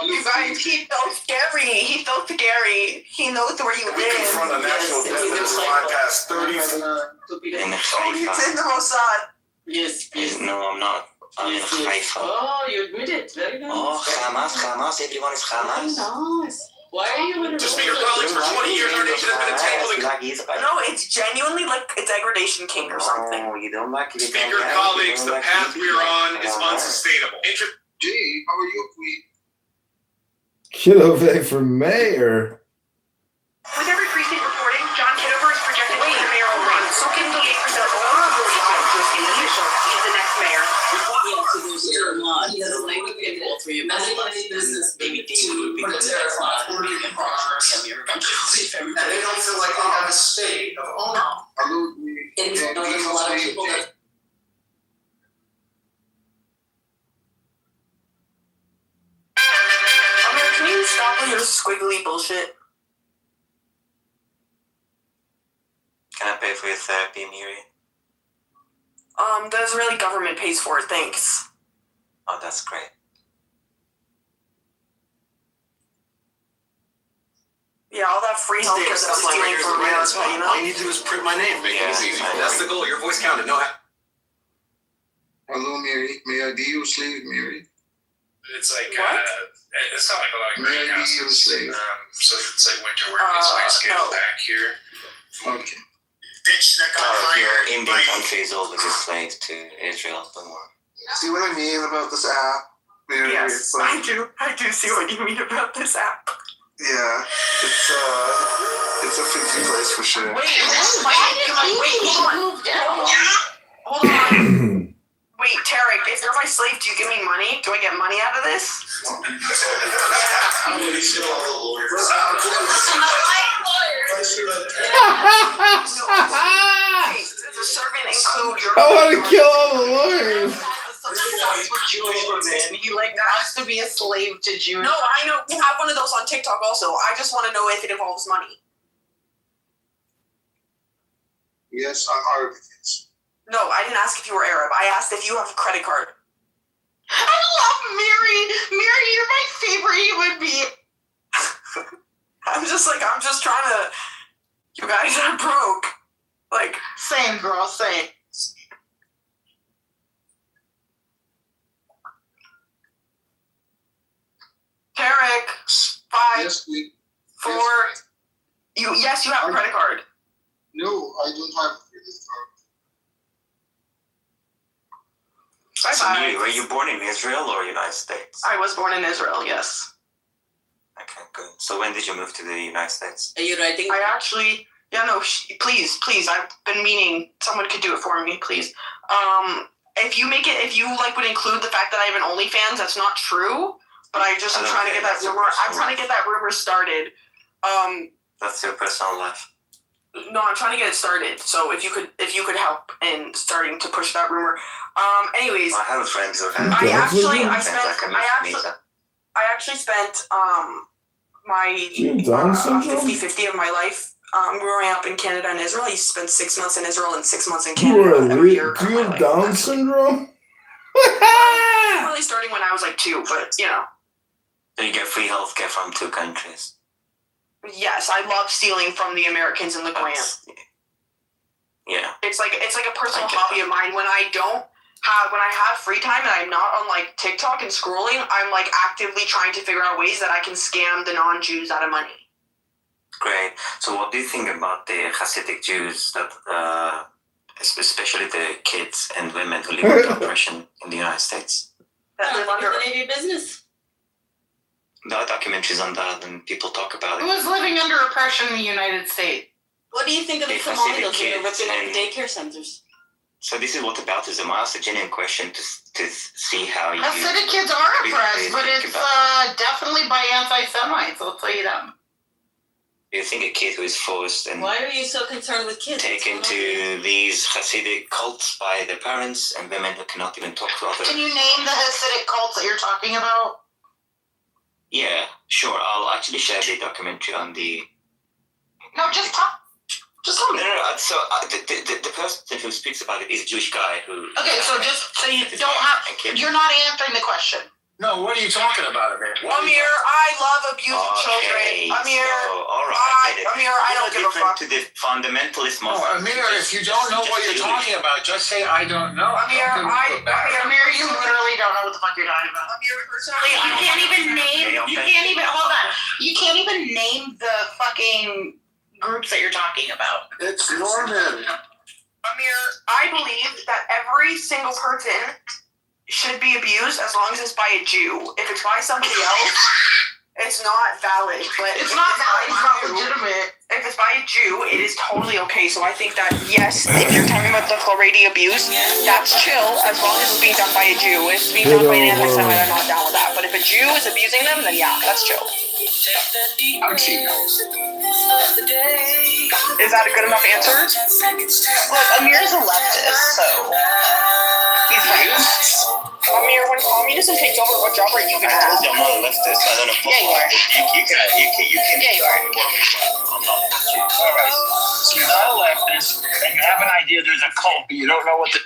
You guys, he's so scary. He's so scary. He knows where you We live. confront a national debt that has fly past 30. It's in the Mossad. Yes. No, I'm not. I'm in Haifa. Oh, you admit it. Very nice. Oh, Hamas. Everyone is Hamas. Nice. Why are you in a Just speaker colleagues, for 20 years, our nation has been entangled in. No, it's genuinely like a degradation king or something. Oh, you don't like it. Speaker colleagues, the path we are on is unsustainable. Gee, how are you, Queen? Kitover for mayor. With every precinct reporting, John Kitover is projected to win the mayoral race. So 58% of the vote is the next mayor. Yeah, so there's your law. He has a language vehicle for you. Any business maybe to put a tariff on or even progress. And they don't feel like they have a state of owner. And you know, there's a lot of people that Can you stop with your squiggly bullshit? Can I pay for your therapy, Miri? The Israeli government pays for it, thanks. Oh, that's great. Yeah, all that free healthcare stuff stealing from America, you know? All you need to do is print my name, make it easy. That's the goal. Your voice counted. No. Hello, Mary. May I be your slave, Mary? It's like it's not like a lot of greenhouses. So it's like winter work. It's like scaled back here. Okay. Bitch that got fired. Your Indian country is all the slaves to Israel. Don't worry. See what I mean about this app? Mary? Yes, I do. I do see what you mean about this app. Yeah, it's a fancy place for sure. Wait, hold on. Wait, Tarek, if you're my slave, do you give me money? Do I get money out of this? Does a servant include your... I want to kill all the lawyers. Jewish women. He wants to be a slave to Jewish. No, I know. We have one of those on TikTok also. I just want to know if it involves money. Yes, I'm Arabic. No, I didn't ask if you were Arab. I asked if you have a credit card. I love Miri. Miri, you're my favorite human being. I'm just trying to. You guys are broke. Like, same, girl, same. Tarek, 5, 4. Yes, you have a credit card. No, I don't have a credit card. So, Miri, were you born in Israel or United States? I was born in Israel, yes. Okay, good. So when did you move to the United States? Are you writing? I actually, please, I've been meaning someone could do it for me, please. If you would include the fact that I have an OnlyFans, that's not true. But I'm trying to get that rumor. I'm trying to get that rumor started. That's your personal life. No, I'm trying to get it started. So if you could help in starting to push that rumor. Anyways, I have a friend who has. I actually spent my 50-50 of my life growing up in Canada and Israel. I spent 6 months in Israel and 6 months in Canada every year. Do you have Down syndrome? Really starting when I was like 2, but you know. So you get free healthcare from 2 countries. Yes, I love stealing from the Americans and the grant. Yeah. It's like a personal hobby of mine. When I have free time and I'm not on like TikTok and scrolling, I'm like actively trying to figure out ways that I can scam the non-Jews out of money. Great. So what do you think about the Hasidic Jews that, especially the kids and women who live under oppression in the United States? That live under your business. There are documentaries on that and people talk about it. Who is living under oppression in the United States? What do you think of the Somalians who are ripping up the daycare centers? So this is what aboutism. I asked a genuine question to see how you... Hasidic kids are oppressed, but it's definitely by anti-Semites, I'll tell you that. Do you think a kid who is forced and... Why are you so concerned with kids? Taken to these Hasidic cults by their parents and women who cannot even talk to others... Can you name the Hasidic cults that you're talking about? Yeah, sure. I'll actually share the documentary on the... No, just talk. Just tell me. No. So the person who speaks about it is a Jewish guy who... Okay, so you don't have... You're not answering the question. No, what are you talking about, Amir? Amir, I love abusing children. Amir, all right. Amir, I don't give a fuck. To the fundamentalist No, Muslims. Amir, if you don't know what you're talking about, just say I don't know. Amir, you literally don't know what the fuck you're talking about. Amir, personally, you can't even hold on. You can't even name the fucking groups that you're talking about. It's Norman. Amir, I believe that every single person should be abused as long as it's by a Jew. If it's by somebody else, it's not valid. But It's not valid. It's not legitimate. If it's by a Jew, it is totally okay. So I think that yes, if you're talking about the Floridi abuse, that's chill as long as it's being done by a Jew. If it's being done by an anti-Semite, I'm not down with that. But if a Jew is abusing them, then yeah, that's chill. I've seen that. Is that a good enough answer? Look, Amir's a leftist, so He's right. Amir, when communism takes over, what job are you gonna have? I'm not a leftist. I don't know. Yeah, you are. You can. Yeah, you are. I'm not. Alright. So you're not a leftist, and you have an idea there's a cult, but you don't know what the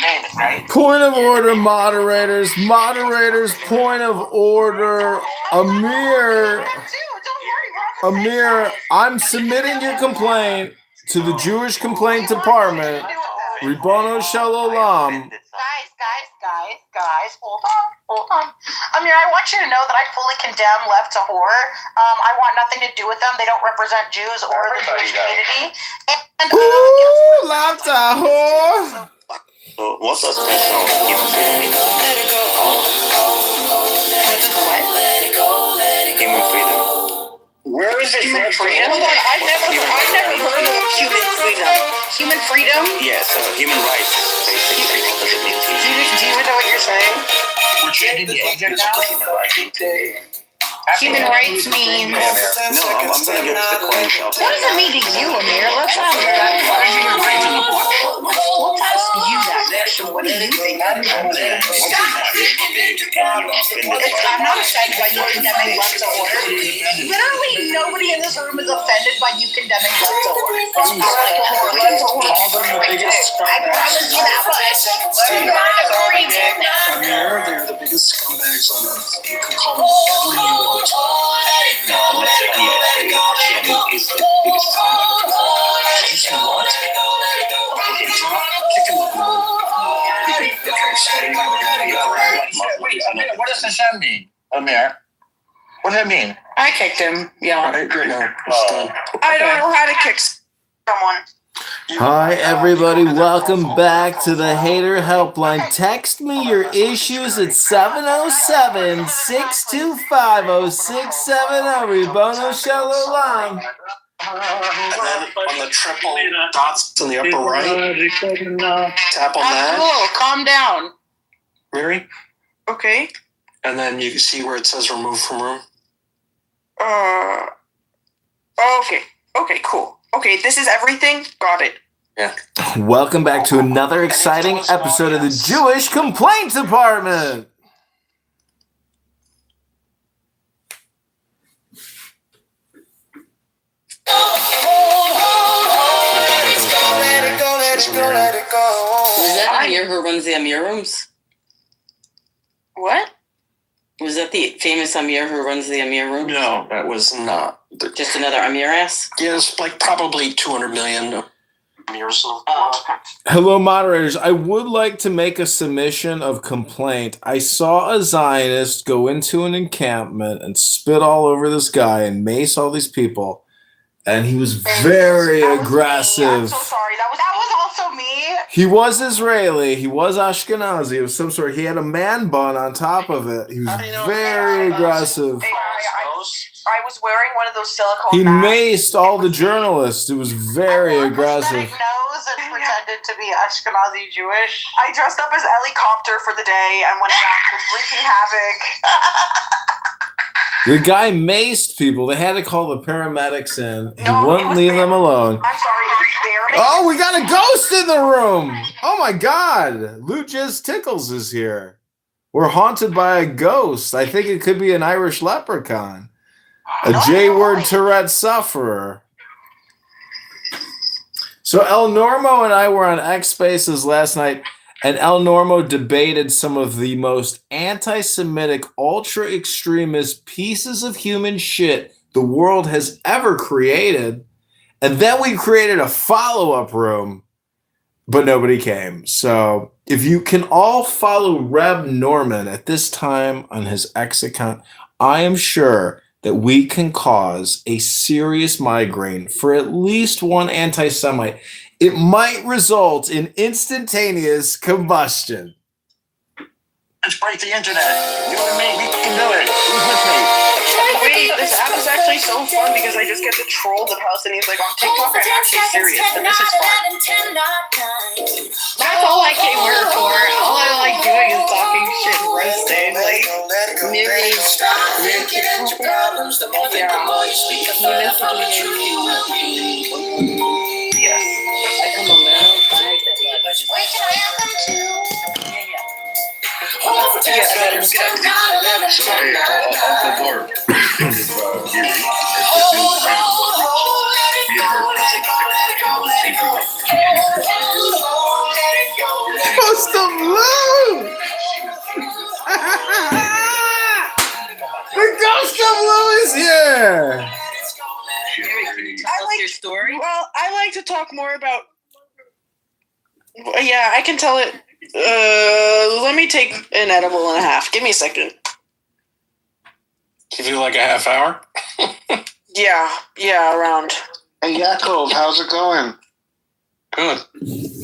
name is, right? Point of order, moderators. Moderators, point of order. Amir, I'm submitting your complaint to the Jewish Complaint Department. Ribono Shel Olam. Guys, hold on. Amir, I want you to know that I fully condemn left to horror. I want nothing to do with them. They don't represent Jews or the Jewish community. And Ooh, left to whore. So what's the special on human freedom? Human freedom. Where is it? Human freedom? Hold on, I've never heard of human freedom. Human freedom? Yeah, so human rights, basically. Do you even know what you're saying? We're changing the subject now? Human rights means... No, I'm gonna get to the coin shop. What does it mean to you, Amir? Let's ask that question. Let's ask you that question. What do you think? I'm not offended by you condemning left to order. Literally nobody in this room is offended by you condemning left to order. I promise you that much. Amir, they're the biggest scumbags on earth. You can call them whatever you want. No, let's be Hashem is the biggest Hashem what? Wait, what does Hashem mean, Amir? What does that mean? I kicked him, yeah. Right, great. No, it's done. I don't know how to kick someone. Hi, everybody. Welcome back to the Hater Helpline. Text me your issues at 707-625-0670. Ribono Shel Olam. And then on the triple dots in the upper right, tap on that. Cool, calm down. Mary? Okay. And then you can see where it says remove from room. Okay, cool. Okay, this is everything. Got it. Yeah. Welcome back to another exciting episode of the Jewish Complaint Department. Was that Amir who runs the Amir rooms? What? Was that the famous Amir who runs the Amir rooms? No, that was not. Just another Amir ass? Yeah, it's like probably 200 million Amirs. Hello, moderators. I would like to make a submission of complaint. I saw a Zionist go into an encampment and spit all over this guy and mace all these people, and he was very aggressive. I'm so sorry. That was also me. He was Israeli. He was Ashkenazi of some sort. He had a man bun on top of it. He was very aggressive. I was wearing one of those silicone He masks. maced all the journalists. It was very aggressive. Nose and pretended to be Ashkenazi Jewish. I dressed up as helicopter for the day and went around wreaking havoc. The guy maced people. They had to call the paramedics in. He wouldn't leave them alone. I'm sorry, it was very... Oh, we got a ghost in the room. Oh my God. Lucius Tickles is here. We're haunted by a ghost. I think it could be an Irish leprechaun. A J-word Tourette sufferer. So El Normo and I were on X Spaces last night, and El Normo debated some of the most anti-Semitic, ultra-extremist pieces of human shit the world has ever created. And then we created a follow-up room, but nobody came. So if you can all follow Reb Norman at this time on his X account, I am sure that we can cause a serious migraine for at least one anti-Semite. It might result in instantaneous combustion. Let's break the internet. You and me, we can do it. Who's with me? Wait, this app is actually so fun because I just get to troll the Palestinians like on TikTok. I'm actually serious, and this is fun. That's all I came here for. All I like doing is talking shit and roasting. Like, Ghost of Lou! The Ghost of Lou is here! your story? Well, I like to talk more about. Yeah, I can tell it. Let me take an edible and a half. Give me a second. Give you like a half hour? Yeah, around. Hey, Yaakov, how's it going? Good.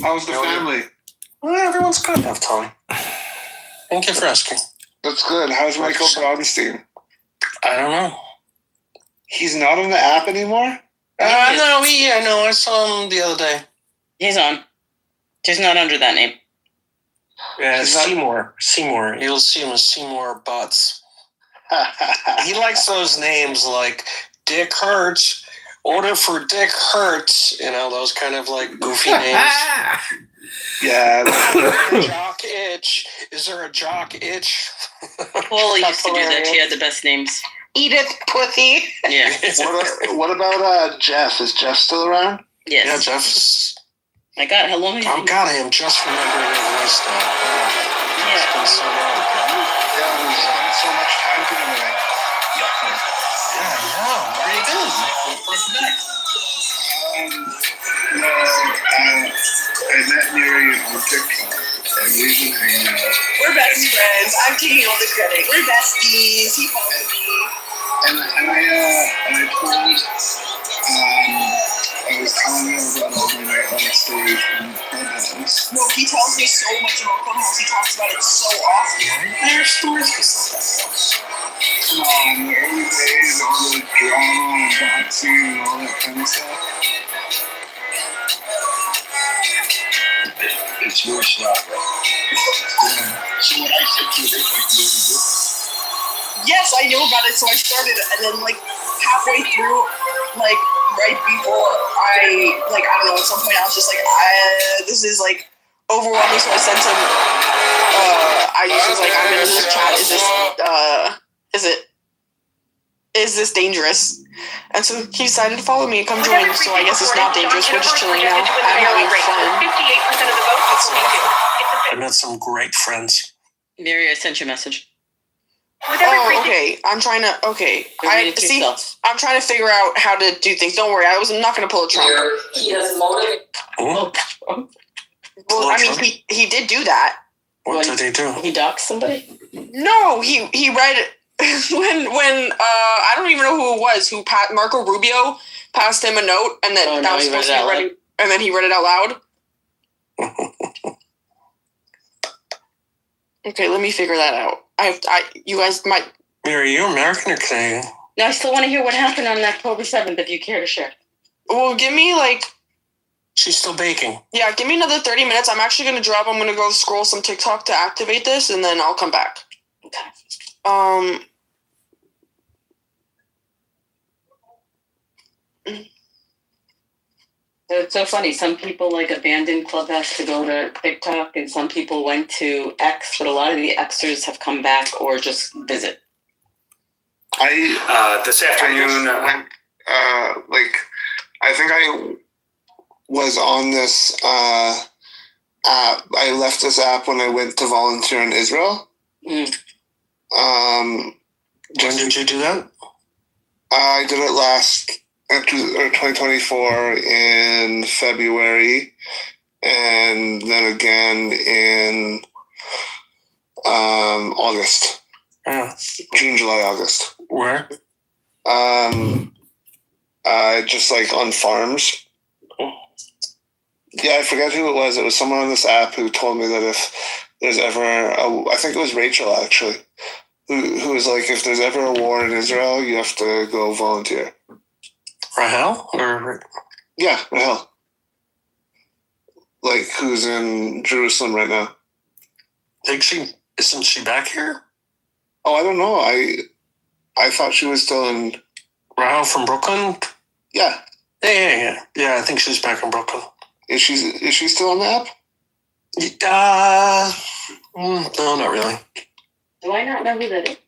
How's the family? Well, everyone's good enough, Tommy. Thank you for asking. That's good. How's Michael Braunstein? I don't know. He's not on the app anymore? No, I saw him the other day. He's on. Just not under that name. Yeah, Seymour. You'll see him as Seymour Butts. He likes those names like Dick Hurts, Order for Dick Hurts, those kind of like goofy names. Yeah. Jock Itch. Is there a Jock Itch? Paulie used to do that. She had the best names. Edith Pussy. Yeah. What about Jeff? Is Jeff still around? Yes. Yeah, Jeff is... My God, how long have you been? God, I am just remembering your voice now. Yeah. It's been so long. Yeah, there's so much time to do it. Yeah, I know. Where have you been? What's next? I met Mary on TikTok. And we've been hanging out. We're best friends. I'm taking all the credit. We're besties. He followed me. And I told, I was telling you about all my nightlife stories from Clubhouse. No, he tells me so much about Clubhouse. He talks about it so often. There are stories. The early days, all the drama and boxing and all that kind of stuff. It's your stuff. So what I said to you, they like really good. Yes, I knew about it, so I started, and then halfway through, right before I don't know, at some point I was just this is overwhelming, so I sent him, I was I'm in this chat, is this dangerous? And so he decided to follow me and come join, so I guess it's not dangerous, we're just chilling now, I'm having fun. 58% of the vote is speaking. I met some great friends. Mary, I sent you a message. Oh, okay. I'm trying to I'm trying to figure out how to do things. Don't worry, I'm not going to pull a Trump. He has motive. Well, I mean, he did do that. What did he do? He doxed somebody? No, he read it when I don't even know who it was. Marco Rubio passed him a note, and that was supposed to be read, and then he read it out loud. Okay, let me figure that out. You guys might. Mary, are you American or Canadian? No, I still want to hear what happened on October 7th, if you care to share. Well, give me She's still baking. Yeah, give me another 30 minutes. I'm actually going to drop. I'm going to go scroll some TikTok to activate this, and then I'll come back. Okay. It's so funny. Some people abandoned Clubhouse to go to TikTok, and some people went to X, but a lot of the Xers have come back or just visit. This afternoon, I think I was on this app. I left this app when I went to volunteer in Israel. When did you do that? I did it last 2024 in February, and then again in August. June, July, August. Where? Just like on farms. Yeah, I forget who it was. It was someone on this app who told me that if there's ever I think it was Rachel actually, who was like, if there's ever a war in Israel, you have to go volunteer. Rahel? Or yeah, Rahel. Like, who's in Jerusalem right now? Isn't she back here? Oh, I don't know. I thought she was still in. Rahel from Brooklyn? Yeah. Yeah. I think she's back in Brooklyn. Is she still on the app? No, not really. Do I not know who that is?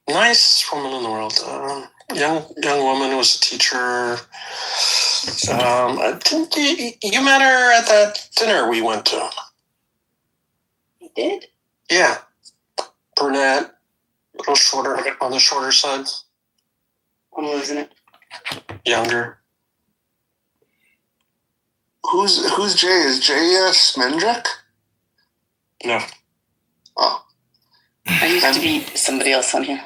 Nice woman in the world. Young woman who was a teacher. I think you met her at that dinner we went to. You did? Yeah. Brunette, a little shorter, on the shorter side. I'm losing it. Younger. Who's Jay? Is Jay Smendrick? No. Oh. I used to be somebody else on here.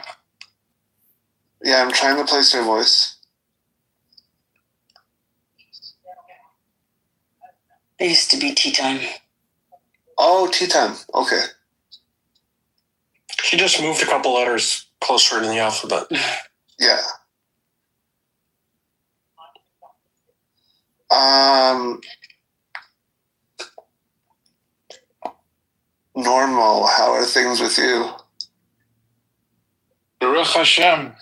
Yeah, I'm trying to place her voice. They used to be Tea Time. Oh, Tea Time. Okay. She just moved a couple letters closer in the alphabet. Yeah. Normal. How are things with you? Baruch Hashem.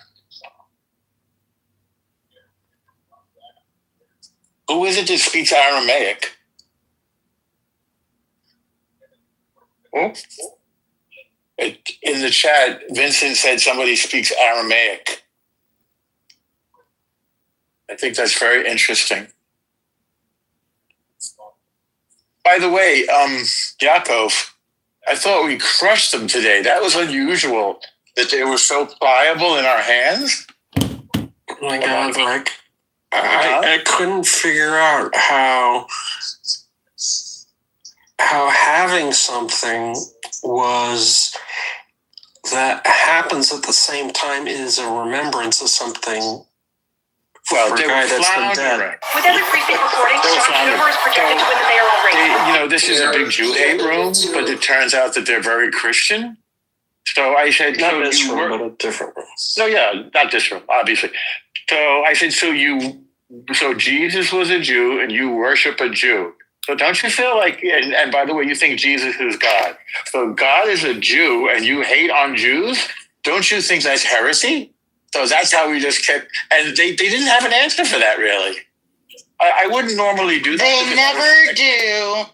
Who is it that speaks Aramaic? Oh. In the chat, Vincent said somebody speaks Aramaic. I think that's very interesting. By the way, Yaakov, I thought we crushed them today. That was unusual that they were so pliable in our hands. Oh my God, like I couldn't figure out how having something was that happens at the same time is a remembrance of something. Well, they were floundering. With every precinct recording, Kitover is projected to win the mayoral race. This is a big Jew hate room, but it turns out that they're very Christian. So I said, not this room, but a different room. No, yeah, not this room, obviously. So I said, so Jesus was a Jew and you worship a Jew. So don't you feel like, and by the way, you think Jesus is God. So God is a Jew and you hate on Jews? Don't you think that's heresy? So that's how we just kept, and they didn't have an answer for that, really. I wouldn't normally do that. They never do.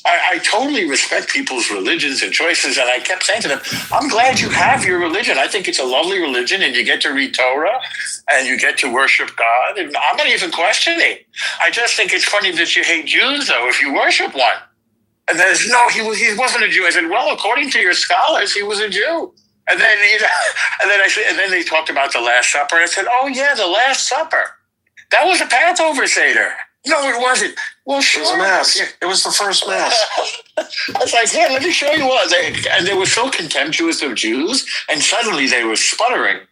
I totally respect people's religions and choices, and I kept saying to them, I'm glad you have your religion. I think it's a lovely religion, and you get to read Torah, and you get to worship God, and I'm not even questioning. I just think it's funny that you hate Jews, though, if you worship one. And then, no, he wasn't a Jew. I said, well, according to your scholars, he was a Jew. And then, and then they talked about the Last Supper. I said, oh, yeah, the Last Supper. That was a Passover Seder. No, it wasn't. Well, sure. It was a mass. It was the first mass. I was like, yeah, let me show you what. And they were so contemptuous of Jews, and suddenly they were sputtering.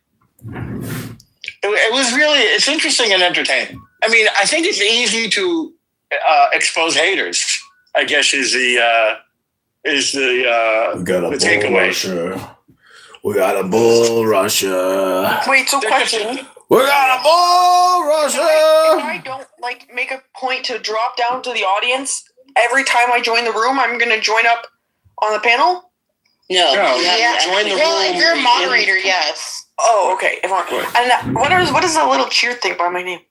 It was really, it's interesting and entertaining. I mean, I think it's easy to expose haters, I guess, is the takeaway. Russia. We got a bull Russia. Wait, so question. We got a bull Russia. If I don't make a point to drop down to the audience every time I join the room, I'm going to join up on the panel? No. Yeah. Join the room. Well, if you're a moderator, yes. Oh, okay. And what is the little cheer thing by my name?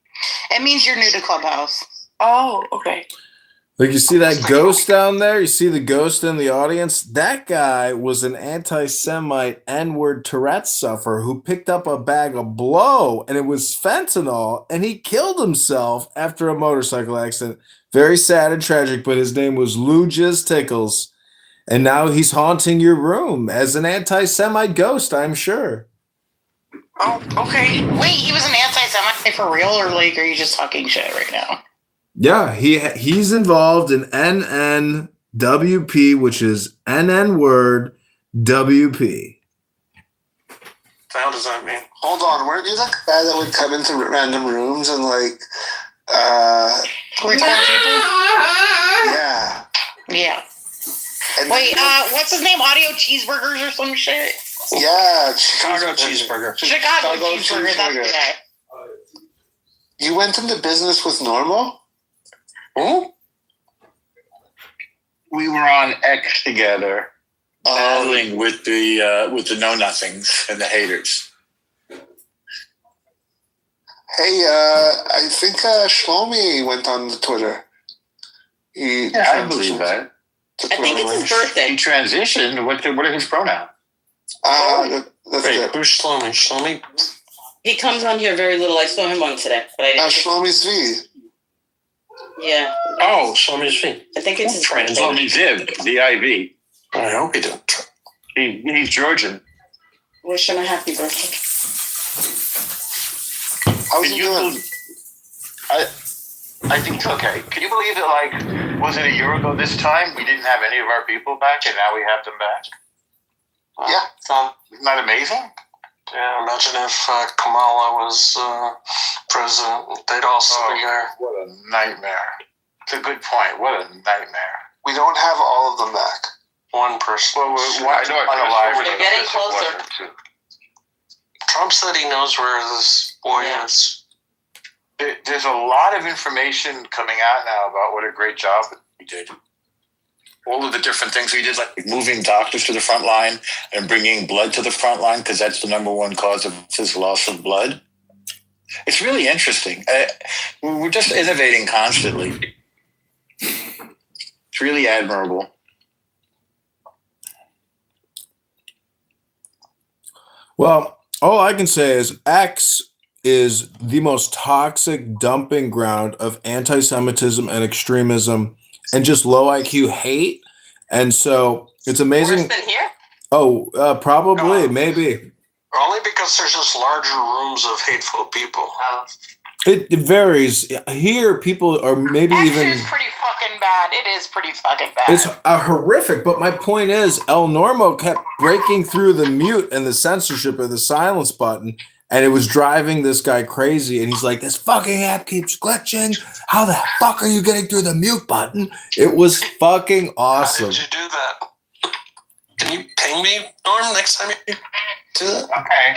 It means you're new to Clubhouse. Oh, okay. Like, you see that ghost down there? You see the ghost in the audience? That guy was an anti-Semite N-word Tourette sufferer who picked up a bag of blow, and it was fentanyl, and he killed himself after a motorcycle accident. Very sad and tragic, but his name was Lou Jizz Tickles, and now he's haunting your room as an anti-Semite ghost, I'm sure. Oh, okay. Wait, he was an anti-Semite for real, or like, are you just talking shit right now? Yeah, he's involved in NNWP, which is NN word WP. How does that mean? Hold on, weren't you the guy that would come into random rooms and like, We're telling people? yeah. Yeah. And wait, what's his name? Audio Cheeseburgers or some shit? Yeah, Chicago cheeseburger. Chicago cheeseburger, that's the guy. You went into business with Normal? Who? We were on X together, battling with the know nothings and the haters. Hey, I think Shlomi went on the Twitter. I believe that. I think it's his birthday. He transitioned. What are his pronouns? Wait, who's Shlomi? Shlomi? He comes on here very little. I saw him on today, but I didn't. Shlomi's V. Yeah. Oh, Shlomi's V. I think it's his birthday. Shlomi Ziv, D-I-V. I hope he didn't. He's Georgian. Wish him a happy birthday. How's he doing? I think it's okay. Can you believe that, like, was it a year ago this time we didn't have any of our people back, and now we have them back? Yeah. Isn't that amazing? Yeah, imagine if Kamala was president. They'd also be there. What a nightmare. It's a good point. What a nightmare. We don't have all of them back. One person. Why do They're getting closer. Trump said he knows where this boy is. There's a lot of information coming out now about what a great job we did. All of the different things we did, like moving doctors to the front line and bringing blood to the front line, because that's the number one cause of this loss of blood. It's really interesting. We're just innovating constantly. It's really admirable. Well, all I can say is X is the most toxic dumping ground of anti-Semitism and extremism and just low IQ hate. And so it's amazing. Worse than here? Oh, probably, maybe. Only because there's just larger rooms of hateful people. It varies. Here, people are maybe X even. is pretty fucking bad. It is pretty fucking bad. It's horrific, but my point is, El Normo kept breaking through the mute and the censorship of the silence button, and it was driving this guy crazy. And he's like, "This fucking app keeps glitching. How the fuck are you getting through the mute button?" It was fucking awesome. How did you do that? Can you ping me, Norm, next time you do that? Okay.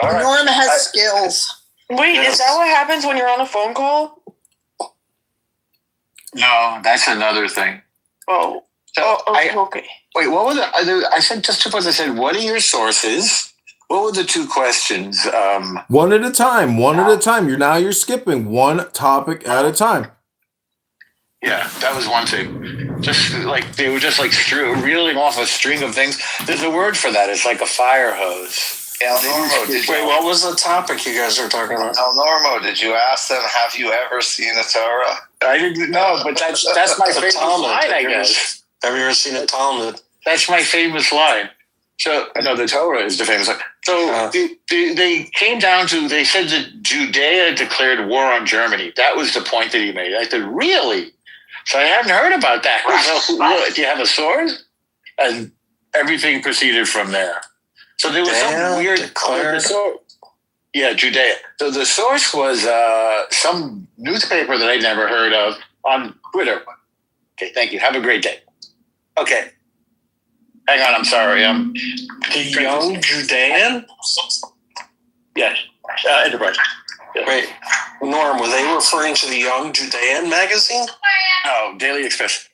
Norm has skills. Wait, is that what happens when you're on a phone call? No, that's another thing. Oh. So Okay. Wait, what were the other? I said just 2 points. I said, what are your sources? What were the 2 questions? One at a time. One at a time. You're skipping one topic at a time. Yeah, that was one thing. Just like they were just like reeling off a string of things. There's a word for that. It's like a fire hose. El Normo, Wait, what was the topic you guys were talking about? El Normo, did you ask them, have you ever seen a Torah? I didn't know, but that's my favorite line, I guess. Have you ever seen a Talmud? That's my famous line. So, no, the Torah is the famous line. So they came down to, they said that Judea declared war on Germany. That was the point that he made. I said, really? So I hadn't heard about that. So, do you have a source? And everything proceeded from there. So there was some weird Yeah, Judea. So the source was some newspaper that I'd never heard of on Twitter. Okay, thank you. Have a great day. Okay. Hang on, I'm sorry. The Young Judean? Yes. Enterprise. Yes. Wait, Norm, were they referring to the Young Judean magazine? No, Daily Express.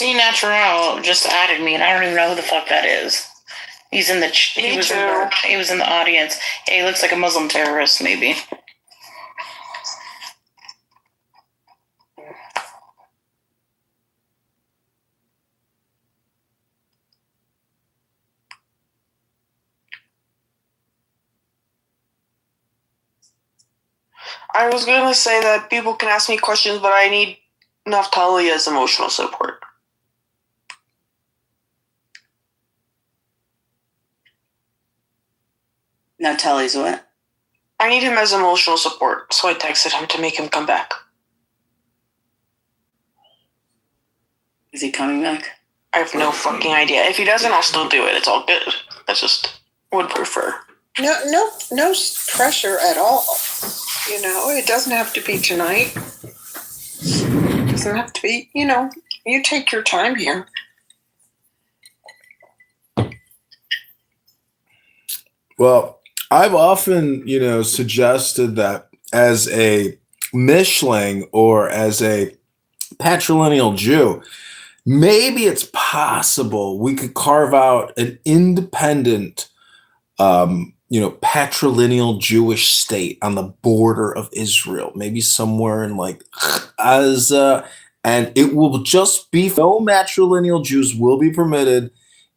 C Natural just added me, and I don't even know who the fuck that is. He's in the. He was in the audience. Hey, he looks like a Muslim terrorist, maybe. I was gonna say that people can ask me questions, but I need Naftali's emotional support. Naftali's what? I need him as emotional support, so I texted him to make him come back. Is he coming back? I have no fucking idea. If he doesn't, I'll still do it. It's all good. I just would prefer. No pressure at all. You know, it doesn't have to be tonight. It doesn't have to be, you take your time here. Well, I've often, suggested that as a Mischling or as a patrilineal Jew, maybe it's possible we could carve out an independent patrilineal Jewish state on the border of Israel, maybe somewhere in like Gaza, and it will just be no matrilineal Jews will be permitted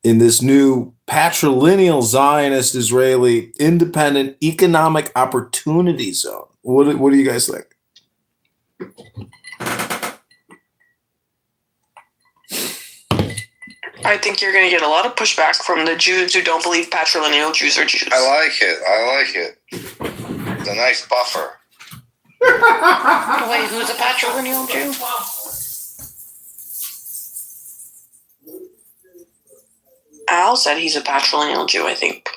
in this new patrilineal Zionist Israeli independent economic opportunity zone. What do you guys think? I think you're going to get a lot of pushback from the Jews who don't believe patrilineal Jews are Jews. I like it. It's a nice buffer. Wait, who's a patrilineal Jew? Al said he's a patrilineal Jew, I think.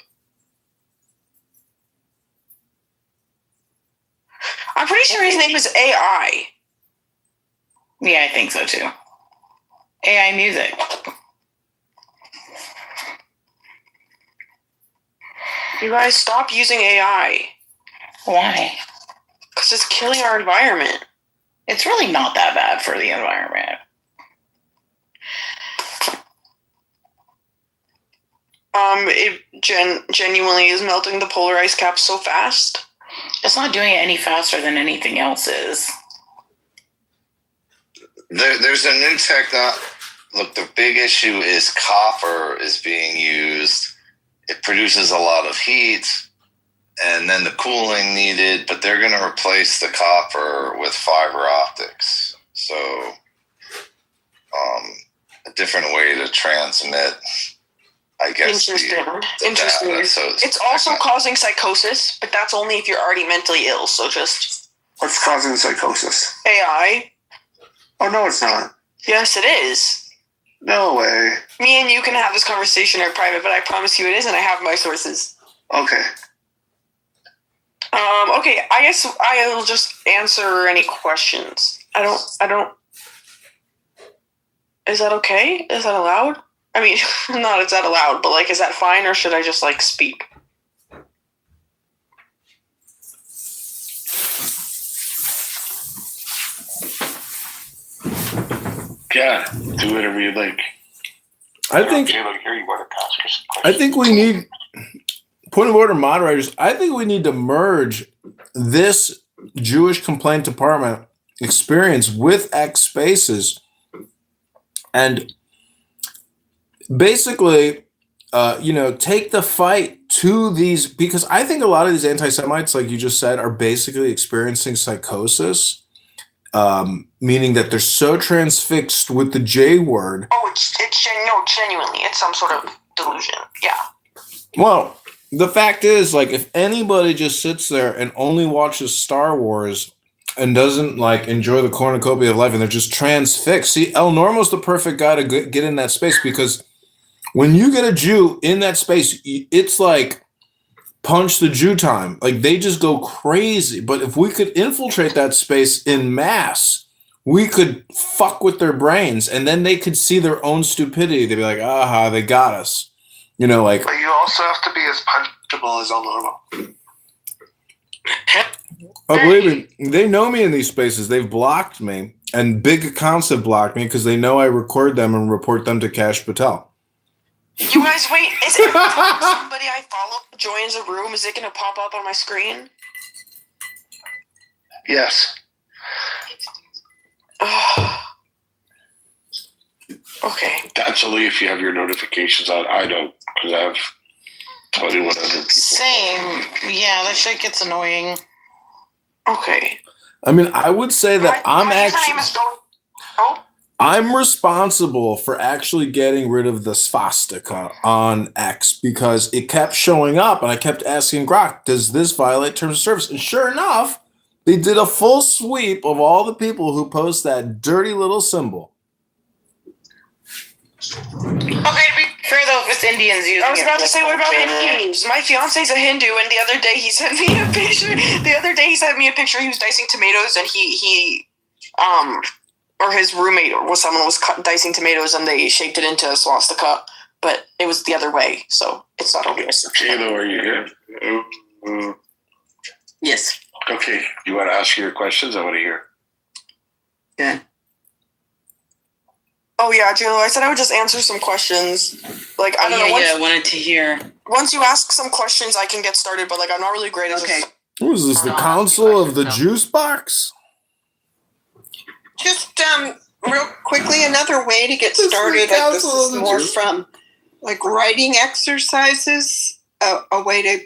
I'm pretty sure his name is AI. Yeah, I think so too. AI music. You guys stop using AI. Why? Because it's killing our environment. It's really not that bad for the environment. It genuinely is melting the polar ice cap so fast. It's not doing it any faster than anything else is. There's a new technology. Look, the big issue is copper is being used. It produces a lot of heat, and then the cooling needed, but they're going to replace the copper with fiber optics. So, a different way to transmit, I guess. Interesting. It's also causing psychosis, but that's only if you're already mentally ill. So just What's causing psychosis? AI. Oh, no, it's not. Yes, it is. No way. Me and you can have this conversation in private, but I promise you it is, and I have my sources. Okay. Okay, I guess I'll just answer any questions. I don't. Is that okay? Is that allowed? I mean, not is that allowed, but like, is that fine, or should I just like speak? Yeah, do whatever you like. I think we need, point of order, moderators, I think we need to merge this Jewish complaint department experience with X Spaces and basically, take the fight to these, because I think a lot of these anti-Semites, like you just said, are basically experiencing psychosis. Meaning that they're so transfixed with the J word. Oh, genuinely, it's some sort of delusion. Yeah. Well, the fact is, like, if anybody just sits there and only watches Star Wars and doesn't like enjoy the cornucopia of life, and they're just transfixed. See, El Normo's the perfect guy to get in that space, because when you get a Jew in that space, it's like punch the Jew time. Like, they just go crazy. But if we could infiltrate that space in mass, we could fuck with their brains, and then they could see their own stupidity. They'd be like, aha, they got us. But you also have to be as punchable as El Normo. Oh, believe me, they know me in these spaces. They've blocked me. And big accounts have blocked me because they know I record them and report them to Cash Patel. You guys, wait. Is it somebody I follow joins a room? Is it going to pop up on my screen? Yes. Okay. That's only if you have your notifications on. I don't, because I have 21 other people. Same. Yeah, that shit gets annoying. Okay. I mean, I would say that I'm responsible for actually getting rid of the swastika on X because it kept showing up and I kept asking Grok, does this violate terms of service? And sure enough, they did a full sweep of all the people who post that dirty little symbol. Okay, to be fair though, if it's Indians using I was about to say, what about Hindus? My fiance's a Hindu, and the other day he sent me a picture. He was dicing tomatoes, and or his roommate or someone was dicing tomatoes, and they shaped it into a swastika, but it was the other way, so it's not okay. Kayla, are you here? Yes. Okay, you want to ask your questions? I want to hear. Yeah. Oh yeah, Jill, I said I would just answer some questions. Like, I don't know. I wanted to hear. Once you ask some questions, I can get started, but like, I'm not really great at this. What is this, the Council of the Juice Box? Just real quickly, another way to get started, like this is more from like writing exercises, a way to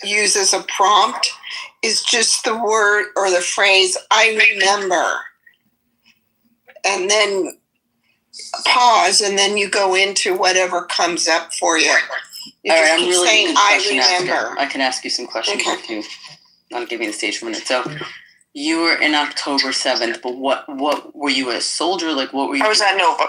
use as a prompt is just the word or the phrase, I remember. And then pause, and then you go into whatever comes up for you. You All just right, keep I'm really saying, good I question asker. remember. I can ask you some questions if you want to give me the stage for a minute. So, you were in October 7th, but what were you a soldier? Like, what were you? I was at Nova.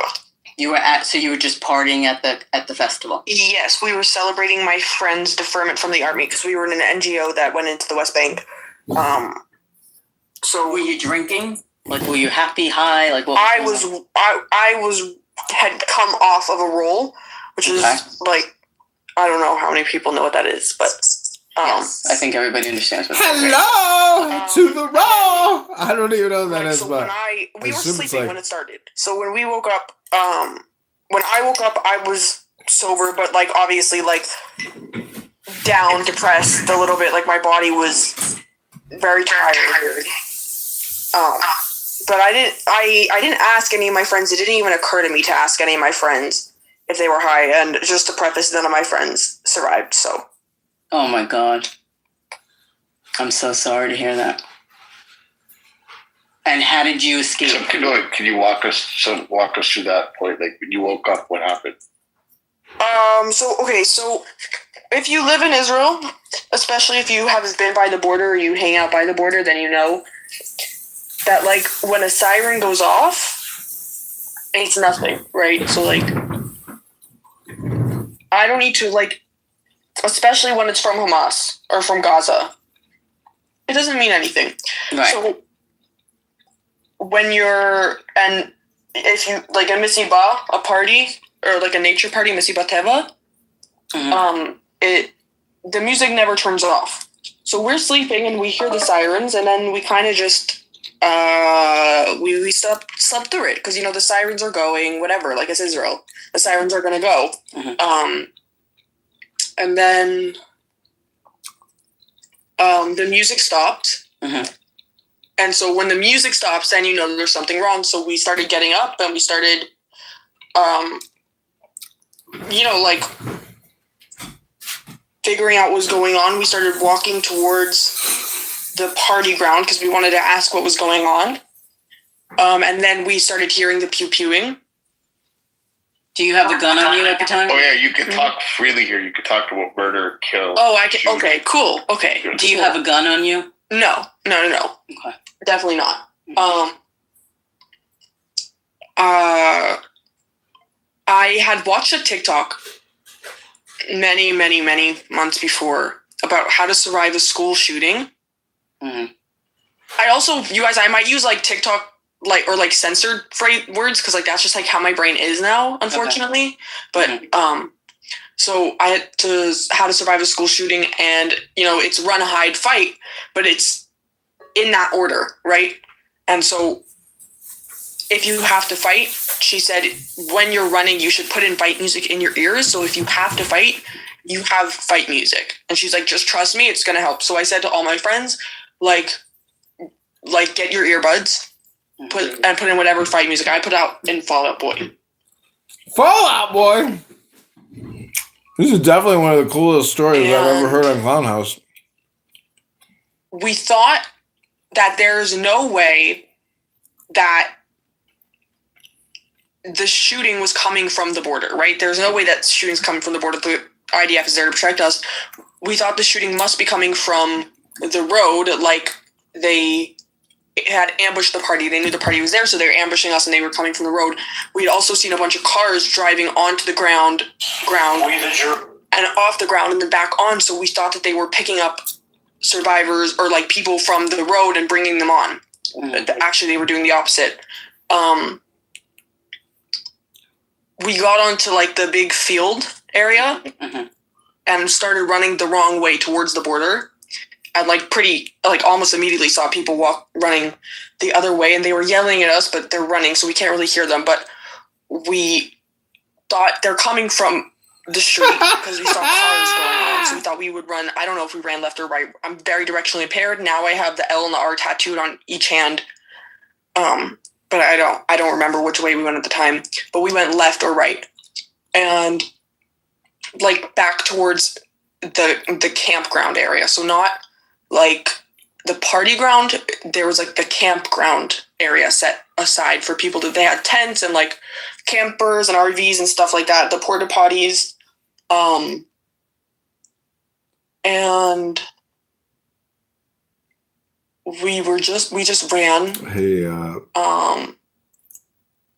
You were just partying at the festival. Yes, we were celebrating my friend's deferment from the army because we were in an NGO that went into the West Bank. So were you drinking? Like, were you happy, high? Like, what? I had come off of a roll, which is like, I don't know how many people know what that is, but yes, I think everybody understands what Hello to the raw. I don't even know what that is, so but we were sleeping when it started. So when we woke up, when I woke up, I was sober, but like obviously like down, depressed a little bit. Like my body was very tired. But I didn't ask any of my friends. It didn't even occur to me to ask any of my friends if they were high. And just to preface, none of my friends survived. So. Oh my God. I'm so sorry to hear that. And how did you escape? So can you walk us through that point? Like when you woke up, what happened? So if you live in Israel, especially if you have been by the border or you hang out by the border, then you know that like when a siren goes off, it's nothing, right? So like I don't need to like, especially when it's from Hamas or from Gaza, it doesn't mean anything. Right. So when and if you like a misiba, a party or like a nature party, misiba teva, the music never turns off. So we're sleeping and we hear the sirens, and then we kind of just we slept through it because you know the sirens are going, whatever. Like it's Israel, the sirens are gonna go. And then the music stopped. And so when the music stops, then you know there's something wrong. So we started getting up and we started, like figuring out what was going on. We started walking towards the party ground because we wanted to ask what was going on. And then we started hearing the pew-pewing. Do you have a gun on you at the time? Oh yeah, you can talk freely here. You can talk about murder, kill. Oh, I can. Okay, cool. Okay. Do you have a gun on you? No. Okay. Definitely not. I had watched a TikTok many, many, many months before about how to survive a school shooting. I also, you guys, I might use like TikTok or censored words because like that's just like how my brain is now, unfortunately. Okay. But so I had how to survive a school shooting, and it's run, hide, fight, but it's in that order, right? And so if you have to fight, she said, when you're running, you should put in fight music in your ears. So if you have to fight, you have fight music. And she's like, just trust me, it's going to help. So I said to all my friends, like get your earbuds, put in whatever fight music. I put out in Fall Out Boy. Fall Out Boy. This is definitely one of the coolest stories I've ever heard on Clown House. We thought that there's no way that the shooting was coming from the border, right? There's no way that shooting's coming from the border. The IDF is there to protect us. We thought the shooting must be coming from the road, like they had ambushed the party. They knew the party was there, so they were ambushing us, and they were coming from the road. We'd also seen a bunch of cars driving onto the ground, and off the ground, and then back on. So we thought that they were picking up survivors or like people from the road and bringing them on. Actually, they were doing the opposite. We got onto like the big field area and started running the wrong way towards the border. And almost immediately saw people running the other way, and they were yelling at us, but they're running, so we can't really hear them. But we thought they're coming from the street because we saw cars going on. So we thought we would run. I don't know if we ran left or right. I'm very directionally impaired. Now I have the L and the R tattooed on each hand. But I don't remember which way we went at the time. But we went left or right. And like back towards the campground area. So not like the party ground. There was like the campground area set aside for people they had tents and like campers and RVs and stuff like that, the porta potties. And we just ran. Hey,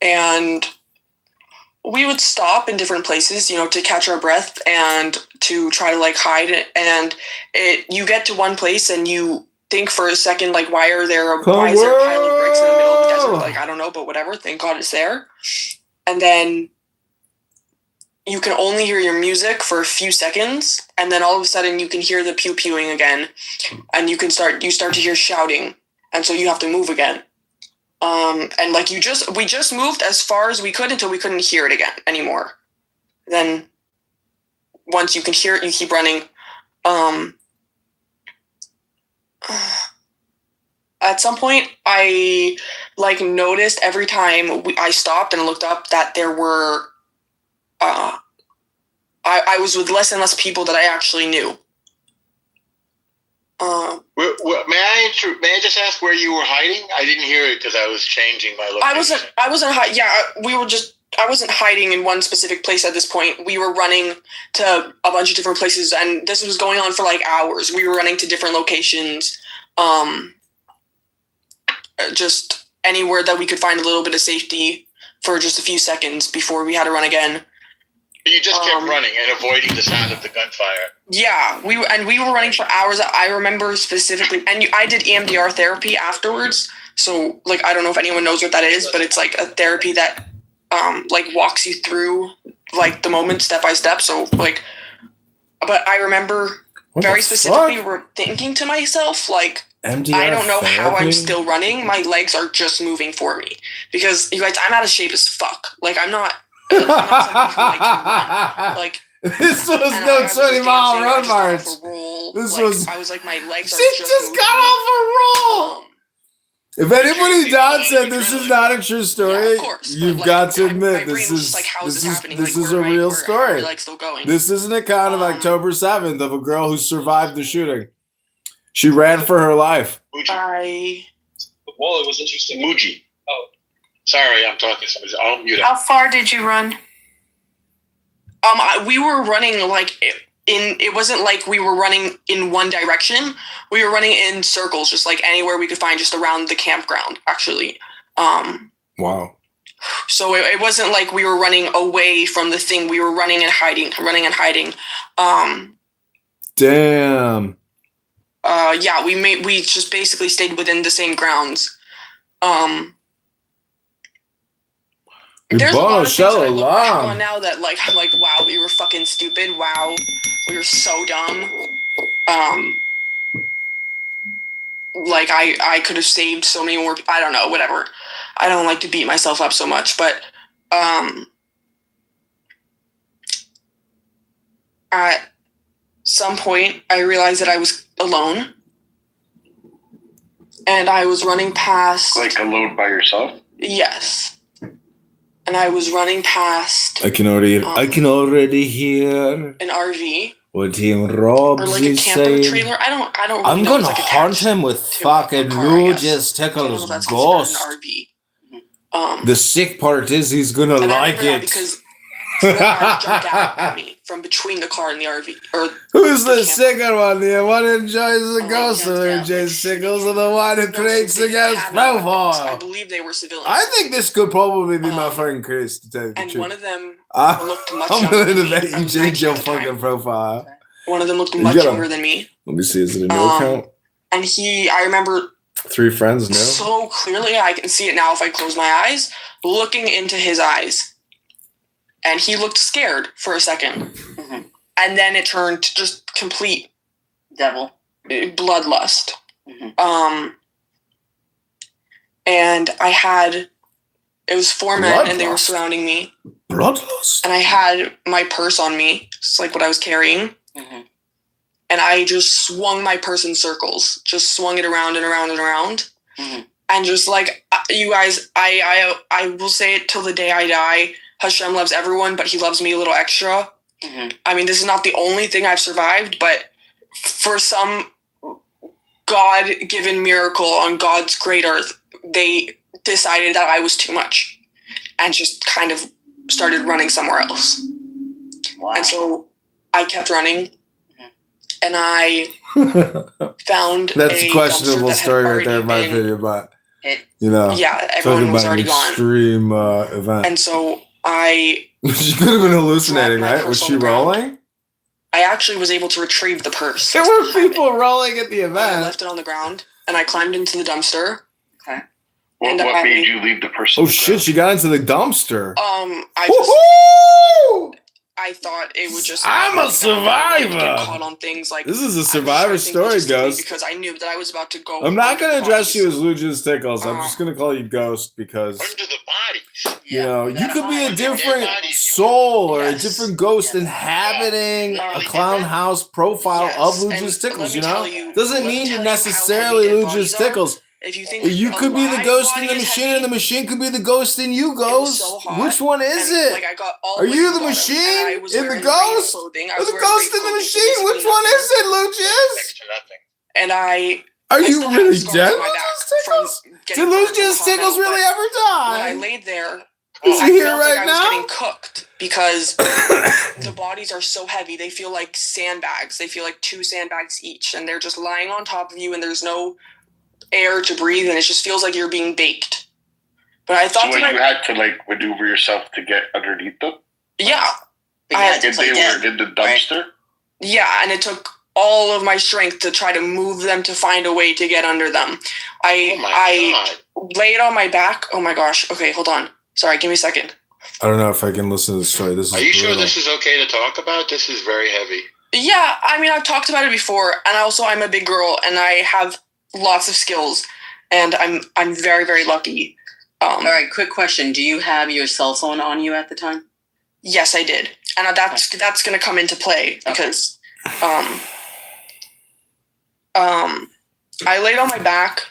and we would stop in different places, to catch our breath and to try to like hide. And you get to one place and you think for a second, like, why is there a pile of bricks in the middle of the desert? Like, I don't know, but whatever. Thank God it's there. And then you can only hear your music for a few seconds, and then all of a sudden you can hear the pew-pewing again, and you start to hear shouting, and so you have to move again. And like we just moved as far as we could until we couldn't hear it again anymore. Then once you can hear it, you keep running. At some point, I like noticed every time I stopped and looked up that there were. I was with less and less people that I actually knew. May I just ask where you were hiding? I didn't hear it because I was changing my location. I wasn't hiding in one specific place at this point. We were running to a bunch of different places, and this was going on for like hours. We were running to different locations, just anywhere that we could find a little bit of safety for just a few seconds before we had to run again. You just kept running and avoiding the sound of the gunfire. Yeah, we were running for hours. I remember specifically, and I did EMDR therapy afterwards. So, like, I don't know if anyone knows what that is, but it's like a therapy that, like, walks you through like the moment step by step. So, like, but I remember very specifically thinking to myself, like, MDR I don't know how I'm therapy? still running. My legs are just moving for me because you guys, I'm out of shape as fuck. Like, I'm not. Like this was no 20-mile run march. This was. I was like, my legs. She just got off a roll. If anybody doubts that this is not a true story, you've got to admit this is a real story. This is an account of October 7th of a girl who survived the shooting. She ran for her life. Well, it was interesting. Muji. Oh. Sorry, I'm talking. I'll mute it. How far did you run? We were running like it wasn't like we were running in one direction. We were running in circles, just like anywhere we could find, just around the campground, actually. Wow. So it wasn't like we were running away from the thing. We were running and hiding. Damn. Yeah, we just basically stayed within the same grounds. There's a lot of things that I look back on now that like I'm like, wow, we were fucking stupid. Wow, we were so dumb. like I could have saved so many more. I don't know, whatever. I don't like to beat myself up so much, but at some point I realized that I was alone, and I was running past. Like alone by yourself? Yes. And I was running past. I can already hear an RV. what Team Robs or like a is camper saying. trailer. I don't. Really I'm know. gonna It's like hunt him with fucking Luge's Tickles Ghost. The sick part is he's gonna like it. Because jumped out at me from between the car and the RV. Who's the sicker one? The one who enjoys the ghost of Luge's Tickles, or the one who creates the ghost I profile? believe they were civilians. I think this could probably be my friend Chris, to tell you the and truth. one of them looked much I'm younger willing to than me. bet you change your fucking profile. One of them looked much younger than me. Let me see, is it a new account? And I remember 3 friends, no? so clearly, I can see it now if I close my eyes, looking into his eyes. And he looked scared for a second. Mm-hmm. And then it turned to just complete devil bloodlust. Mm-hmm. And it was 4 men and they were surrounding me. Bloodlust? And I had my purse on me, just like what I was carrying. Mm-hmm. And I just swung my purse in circles, just swung it around and around and around. Mm-hmm. And just like, you guys, I will say it till the day I die. Hashem loves everyone, but he loves me a little extra. Mm-hmm. I mean, this is not the only thing I've survived, but for some God-given miracle on God's great earth, they decided that I was too much and just kind of started running somewhere else. Wow. And so I kept running, and I found that's a questionable story right there, in my opinion, but yeah, everyone was already gone. Extreme event. And so she could have been hallucinating, right? Was she rolling? I actually was able to retrieve the purse. There were people rolling at the event. I left it on the ground, and I climbed into the dumpster. Okay. What made you leave the purse? Oh shit! She got into the dumpster. I thought it would just. I'm a survivor. Get caught on things like this is a survivor story, Ghost. Because I knew that I was about to go. I'm not going to address you as Luge's Tickles. I'm just going to call you Ghost because under the bodies. You know, you could be a different soul or a different ghost inhabiting a clown house profile of Luge's Tickles. You know, doesn't mean you're necessarily Luge's Tickles. If you think you could be the ghost in the machine, and the machine could be the ghost in you, Ghost. Which one is it? Are you the machine in the ghost, or the ghost in the machine? Which one is it, Luge's? And are you really dead, Luge's Tickles? Did Luge's Tickles really ever die? When I laid there, is he here right I now? was getting cooked because the bodies are so heavy. They feel like sandbags. They feel like 2 sandbags each, and they're just lying on top of you, and there's no air to breathe, and it just feels like you're being baked. But I thought you had to like maneuver yourself to get underneath them. Yeah, they were in the dumpster. Right? Yeah, and it took all of my strength to try to move them to find a way to get under them. I laid on my back. Oh my gosh. Okay, hold on. Sorry, give me a second. I don't know if I can listen to the story. This is. Are you sure this is okay to talk about? This is very heavy. Yeah, I mean, I've talked about it before, and also I'm a big girl, and I have lots of skills, and I'm very, very lucky. All right, quick question: do you have your cell phone on you at the time? Yes, I did, and that's going to come into play because I laid on my back,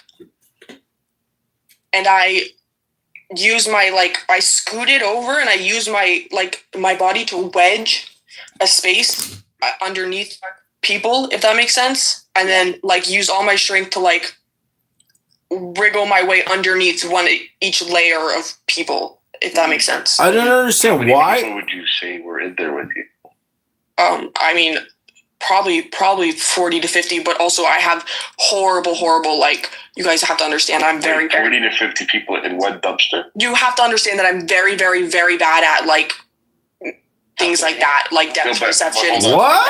and I used I scooted over, and I used my body to wedge a space underneath people, if that makes sense, and then use all my strength to wriggle my way underneath each layer of people, if that makes sense. I don't understand How many why. people would you say were in there with you? I mean, probably 40 to 50, but also I have horrible, you guys have to understand, I'm very 40 to 50 people in one dumpster. You have to understand that I'm very, very, very bad at things like that, like depth perception. What?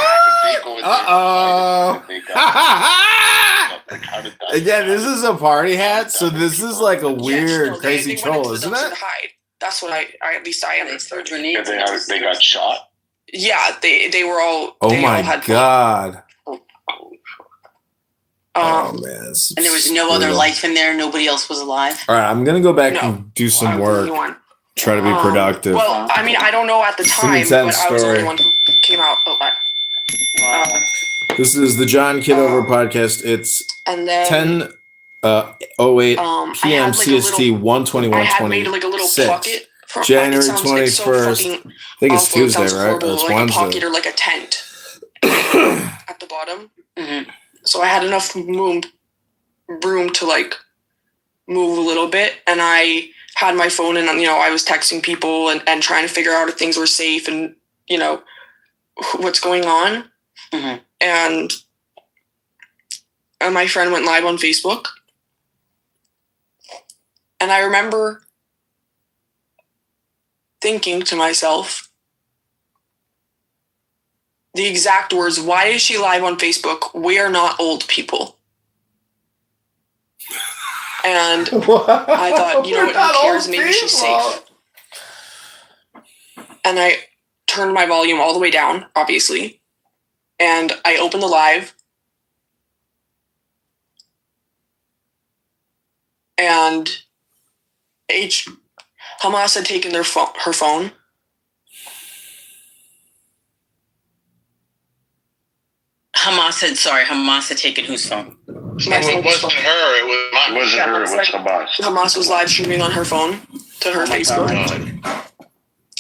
Again, this is a party hat, so this is like a weird, crazy troll, isn't it? That's what I at least I understood. They got shot. Yeah, they were all. Oh my god! Oh man. And there was no other life in there. Nobody else was alive. All right, I'm gonna go back and do some work. Try to be productive. Well, I mean, I don't know at the time, but I was the only one who came out. Oh, This is the John Kitover podcast. It's and then 10:08 p.m. CST 121:26. I had made like a little pocket. January 21st. I think it's Tuesday, right? Or it's like Wednesday. a pocket or like a tent at the bottom. So I had enough room to like move a little bit, and I had my phone, and I was texting people and trying to figure out if things were safe and what's going on. And my friend went live on Facebook, and I remember thinking to myself the exact words, "Why is she live on Facebook? We are not old people." And I thought, you know what, who cares? Maybe she's safe. And I turned my volume all the way down, obviously. And I opened the live. And Hamas had taken her phone. Hamas had taken whose phone? It wasn't her. It was mine. It wasn't her. It was Hamas. Hamas was live streaming on her phone to her Facebook,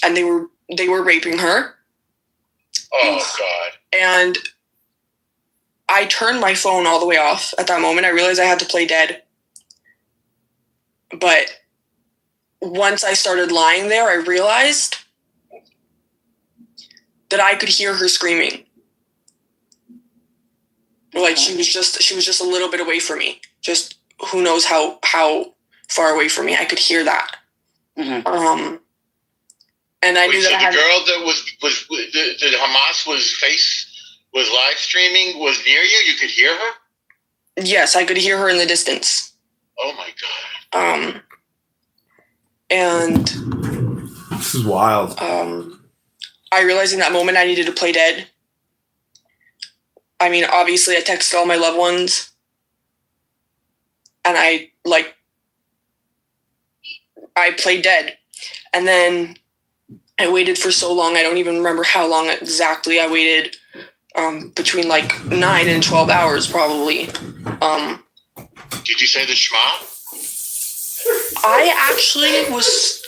and they were raping her. Oh God! And I turned my phone all the way off at that moment. I realized I had to play dead, but once I started lying there, I realized that I could hear her screaming. Like she was just a little bit away from me. Just who knows how far away from me. I could hear that. And I knew that I had the girl that was Hamas was live streaming was near you. You could hear her. Yes, I could hear her in the distance. Oh my God. And this is wild. I realized in that moment I needed to play dead. I mean, obviously, I texted all my loved ones, and I played dead. And then I waited for so long, I don't even remember how long exactly I waited, between 9 and 12 hours, probably. Did you say the Shema? I actually was,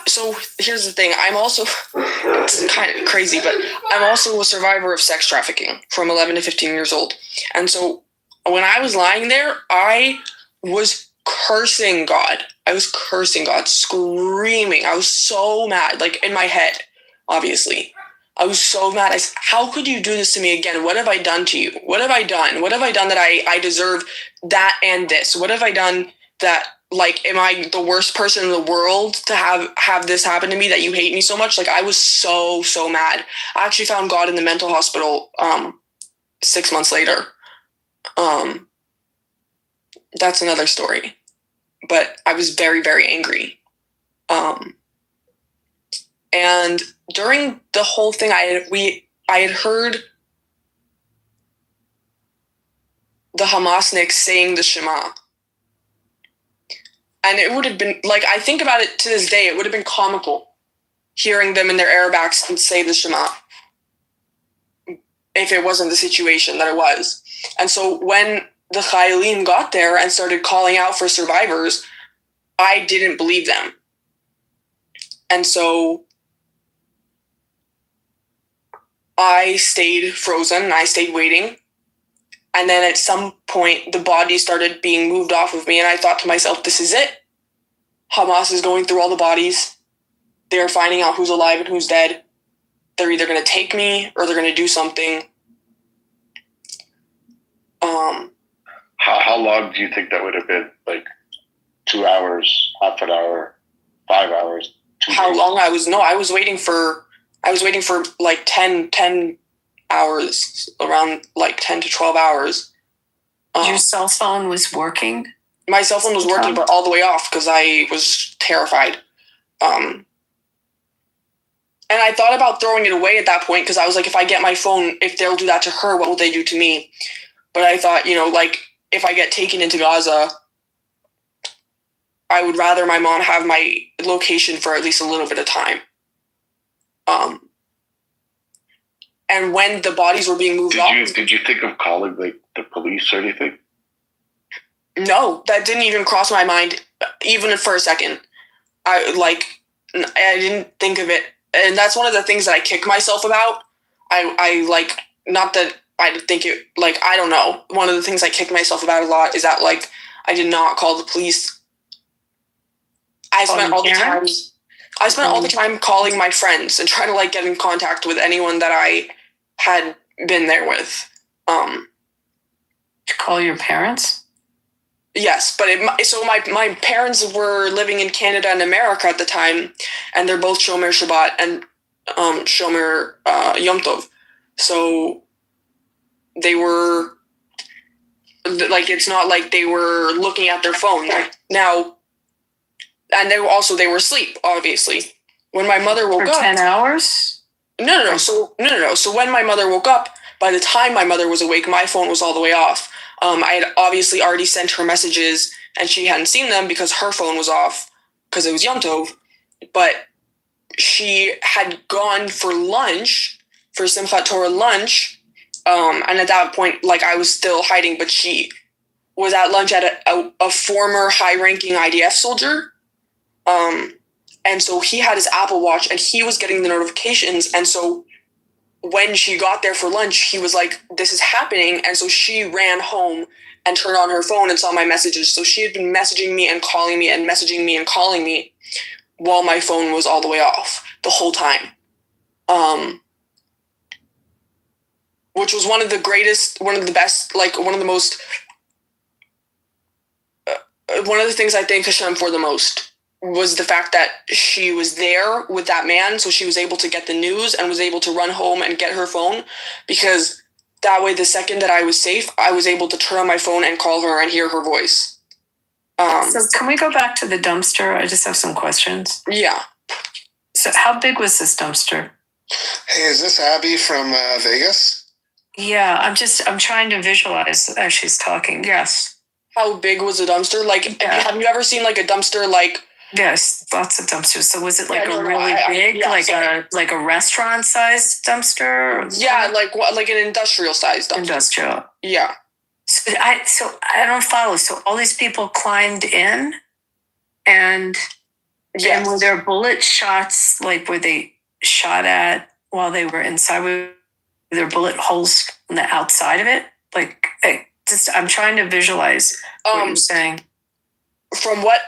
so here's the thing, I'm also, it's kind of crazy, but I'm also a survivor of sex trafficking from 11 to 15 years old. And so when I was lying there, I was cursing God. I was cursing God, screaming. I was so mad, in my head, obviously. I was so mad. I said, how could you do this to me again? What have I done to you? What have I done? What have I done that I deserve that and this? What have I done that, am I the worst person in the world to have this happen to me, that you hate me so much? I was so mad. I actually found God in the mental hospital 6 months later. That's another story. But I was very, very angry. And during the whole thing, I had heard the Hamasniks saying the Shema. And it would have been, I think about it to this day, it would have been comical hearing them in their Arab accent say the Shema, if it wasn't the situation that it was. And so when the Chayalim got there and started calling out for survivors, I didn't believe them. And so I stayed frozen, I stayed waiting. And then at some point, the body started being moved off of me, and I thought to myself, this is it. Hamas is going through all the bodies. They're finding out who's alive and who's dead. They're either going to take me or they're going to do something. How long do you think that would have been? 2 hours, half an hour, 5 hours? How long I was waiting for 10 hours, around 10 to 12 hours. Your cell phone was working? My cell phone was working, but all the way off because I was terrified. And I thought about throwing it away at that point because I was like, if I get my phone, if they'll do that to her, what will they do to me? But I thought, like, if I get taken into Gaza, I would rather my mom have my location for at least a little bit of time. And when the bodies were being moved off... Did you think of calling, like, the police or anything? No, that didn't even cross my mind, even for a second. I didn't think of it. And that's one of the things that I kick myself about. Not that I think it, I don't know. One of the things I kick myself about a lot is that, I did not call the police. I spent all the time calling my friends and trying to, get in contact with anyone that I had been there with. To call your parents? Yes, but my parents were living in Canada and America at the time, and they're both Shomer Shabbat and Shomer Yom Tov. So they were, it's not like they were looking at their phone now, and they were asleep, obviously. When my mother woke up... For 10 hours? No. So when my mother woke up, by the time my mother was awake, my phone was all the way off. I had obviously already sent her messages, and she hadn't seen them because her phone was off, because it was Yom Tov. But she had gone for lunch, for Simchat Torah lunch, and at that point, I was still hiding, but she was at lunch at a former high-ranking IDF soldier, and so he had his Apple Watch, and he was getting the notifications, and so when she got there for lunch, he was like, this is happening. And so she ran home and turned on her phone and saw my messages. So she had been messaging me and calling me and messaging me and calling me while my phone was all the way off the whole time. Which was one of the greatest, one of the best, one of the most, one of the things I thank Hashem for the most was the fact that she was there with that man, so she was able to get the news and was able to run home and get her phone, because that way, the second that I was safe, I was able to turn on my phone and call her and hear her voice. So can we go back to the dumpster? I just have some questions. Yeah. So how big was this dumpster? Hey, is this Abby from Vegas? Yeah, I'm trying to visualize as she's talking. Yes. How big was the dumpster? Have you ever seen a dumpster Yes, lots of dumpsters. So was it really big, like a restaurant-sized dumpster? Yeah, like an industrial-sized dumpster. Industrial. Yeah. So I don't follow. So all these people climbed in, and were there bullet shots? Were they shot at while they were inside? Were there bullet holes on the outside of it? I'm trying to visualize what you're saying. From what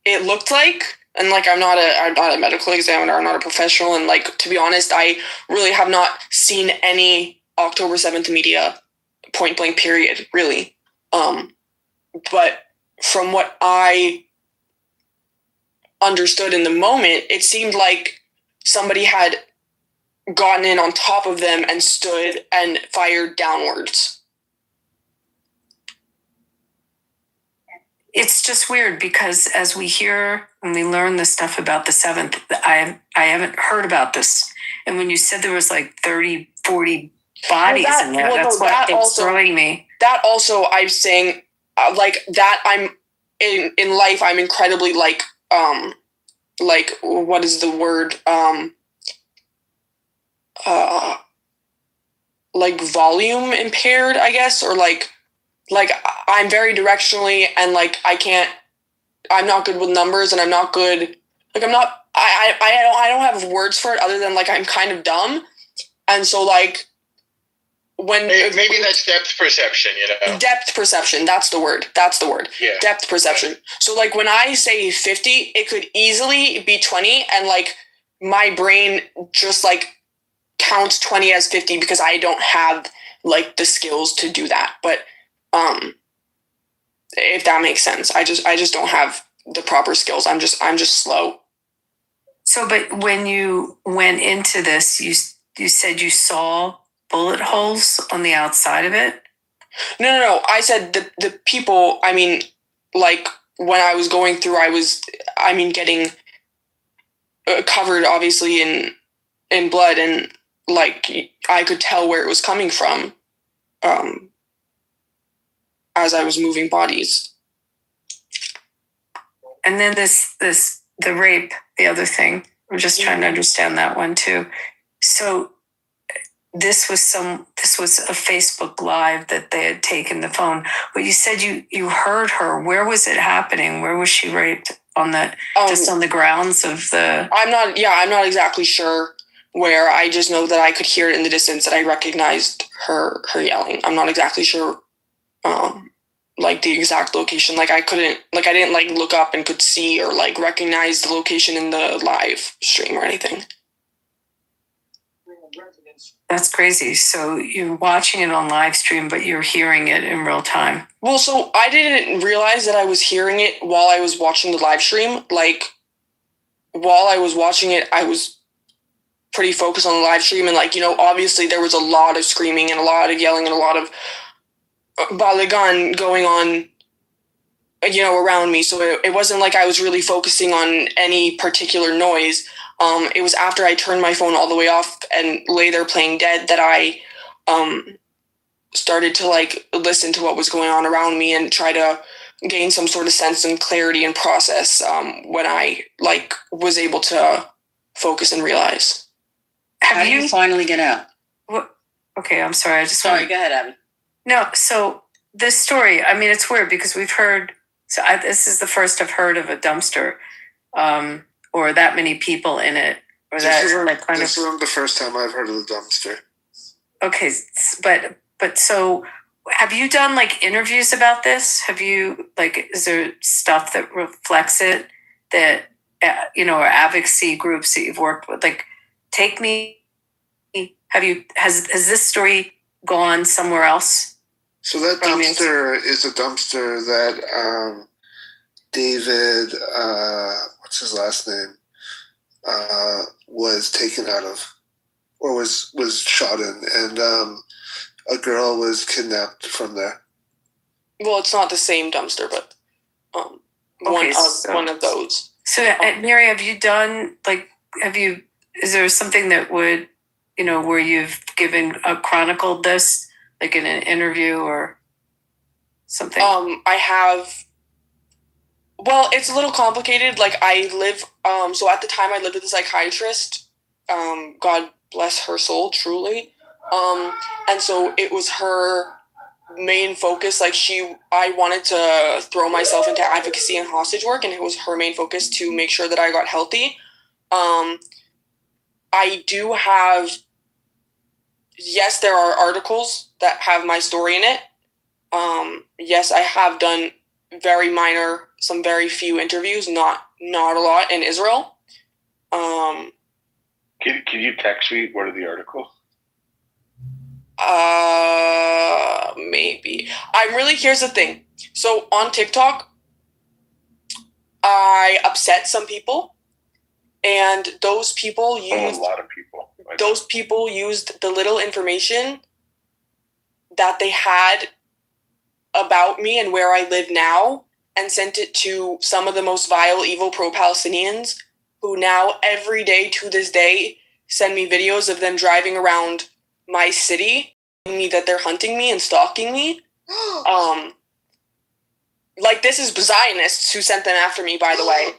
it looked like, and I'm not a medical examiner, I'm not a professional, and to be honest, I really have not seen any October 7th media, point blank period, really. But from what I understood in the moment, it seemed like somebody had gotten in on top of them and stood and fired downwards. It's just weird because as we hear and we learn this stuff about the 7th, I haven't heard about this. And when you said there was 30, 40 bodies in there, that's what keeps throwing me. That also, I'm saying, that I'm, in life, I'm incredibly, what is the word? Volume impaired, I guess, or I'm very directionally, and I'm not good with numbers, and I'm not good, I don't have words for it other than I'm kind of dumb. And so when maybe that's depth perception, Depth perception, that's the word. Yeah. Depth perception. So when I say 50, it could easily be 20, and my brain just counts 20 as 50 because I don't have the skills to do that. But if that makes sense, I just don't have the proper skills. I'm just slow. So, but when you went into this, you said you saw bullet holes on the outside of it? No. I said the people, when I was going through, getting covered obviously in blood, and I could tell where it was coming from. as I was moving bodies. And then the rape, the other thing. I'm just trying to understand that one too. So this was a Facebook Live that they had taken the phone. But you said you heard her. Where was it happening? Where was she raped? Just on the grounds of the. I'm not exactly sure where. I just know that I could hear it in the distance, that I recognized her yelling. I'm not exactly sure, like the exact location. Like I didn't like look up and could see or like recognize the location in the live stream or anything. That's crazy. So you're watching it on live stream, but you're hearing it in real time. Well, so I didn't realize that I was hearing it while I was watching the live stream. Like, while I was watching it, I was pretty focused on the live stream. And, like, you know, obviously there was a lot of screaming and a lot of yelling and a lot of balagan going on, you know, around me. So it wasn't like I was really focusing on any particular noise. It was after I turned my phone all the way off and lay there playing dead that I started to like listen to what was going on around me and try to gain some sort of sense and clarity and process when I like was able to focus and realize. How do you finally get out? What? Okay, I'm sorry. Go ahead, Abby. No, so this story, I mean, it's weird because we've heard. This is the first I've heard of a dumpster, or that many people in it, or This isn't the first time I've heard of the dumpster. Okay, but so have you done like interviews about this? Have you like, is there stuff that reflects it that, you know, or advocacy groups that you've worked with? Like, take me, has this story gone somewhere else? So that dumpster is a dumpster that David, what's his last name, was taken out of, or was shot in, and a girl was kidnapped from there. Well, it's not the same dumpster, but one of those. So, Mary, have you done like? Is there something that would, you know, where you've chronicled this, like in an interview or something? I have. Well, it's a little complicated. Like I live. So at the time, I lived with a psychiatrist. God bless her soul, truly. And so it was her main focus. Like I wanted to throw myself into advocacy and hostage work, and it was her main focus to make sure that I got healthy. I do have, yes, there are articles that have my story in it. Yes, I have done some very few interviews, not a lot in Israel. Can you text me what are the articles? Maybe. Here's the thing. So on TikTok, I upset some people, and those people used a lot of people. Those people used the little information that they had about me and where I live now and sent it to some of the most vile, evil pro-Palestinians who now every day to this day send me videos of them driving around my city, telling me that they're hunting me and stalking me. Like, this is Zionists who sent them after me, by the way.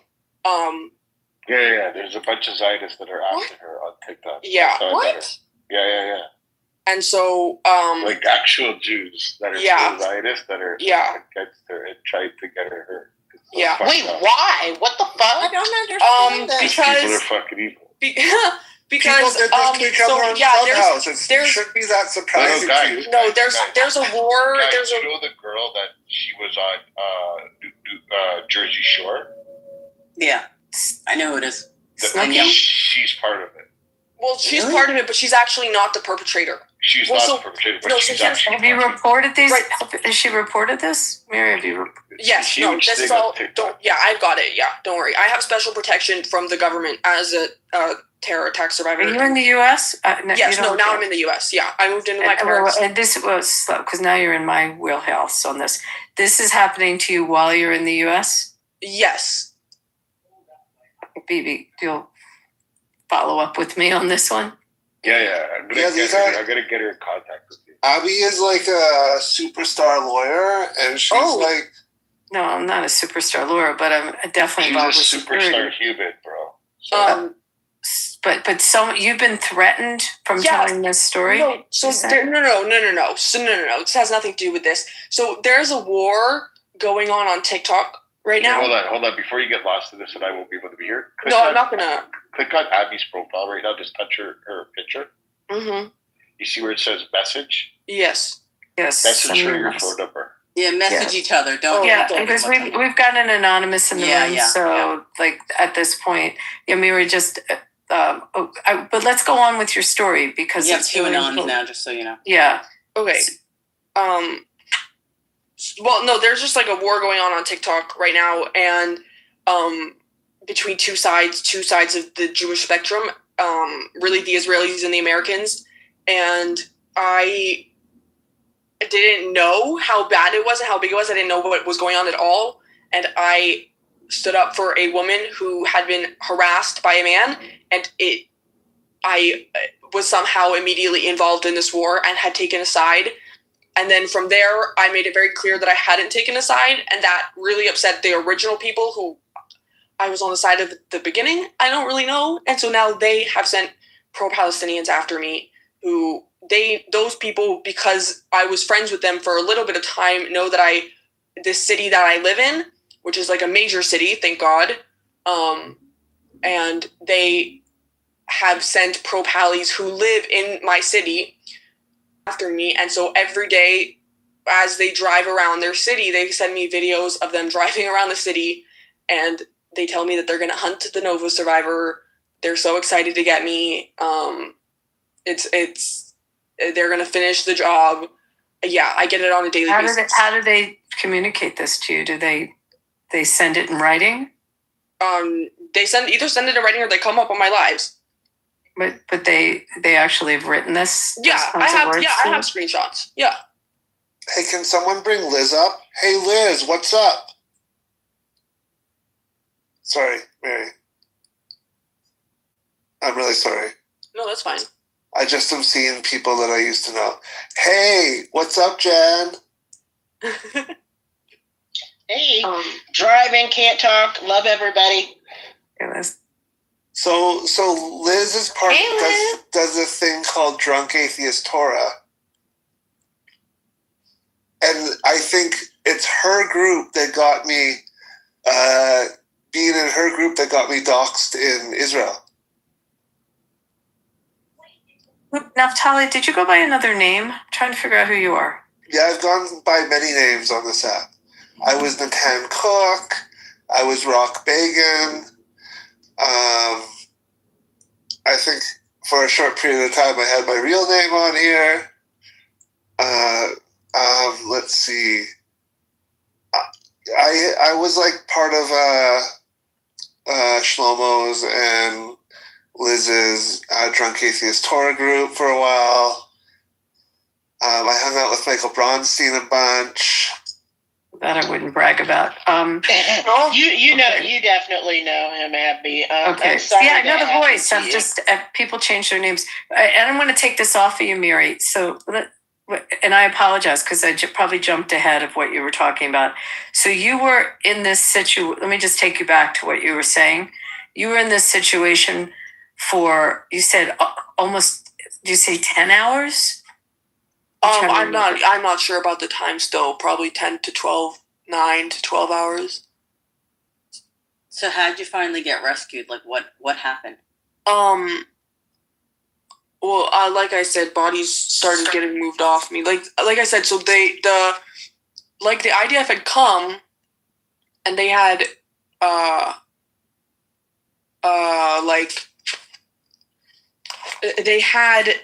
Yeah. There's a bunch of Zionists that are after her on TikTok. Yeah. What? Yeah. And so, like actual Jews that are still Zionists that are against her and trying to get her hurt. Yeah. Wait, why? What the fuck? I don't understand that. Because people are fucking evil. Because people did this to each other on Clubhouse. It should be that surprising to you. No, there's a war. Guys, you know the girl that she was on Jersey Shore? Yeah, I know who it is. She's part of it. Well, she's part of it, but she's actually not the perpetrator. She's not the perpetrator, but she's actually. Have you reported these? Right. Has she reported this? Mary, have you reported? Yes, no, this is all. I've got it. Yeah, don't worry. I have special protection from the government as a terror attack survivor. Are you in the U.S.? Yes, now I'm in the U.S. Yeah, I moved into my parents. And this was slow because now you're in my wheelhouse on this. This is happening to you while you're in the U.S.? Yes. Bibi, you'll follow up with me on this one? Yeah. I'm gonna get her in contact with you. Abby is like a superstar lawyer, and she's like. No, I'm not a superstar lawyer, but I'm definitely involved with She's a superstar security. human, bro. But you've been threatened from telling this story? No, so no. So no. This has nothing to do with this. So there's a war going on TikTok right now. Hold on. Before you get lost in this, and I won't be able to be here. I'm not gonna. Click on Abby's profile right now. Just touch her picture. Mm-hmm. You see where it says message? Yes. Message her your phone number. Yeah, message each other. Don't. Because we've got an anonymous in the room, so like at this point, we just. But let's go on with your story because you have it's two really anonymous now, just so you know. Yeah. Okay. Well, no, there's just like a war going on TikTok right now, and between two sides of the Jewish spectrum, really the Israelis and the Americans, and I didn't know how bad it was and how big it was. I didn't know what was going on at all, and I stood up for a woman who had been harassed by a man, and I was somehow immediately involved in this war and had taken a side. And then from there, I made it very clear that I hadn't taken a side, and that really upset the original people who I was on the side of the beginning. I don't really know. And so now they have sent pro-Palestinians after me those people, because I was friends with them for a little bit of time, know that this city that I live in, which is like a major city, thank God, and they have sent pro-Pallies who live in my city after me. And so every day as they drive around their city, they send me videos of them driving around the city, and they tell me that they're going to hunt the Nova survivor. They're so excited to get me. They're going to finish the job. Yeah, I get it on a daily basis. How do they communicate this to you? Do they send it in writing? They either send it in writing or they come up on my lives. But they actually have written this. Yeah, I have screenshots. Yeah. Hey, can someone bring Liz up? Hey, Liz, what's up? Sorry, Mary. I'm really sorry. No, that's fine. I just am seeing people that I used to know. Hey, what's up, Jan? Hey, driving, can't talk, love everybody. So Liz is does a thing called Drunk Atheist Torah. And I think it's her group that got me, being in her group that got me doxxed in Israel. Naftali, did you go by another name? I'm trying to figure out who you are. Yeah, I've gone by many names on this app. I was Natan Cook. I was Rock Bagan. I think for a short period of time I had my real name on here. Let's see. I was like part of Shlomo's and Liz's Drunk Atheist Torah group for a while. I hung out with Michael Bronstein a bunch. That I wouldn't brag about. You definitely know him, Abby. Okay. Yeah, I know the voice. I'm just people change their names. I don't want to take this off of you, Miri. So, and I apologize because I probably jumped ahead of what you were talking about. So you were in this situation. Let me just take you back to what you were saying. You were in this situation for, you said almost. Did you say 10 hours? I'm not sure about the time still. Probably 9 to 12 hours. So how'd you finally get rescued? Like what happened? Well, like I said, bodies started getting moved off me. Like I said, so the IDF had come, and they had they had,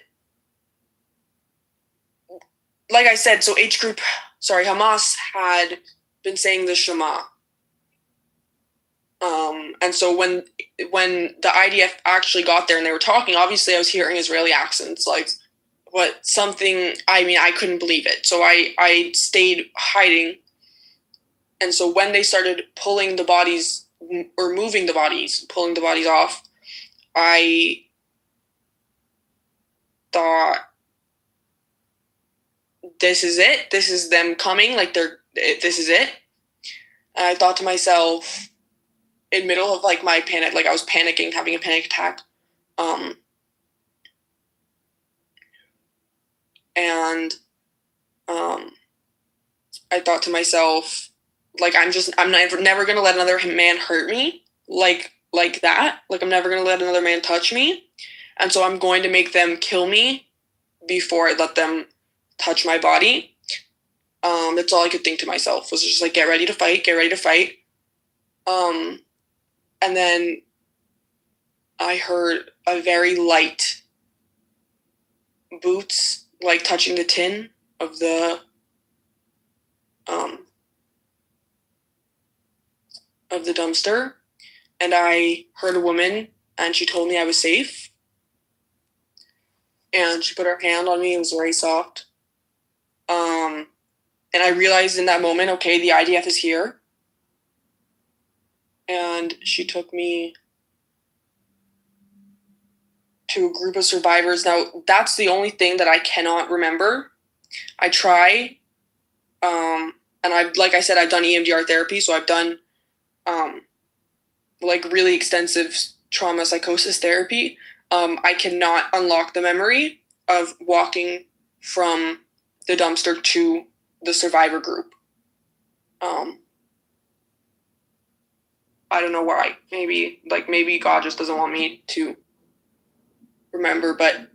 like I said, so Hamas had been saying the Shema. And so when the IDF actually got there and they were talking, obviously I was hearing Israeli accents, I couldn't believe it. So I stayed hiding. And so when they started pulling the bodies, or moving the bodies, pulling the bodies off, I thought this is it. This is them coming. Like this is it. And I thought to myself, in middle of like my panic, like I was panicking, having a panic attack. I thought to myself, like, I'm never gonna let another man hurt me like that. Like, I'm never gonna let another man touch me. And so I'm going to make them kill me before I let them touch my body. That's all I could think to myself, was just like, get ready to fight, get ready to fight. And then I heard a very light boots, like, touching the tin of the dumpster. And I heard a woman, and she told me I was safe. And she put her hand on me. It was very soft. And I realized in that moment, okay, the IDF is here. And she took me to a group of survivors. Now, that's the only thing that I cannot remember. I try, and like I said, I've done EMDR therapy, so I've done like really extensive trauma psychosis therapy. I cannot unlock the memory of walking from the dumpster to the survivor group. I don't know why. Maybe God just doesn't want me to remember. But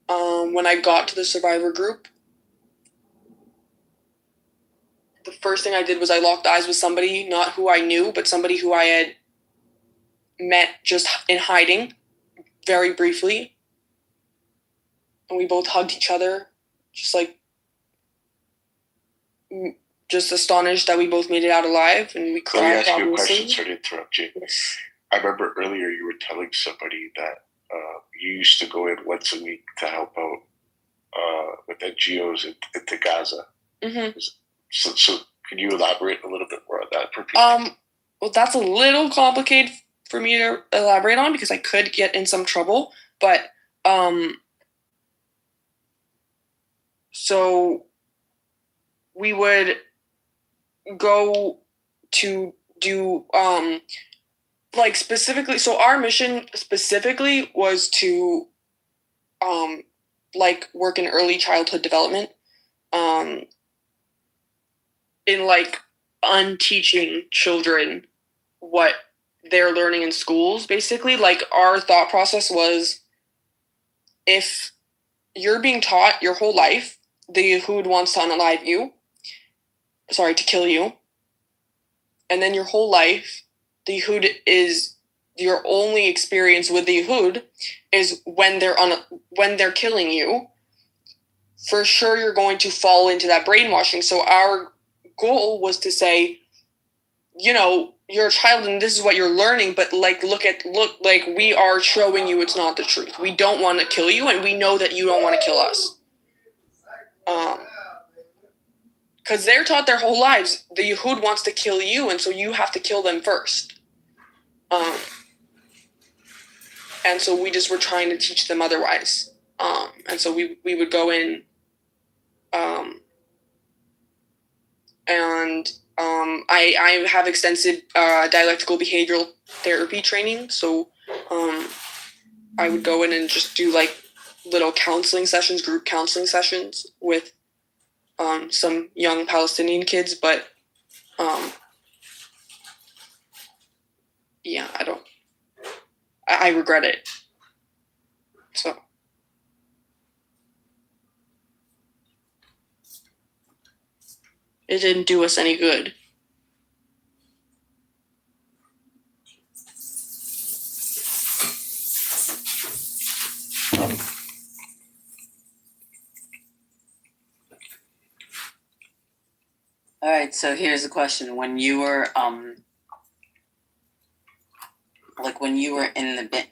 when I got to the survivor group, the first thing I did was I locked eyes with somebody, not who I knew, but somebody who I had met just in hiding very briefly. And we both hugged each other, just astonished that we both made it out alive, and we cried. Let me ask you a question, sorry to interrupt you. Yes. I remember earlier you were telling somebody that you used to go in once a week to help out with NGOs into Gaza. Mm-hmm. So can you elaborate a little bit more on that for people? Well, that's a little complicated for me to elaborate on because I could get in some trouble, but so we would go to do like specifically, so our mission specifically was to like work in early childhood development, in like unteaching children what they're learning in schools. Basically, like, our thought process was, if you're being taught your whole life the Yehud wants to unalive you, to kill you, and then your whole life the Yehud is your only experience with the Yehud is when they're killing you, for sure you're going to fall into that brainwashing. So our goal was to say, you're a child and this is what you're learning, but like look, we are showing you it's not the truth. We don't want to kill you, and we know that you don't want to kill us. Because they're taught their whole lives the Yehud wants to kill you, and so you have to kill them first. And so we just were trying to teach them otherwise. And so we would go in, and I have extensive dialectical behavioral therapy training. So I would go in and just do like little counseling sessions, group counseling sessions with some young Palestinian kids. But yeah, I regret it. So. It didn't do us any good. All right, so here's the question: when you were when you were in the bin,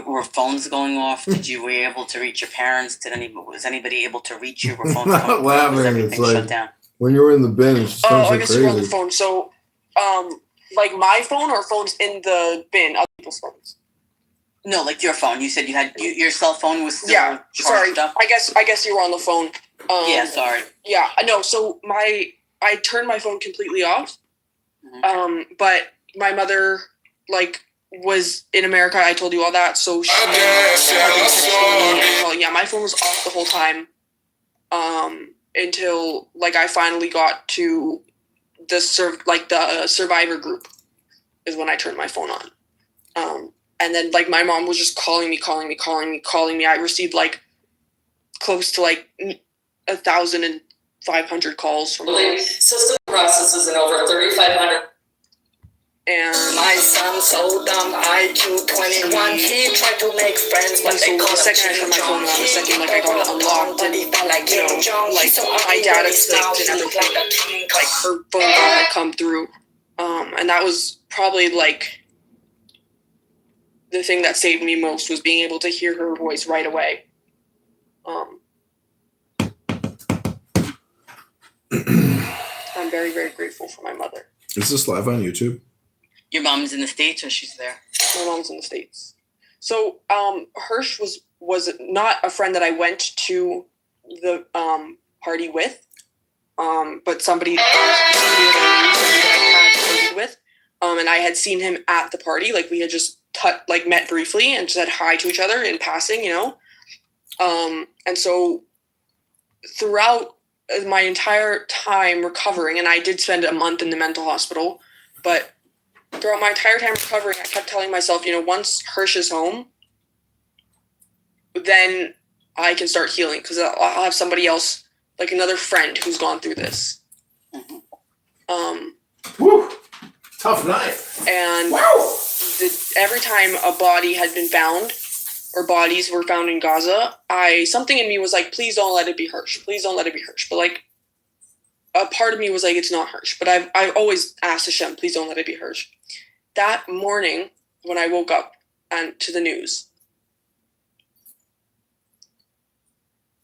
were phones going off? Were you able to reach your parents? Was anybody able to reach you? Were phones going off? Was everything shut down? When you're in the bin, it just sounds I so guess you're on the crazy. phone. So, like my phone or phones in the bin, other people's phones. No, like your phone. You said you had your cell phone was still charged up. I guess you were on the phone. Sorry. Yeah, no. So I turned my phone completely off. But my mother was in America. I told you all that. So she had been texting me and calling. Yeah, my phone was off the whole time. Until I finally got to the survivor group is when I turned my phone on. And then my mom was just calling me. I received close to 1,500 calls from her. System processes in over 3,500. And my son so dumb, IQ 21. He tried to make friends, but they the second I turned my phone on, the second I got it unlocked, and my data clicked and everything, her phone call had come through, and that was probably the thing that saved me most was being able to hear her voice right away. I'm very, very grateful for my mother. Is this live on YouTube? Your mom's in the States or she's there? My mom's in the States. So Hirsch was not a friend that I went to the party with, but somebody that I had partied with, and I had seen him at the party. We had just met briefly and said hi to each other in passing, and so throughout my entire time recovering, and I did spend a month in the mental hospital, but throughout my entire time recovering, I kept telling myself, once Hirsch is home, then I can start healing because I'll have somebody else, another friend who's gone through this. Woo! Tough night. And every time a body had been found, or bodies were found in Gaza, something in me was please don't let it be Hirsch. Please don't let it be Hirsch. But a part of me was it's not Hirsch. But I've always asked Hashem, please don't let it be Hirsch. That morning, when I woke up and to the news,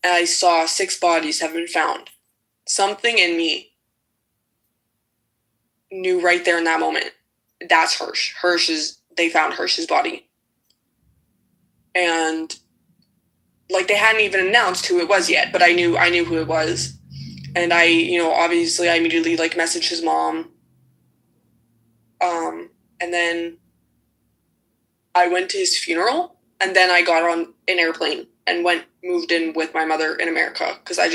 I saw 6 bodies have been found. Something in me knew right there in that moment, that's Hirsch. They found Hirsch's body. And they hadn't even announced who it was yet, but I knew who it was. And I obviously I immediately messaged his mom. And then I went to his funeral, and then I got on an airplane and moved in with my mother in America because I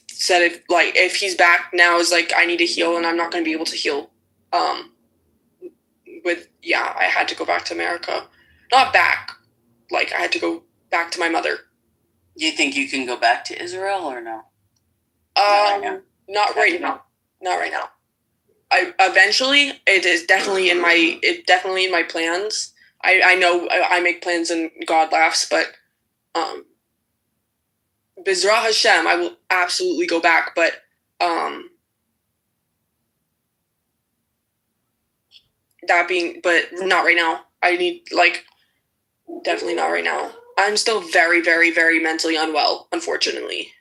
said if he's back now is I need to heal and I'm not going to be able to heal. I had to go back to America. Not back. I had to go back to my mother. Do you think you can go back to Israel or no? Not right now. Not right now. Eventually, it is definitely in my plans. I know I make plans and God laughs, but B'ezras Hashem, I will absolutely go back, but not right now. I need definitely not right now. I'm still very, very, very mentally unwell, unfortunately.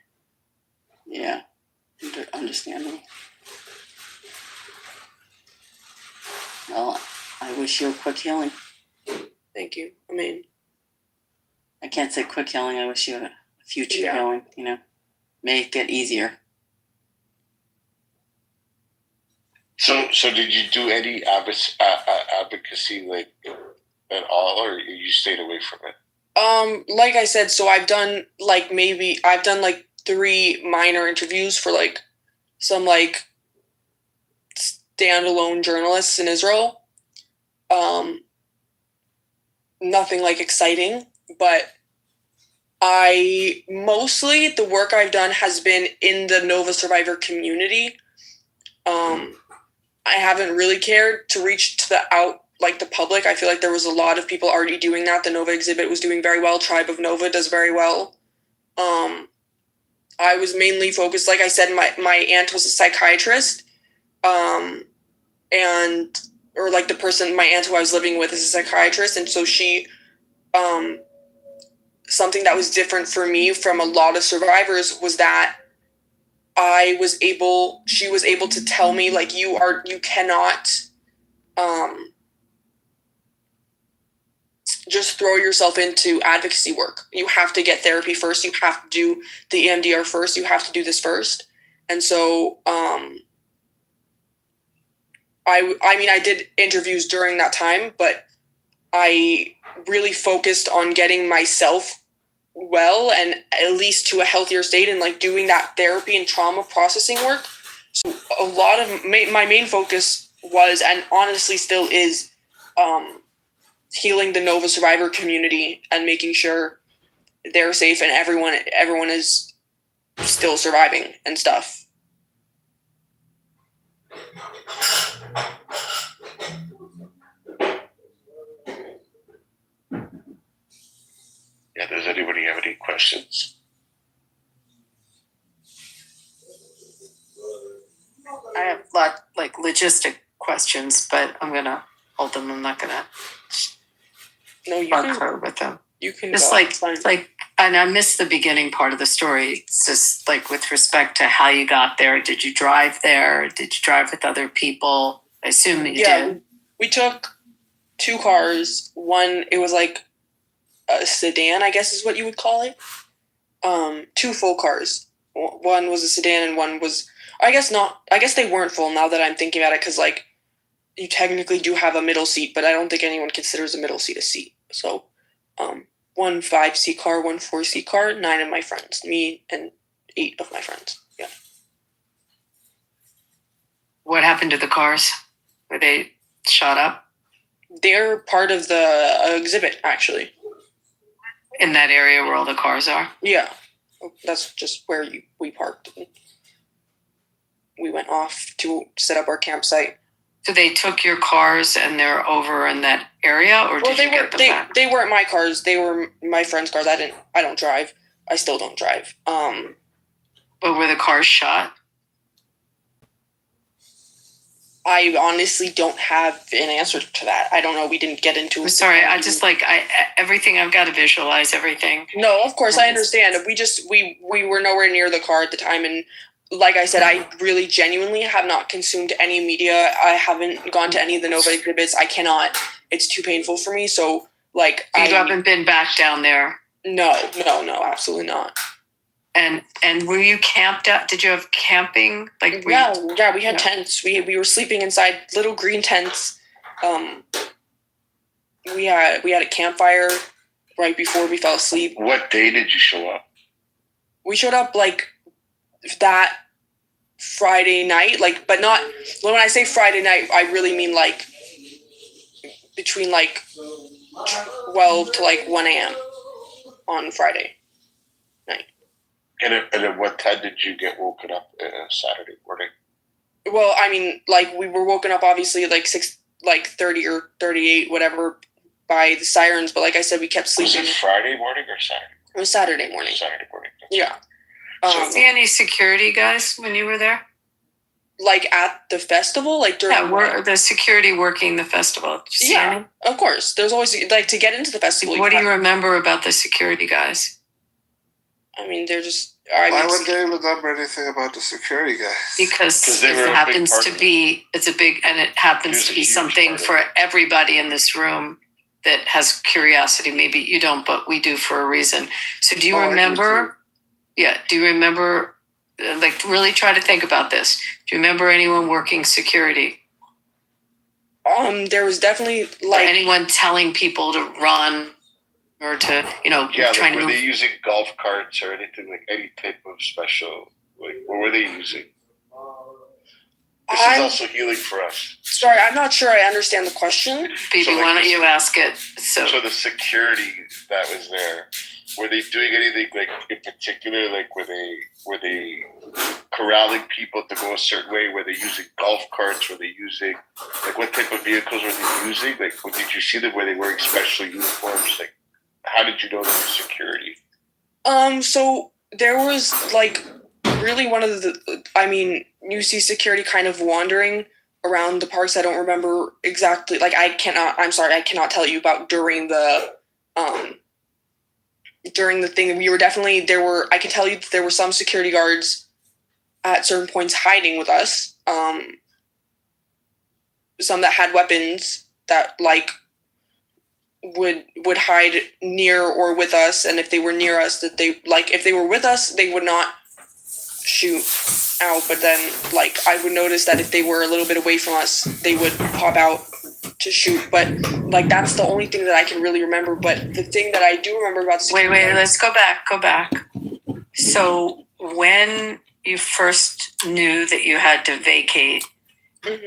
Yeah, understandable. Well, I wish you a quick healing. Thank you. I mean, I can't say quick healing. I wish you a future healing. May it get easier. So did you do any advocacy at all, or you stayed away from it? Like I said, so I've done 3 minor interviews for some standalone journalists in Israel. Nothing exciting, but mostly the work I've done has been in the Nova Survivor community. I haven't really cared to reach to the public. I feel like there was a lot of people already doing that. The Nova exhibit was doing very well. Tribe of Nova does very well. I was mainly focused, like I said, my aunt was a psychiatrist, my aunt who I was living with is a psychiatrist, and so she, something that was different for me from a lot of survivors was that she was able to tell me, you cannot, just throw yourself into advocacy work. You have to get therapy first. You have to do the EMDR first. You have to do this first. And so, I mean, I did interviews during that time, but I really focused on getting myself well and at least to a healthier state and like doing that therapy and trauma processing work. So a lot of my main focus was, and honestly still is, healing the Nova survivor community and making sure they're safe and everyone is still surviving and stuff. Yeah, does anybody have any questions? I have logistic questions, but I'm gonna hold them. I'm not gonna bug her with them. You can just and I missed the beginning part of the story. It's just like with respect to how you got there. Did you drive there? Did you drive with other people? I assume that you did. We took 2 cars. One, it was like a sedan, I guess is what you would call it. 2 full cars. One was a sedan and one was, I guess not. I guess they weren't full now that I'm thinking about it, because like you technically do have a middle seat, but I don't think anyone considers a middle seat a seat. So, 1 5-seat car, 1 4-seat car, 9 of my friends, me and 8 of my friends. Yeah. What happened to the cars? Were they shot up? They're part of the exhibit, actually. In that area where all the cars are? Yeah. That's just where we parked. We went off to set up our campsite. So they took your cars and they're over in that area, or did you get them back? They weren't my cars. They were my friend's cars. I don't drive. I still don't drive. But were the cars shot? I honestly don't have an answer to that. I don't know. We didn't get into it. I'm sorry. I just everything. I've got to visualize everything. No, of course I understand. We were nowhere near the car at the time, and like I said, I really genuinely have not consumed any media. I haven't gone to any of the Nova exhibits. I cannot. It's too painful for me. So like, you haven't been back down there. No, absolutely not. And were you camped out? Did you have camping? Yeah, we had tents. We were sleeping inside little green tents. We had a campfire right before we fell asleep. What day did you show up? We showed up like that Friday night, but not, when I say Friday night, I really mean like between like 12 to like 1 a.m. on Friday night. And at what time did you get woken up Saturday morning? Well, I mean, like we were woken up obviously like 30 or 38, whatever, by the sirens. But like I said, we kept sleeping. Was it Friday morning or Saturday? It was Saturday morning. Saturday morning. Yeah. Did you see any security guys when you were there? Like at the festival, like during the security working the festival. Did you see any? Of course. There's always like to get into the festival. What do you remember about the security guys? I mean, they're just. Why would they remember anything about the security guys? Because it happens to be, it's a big, and it happens to be something for everybody in this room that has curiosity. Maybe you don't, but we do for a reason. So do you remember? Yeah. Do you remember? Like, really try to think about this. Do you remember anyone working security? There was definitely or anyone telling people to run. Or to, trying were they using golf carts or anything, like any type of special, like, what were they using? This is also healing for us. Sorry, I'm not sure I understand the question. Baby, why don't you ask it? So the security that was there, were they doing anything, like, in particular, like, were they corralling people to go a certain way? Were they using golf carts? Were they using, like, what type of vehicles were they using? Like, did you see them? Were they wearing special uniforms? Like, how did you know there was security? So there was like really one of the, I mean, you see security kind of wandering around the parks. I don't remember exactly, like I cannot tell you about during the thing. We were definitely, I can tell you that there were some security guards at certain points hiding with us. Some that had weapons that like would hide near or with us, and if they were near us, that they like if they were with us, they would not shoot out. But then like I would notice that if they were a little bit away from us, they would pop out to shoot. But like that's the only thing that I can really remember. But the thing that I do remember about wait, let's go back. So when you first knew that you had to vacate,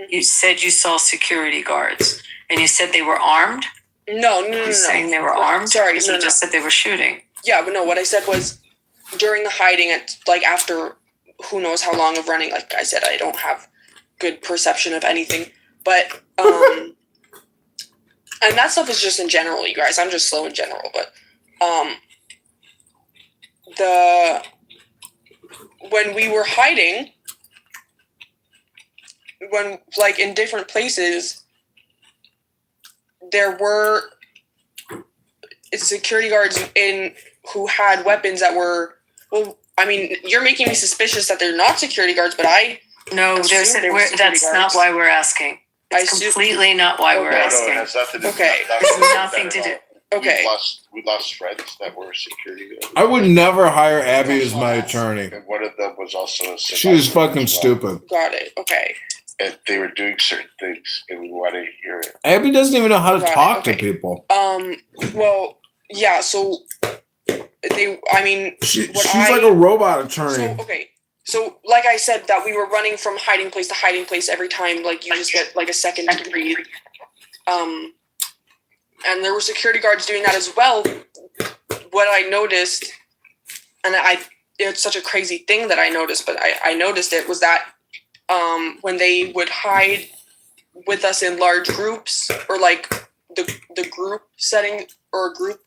you said you saw security guards, and you said they were armed? No. You're saying they were armed? Sorry, you just said they were shooting. Yeah, but no, what I said was during the hiding, at like after who knows how long of running, like I said, I don't have good perception of anything. But and that stuff is just in general, you guys. I'm just slow in general, but when we were hiding, when like in different places, there were security guards who had weapons that were, well, I mean, you're making me suspicious that they're not security guards, but that's not why we're asking. It's completely not why we're asking. No, it has nothing to do. Okay. It's nothing to do. Okay. We lost friends that were security guards. I would never hire Abby as my attorney. And one of them was also a She was fucking stupid. Got it. Okay. And they were doing certain things, and we wanted to hear it. Abby doesn't even know how to talk to people. Well, yeah. So she's like a robot attorney. So like I said, that we were running from hiding place to hiding place every time. Like you just get like a second to breathe. And there were security guards doing that as well. What I noticed, and it's such a crazy thing that I noticed, but I noticed it, was that when they would hide with us in large groups, or like the group setting or a group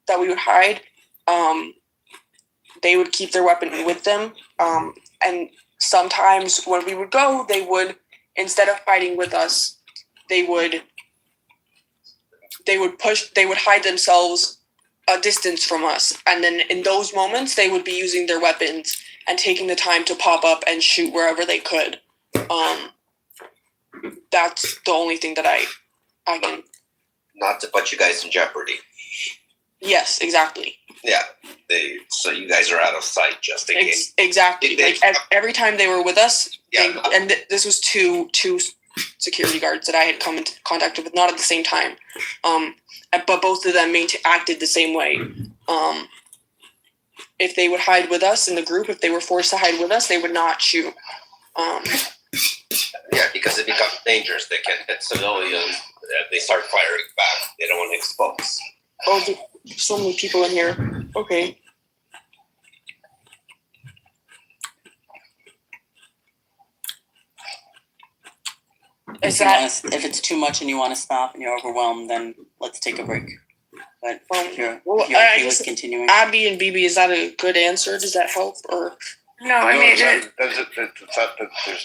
that we would hide, they would keep their weapon with them. And sometimes when we would go, they would, instead of hiding with us, they would hide themselves a distance from us. And then in those moments, they would be using their weapons and taking the time to pop up and shoot wherever they could. That's the only thing that I can. Not to put you guys in jeopardy. Yes, exactly. Yeah. So you guys are out of sight just in case. Exactly. Like every time they were with us, this was two security guards that I had come into contact with, not at the same time. But both of them acted the same way. If they would hide with us in the group, if they were forced to hide with us, they would not shoot. Yeah, because it becomes dangerous. They can hit civilians. They start firing back. They don't want to expose. Oh, there's so many people in here. Okay. If it's too much and you want to stop and you're overwhelmed, then let's take a break. But if you're okay with continuing. Abby and BB, is that a good answer? Does that help? Or no, I mean, there's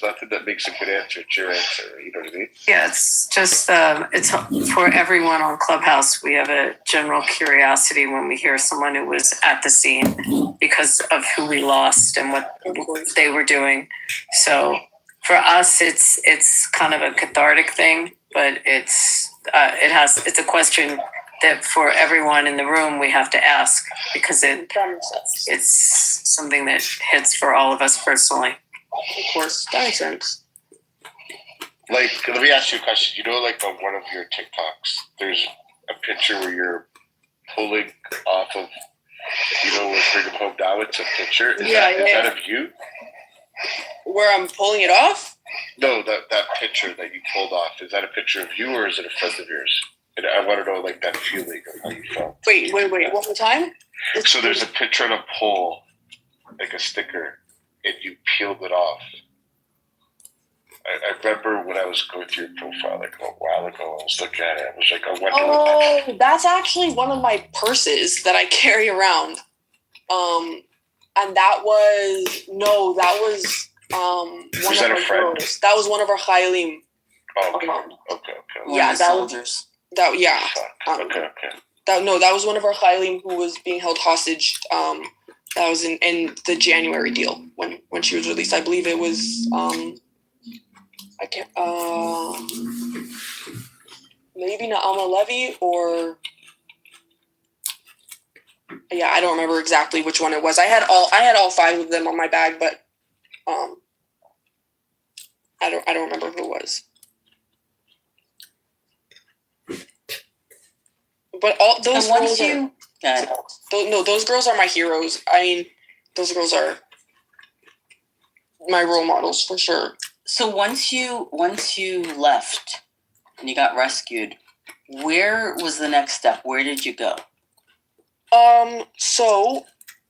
nothing that makes a good answer. It's your answer. You know what I mean? Yeah, it's just it's for everyone on Clubhouse. We have a general curiosity when we hear someone who was at the scene because of who we lost and what they were doing. So for us, it's kind of a cathartic thing, but it's a question that for everyone in the room we have to ask, because it's something that hits for all of us personally. Of course, that makes sense. Like, let me ask you a question. You know, like on one of your TikToks, there's a picture where you're pulling off of, where Bring 'Em Home Now. It's a picture. Is that of you? Where I'm pulling it off? No, that picture that you pulled off. Is that a picture of you, or is it a friend of yours? And I want to know, like, that feeling of how you felt. Wait. One more time? So there's a picture on a pole, like a sticker, and you peeled it off. I remember when I was going through your profile, like, a while ago, I was looking at it. I was like, I wonder what that... that's actually one of my purses that I carry around. And that was one was of that our a friend? girls. That was one of our Chayalim. Okay. Yeah, that soldiers. Okay. That was one of our Chayalim who was being held hostage. That was in the January deal when she was released. I believe it was maybe Naama Levy or Yeah, I don't remember exactly which one it was. I had all 5 of them on my bag, but I don't remember who it was. But all those girls those girls are my heroes. I mean, those girls are my role models for sure. So once you left and you got rescued, where was the next step? Where did you go? So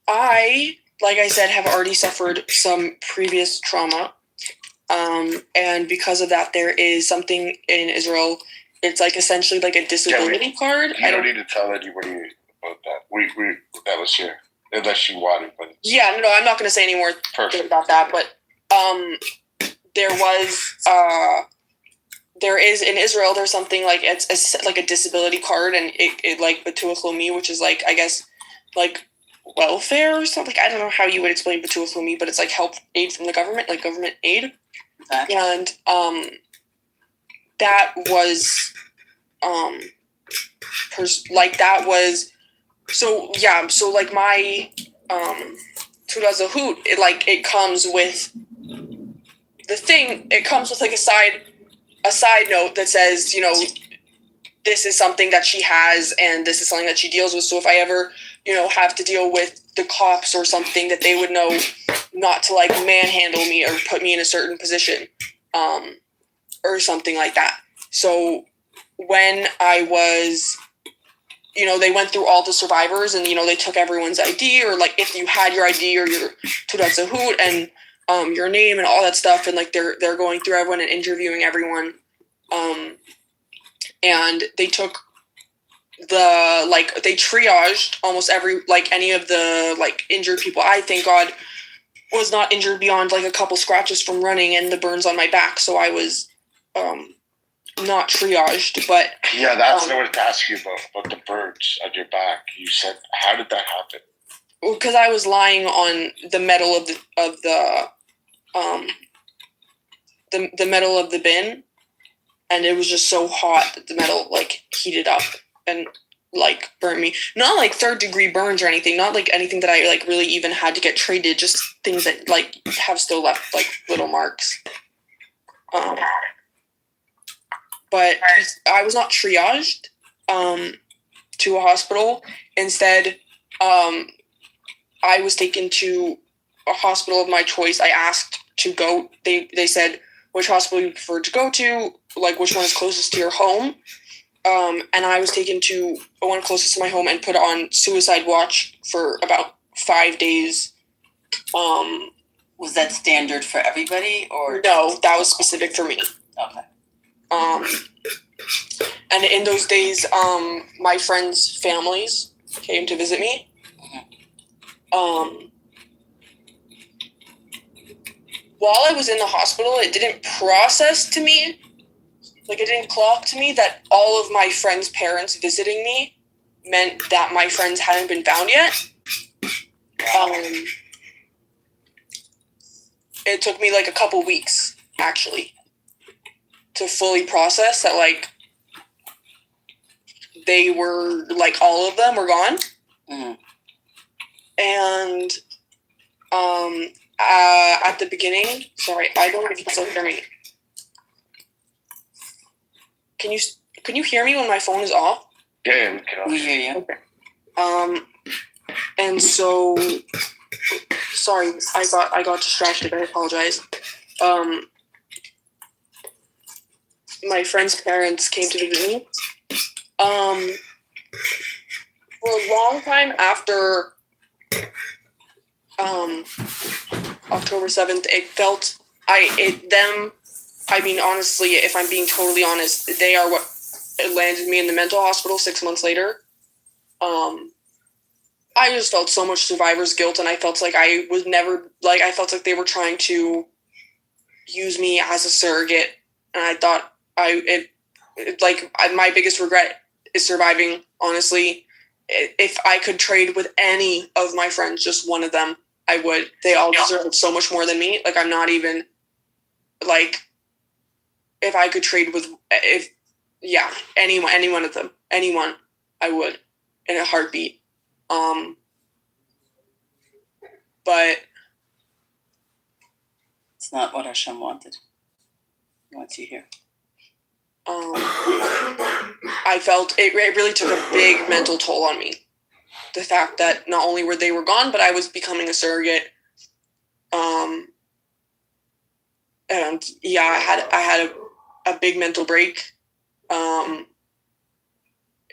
I, like I said, have already suffered some previous trauma. And because of that, there is something in Israel. It's like essentially like a disability card. You don't need to tell anybody about that. We that was here, unless you wanted. But yeah, no, I'm not going to say any more about that. But there is in Israel. There's something like it's like a disability card, and it like Bituach Leumi, which is like I guess like welfare or something. I don't know how you would explain Bituach Leumi, but it's like help aid from the government, like government aid. Okay. And that was so like my Tula Zahut, it comes with the thing. It comes with like a side note that says, you know, this is something that she has and this is something that she deals with. So if I ever, you know, have to deal with the cops or something, that they would know not to like manhandle me or put me in a certain position, or something like that. So when I was, you know, they went through all the survivors and, you know, they took everyone's ID, or like if you had your ID or your Taudat Zahut and your name and all that stuff, and like they're going through everyone and interviewing everyone. And they took they triaged almost any of the like injured people. I, thank God, was not injured beyond like a couple scratches from running and the burns on my back. So I was not triaged, but yeah, that's what I wanted to ask you about the burns on your back. You said, how did that happen? Because I was lying on the metal of the metal of the bin, and it was just so hot that the metal like heated up and like burned me. Not like 3rd-degree burns or anything, not like anything that I like really even had to get treated, just things that like have still left like little marks. But I was not triaged to a hospital. Instead, I was taken to a hospital of my choice. I asked to go. They said, which hospital you prefer to go to, like which one is closest to your home. And I was taken to the one closest to my home and put on suicide watch for about 5 days. Was that standard for everybody, or no? That was specific for me. Okay. And in those days, my friends' families came to visit me. While I was in the hospital, it didn't process to me, like it didn't clock to me that all of my friends' parents visiting me meant that my friends hadn't been found yet. It took me like a couple weeks, actually, to fully process that, like, they were, like, all of them were gone. Mm-hmm. And at the beginning, sorry, I don't know if you can still hear me. Can you hear me when my phone is off? Yeah, we hear you. Okay. And so, sorry, I got distracted. I apologize. My friend's parents came to visit me. For a long time after October 7th, it felt I mean, honestly, if I'm being totally honest, they are what landed me in the mental hospital 6 months later. I just felt so much survivor's guilt, and I felt like I was never, like, I felt like they were trying to use me as a surrogate, and I thought my biggest regret is surviving, honestly. If I could trade with any of my friends, just one of them, I would. They all deserve so much more than me. Like, I'm not even, like, if I could trade with, any one of them, anyone, I would, in a heartbeat. But It's not what Hashem wanted. He wants you here. I felt it really took a big mental toll on me. The fact that not only were they gone, but I was becoming a surrogate. And yeah, I had a big mental break. It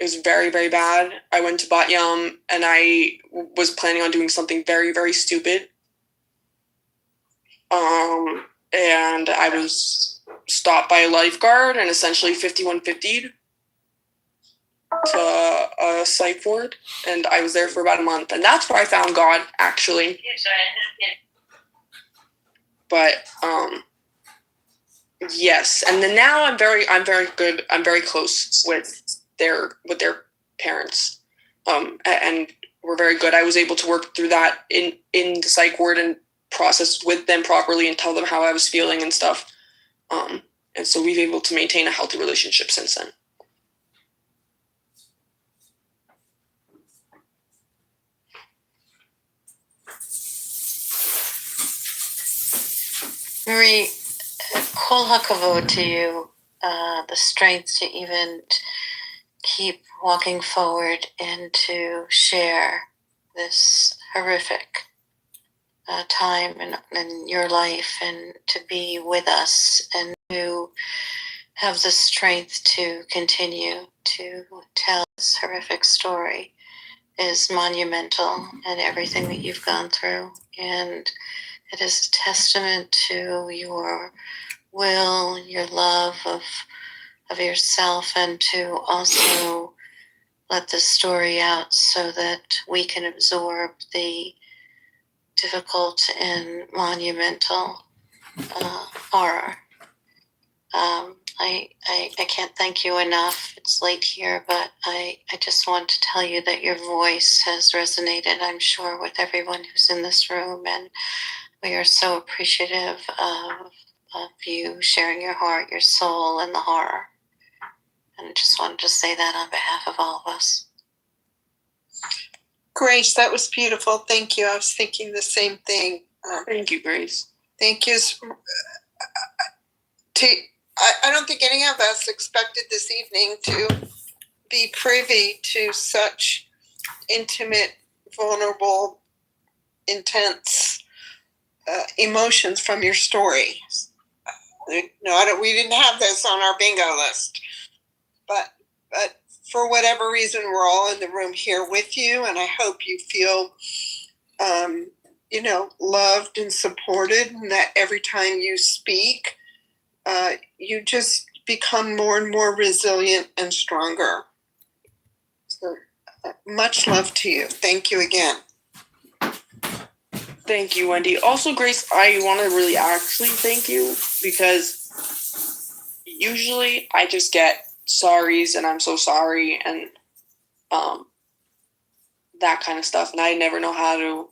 was very, very bad. I went to Bat Yam and I was planning on doing something very, very stupid. And I was stopped by a lifeguard and essentially 5150'd to a psych ward. And I was there for about a month. And that's where I found God, actually. But, yes. And then now I'm very good. I'm very close with their parents. And we're very good. I was able to work through that in the psych ward and process with them properly and tell them how I was feeling and stuff. And so we've been able to maintain a healthy relationship since then. Marie, kol hakavod to you, the strength to even keep walking forward and to share this horrific time in your life, and to be with us, and to have the strength to continue to tell this horrific story is monumental, and everything that you've gone through. And it is a testament to your will, your love of yourself, and to also let this story out so that we can absorb the difficult and monumental horror. I can't thank you enough. It's late here, but I just want to tell you that your voice has resonated, I'm sure, with everyone who's in this room, and we are so appreciative of you sharing your heart, your soul, and the horror. And I just wanted to say that on behalf of all of us. Grace, that was beautiful. Thank you. I was thinking the same thing. Thank you, Grace. Thank you. I don't think any of us expected this evening to be privy to such intimate, vulnerable, intense emotions from your story. No, we didn't have this on our bingo list, but for whatever reason, we're all in the room here with you, and I hope you feel, loved and supported, and that every time you speak, you just become more and more resilient and stronger. So, much love to you. Thank you again. Thank you, Wendy. Also, Grace, I want to really actually thank you, because usually I just get sorries and I'm so sorry and that kind of stuff, and I never know how to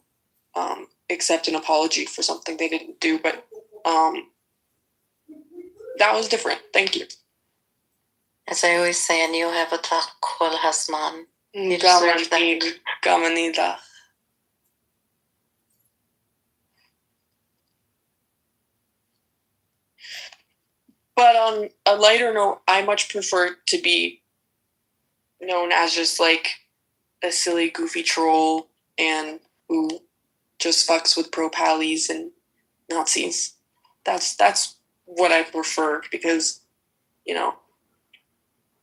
accept an apology for something they didn't do, but that was different. Thank you. As I always say, אני אוהב אותך כל הזמן. You גם deserve אני, that. גם אני לך. But on a lighter note, I much prefer to be known as just like a silly, goofy troll and who just fucks with pro-pallies and Nazis. That's what I prefer, because,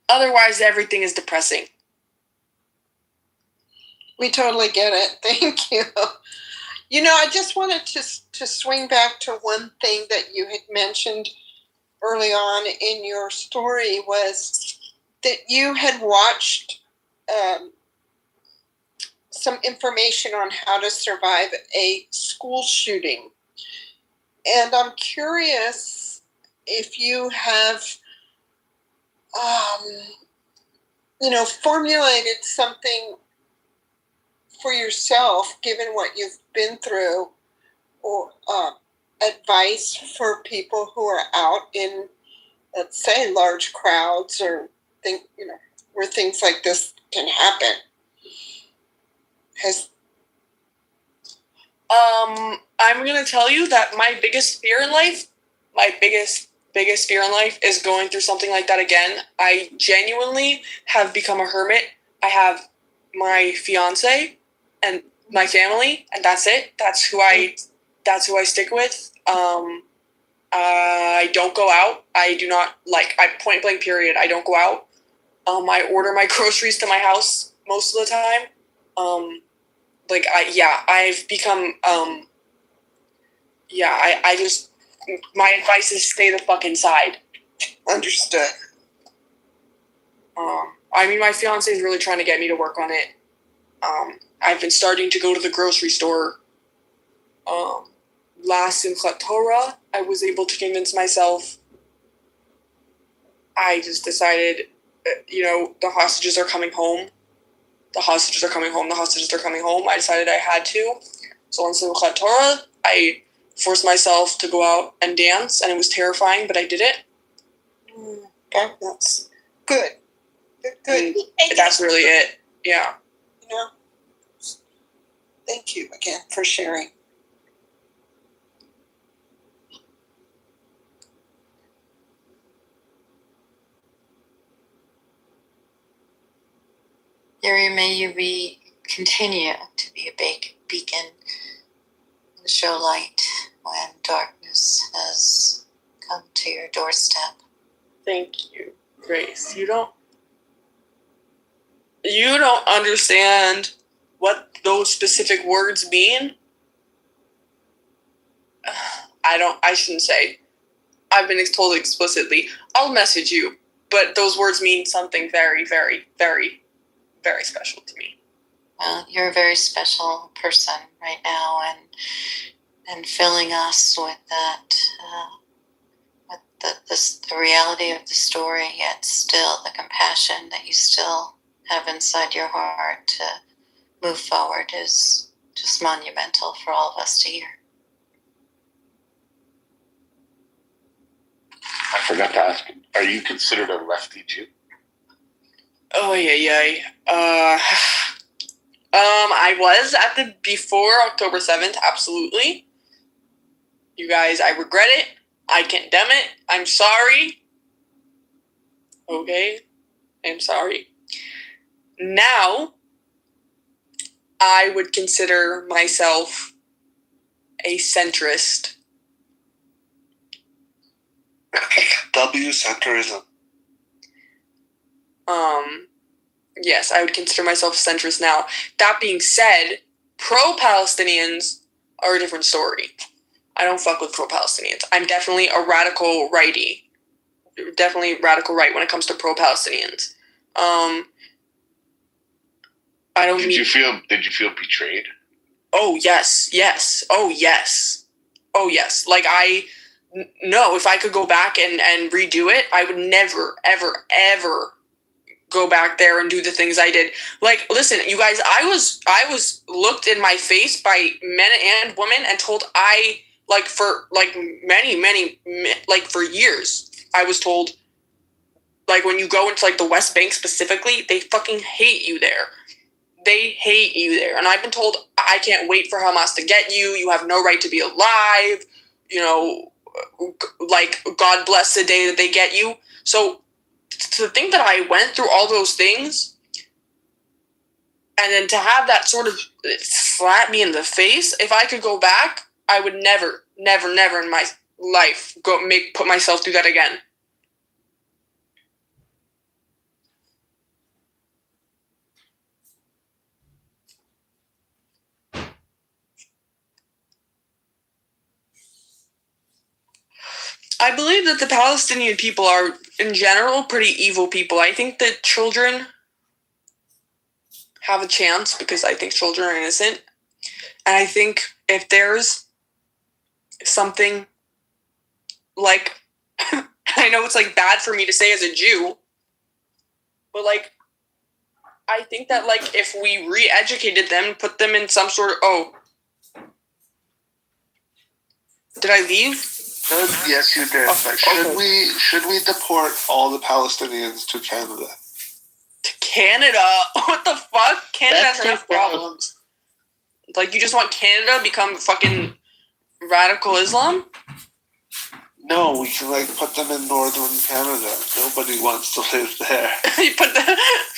otherwise everything is depressing. We totally get it. Thank you. I just wanted to swing back to one thing that you had mentioned early on in your story, was that you had watched some information on how to survive a school shooting. And I'm curious if you have, formulated something for yourself, given what you've been through, or advice for people who are out in, let's say, large crowds, or where things like this can happen. I'm gonna tell you that my biggest fear in life, is going through something like that again. I genuinely have become a hermit. I have my fiance and my family, and that's it. That's who I stick with. I don't go out. I do not point blank period. I don't go out. I order my groceries to my house most of the time. I've become I just, my advice is stay the fuck inside. Understood. My fiance is really trying to get me to work on it. I've been starting to go to the grocery store. Last Simchat Torah, I was able to convince myself. I just decided, the hostages are coming home. I decided I had to. So on Simchat Torah, I forced myself to go out and dance, and it was terrifying, but I did it. That's good. Good. That's really it. Yeah. Thank you again for sharing. Yuri, may you continue to be a beacon and show light when darkness has come to your doorstep. Thank you, Grace. You don't understand what those specific words mean. I shouldn't say. I've been told explicitly. I'll message you, but those words mean something very, very, very, very special to me. Well, you're a very special person right now, and filling us with that, with the reality of the story, yet still the compassion that you still have inside your heart to move forward is just monumental for all of us to hear. I forgot to ask, are you considered a lefty Jew? Oh, yeah. I was before October 7th, absolutely. You guys, I regret it. I condemn it. I'm sorry. Okay? I'm sorry. Now, I would consider myself a centrist. W-centrism. Yes, I would consider myself a centrist now. That being said, pro-Palestinians are a different story. I don't fuck with pro-Palestinians. I'm definitely a radical righty. Definitely radical right when it comes to pro-Palestinians. Did you feel betrayed? Oh, yes. Oh, yes. No, if I could go back and redo it, I would never, ever, ever go back there and do the things I did. Listen, you guys, I was looked in my face by men and women and told for years, I was told, when you go into the West Bank specifically, they fucking hate you there. They hate you there. And I've been told, I can't wait for Hamas to get you. You have no right to be alive. God bless the day that they get you. So to think that I went through all those things and then to have that sort of slap me in the face, if I could go back, I would never, never, never in my life put myself through that again. I believe that the Palestinian people are, in general, pretty evil people. I think that children have a chance because I think children are innocent. And I think if there's something I know it's bad for me to say as a Jew, but I think that if we re-educated them, put them in some sort of, did I leave? Yes, you did. Should we deport all the Palestinians to Canada? To Canada? What the fuck? Canada has enough problems. Like, you just want Canada to become fucking radical Islam? No, we can like put them in northern Canada. Nobody wants to live there.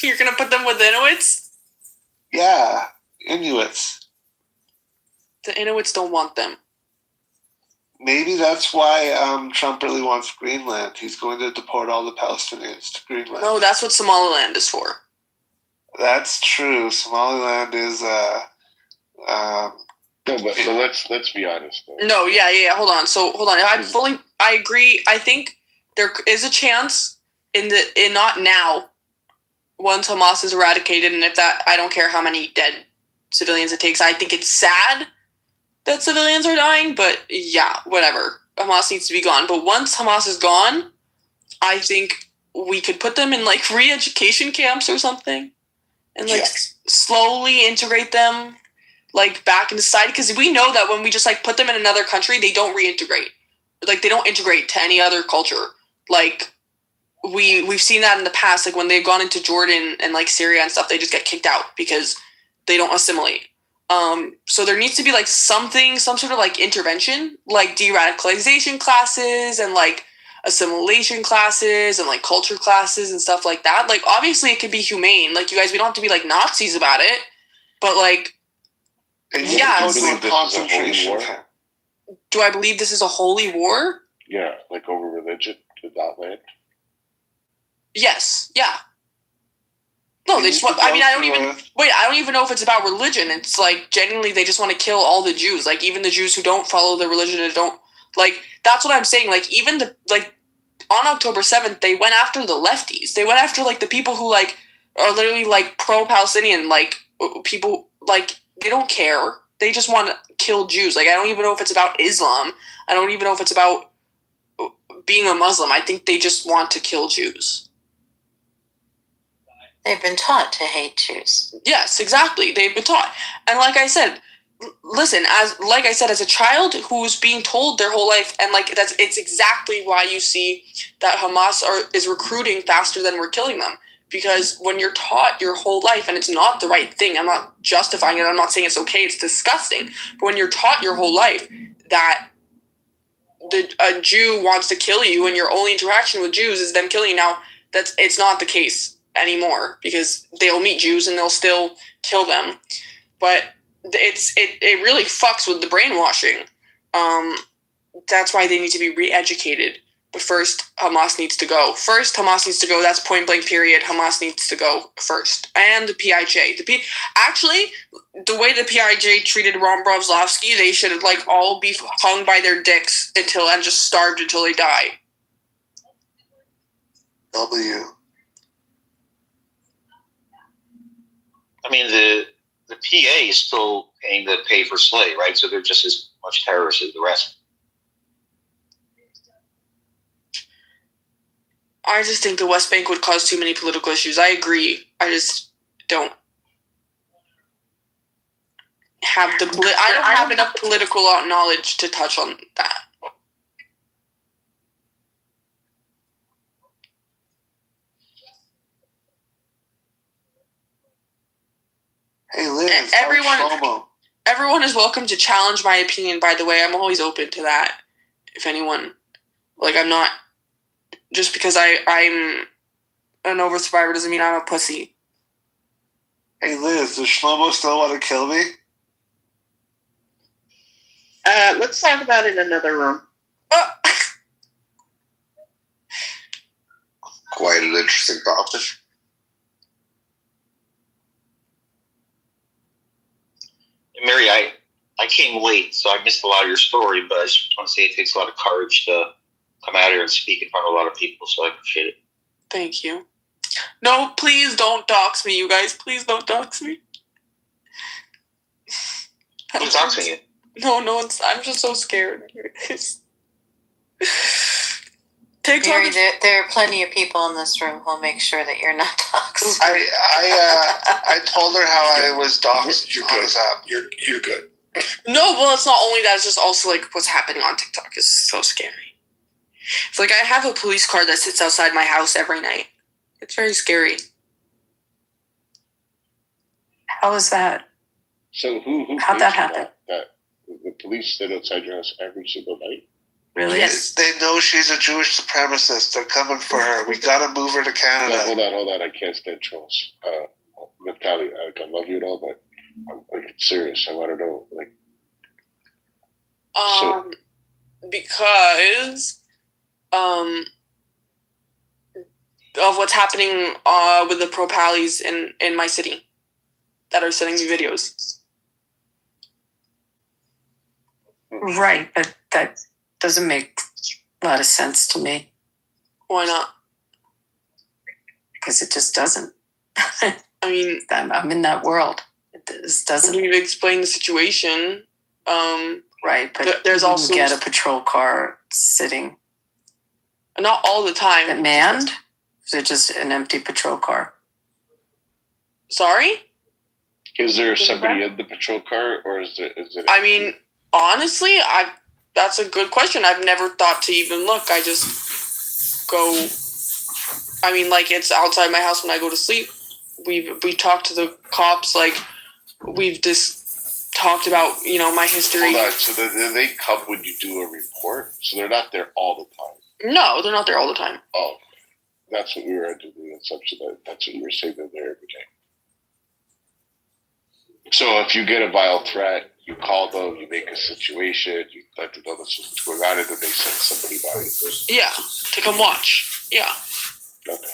You're gonna put them with Inuits? Yeah, Inuits. The Inuits don't want them. Maybe that's why Trump really wants Greenland. He's going to deport all the Palestinians to Greenland. No, that's what Somaliland is for. That's true. Somaliland is no, but so let's be honest though. No, yeah. Hold on. I agree. I think there is a chance in not now, once Hamas is eradicated, and if that, I don't care how many dead civilians it takes. I think it's sad that civilians are dying, but yeah, whatever. Hamas needs to be gone. But once Hamas is gone, I think we could put them in like re-education camps or something, and like slowly integrate them like back into society. Because we know that when we just like put them in another country, they don't reintegrate. Like they don't integrate to any other culture. Like we've seen that in the past. Like when they've gone into Jordan and like Syria and stuff, they just get kicked out because they don't assimilate. So there needs to be like some sort of like intervention, like de-radicalization classes and like assimilation classes and like culture classes and stuff like that. Like obviously it could be humane. Like you guys, we don't have to be like Nazis about it, but like, yeah. Concentration camp. Do I believe this is a holy war? Yeah, like over religion to that land. Yes. Yeah. No, they just want. I mean, I don't even know if it's about religion. It's like genuinely, they just want to kill all the Jews. Like even the Jews who don't follow the religion and don't like. That's what I'm saying. Like even on October 7th, they went after the lefties. They went after like the people who like are literally like pro-Palestinian. Like people like they don't care. They just want to kill Jews. Like I don't even know if it's about Islam. I don't even know if it's about being a Muslim. I think they just want to kill Jews. They've been taught to hate Jews. Yes, exactly. They've been taught. And like I said, listen, as a child who's being told their whole life, and like it's exactly why you see that Hamas is recruiting faster than we're killing them. Because when you're taught your whole life, and it's not the right thing, I'm not justifying it, I'm not saying it's okay, it's disgusting. But when you're taught your whole life that a Jew wants to kill you and your only interaction with Jews is them killing you, now it's not the case anymore, because they'll meet Jews and they'll still kill them. But it really fucks with the brainwashing. That's why they need to be re-educated. But first, Hamas needs to go. That's point blank period. Hamas needs to go first. And the PIJ. Actually, the way the PIJ treated Ron Brovslavsky, they should like all be hung by their dicks and just starved until they die. I mean, the PA is still paying the pay for slay, right? So they're just as much terrorists as the rest. I just think the West Bank would cause too many political issues. I agree. I just don't have I don't have enough political knowledge to touch on that. Hey Liz, everyone is welcome to challenge my opinion, by the way. I'm always open to that. If anyone, like, I'm not, just because I'm an over-survivor doesn't mean I'm a pussy. Hey Liz, does Shlomo still want to kill me? Let's talk about it in another room. Quite an interesting topic. Mary, I came late, so I missed a lot of your story, but I just want to say it takes a lot of courage to come out here and speak in front of a lot of people, so I appreciate it. Thank you. No, please don't dox me, you guys. Please don't dox me. Who's doxing you? No, I'm just so scared. Mary, there are plenty of people in this room who'll make sure that you're not doxed. I told her how I was doxed on this app. You're good. No, well, it's not only that, it's just also like what's happening on TikTok is so scary. It's like I have a police car that sits outside my house every night. It's very scary. How is that? So who How'd that happen? That the police sit outside your house every single night? Really? Yes. They know she's a Jewish supremacist. They're coming for her. We gotta move her to Canada. No, hold on. I can't stand trolls. Natalie, I love you and all, but I'm like serious. I want to know, like. Because of what's happening with the pro-pallies in my city that are sending me videos. Right, but that doesn't make a lot of sense to me. Why not? Because it just doesn't. I mean, I'm in that world. It just doesn't. We've explained the situation. Right, but there's you also get a patrol car sitting. Not all the time. Is it manned? Is it just an empty patrol car? Sorry? Is there somebody in the patrol car, or is it? I mean, honestly, that's a good question. I've never thought to even look. I just go. I mean, like, it's outside my house when I go to sleep. We talked to the cops, like, we've just talked about, my history. Hold on, so they come when you do a report? So they're not there all the time? No, they're not there all the time. Oh, that's what we were under the assumption that's what you were saying, they're there every day. So if you get a vile threat, you call them, you make a situation, you let them know this is what's going on, and then they send somebody by. Yeah, to come watch. Yeah. Okay.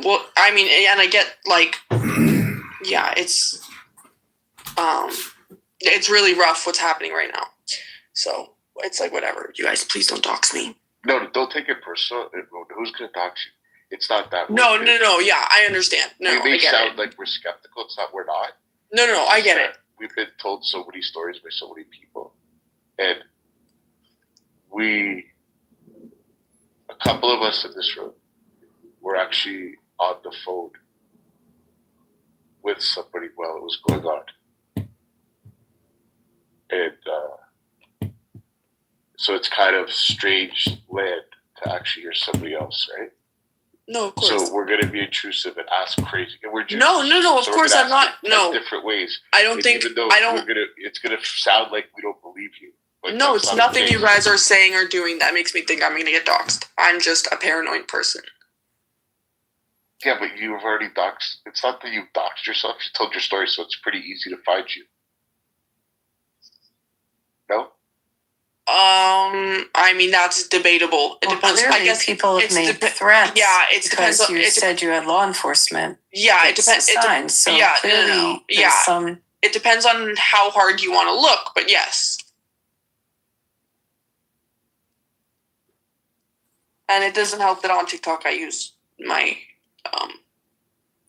Well, I mean, and I get, like, yeah, it's really rough what's happening right now. So it's like, whatever. You guys, please don't dox me. No, don't take it personal. Who's going to dox you? It's not that. No. Yeah, I understand. No, we may I get sound it. like we're skeptical. It's not. We're not. No, I get it. We've been told so many stories by so many people, and a couple of us in this room, were actually on the phone with somebody while it was going on, and so it's kind of strange land to actually hear somebody else, right? No, of course. So we're going to be intrusive and ask crazy. And we're just, no. Of so course, I'm not. No. Different ways. I don't think. I don't. It's going to sound like we don't believe you. No, it's nothing you guys are saying or doing that makes me think I'm going to get doxxed. I'm just a paranoid person. Yeah, but you've already doxed. It's not that you've doxed yourself. You told your story, so it's pretty easy to find you. No. I mean, that's debatable. It depends. Clearly, I guess people have made threats. Yeah, it depends. Because you said you had law enforcement. Yeah, it depends. So yeah, clearly, yeah. some. It depends on how hard you want to look, but yes. And it doesn't help that on TikTok I use my.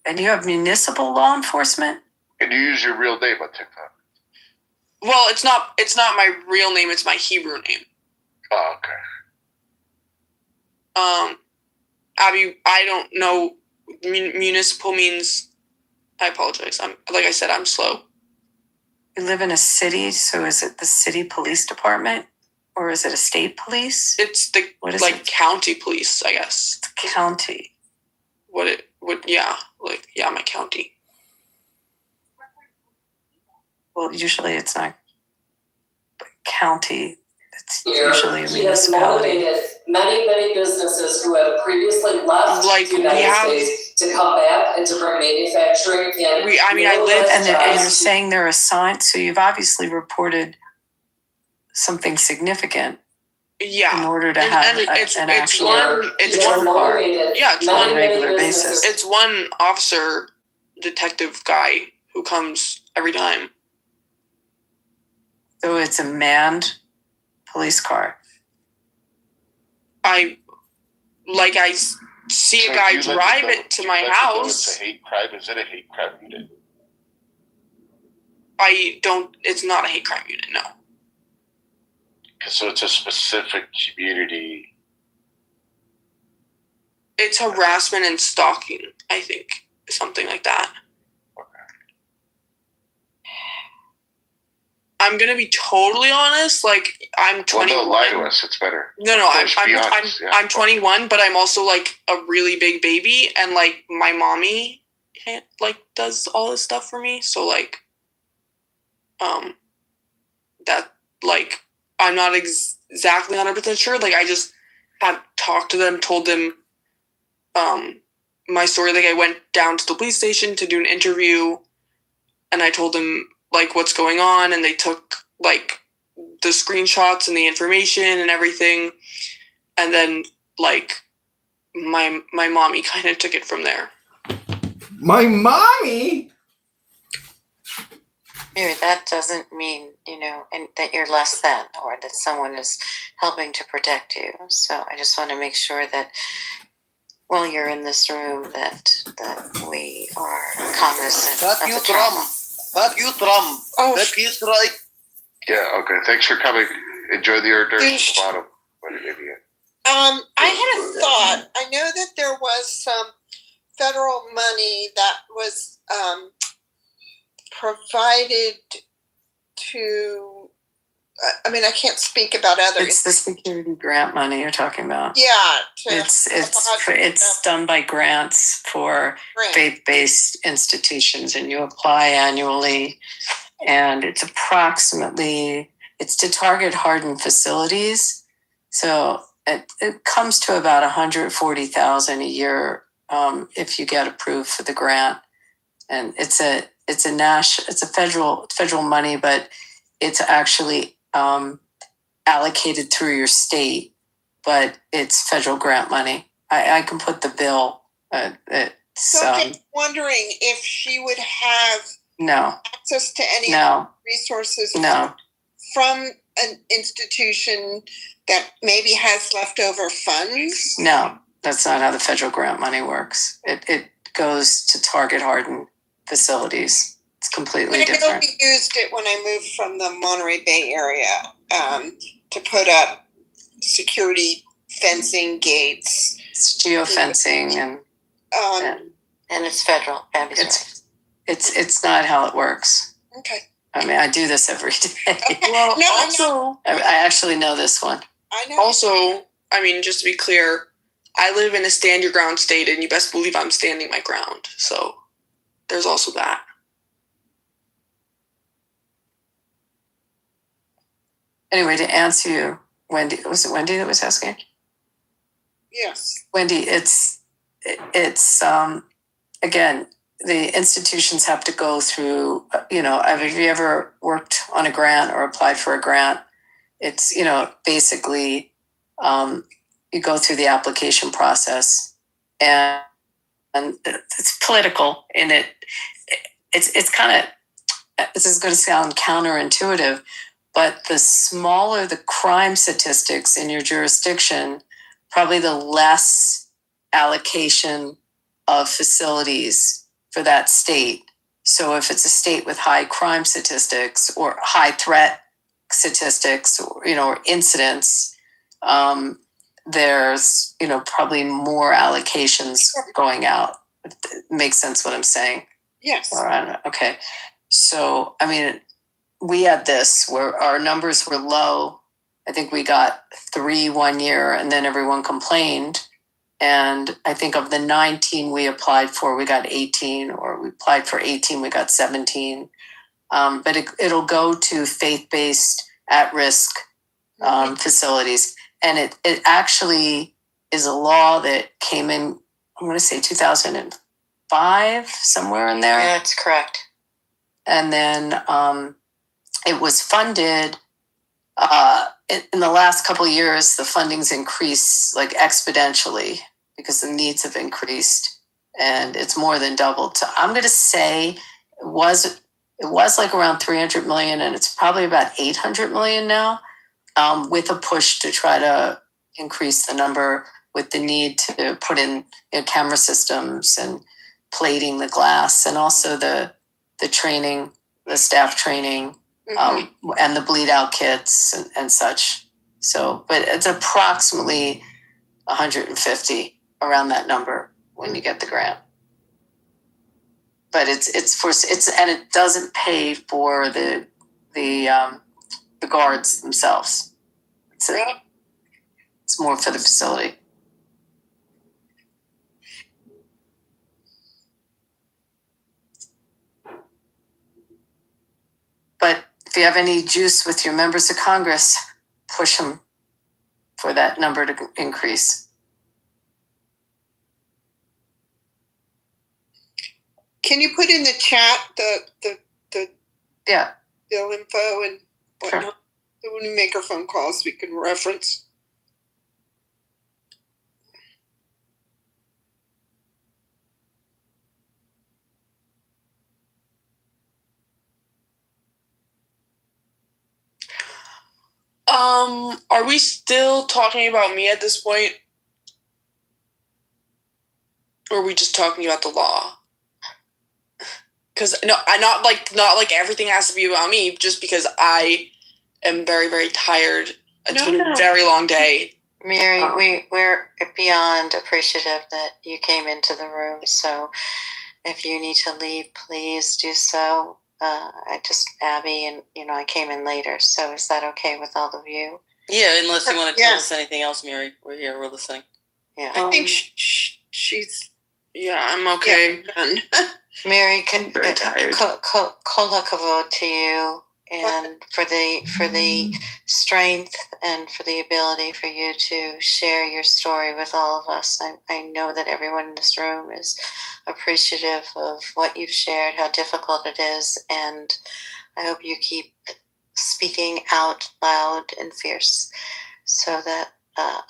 And you have municipal law enforcement? And you use your real name on TikTok? Well, it's not my real name, it's my Hebrew name. Oh, okay. Abby, I don't know. Municipal means. I apologize. Like I said, I'm slow. You live in a city, so is it the city police department? Or is it a state police? It's the county police, I guess. It's county. My county. Well, usually it's not county. It's Here, usually a he has municipality. motivated many businesses who have previously left the United States to come back and to bring manufacturing in. And you're saying they're assigned, so you've obviously reported something significant. Yeah. In order to have an actual patrol car. Yeah, it's on a regular basis. It's one officer, detective guy who comes every time. So it's a manned police car. I see a guy drive it to my house. It's a hate crime. Is it a hate crime unit? It's not a hate crime unit, no. So it's a specific community. It's harassment and stalking, I think. Something like that. Okay. I'm gonna be totally honest. Like, I'm 21. Well, don't lie to us. It's better. No, I'm 21, but I'm also like a really big baby, and like my mommy, like, does all this stuff for me. So like, that, like, I'm not exactly 100% sure. Like, I just have talked to them, told them, my story. Like, I went down to the police station to do an interview, and I told them like what's going on, and they took like the screenshots and the information and everything, and then like my mommy kind of took it from there. My mommy? Mary, that doesn't mean, and that you're less than, or that someone is helping to protect you. So I just want to make sure that while you're in this room that we are cognizant of the trauma. Yeah, okay. Thanks for coming. Enjoy the hors d'oeuvres at the bottom. I had a thought. I know that there was some federal money that was provided to, I can't speak about others. It's the security grant money you're talking about. Yeah. It's done by grants for faith-based institutions, and you apply annually, and it's to target hardened facilities. So it comes to about $140,000 a year if you get approved for the grant, and it's federal money, but it's actually allocated through your state, but it's federal grant money. I can put the bill. Just wondering if she would have access to any resources from an institution that maybe has leftover funds? No, that's not how the federal grant money works. It goes to target hardened facilities. It's completely different. I know we used it when I moved from the Monterey Bay area to put up security fencing gates. It's geofencing and it's federal. It's not how it works. Okay. I do this every day. Well, I actually know this one. I know. Also, just to be clear, I live in a stand your ground state, and you best believe I'm standing my ground. So there's also that. Anyway, to answer you, Wendy, was it Wendy that was asking? Yes. Wendy, it's again, the institutions have to go through, have you ever worked on a grant or applied for a grant? It's, basically, you go through the application process, and it's political, and it's kind of, this is going to sound counterintuitive, but the smaller the crime statistics in your jurisdiction, probably the less allocation of facilities for that state. So if it's a state with high crime statistics or high threat statistics, or incidents, there's, probably more allocations going out. It makes sense what I'm saying? Yes. Okay. So, we had this where our numbers were low. I think we got 3 1 year, and then everyone complained. And I think of the 19 we applied for, we got 18, or we applied for 18, we got 17. But it'll go to faith-based at-risk facilities. And it actually is a law that came in, I'm going to say 2005, somewhere in there. Yeah, that's correct. And then it was funded in the last couple of years. The funding's increased like exponentially because the needs have increased, and it's more than doubled. So I'm going to say it was like around 300 million, and it's probably about 800 million now, with a push to try to increase the number, with the need to put in camera systems and plating the glass, and also the training, the staff training, and the bleed out kits and such. So, but it's approximately 150, around that number when you get the grant. But and it doesn't pay for the the guards themselves. It's more for the facility. But if you have any juice with your members of Congress, push them for that number to increase. Can you put in the chat the yeah bill info and whatnot? Sure. So when we make our phone calls, we can reference. Are we still talking about me at this point? Or are we just talking about the law? Because no, not like everything has to be about me. Just because I am very, very tired. It's been a very long day. Mary, we're beyond appreciative that you came into the room. So if you need to leave, please do so. Abby and I came in later. So is that okay with all of you? Yeah, unless you want to tell us anything else, Mary. We're here. We're listening. Yeah, I think she's. Yeah, I'm okay. Yeah. Mary, very tired. Kola kavod to you, and for the strength and for the ability for you to share your story with all of us. I know that everyone in this room is appreciative of what you've shared, how difficult it is, and I hope you keep speaking out loud and fierce so that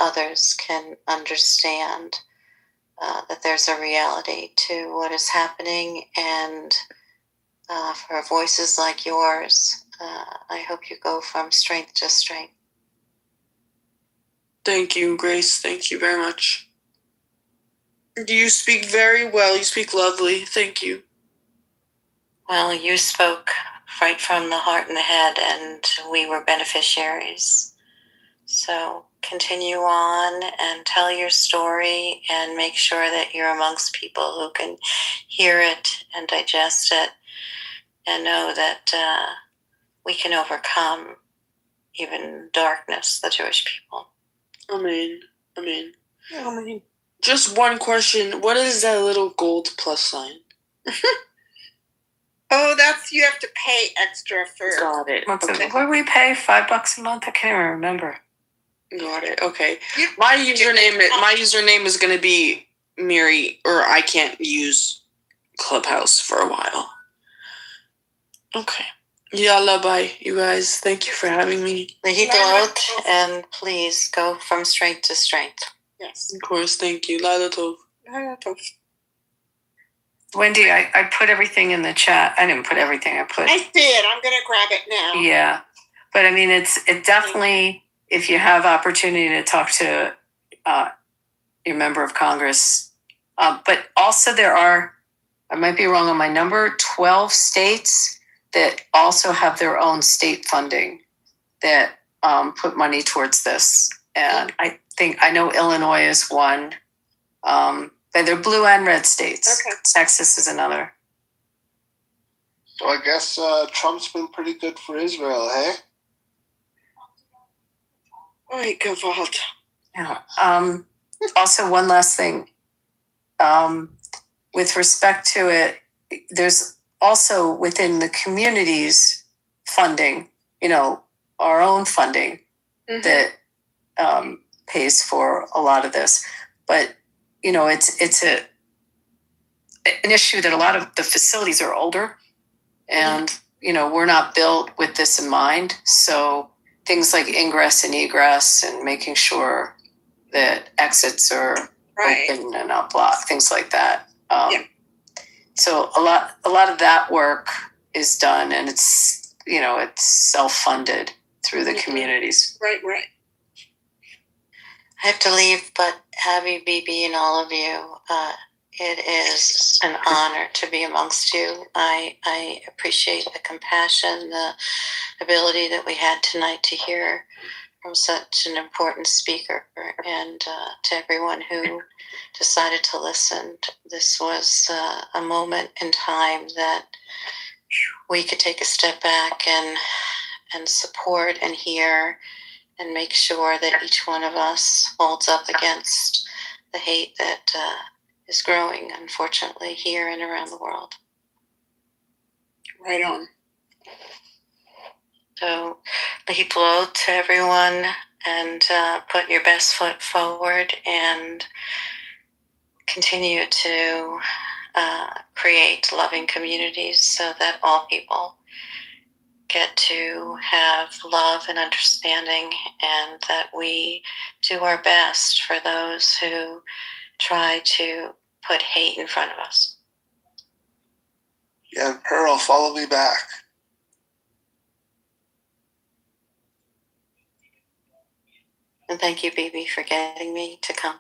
others can understand that there's a reality to what is happening, and for voices like yours, I hope you go from strength to strength. Thank you, Grace. Thank you very much. You speak very well. You speak lovely. Thank you. Well, you spoke right from the heart and the head, and we were beneficiaries. So continue on and tell your story and make sure that you're amongst people who can hear it and digest it and know that we can overcome even darkness, the Jewish people. Amen. Amen. Amen. Just one question. What is that little gold plus sign? Oh, that's, you have to pay extra for. Got it. What do we pay? $5 a month? I can't even remember. Got it. Okay. My username is going to be Mary, or I can't use Clubhouse for a while. Okay. Yalla, bye, you guys. Thank you for having me. Lehidot, and please go from strength to strength. Yes. Of course. Thank you. Laila tov. Wendy, I put everything in the chat. I didn't put everything. I did. I'm going to grab it now. Yeah. But I mean, it definitely, if you have opportunity to talk to your member of Congress, but also there are, I might be wrong on my number, 12 states that also have their own state funding that put money towards this. And I know Illinois is one. But they're blue and red states. Okay. Texas is another. So I guess Trump's been pretty good for Israel, hey? All right, go Vault. Yeah. Also, one last thing. With respect to it, there's also within the community's funding, our own funding that pays for a lot of this. But it's an issue that a lot of the facilities are older, and we're not built with this in mind. So things like ingress and egress and making sure that exits are open and not blocked, things like that. So a lot of that work is done, and it's self-funded through the communities. Right. I have to leave, but Abby, BB, and all of you, it is an honor to be amongst you. I appreciate the compassion, the ability that we had tonight to hear from such an important speaker, and to everyone who decided to listen. This was a moment in time that we could take a step back and and support and hear and make sure that each one of us holds up against the hate that is growing, unfortunately, here and around the world. Right on. So leap low to everyone and put your best foot forward and continue to create loving communities so that all people get to have love and understanding, and that we do our best for those who try to put hate in front of us. Yeah, Pearl, follow me back. And thank you, Bibi, for getting me to come.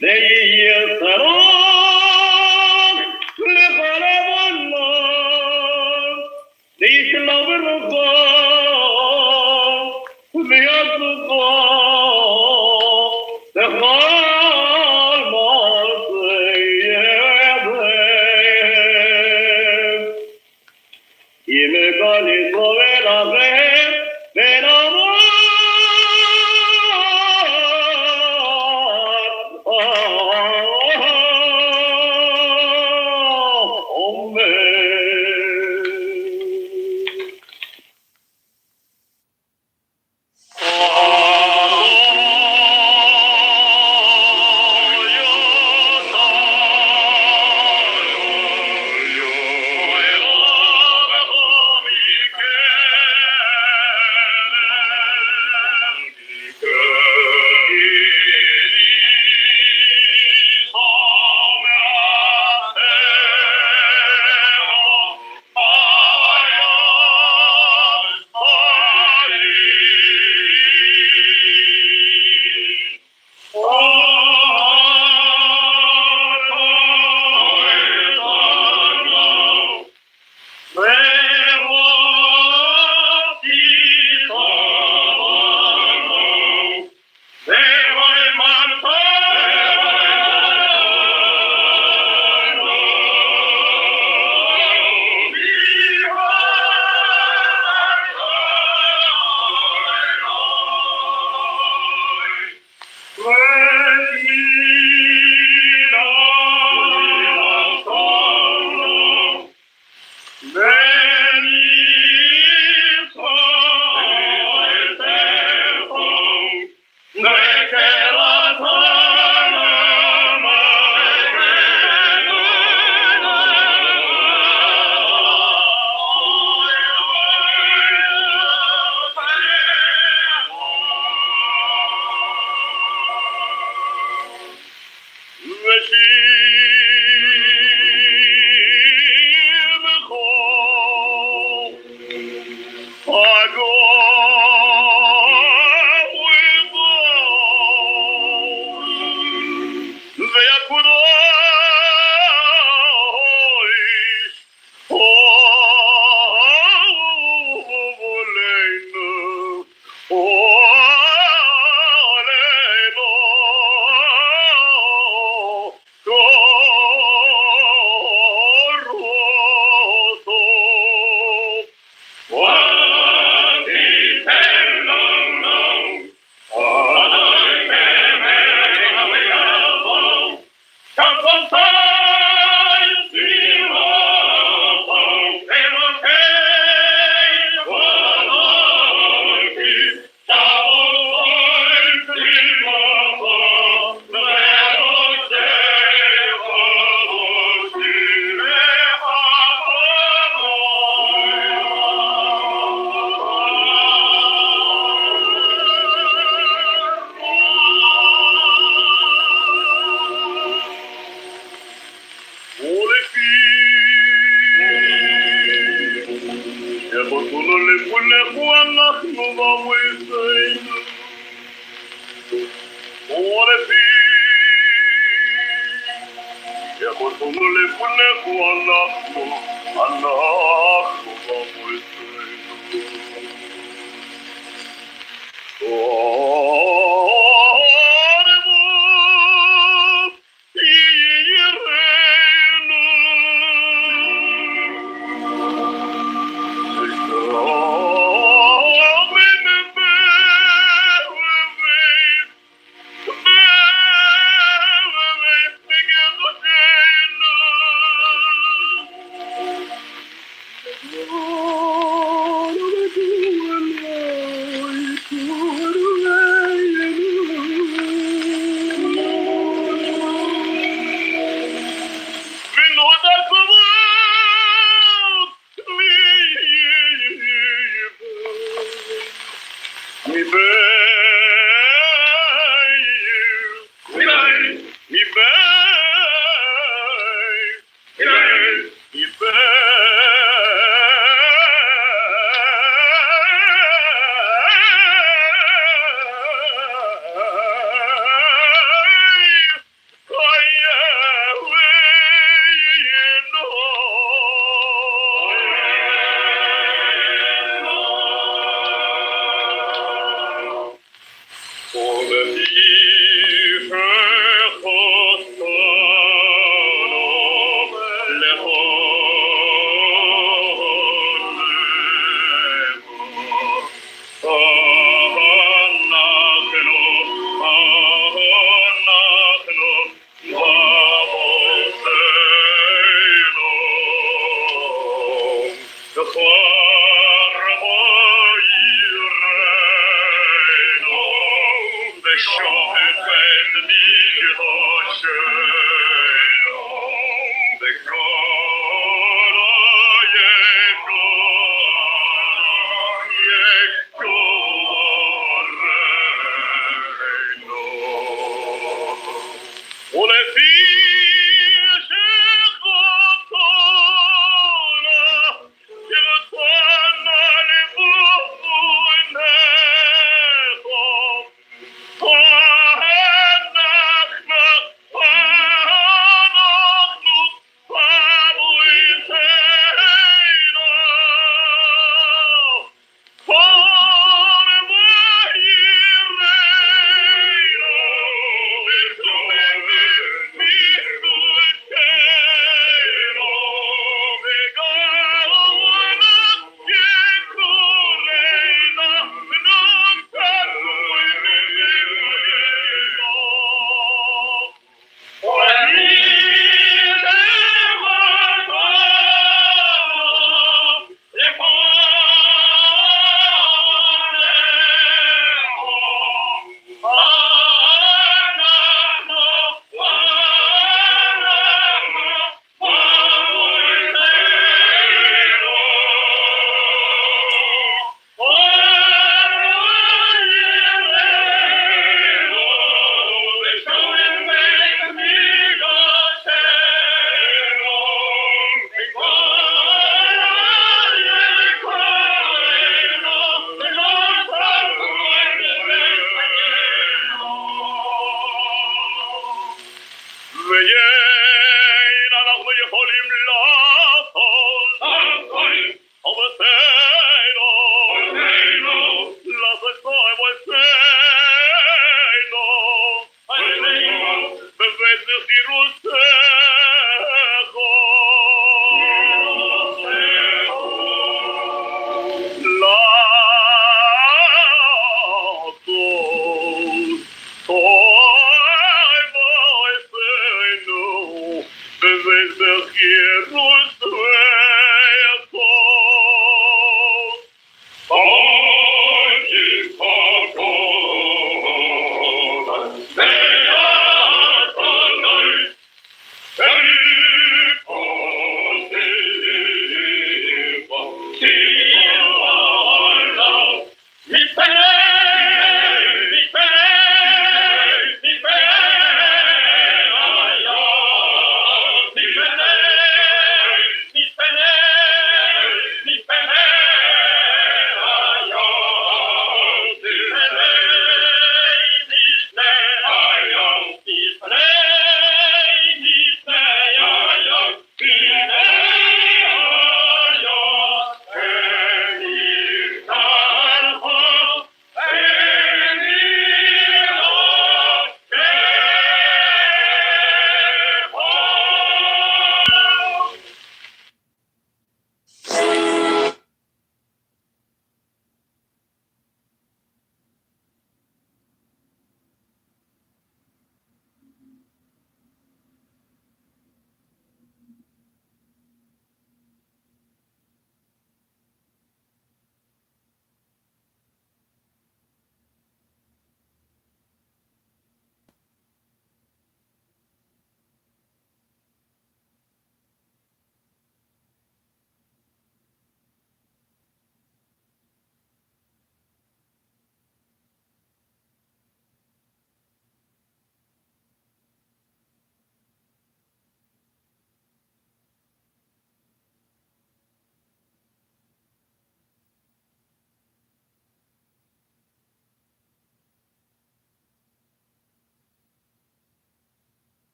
They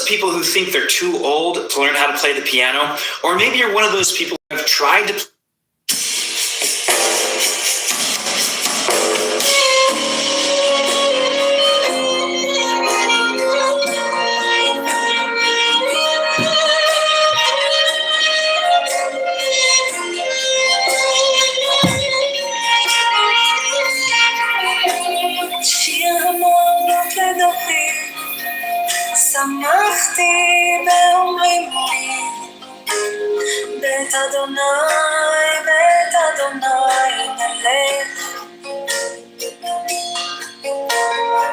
those people who think they're too old to learn how to play the piano, or maybe you're one of those people who have tried to שיר המון לדוחי, שמחתי באומרים לי, בית אדוני נלך.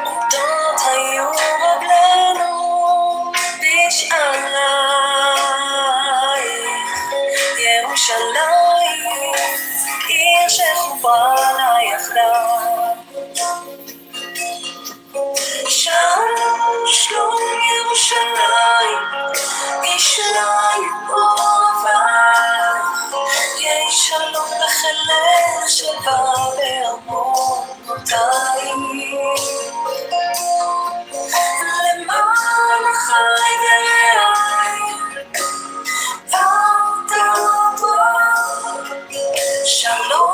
עדות היו רגלינו בשערייך, ירושלים, עיר שחוברה לה יחדיו. שלום, שלום ירושלים, ישרים אוהביי, יהי שלום בחילך שבא בארמונותיי. למען החי ורעי, תבוא, שלום.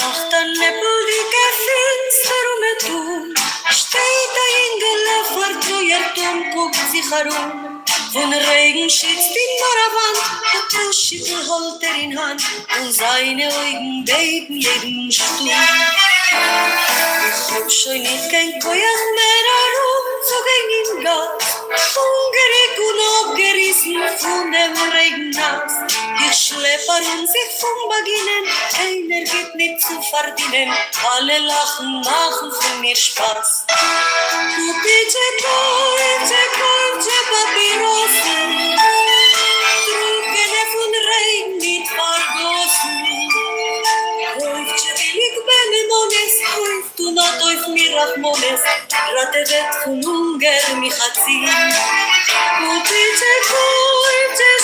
Nacht an neblige Finster tun, steht ein Engel vor Treuertum, guckt sich herum. Von Regen schützt ihn nur an Wand, der Tuschel holt in Hand, und seine Augen beben jeden Sturm. Ich hab schon nicht kein Koyach mehr herum, so ging ihm Gas, hungrig und abgerissen von dem Regennass. Ich schlepper und sich vom Beginnen, keiner geht nicht zu verdienen, alle lachen, machen von mir Spaß. Du bitte Papyrossen, Trugene von Regen mit vergossen. Heute will ich Benemones, heute du not auf mir Rachmones, Ratevet von Hunger mich erziehen. Du bitte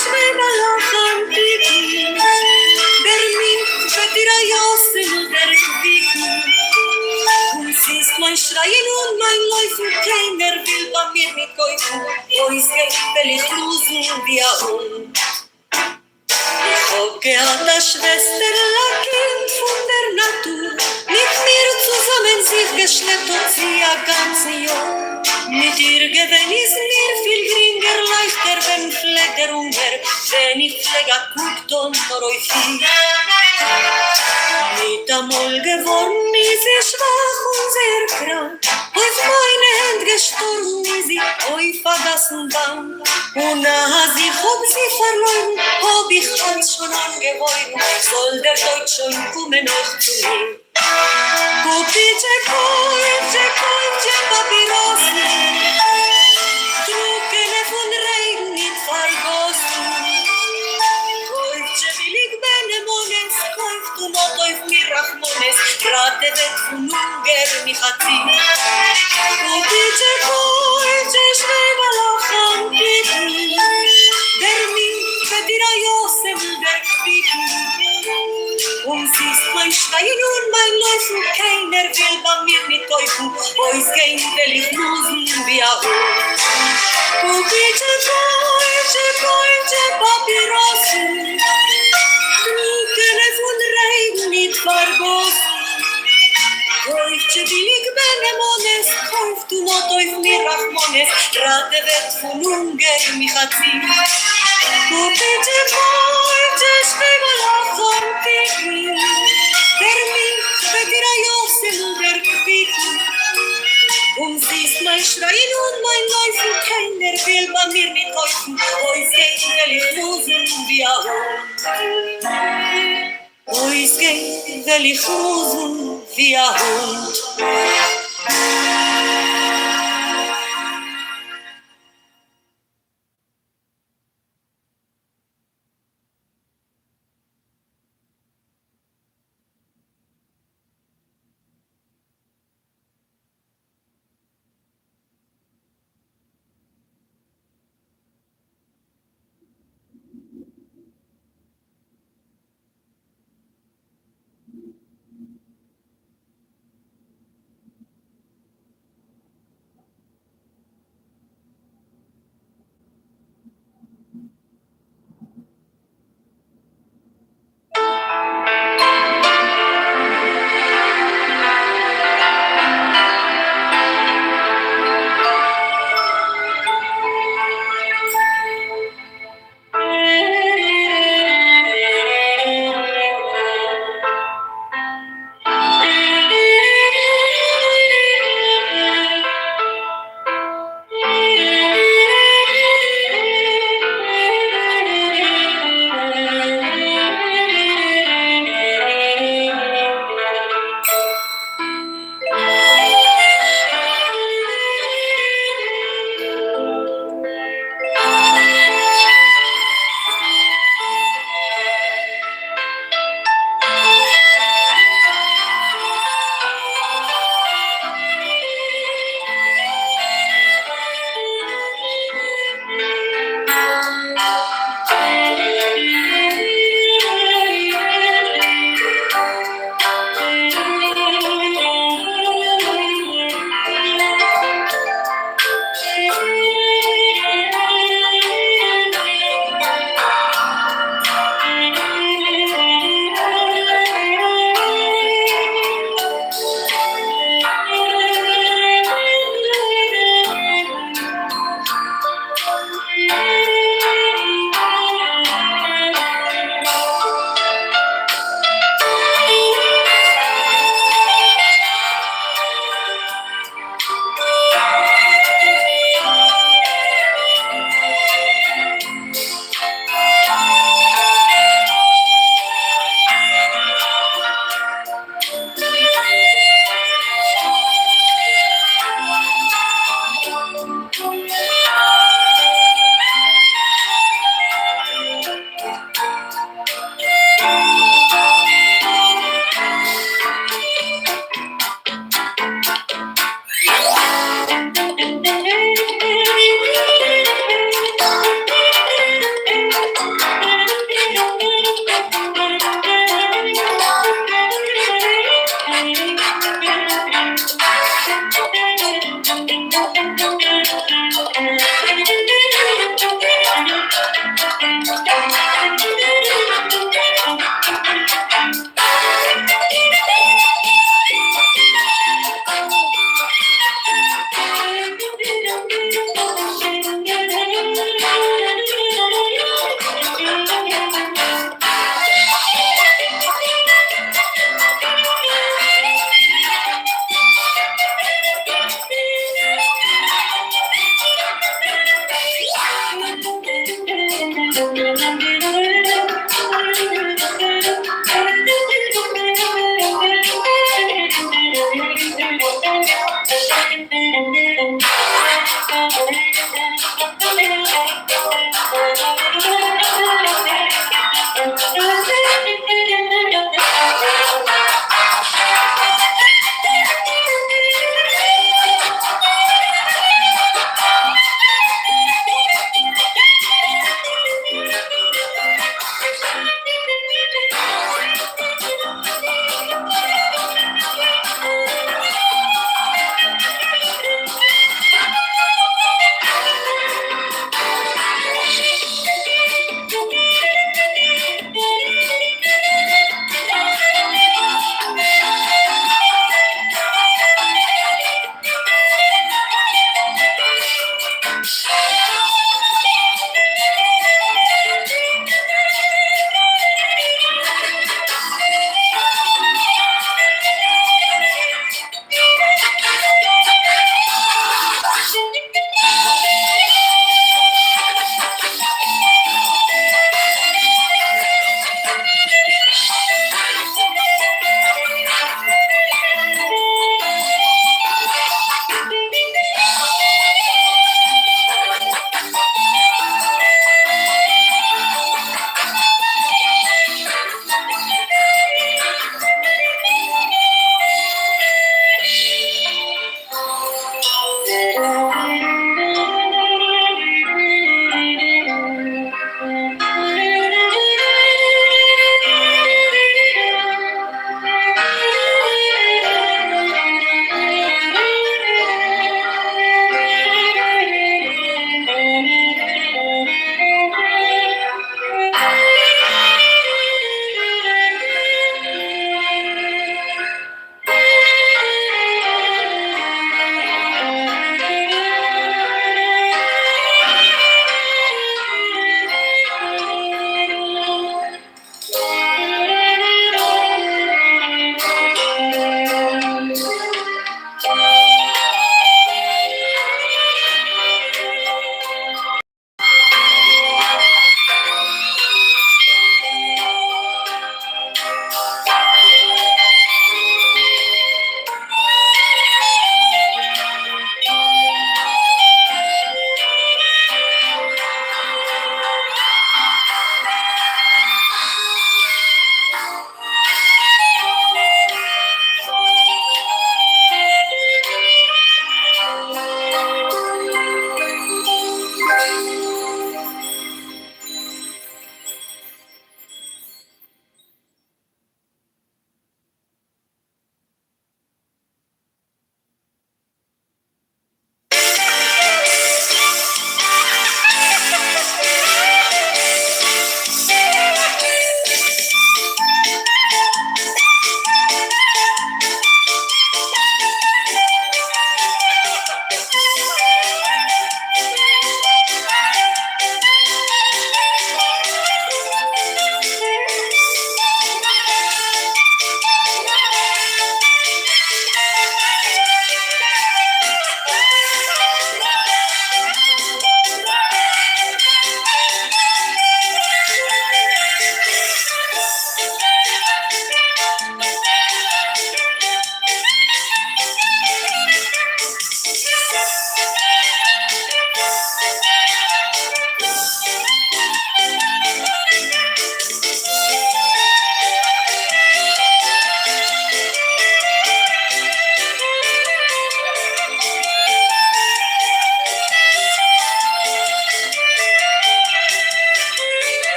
Schwebalachan Picken, der Mink wird dir Jossen und der Gewicken. Und siehst mein Schreien und mein Läufen, keiner will bei mir mit Käufen, wo ist will ich losen wie ein Hund. Ich hab gehabt als Schwester, ein Kind von der Natur, mit mir zusammen sich geschleppt und sie ein ganzes Jahr. Mit ihr gewinn ist mir viel geringer, leichter, wenn pflegt der Hunger, wenn ich pflege guckt und Räufi. Mit einmal geworden ist sie schwach und sehr krank, auf meine Hände gestorben ist sie, auf vergessen Bank. Und als ich hab sie verloren, hab ich alles schon angeheuert, soll der Deutsch schon kommen noch zu mir. Kupicie, Papyrossen, Trugene von Regen nicht vergossen. Kauft billig Benemones, kauft du not auf mir Rachmones, Rate wird von Hunger mich erziehen. Kupicie, Schwebalachan Picken, der Mink wird dir ein Jossen der Quicken. Und siehst mein Schreien und mein Läufen, keiner will bei mir mit Teufel, heus gehen will ich losen wie ein Hund. Kupicie, Papyrossen, Trugene von Regen nicht vergossen. Kauft billig Benemones, kauft du not auf mir Rachmones, Rate wird von Hunger mich erziehen. Kupicie, Schwebalachan Picken, der Mink wird dir ein Jossen und der Quicken. Und siehst mein Schreien und mein Läufen, keiner will bei mir mit Teufel, heus gehen will ich losen wie ein Hund. Heus gehen will ich losen wie ein Hund.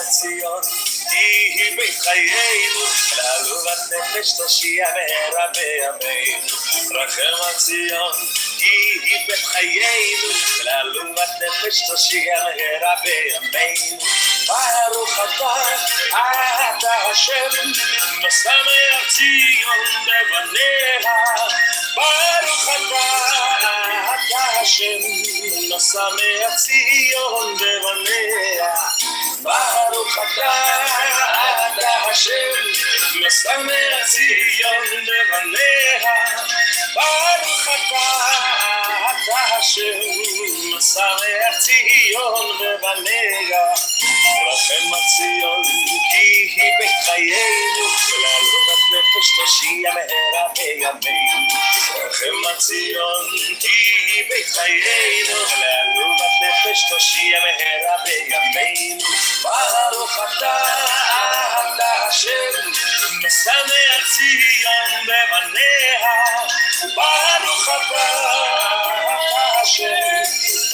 ציון, היא בית חיינו, לעלובת נפש תושיע מהרה בימינו. רחם על ציון, היא בית חיינו, לעלובת נפש תושיע מהרה בימינו. ברוך אתה השם, משמח ציון בבניה. ברוך אתה השם, משמח ציון בבניה. ברוך אתה השם, משמח ציון בבניה. ברוך אתה השם, משמח ציון בבניה. רחם על ציון, כי היא בית חיינו, ולעלובת נפש תושיע מהרה בימינו. רחם על ציון, כי היא בית חיינו, ולעלובת נפש תושיע מהרה בימינו. ברוך אתה השם, משמח ציון בבניה. ברוך אתה השם,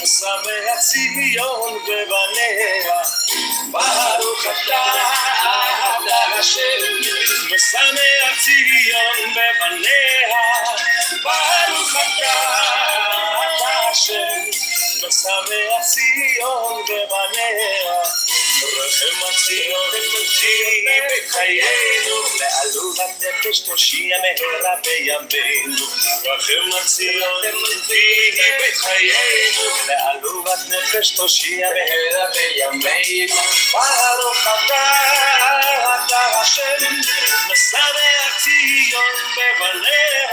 משמח ציון בבניה. ברוך אתה השם, משמח ציון בבניה. ברוך אתה השם, משמח ציון בבניה. רחם על ציון, היא בית חיינו, לעלובת נפש תושיע מהרה בימינו. רחם על ציון, היא בית חיינו, לעלובת נפש תושיע מהרה בימינו. ברוך אתה השם, משמח ציון בבניה.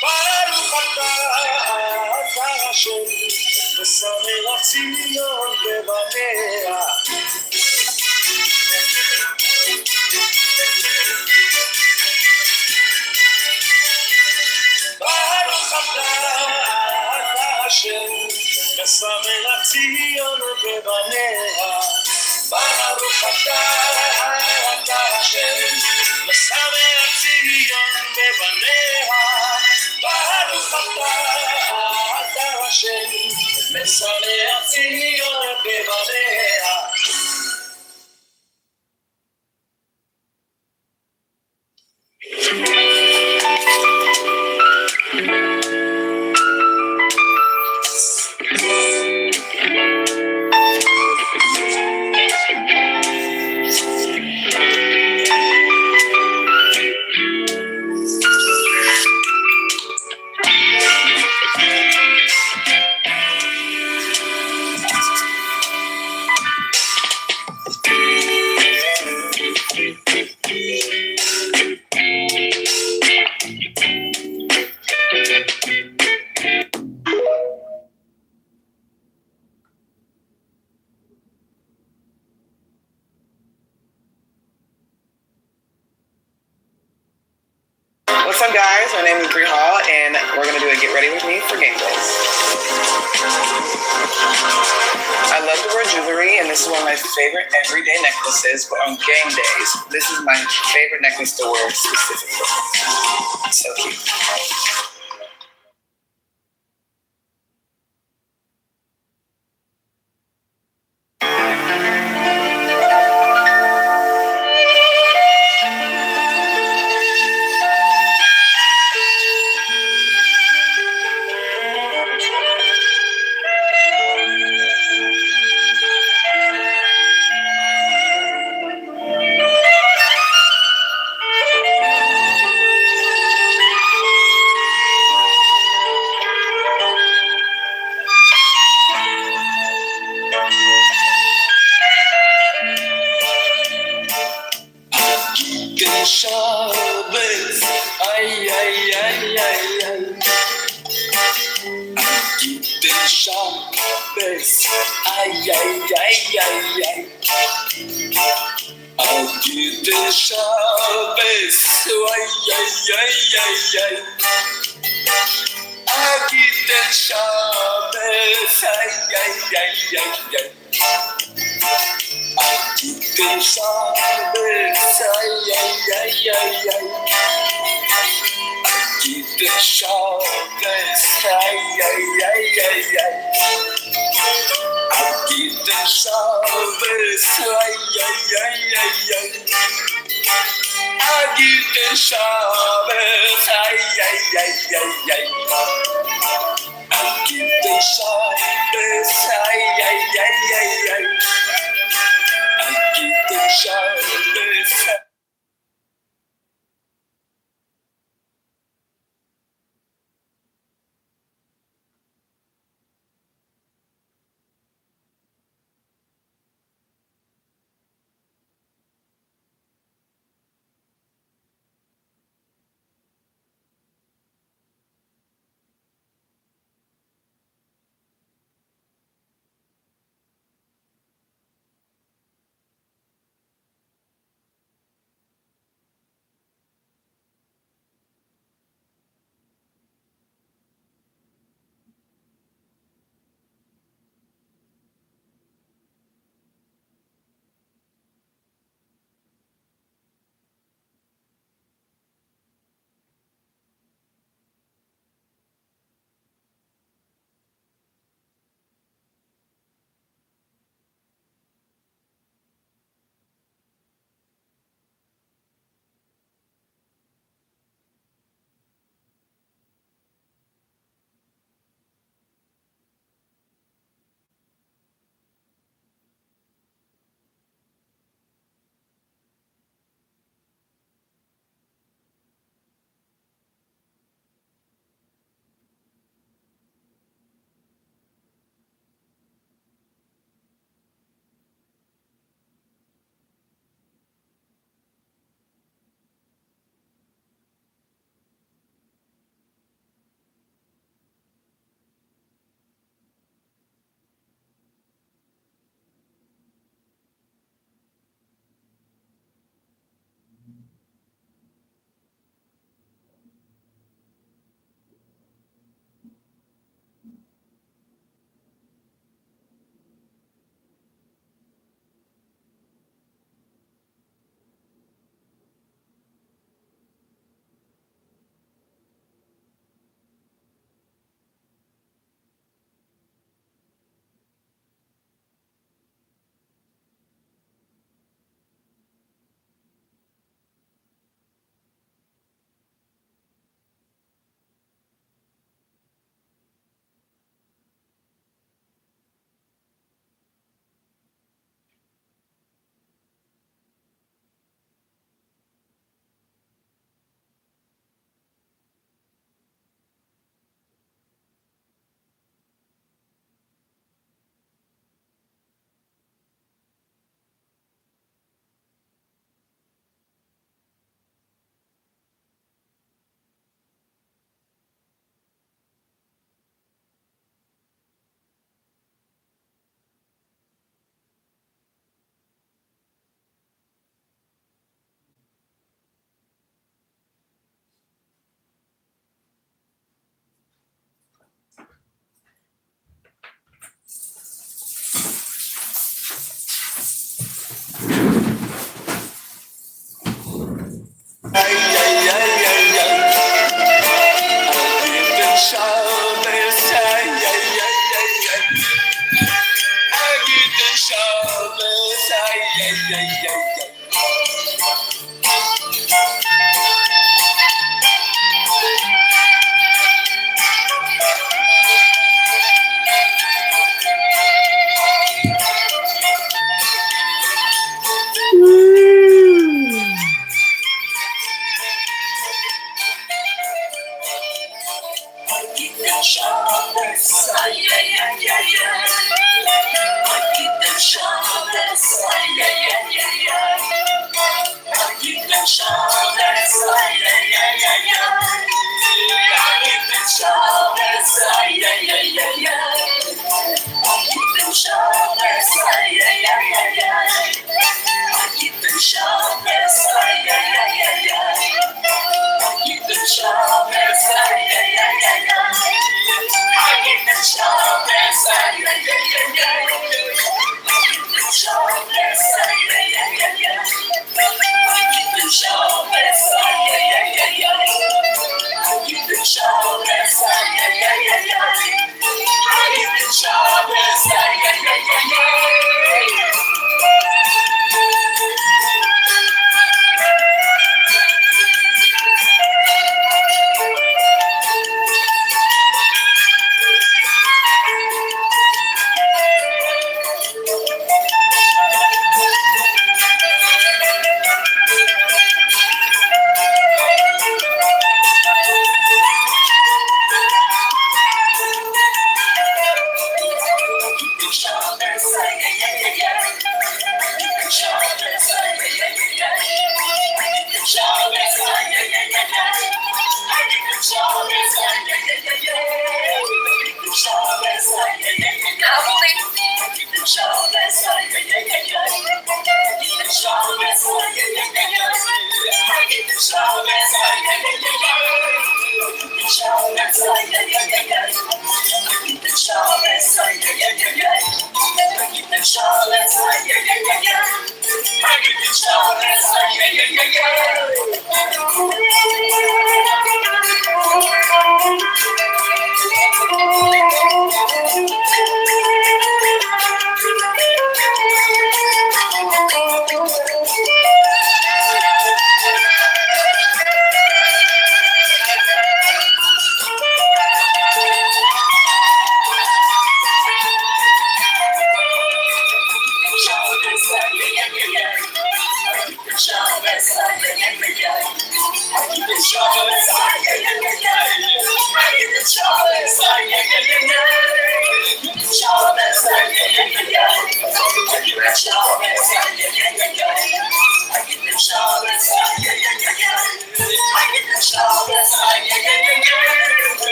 ברוך אתה השם, משמח ציון בבניה. ברוך אתה השם, משמח ציון בבניה. ברוך אתה השם, משמח ציון בבניה. ברוך אתה השם, משמח ציון בבניה. What's up, guys? My name is Bree Hall, and we're gonna do a Get Ready With Me for Game Days. I love to wear jewelry, and this is one of my favorite everyday necklaces, but on game days, this is my favorite necklace to wear specifically. It's so cute. Shabbos, ay, ay, ay, ay, ay. Gitten Shabbos, ay, ay, ay, ay, ay. Gitten Shabbos, ay, ay, ay, ay, ay. Gitten Shabbos, ay, ay, ay, ay, ay. Gitten Shabbos, ay, ay, ay, ay, ay. Giden Shabbos, ay, ay, ay, ay, ay. Giden Shabbos, ay, ay, ay, ay, ay. Giden Shabbos, ay, ay, ay, ay, ay. Giden Shabbos, ay, ay, ay, ay, ay. Giden Shabbos.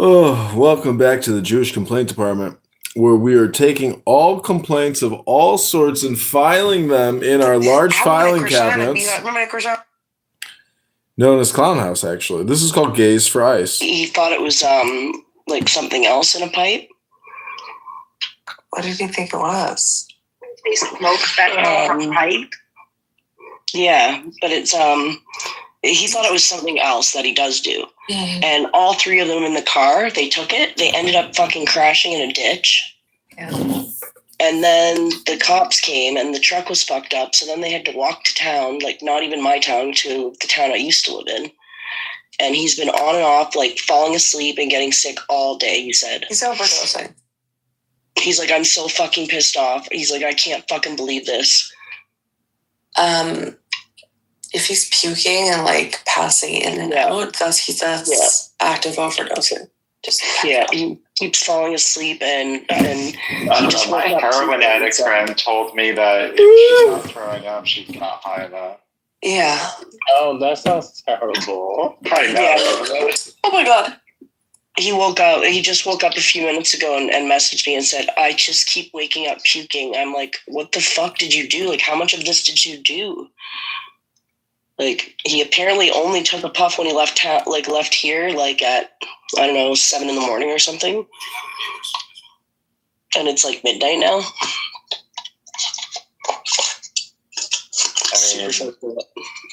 Oh, welcome back to the Jewish Complaint Department, where we are taking all complaints of all sorts and filing them in our large filing cabinets, known as Clown House, actually. This is called Gays for Ice. He thought it was like something else in a pipe. What did he think it was? They smoke that from a pipe. Yeah, but it's he thought it was something else that he does do. And all three of them in the car, they took it. They ended up fucking crashing in a ditch. Yeah. And then the cops came and the truck was fucked up. So then they had to walk to town, like not even my town, to the town I used to live in. And he's been on and off, like falling asleep and getting sick all day, he said. He's overdosing. He's like, I'm so fucking pissed off. He's like, I can't fucking believe this. If he's puking and like passing in and out, that's active overdosing. He keeps falling asleep and I don't know, my heroin addict friend told me that if she's not throwing up, she's not high enough. Yeah. Oh, that sounds terrible. I know. Oh my god. He just woke up a few minutes ago and messaged me and said, I just keep waking up puking. I'm like, what the fuck did you do? Like, how much of this did you do? Like, he apparently only took a puff when he left here, like at, I don't know, 7 a.m. or something. And it's like midnight now. I mean,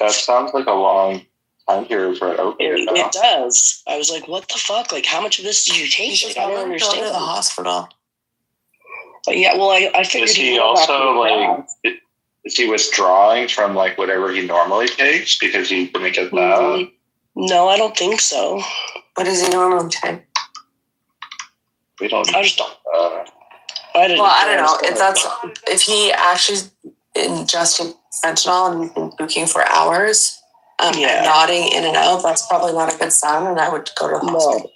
that sounds like a long time period for an opiate. It does. I was like, what the fuck? Like, how much of this did you take? Like, I don't understand. Go to the hospital. But yeah, well, I figured is he also like... Is he withdrawing from like whatever he normally takes because he couldn't get that? No, I don't think so. What does he normally take? We don't. I just don't. I don't know if he actually ingested fentanyl and been puking for hours, and nodding in and out. That's probably not a good sign, and I would go to the hospital.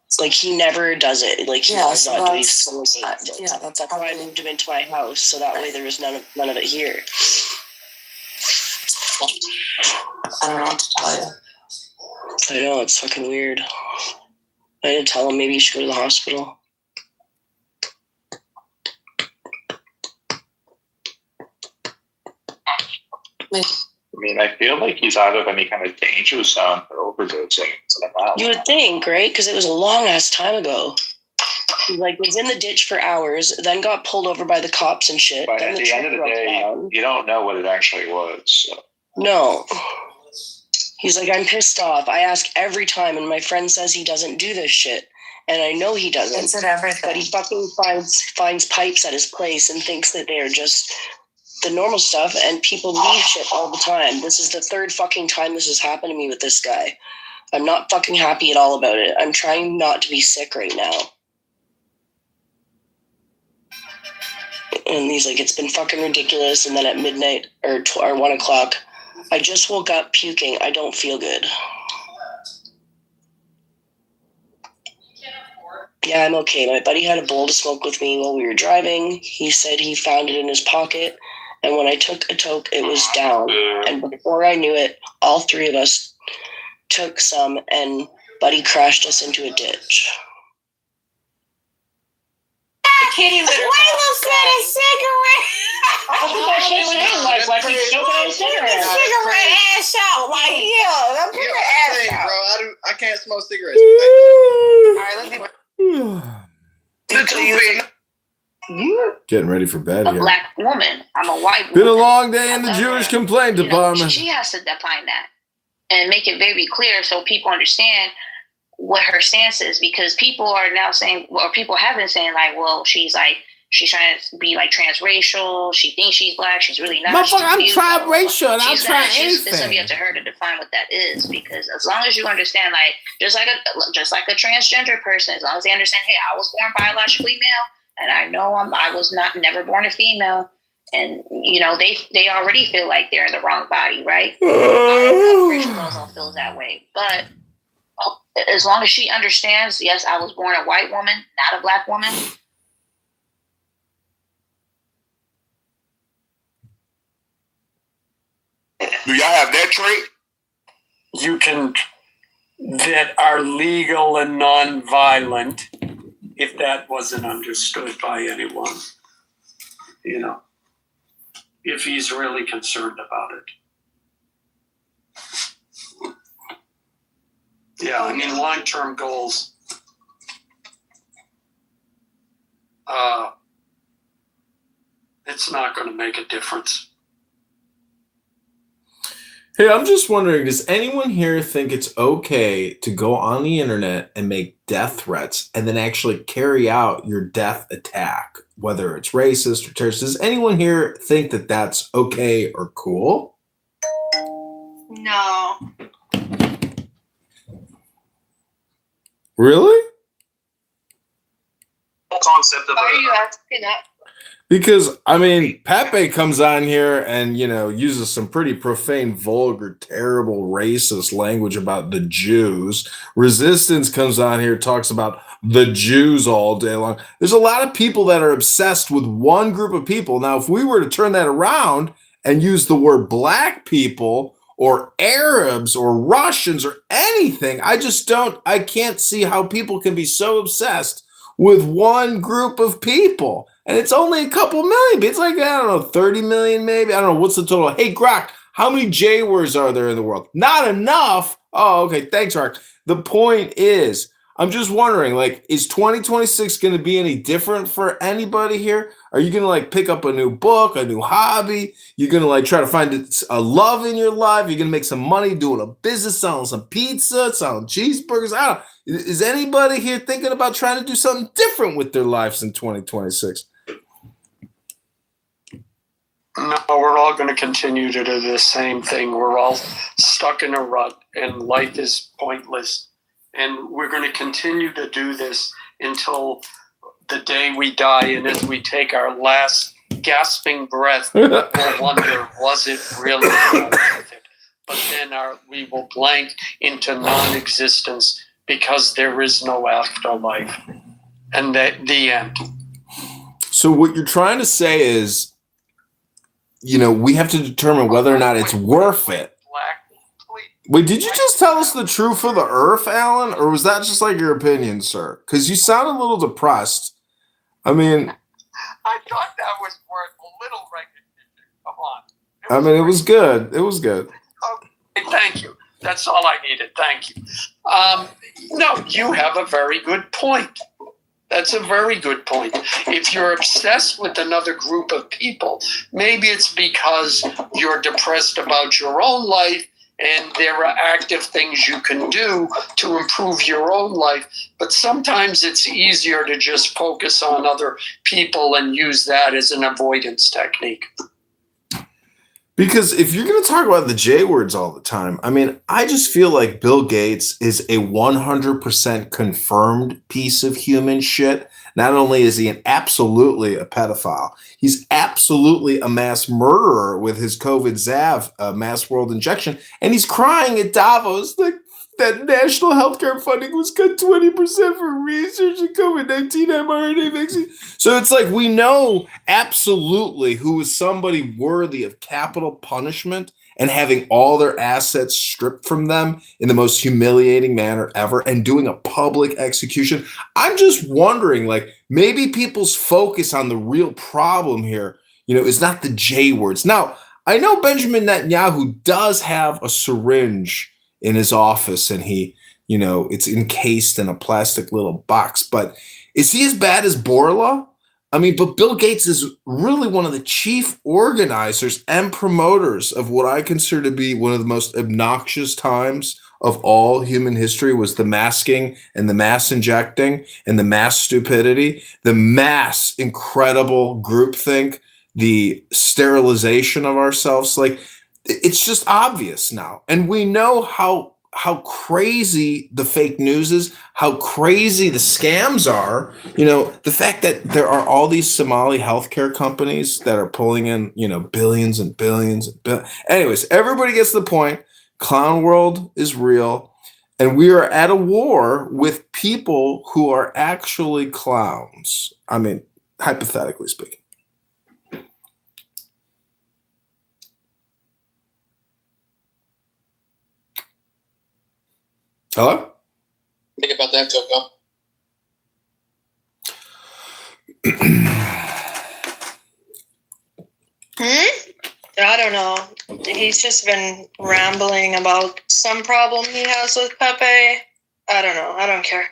It's like he never does it. Like he does not do these that's why I moved him into my house, so that way there was none of it here. I don't know what to tell you. I know, it's fucking weird. I didn't tell him maybe he should go to the hospital. I mean, I feel like he's out of any kind of danger zone for overdosing. You would think, right? Because it was a long ass time ago. He was in the ditch for hours, then got pulled over by the cops and shit. But then at the end of the day, you don't know what it actually was. So. No. He's like, I'm pissed off. I ask every time, and my friend says he doesn't do this shit. And I know he doesn't. It's at everything. But he fucking finds pipes at his place and thinks that they are just the normal stuff, and people leave shit all the time. This is the third fucking time this has happened to me with this guy. I'm not fucking happy at all about it. I'm trying not to be sick right now. And he's like, it's been fucking ridiculous. And then at midnight or 1 o'clock, I just woke up puking. I don't feel good. Yeah, I'm okay. My buddy had a bowl to smoke with me while we were driving. He said he found it in his pocket. And when I took a toke, it was down. And before I knew it, all three of us took some, and Buddy crashed us into a ditch. Kitty litter. Wayla said a cigarette. Like he's choking a cigarette. Cigarette ass out. Like, yeah, put the ass out. Bro, I can't smoke cigarettes. All right, let's see. Getting ready for bed a here. black woman. I'm a white woman. Been a long day in the Jewish complaint department. She has to define that and make it very clear so people understand what her stance is, because people are now saying, or people have been saying, like, well, she's trying to be like transracial. She thinks she's black. She's really not. Motherfucker, I'm triracial and I'll try It's gonna be anything. up to her to define what that is, because as long as you understand, like, just like a transgender person, as long as they understand, hey, I was born biologically male, and I know I was never born a female, and they already feel like they're in the wrong body, right? Racial girls don't feel that way, but as long as she understands, yes, I was born a white woman, not a black woman. Do y'all have that trait? That are legal and non-violent, if that wasn't understood by anyone. If he's really concerned about it. Yeah, I mean, long-term goals. It's not going to make a difference. Hey, I'm just wondering, does anyone here think it's okay to go on the internet and make death threats and then actually carry out your death attack, whether it's racist or terrorist? Does anyone here think that that's okay or cool? No. Really? Concept of Why are you asking that? Because, I mean, Pepe comes on here and, uses some pretty profane, vulgar, terrible, racist language about the Jews. Resistance comes on here, talks about the Jews all day long. There's a lot of people that are obsessed with one group of people. Now, if we were to turn that around and use the word black people or Arabs or Russians or anything, I can't see how people can be so obsessed with one group of people. And it's only a couple million. It's like, I don't know, 30 million maybe. I don't know. What's the total? Hey, Grok, how many J words are there in the world? Not enough. Oh, okay. Thanks, Rock. The point is, I'm just wondering, like, is 2026 going to be any different for anybody here? Are you going to, like, pick up a new book, a new hobby? You're going to, like, try to find a love in your life? You're going to make some money doing a business, selling some pizza, selling cheeseburgers? I don't know. Is anybody here thinking about trying to do something different with their lives in 2026? No, we're all going to continue to do the same thing. We're all stuck in a rut, and life is pointless. And we're going to continue to do this until the day we die. And as we take our last gasping breath, we'll wonder, was it really worth it? But then we will blank into non-existence because there is no afterlife. And the end. So what you're trying to say is, we have to determine whether or not it's worth it. Wait, did you just tell us the truth of the earth, Alan? Or was that just like your opinion, sir? Because you sound a little depressed. I mean, I thought that was worth a little recognition. Come on. It was good. It was good. Okay, thank you. That's all I needed. Thank you. No, you have a very good point. That's a very good point. If you're obsessed with another group of people, maybe it's because you're depressed about your own life and there are active things you can do to improve your own life. But sometimes it's easier to just focus on other people and use that as an avoidance technique. Because if you're going to talk about the J words all the time, I just feel like Bill Gates is a 100% confirmed piece of human shit. Not only is he absolutely a pedophile, he's absolutely a mass murderer with his COVID-ZAV mass world injection. And he's crying at Davos like that national healthcare funding was cut 20% for research in COVID-19 mRNA vaccine. So it's like we know absolutely who is somebody worthy of capital punishment and having all their assets stripped from them in the most humiliating manner ever and doing a public execution. I'm just wondering, like, maybe people's focus on the real problem here, is not the J words. Now, I know Benjamin Netanyahu does have a syringe in his office and he, it's encased in a plastic little box, but is he as bad as Borla? But Bill Gates is really one of the chief organizers and promoters of what I consider to be one of the most obnoxious times of all human history was the masking and the mass injecting and the mass stupidity, the mass incredible groupthink, the sterilization of ourselves. Like, it's just obvious now. And we know how crazy the fake news is, how crazy the scams are. The fact that there are all these Somali healthcare companies that are pulling in, billions and billions and billions. Anyways, everybody gets the point. Clown world is real. And we are at a war with people who are actually clowns. Hypothetically speaking. Hello? Think about that, Coco. I don't know. He's just been rambling about some problem he has with Pepe. I don't know. I don't care.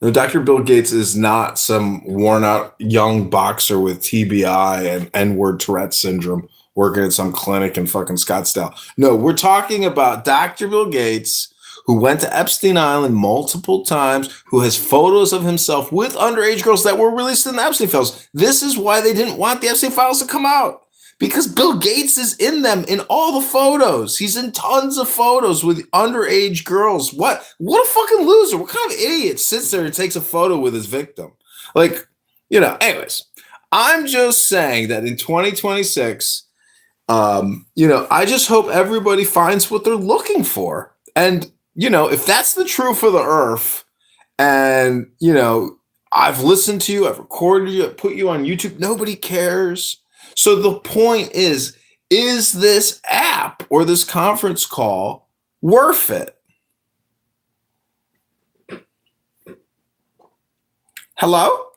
No, Dr. Bill Gates is not some worn out young boxer with TBI and N-word Tourette syndrome working at some clinic in fucking Scottsdale. No, we're talking about Dr. Bill Gates, who went to Epstein Island multiple times, who has photos of himself with underage girls that were released in the Epstein files. This is why they didn't want the Epstein files to come out. Because Bill Gates is in them in all the photos. He's in tons of photos with underage girls. What a fucking loser. What kind of idiot sits there and takes a photo with his victim? Anyways, I'm just saying that in 2026, I just hope everybody finds what they're looking for. And, if that's the truth for the earth, and, I've listened to you, I've recorded you, I've put you on YouTube, nobody cares. So the point is this app or this conference call worth it? Hello?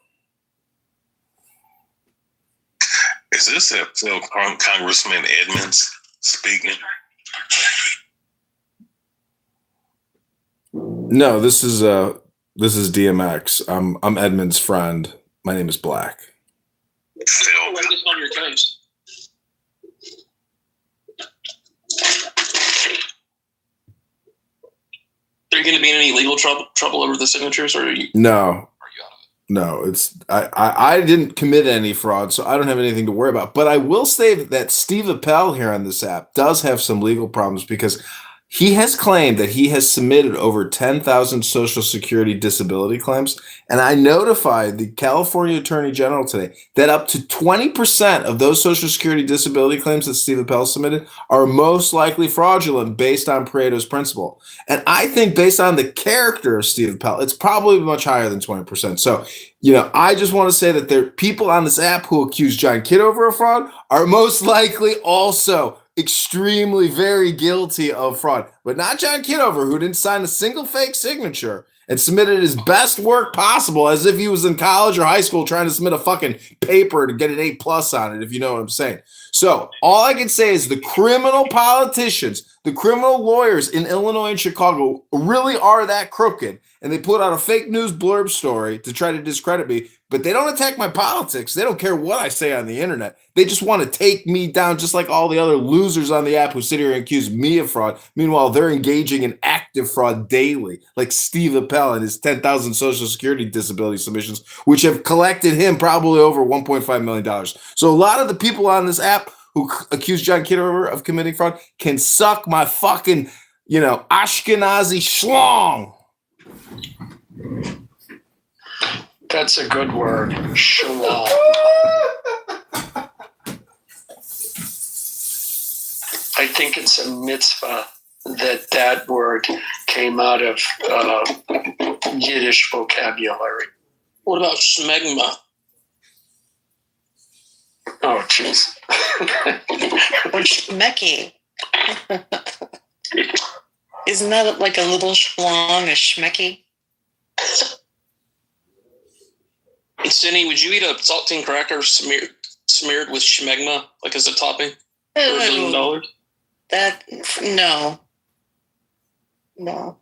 Is this Congressman Edmonds speaking? No, this is DMX. I'm Edmund's friend. My name is Black. I'm just on your case. Are you going to be in any legal trouble over the signatures, or are you? No, it's I didn't commit any fraud, so I don't have anything to worry about. But I will say that Steve Appel here on this app does have some legal problems because he has claimed that he has submitted over 10,000 Social Security disability claims. And I notified the California Attorney General today that up to 20% of those Social Security disability claims that Steve Appel submitted are most likely fraudulent based on Pareto's principle. And I think based on the character of Steve Appel, it's probably much higher than 20%. So, I just want to say that there are people on this app who accuse John Kitover of fraud are most likely also extremely very guilty of fraud, but not John Kitover, who didn't sign a single fake signature and submitted his best work possible as if he was in college or high school trying to submit a fucking paper to get an A+ on it, if you know what I'm saying. So all I can say is the criminal politicians, the criminal lawyers in Illinois and Chicago really are that crooked, and they put out a fake news blurb story to try to discredit me, but they don't attack my politics. They don't care what I say on the internet. They just want to take me down, just like all the other losers on the app who sit here and accuse me of fraud. Meanwhile, they're engaging in active fraud daily, like Steve Appel and his 10,000 Social Security disability submissions, which have collected him probably over $1.5 million. So a lot of the people on this app who accuse John Kitover of committing fraud can suck my fucking, Ashkenazi schlong. That's a good word. Shalom. I think it's a mitzvah that word came out of Yiddish vocabulary. What about smegma? Oh, jeez. Or schmecky. Isn't that like a little schlong, a schmecky? Cindy, would you eat a saltine cracker smeared with schmegma, like as a topping? For $1 million? No.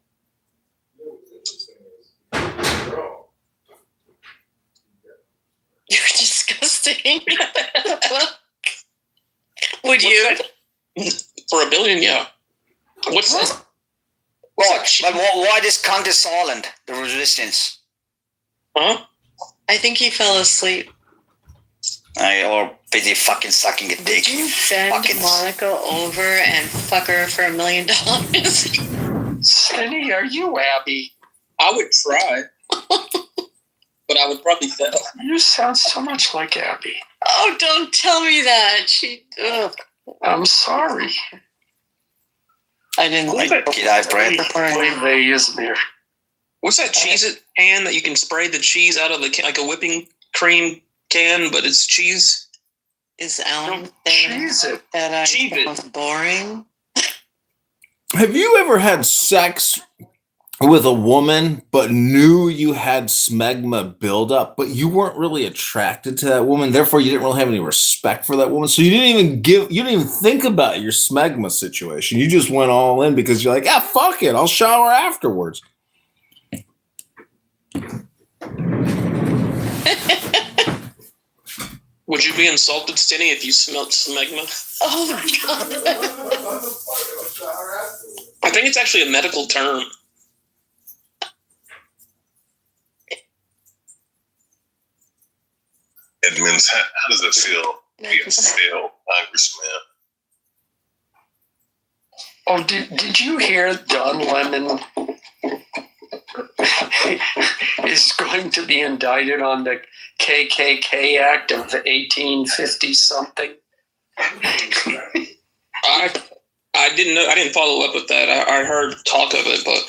reading the book. Would you? For $1 billion, yeah. What's that? Why this country silent? The resistance. Huh? I think he fell asleep. Or busy fucking sucking a dick. Did you send Monica over and fuck her for $1 million? Cindy, are you Abby? I would try. But I would probably fail. You sound so much like Abby. Oh, don't tell me that. I'm sorry. I didn't like Izmir. What's that Cheez-It pan that you can spray the cheese out of the can, like a whipping cream can, but it's cheese? Is Alan Cheez-It that I found boring? Have you ever had sex with a woman but knew you had smegma buildup, but you weren't really attracted to that woman, therefore you didn't really have any respect for that woman, so you didn't even think about your smegma situation, you just went all in because you're like, fuck it, I'll shower afterwards? Would you be insulted, Stinny, if you smelled smegma? Oh my god. I think it's actually a medical term. Edmonds, how does it feel to be a failed congressman? Oh, did you hear Don Lemon is going to be indicted on the KKK Act of 1850 something? I didn't know. I didn't follow up with that. I heard talk of it, but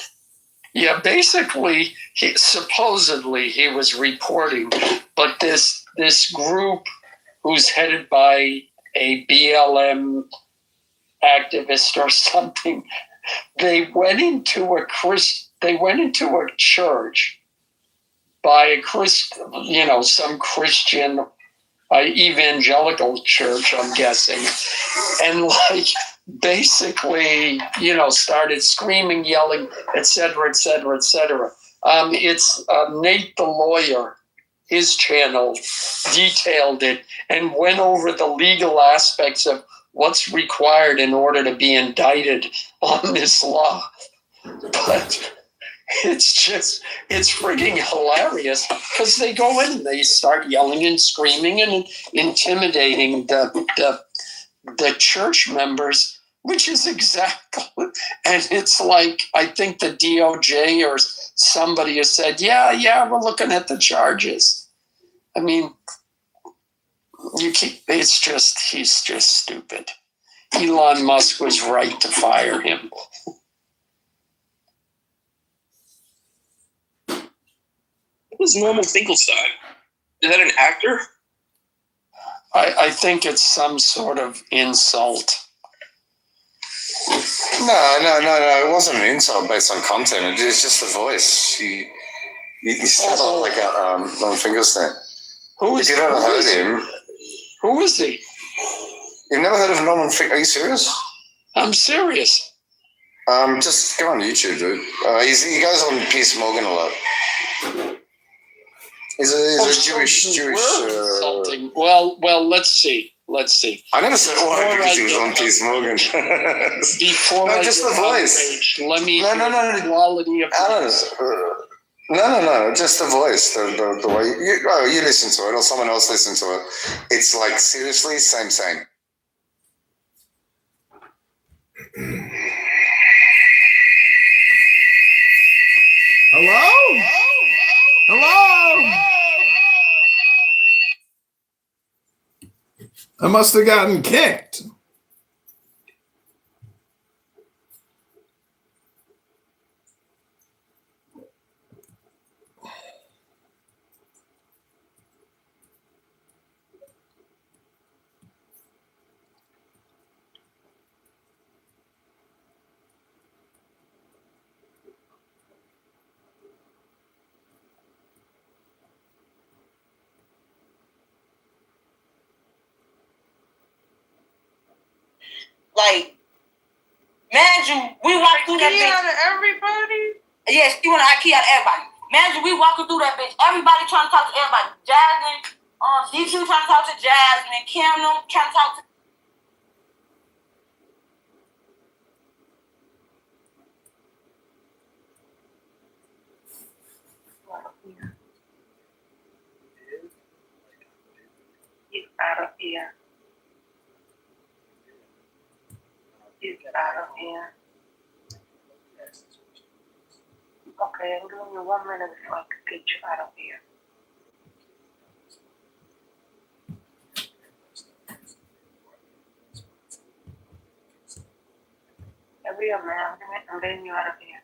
yeah, basically, supposedly he was reporting, but this group who's headed by a BLM activist or something, they went into a church by some Christian evangelical church, I'm guessing, and basically, started screaming, yelling, etc., etc., etc. It's Nate the Lawyer, his channel, detailed it and went over the legal aspects of what's required in order to be indicted on this law. But it's frigging hilarious because they go in and they start yelling and screaming and intimidating the church members, which is exactly, and it's like, I think the DOJ or somebody has said, yeah, we're looking at the charges. I mean, he's just stupid. Elon Musk was right to fire him. What was Norman Finkelstein? Is that an actor? I think it's some sort of insult. No. It wasn't an insult based on content. It's just the voice. You sound like Norman Finkelstein. Who is? If you've ever heard him, who is he? You've never heard of Norman Finkelstein? Are you serious? I'm serious. Just go on YouTube, dude. He goes on Piers Morgan a lot. He's a Jewish. Something. Well, let's see. I never said why because he was on Piers Morgan. Before just the voice. Let me. No. Quality of No, just the voice. The way you listen to it, or someone else listen to it. It's like seriously same. Hello? I must have gotten kicked. Like, imagine we walk through that bitch. Out of everybody? Yes, you want to key out everybody. Imagine we walking through that bitch. Everybody trying to talk to everybody. Jasmine, D2 trying to talk to Jasmine, and Kim trying to talk to. Get out of here. Get out of here. Okay, I'm giving you 1 minute before I can get you out of here. Every man, I'm getting you out of here.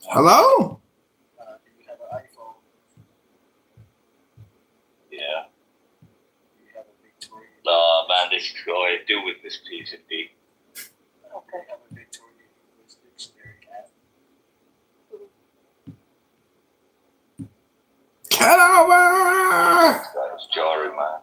Hello? Yeah. Nah, man, this is all I do with this piece of D. Okay. Kitover! That was jarring, man.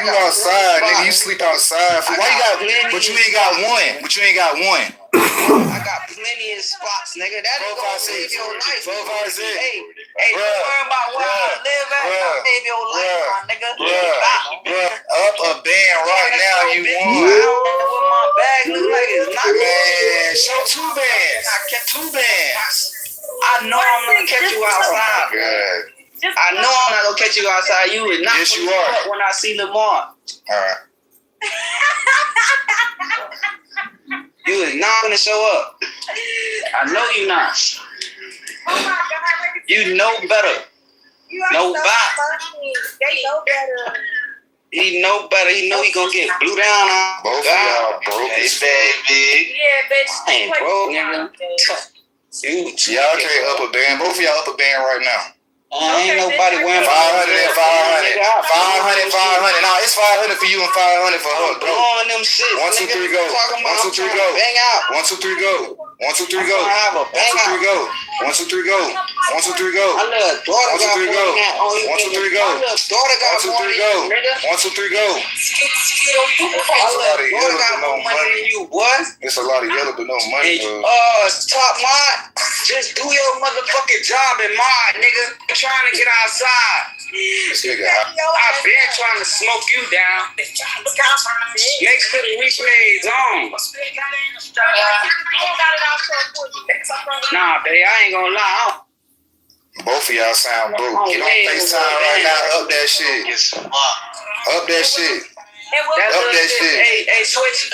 You outside, nigga. You sleep outside. Why you got? But you ain't got one. But you ain't got one. I got plenty of spots, nigga. That ain't gonna save your life. Hey, don't worry about where I live at. I'll save your life, my nigga. Up a band right now, you won. What my bag look like is not. Man, show 2 bands. I kept 2 bands. I know I'm gonna catch you outside. Good. I know I'm not gonna catch you outside. You is not. Yes, you are. When I see Lamar. All right. You is not gonna show up. I know you not. You know better. No bot. They know better. He know better. He know he gonna get blew down on. Both of y'all broke this baby. Yeah, bitch. I ain't broke, nigga. Y'all can't up a band. Both of y'all up a band right now. Ain't nobody wearing 500 and 500. 500, 500. Nah, it's 500 for you and 500 for her. Go. Blowing them shit. 1, 2, 3, go. 1, 2, 3, go. Bang out. 1, 2, 3, go. 1, 2, 3, go. 1, 2, 3, go. 1, 2, 3, go. 1, 2, 3, go. My little daughter 1, 2, 3, go. 1, 2, 3, go. 1, 2, 3, go. 1, 2, 3, go. My little daughter got more money than you, boy. It's a lot of yellow, but no money. Top mod, just do your motherfucking job and mod, nigga. I'm trying to get outside. This nigga, I've been trying to smoke you down. Make sure the replay's on. Nah, babe, I ain't gonna lie. both of y'all sound broke. Get on FaceTime right now. Up that shit. Up that shit. Up that shit. Hey, Switch.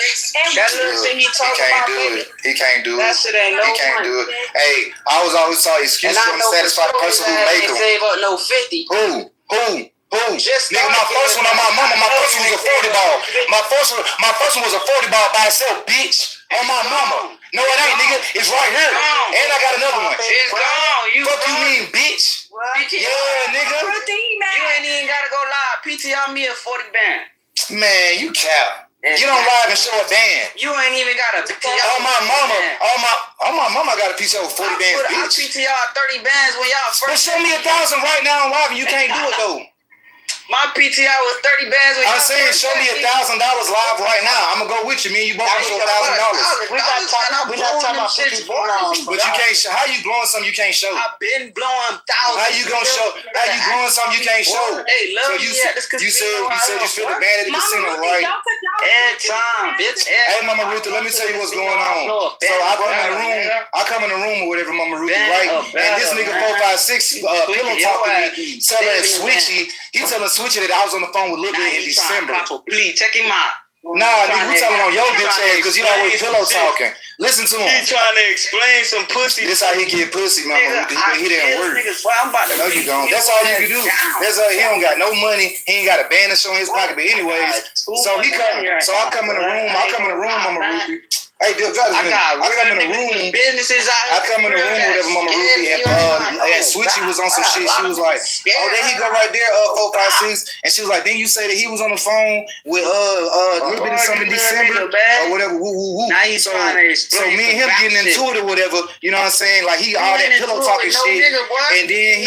That little thing he talking about, baby. He can't do it. That shit ain't no He can't do it. Hey, I was always taught excuses from the satisfied person who make them. Save up no 50. Who? Nigga, my first one on my mama, my first one was a 40 ball. My first one was a 40 ball by itself, bitch. On my mama. No, it ain't, nigga. It's right here. And I got another one. It's gone. Fuck you mean, bitch? Yeah, nigga. You ain't even gotta go live. PTR me a 40 band. Man, you cap. Get on live and show a band. You ain't even got a PTR. On my mama, I got a PTR with 40 bands, bitch. I PTR 30 bands when y'all first. But show me 1,000 right now on live and you can't do it though. My PTR was 30 bands when I'm saying show me $1,000 live right now. I'm gonna go with you. Me and you both gonna show $1,000. We not talking about shit. But you can't show. How you blowing something you can't show? I've been blowing thousands. How you gonna show? How you blowing something you can't show? Hey, love so you said you feel the band at the casino, right? Every time, bitch. Hey, Mama Ruthie, let me tell you what's going on. So I come in the room or whatever, Mama Ruthie, right? And this nigga 456 pillow talking me, telling Switchy. He telling Switchy that I was on the phone with Lil Bit in December. Please check him out. Nah, nigga, we telling on your bitch ass because you always pillow talking. Listen to him. He trying to explain some pussy. This how he get pussy, Mama Ruthie. He didn't work. No, you don't. That's all you can do. He don't got no money. He ain't got a band to show in his pocket. But anyways, so he come. So I come in the room. Mama Ruthie. Hey, I come in the room. Businesses I come in the room with Mama Ruthie and Switchy was on some shit. She was like, "Oh, there he go right there, 456." And she was like, "Then you say that he was on the phone with Lil Bit in December or whatever." Woo woo woo. So me and him getting into it or whatever. You know what I'm saying? Like he all that pillow talking shit, and then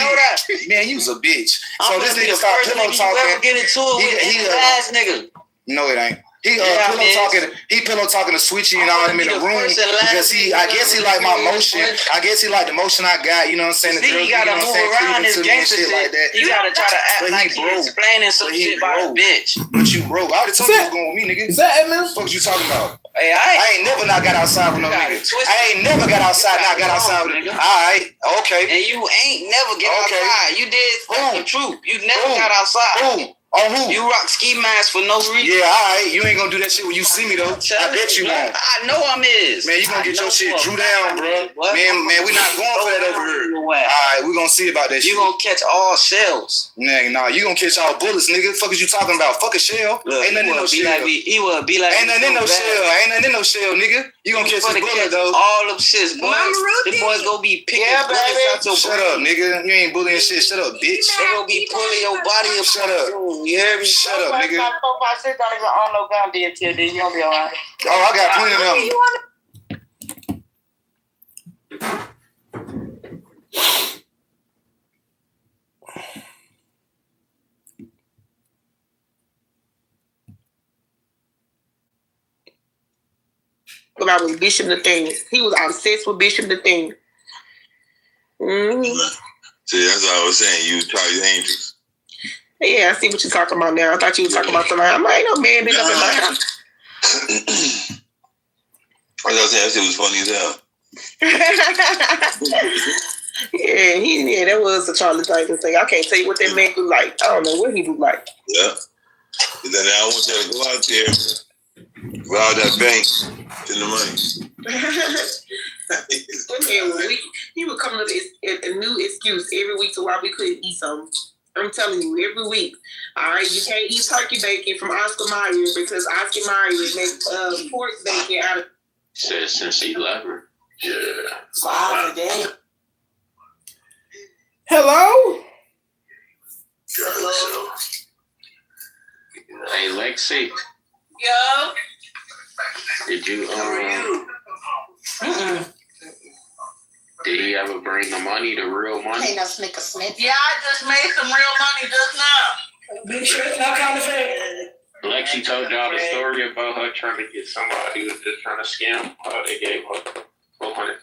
man, you was a bitch. So this nigga started pillow talking. Get into it with ass nigga. No, it ain't. pillow talking to Switchy and all them in the room because I guess he like my motion. I guess he like the motion I got. You know what I'm saying? The girls, you gotta move around this gangster shit like that. You gotta try to act like you explaining some shit about a bitch. But you broke. I already told you you was going with me, nigga. Is that Edmund? What you talking about? Hey, I ain't never not got outside with no nigga. I ain't never got outside with a nigga. All right, okay. And you ain't never get outside. You did the truth. You never got outside. On who? You rock ski masks for no reason. Yeah, all right. You ain't gonna do that shit when you see me though. I bet you won't. I know I'm is. Man, you gonna get your shit drew down, bro. Man, we not going for that over here. All right, we gonna see about that shit. You gonna catch all shells. Nah, you gonna catch all bullets, nigga. Fuck is you talking about? Fuck a shell. Ain't nothing in no shell. He would be like. Ain't nothing in no shell. Ain't nothing in no shell, nigga. You gonna catch a bullet though. All them shits, boys. The boys gonna be picking bullets out your Shut up, nigga. You ain't bullying shit. Shut up, bitch. They gonna be pulling your body up. Shut up. You hear me? Shut up, nigga. Don't even own no gun DMT. You gonna be alright. Oh, I got plenty of When I was Bishop the Thing, he was obsessed with Bishop the Thing. See, that's what I was saying. You try your angels. Yeah, I see what you're talking about now. I thought you were talking about somebody. I'm like, no man, been up in my house. I was saying that shit was funny as hell. Yeah, that was the Charlie Tyson thing. I can't tell you what that man look like. I don't know what he look like. Yeah. And then I want you to go out there, rob that bank, get the money. He would come up with a new excuse every week to why we couldn't eat something. I'm telling you, every week. All right, you can't eat turkey bacon from Oscar Mayer because Oscar Mayer makes pork bacon out of. Says since 11. Yeah. 5 a day. Hello? Hello. Hey, Lexi. Yo. Did you Did he ever bring the money, the real money? Ain't no Snicker Smith. Yeah, I just made some real money just now. Big shit, not counterfeit. Lexi told y'all the story about her trying to get somebody who was just trying to scam her. They gave her 400.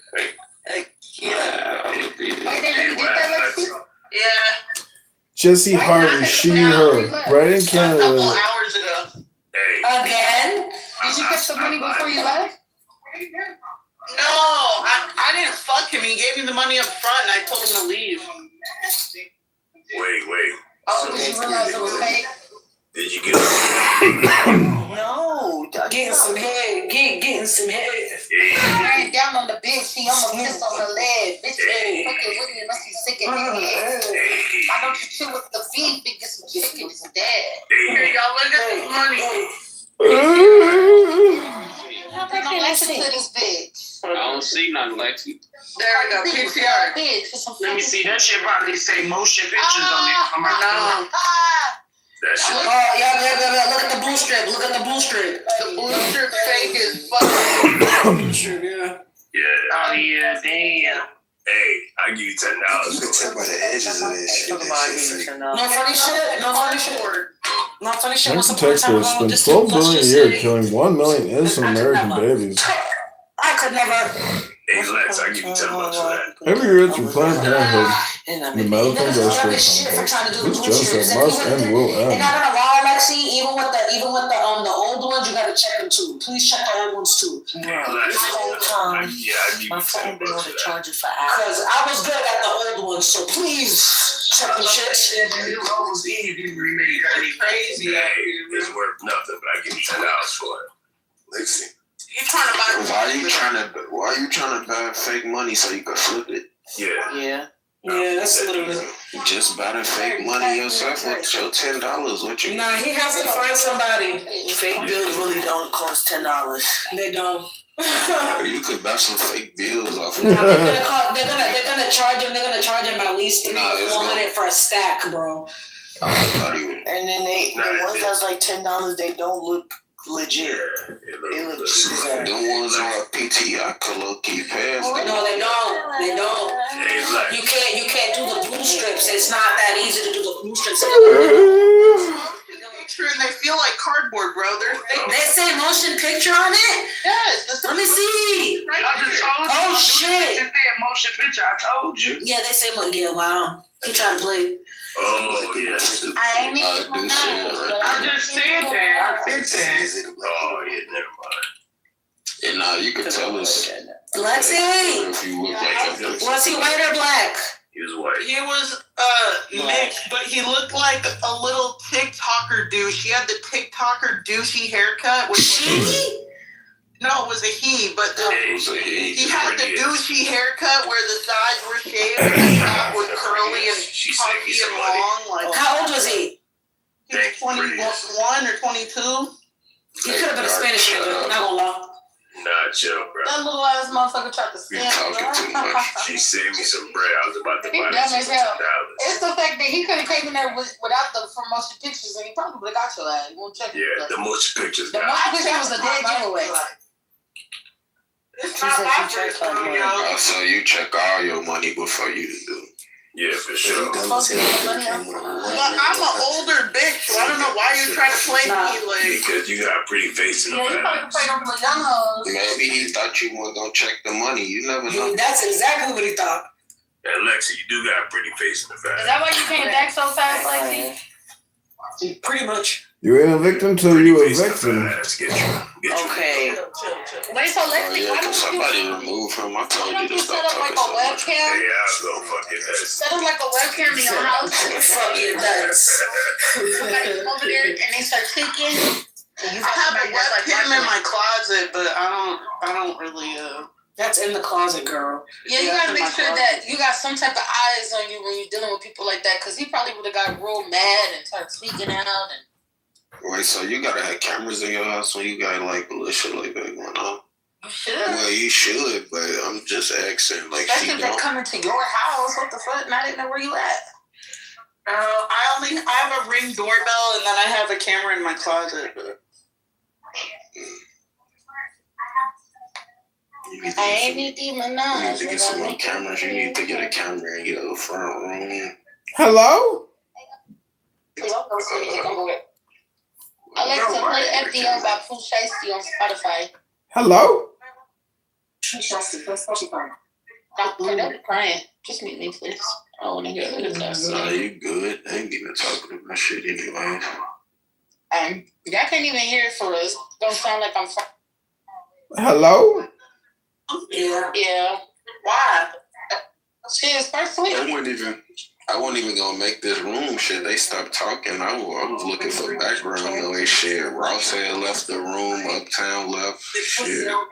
Yeah. Jesse Harvey, she, her, right in Canada. A couple hours ago. Again? Did you get some money before you left? No, I didn't fuck him. He gave me the money up front and I told him to leave. Wait. Oh, did you realize it was fake? Did you get it? No, getting some head. Getting some head. Laying down on the bench, he almost pissed on her leg. Bitch, fucking with me, must be sick in the head. Why don't you chill with the feet and get some chicken and some dad? Here, y'all look at this money. Don't listen to this bitch. I don't see nothing, Lexi. There we go, PTR. Let me see that shit. Probably say motion pictures on it. I'm No. Oh, yeah. Look at the blue strip. Look at the blue strip. The blue strip fake is fucking. Yeah. Oh, yeah, damn. Hey, I give you $10. You can tell by the edges of this shit. No funny shit. No funny shit. Not funny shit. Mexican Texas spends $12 billion a year killing 1 million innocent American babies. I could never. Hey, Lex, I give you $10 for that. Every year through Planned Parenthood, the medical industrial complex, this genocide must and will And end. I'm gonna lie, Lexi. Even with the old ones, you gotta check them too. Please check the old ones too. This whole time, my phone been on the charger for hours. Cause I was good at the old ones, so please check the shit. Crazy. It's worth nothing, but I give you $10 for it. Lexi. You trying to buy? Why are you trying to buy fake money so you can flip it? Yeah. Yeah, that's literally. Just buy the fake money yourself with your $10. What you? Nah, he has to find somebody. Fake bills really don't cost $10. They don't. You could buy some fake bills off of They're gonna charge him. They're gonna charge him at least $400 for a stack, bro. And then the ones that's like $10, they don't look legit. They look cheap. The ones on PTI could low key pass. No, they don't. They don't. You can't do the blue strips. It's not that easy to do the blue strips. picture and they feel like cardboard, bro. They say motion picture on it? Yes. Let me see. Oh, shit. Motion picture, I told you. Yeah, they say motion. Yeah, wow. He trying to play. Oh, yeah. I ain't even I just said that. I said that. Oh, yeah, never mind. And now you can tell us Lexi. if you look like him. Was he white or black? He was white. He was mixed, but he looked like a little TikToker douche. He had the TikToker douchey haircut. No, it was a he, but he had the douchey haircut where the sides were shaved and the top was curly and puffy and long. How old was he? He was 21 or 22. He could have been a Spanish nigga, not gonna lie. Nah, chill, bro. That little ass motherfucker tried to You scam talking too much. She saved me some bread. I was about to buy That this makes for $10. It's the fact that he could have came in there without the promotion pictures and he probably would have got your ass. We'll check Yeah, the motion pictures. The motion picture was a dead giveaway. It's not my first rodeo. Oh, so you check all your money before you do. Yeah, for sure. But I'm an older bitch, so I don't know why you're trying to play me like. Because you got a pretty face in the Yeah, you probably past. play them with young hoes. Maybe he thought you weren't gonna check the money. You never know. That's exactly what he thought. And Lexi, you do got a pretty face in the Is past. that why you came back so fast, Lexi? Pretty much. You ain't a victim till you a victim. Okay. Wait, so Lexi, why don't you Somebody remove him. I told you to set stop up like talking a so much. webcam? Yeah, I'll go fucking nuts. Set up like a webcam in your house. Fuck your nuts. Somebody come over there and they start clicking. I have a webcam in my closet, but I don't really. That's in the closet, girl. Yeah, you gotta make sure that you got some type of eyes on you when you're dealing with people like that, because he probably would have got real mad and started speaking out and. Wait, so you gotta have cameras in your house when you got like little shit like that going on? You should. Well, you should, but I'm just asking. Like, Especially she if they don't. come into your house. What the fuck? And I didn't know where you at. I have a Ring doorbell and then I have a camera in my closet. I need to You need to get some more cameras. You need to get a camera in your front room. Hello? Alexa, play FDL by Pooh Shiesty on Spotify. Hello? Don't be crying. Just meet me, please. I don't want to hear this. Nah, you good. I ain't even talking about shit anyway. Y'all can't even hear it for us. Don't sound like I'm. Hello? Yeah. Why? Shit, it's first week. I wasn't even gonna make this room shit. They stopped talking. I was looking for background noise shit. Ross had left the room. Uptown left. Shit. Oh,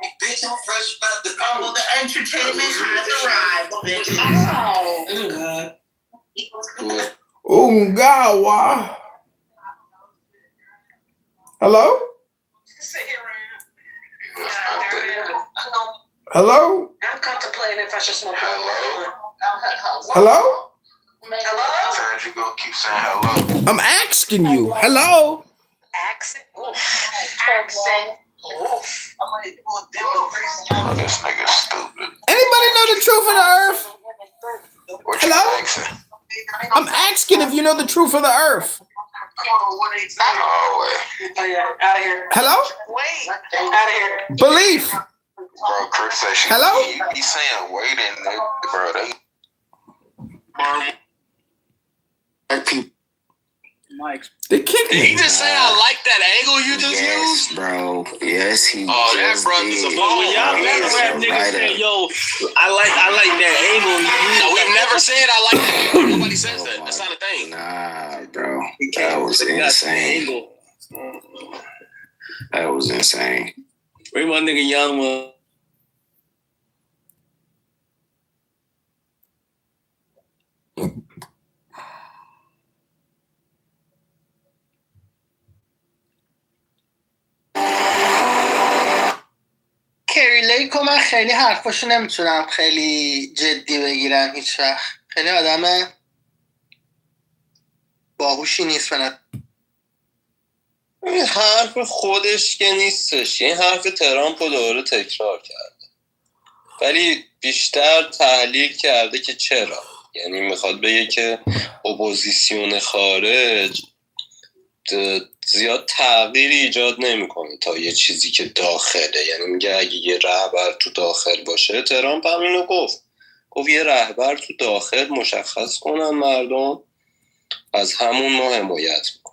well, the entertainment has arrived, bitch. Oh, God, why? Hello? Hello? I'm contemplating if I should smoke. Hello? Hello? Sometimes you gonna keep saying hello. I'm asking you. Hello? Accent. Accent. Oh, this nigga stupid. Anybody know the truth of the earth? What you Hello? asking? I'm asking if you know the truth of the earth. Oh, wait. Oh, yeah. Out of here. Hello? Wait. Out of here. Belief. Bro, Chris said she. Hello? He saying waiting, bro. They. They kicked Did me. he just say I like that angle you just used? Bro. Yes, he Oh, that just brother's a did. ball. Y'all Bro, never it's rap a niggas writer. say, yo, I like that angle. No, we never said I like that angle. Nobody says that. That's not a thing. Nah, bro. That was insane. Angle. That was insane. Where my nigga Young was. کریلیکو من خیلی حرفاشو نمیتونم خیلی جدی بگیرم هیچ وقت. خیلی آدم باهوشی نیست به این حرف خودش که نیستش. این حرف ترامپ رو دوباره تکرار کرده. ولی بیشتر تحلیل کرده که چرا. یعنی میخواد بگه که اپوزیسیون خارج زیاد تغییری ایجاد نمیکنه تا یه چیزی که داخله. یعنی میگه اگه یه رهبر تو داخل باشه، ترامپ هم اینو گفت یه رهبر تو داخل مشخص کنن مردم، از همون ما حمایت میکنن.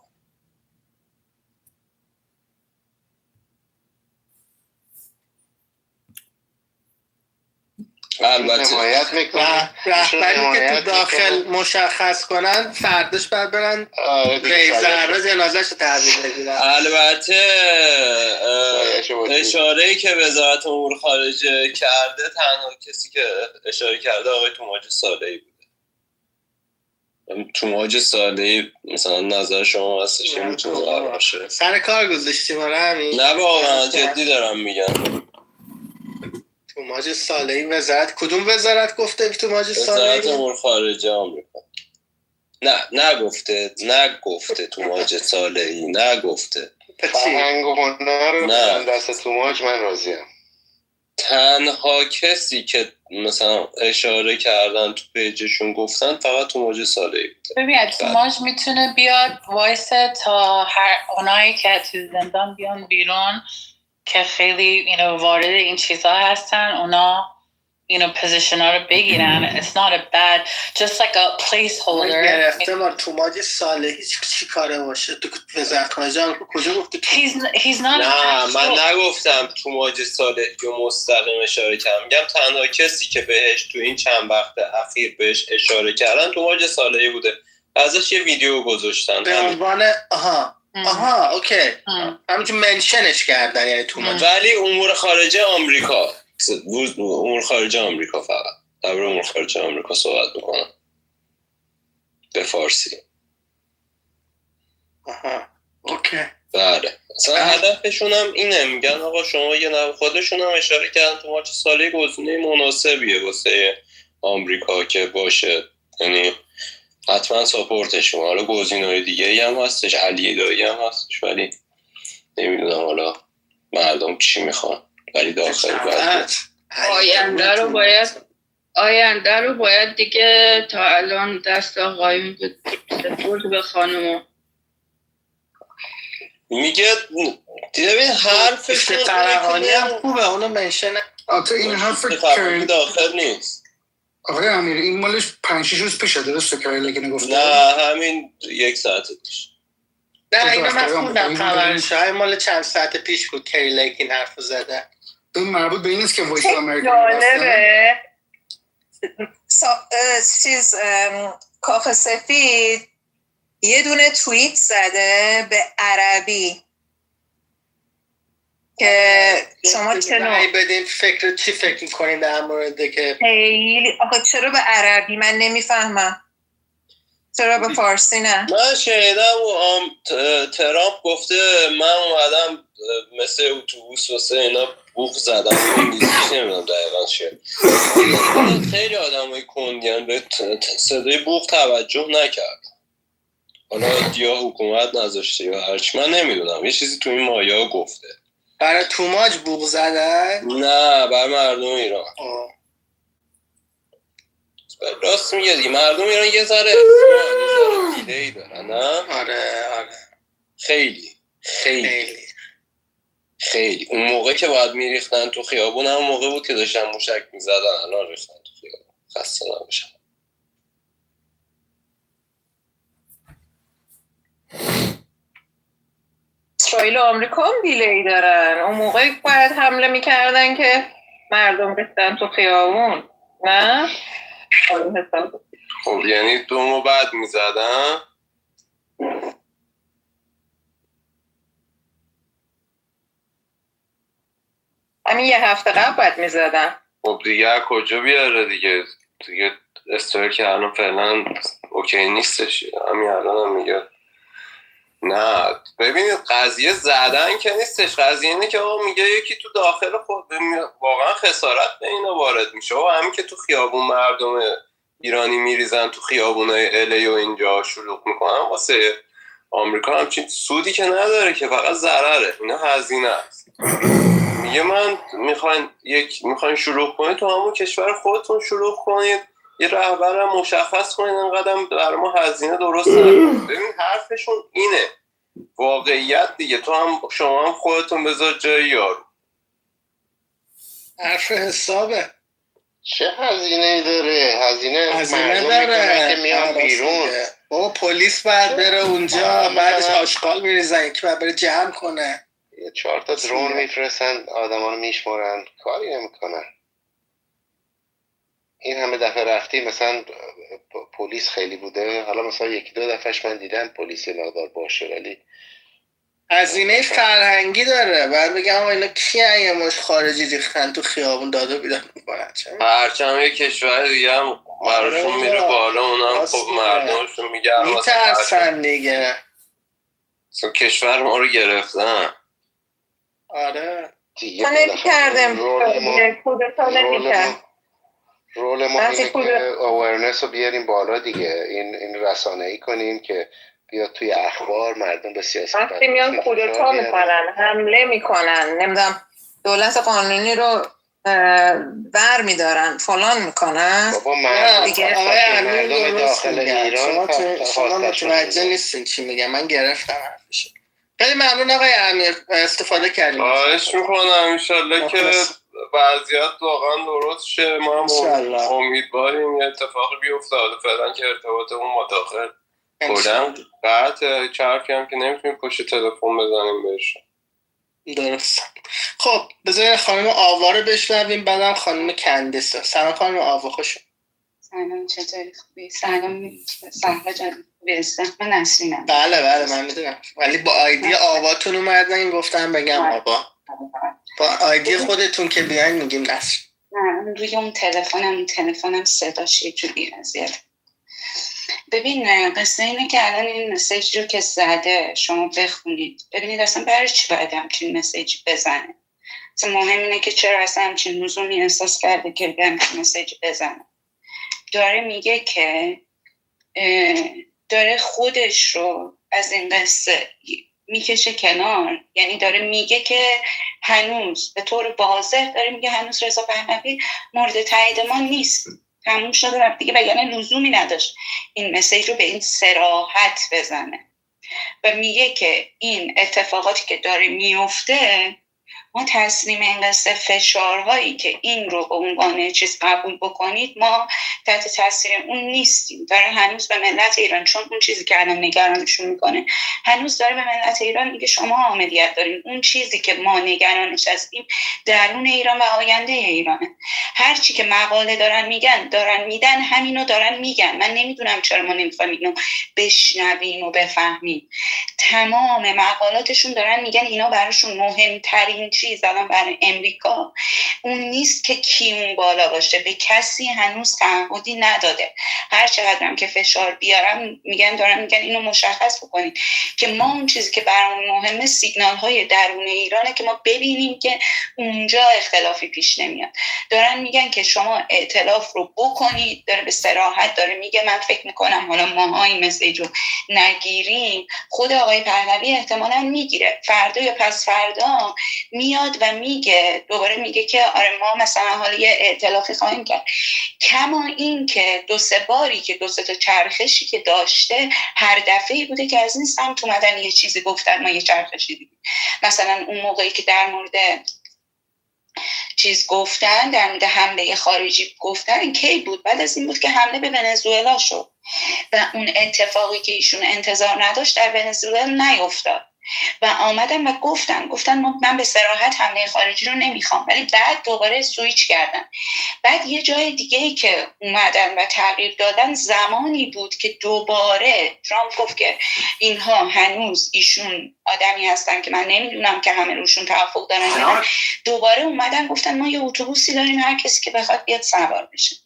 البته حمایت میکنن، رهبری که تو داخل مشخص کنن فرداش بعد برن ذره جنازه‌شو تحویل بگیرن. البته اشاره‌ای که وزارت امور خارجه کرده، تنها کسی که اشاره کرده آقای توماج صالحی بوده. توماج صالحی مثلا نظر شما هستش که میتونه قرار باشه؟ سر کار گذاشتیم آره همین. نه واقعا جدی دارم میگم. توماج صالحی وزارت کدوم وزارت گفته توماج صالحی؟ وزارت امور خارجه آمریکا. نگفته توماج صالحی نگفته. فرهنگ و هنر رو دست توماج من راضیم. تنها کسی که مثلا اشاره کردن تو پیجشون گفتن فقط توماج صالحی بوده. ببین توماج میتونه بیاد وایسه تا هر اونایی که تو زندان بیان بیرون که خیلی وارد این چیزها هستن، اونا position ها رو بگیرن. It's not a bad, just like a placeholder. احتمال توماج صالحی چی کاره باشه؟ تو وزارت خارجه کجا گفتی؟ He's not. نه من نگفتم توماج صالحی رو مستقیم اشاره کردم. میگم تنها کسی که بهش تو این چند وقت اخیر بهش اشاره کردن توماج صالحی بوده. ازش یه ویدیو گذاشتن به عنوان اوکی. همینجور منشنش کردن یعنی توماج. ولی امور خارجه آمریکا، امور خارجه آمریکا فقط درباره امور خارجه آمریکا صحبت میکنن به فارسی. اوکی. بله مثلا هدفشون هم اینه، میگن آقا شما یه خودشون هم اشاره کردن توماج صالحی گزینه مناسبیه واسه آمریکا که باشه، یعنی حتما ساپورتش کنه. حالا گزینه‌های دیگه‌ای هم هستش، علی دایی هم هستش، ولی نمیدونم حالا مردم چی میخوان. ولی داخل باید آینده رو باید دیگه تا الان دست آقایون سپرد به خانمو. میگه ببین حرفش فرقانی هم خوبه، اونو منشنه. آتا این حرف داخل نیست. آقای امیری این مالش 5-6 روز پیشه درسته که لگن گفته؟ نه همین 1 ساعت پیش. نه اینو من خوندم خبرش های مال چند ساعت پیش بود کری لیک این حرف زده. این مربوط به این است که وایس امریکا جالبه. چیز کاخ سفید یه دونه توییت زده به عربی که شما چرا بدین چی فکر میکنین در مورد که خیلی آخه چرا به عربی من نمیفهمم، چرا به فارسی نه؟ من شنیدم ترامپ گفته من اومدم مثل اتوبوس واسه اینا بوق زدم. انگلیسیش نمیدونم دقیقا چیه. خیلی آدمای کندین به صدای بوق توجه نکرد. حالا یا حکومت نذاشته یا هرچی من نمیدونم، یه چیزی تو این مایه ها گفته. برای توماج بوق زدن؟ نه برای مردم ایران. راست میگه دیگه، مردم ایران یه ذره دیلی دارن. نه آره خیلی اون موقع که باید میریختن تو خیابون هم موقع بود که داشتن موشک میزدن، الان ریختن تو خیابون. خسته نباشن. اسرائیل و آمریکا هم دیلی دارن. اون موقع باید حمله میکردن که مردم ریختن تو خیابون. نه؟ خب یعنی 2 ماه بعد میزدن؟ همین یه هفته قبل باید میزدن. خب دیگه کجا بیاره دیگه اسرائیل که الان فعلا اوکی نیستش. همین الان هم میگه نه. ببینید قضیه زدن که نیستش، قضیه اینه که آقا میگه یکی تو داخل خود واقعا خسارت به اینا وارد میشه و همین که تو خیابون مردم ایرانی میریزن تو خیابونای الی و اینجا شلوغ میکنن، واسه آمریکا همچین سودی که نداره که، فقط ضرره. اینا هزینه است. میگه من میخواین شلوغ کنید تو همون کشور خودتون شلوغ کنید، یه رهبرم مشخص کنید، اینقدر برای ما هزینه درست نکنید. ببین حرفشون اینه. واقعیت دیگه. شما هم خودتون بذار جای یارو. حرف حسابه. چه هزینه داره؟ هزینه داره که میان بیرون. بابا پلیس بعد بره اونجا، بعدش آشغال میریزن، یکی بعد بره جمع کنه. 4 تا درون میفرستن، آدما رو میشمارن، کاری نمیکنن. این همه دفعه رفتی مثلا پلیس خیلی بوده، حالا مثلا 1-2 دفعهش من دیدم پلیس مقدار باشه، ولی هزینه فرهنگی داره. بعد بگم آقا اینا کیه یه مش خارجی ریختن تو خیابون داد و بیداد میکنن. هرچند یه کشور دیگه هم براشون میره بالا، اونم خب مردمشون میگن میترسن دیگه. کشور ما رو گرفتن. آره دیگه نمی‌کردم رول ما اینه که اوورنس رو بیاریم بالا دیگه. این رسانه‌ای کنیم که بیاد توی اخبار، مردم به سیاست وقتی میان کودتا میکنن، حمله میکنن، نمیدونم دولت قانونی رو بر میدارن، فلان میکنن. بابا مردم داخل ایران شما متوجه نیستین چی میگم. من گرفتم حرفشو. خیلی ممنون آقای امیر، استفاده کردیم. خواهش میکنم انشالله که وضعیت واقعا درست شه. ما هم امیدواریم یه اتفاقی بیفته. فعلا که ارتباطمون با داخل کلا قطع، چرفی هم که نمیتونیم پشت تلفن بزنیم بهش. درست. خب بذارین خانم آوا رو بشنویم، بعدم خانم کندیسا. سلام خانم آوا، خوش سلام، چطوری؟ خوبی؟ سلام سهرا جان، من نسرینم. بله من میدونم، ولی با آیدی آواتون اومدن، گفتم بگم آوا. با آیدی خودتون که بیاین میگیم نسرین. نه روی اون تلفنم صداش یه جوری اذیت. ببین قصه اینه که الان این مسیج رو که زده شما بخونید ببینید اصلا برای چی باید همچین مسیج بزنه. اصلا مهم اینه که چرا اصلا همچین لزومی احساس کرده که همچین مسیج بزنه. داره میگه که داره خودش رو از این قصه میکشه کنار، یعنی داره میگه که هنوز به طور واضح داره میگه هنوز رضا پهلوی مورد تایید ما نیست، تموم شده رفت دیگه، وگرنه لزومی نداشت این مسیج رو به این صراحت بزنه. و میگه که این اتفاقاتی که داره میفته ما تسلیم این قصه فشارهایی که این رو به عنوان چیز قبول بکنید ما تحت تاثیر اون نیستیم. داره هنوز به ملت ایران، چون اون چیزی که الان نگرانشون میکنه هنوز داره به ملت ایران میگه شما عاملیت دارین، اون چیزی که ما نگرانش هستیم درون ایران و آینده ایرانه. هر چی که مقاله دارن میدن همینو دارن میگن. من نمیدونم چرا ما نمیفهمیم اینو بشنویم و بفهمیم. تمام مقالاتشون دارن میگن اینا براشون مهمترین چیز الان برای امریکا اون نیست که کی اون بالا باشه. به کسی هنوز تعهدی نداده. هر چقدرم که فشار بیارم دارن میگن اینو مشخص بکنید که ما اون چیزی که برامون مهمه سیگنال های درون ایرانه که ما ببینیم که اونجا اختلافی پیش نمیاد. دارن میگن که شما ائتلاف رو بکنید. داره به صراحت داره میگه من فکر میکنم حالا ماها این مسیج رو نگیریم خود آقای پهلوی احتمالاً میگیره، فردا یا پس فردا میاد و میگه دوباره میگه که آره ما مثلا حالا یه ائتلافی خواهیم کرد. کما این که 2-3 باری که 2-3 تا چرخشی که داشته هر دفعه‌ای بوده که از این سمت اومدن یه چیزی گفتن ما یه چرخشی دیدیم. مثلا اون موقعی که در مورد چیز گفتن، در مورد حمله خارجی گفتن کی بود؟ بعد از این بود که حمله به ونزوئلا شد و اون اتفاقی که ایشون انتظار نداشت در ونزوئلا نیفتاد و آمدن و گفتن من به صراحت حمله خارجی رو نمیخوام، ولی بعد دوباره سویچ کردن. بعد یه جای دیگه‌ای که اومدن و تغییر دادن زمانی بود که دوباره ترامپ گفت که اینها هنوز ایشون آدمی هستن که من نمیدونم که همه روشون توافق دارن. دوباره اومدن گفتن ما یه اتوبوسی داریم هر کسی که بخواد بیاد سوار بشه.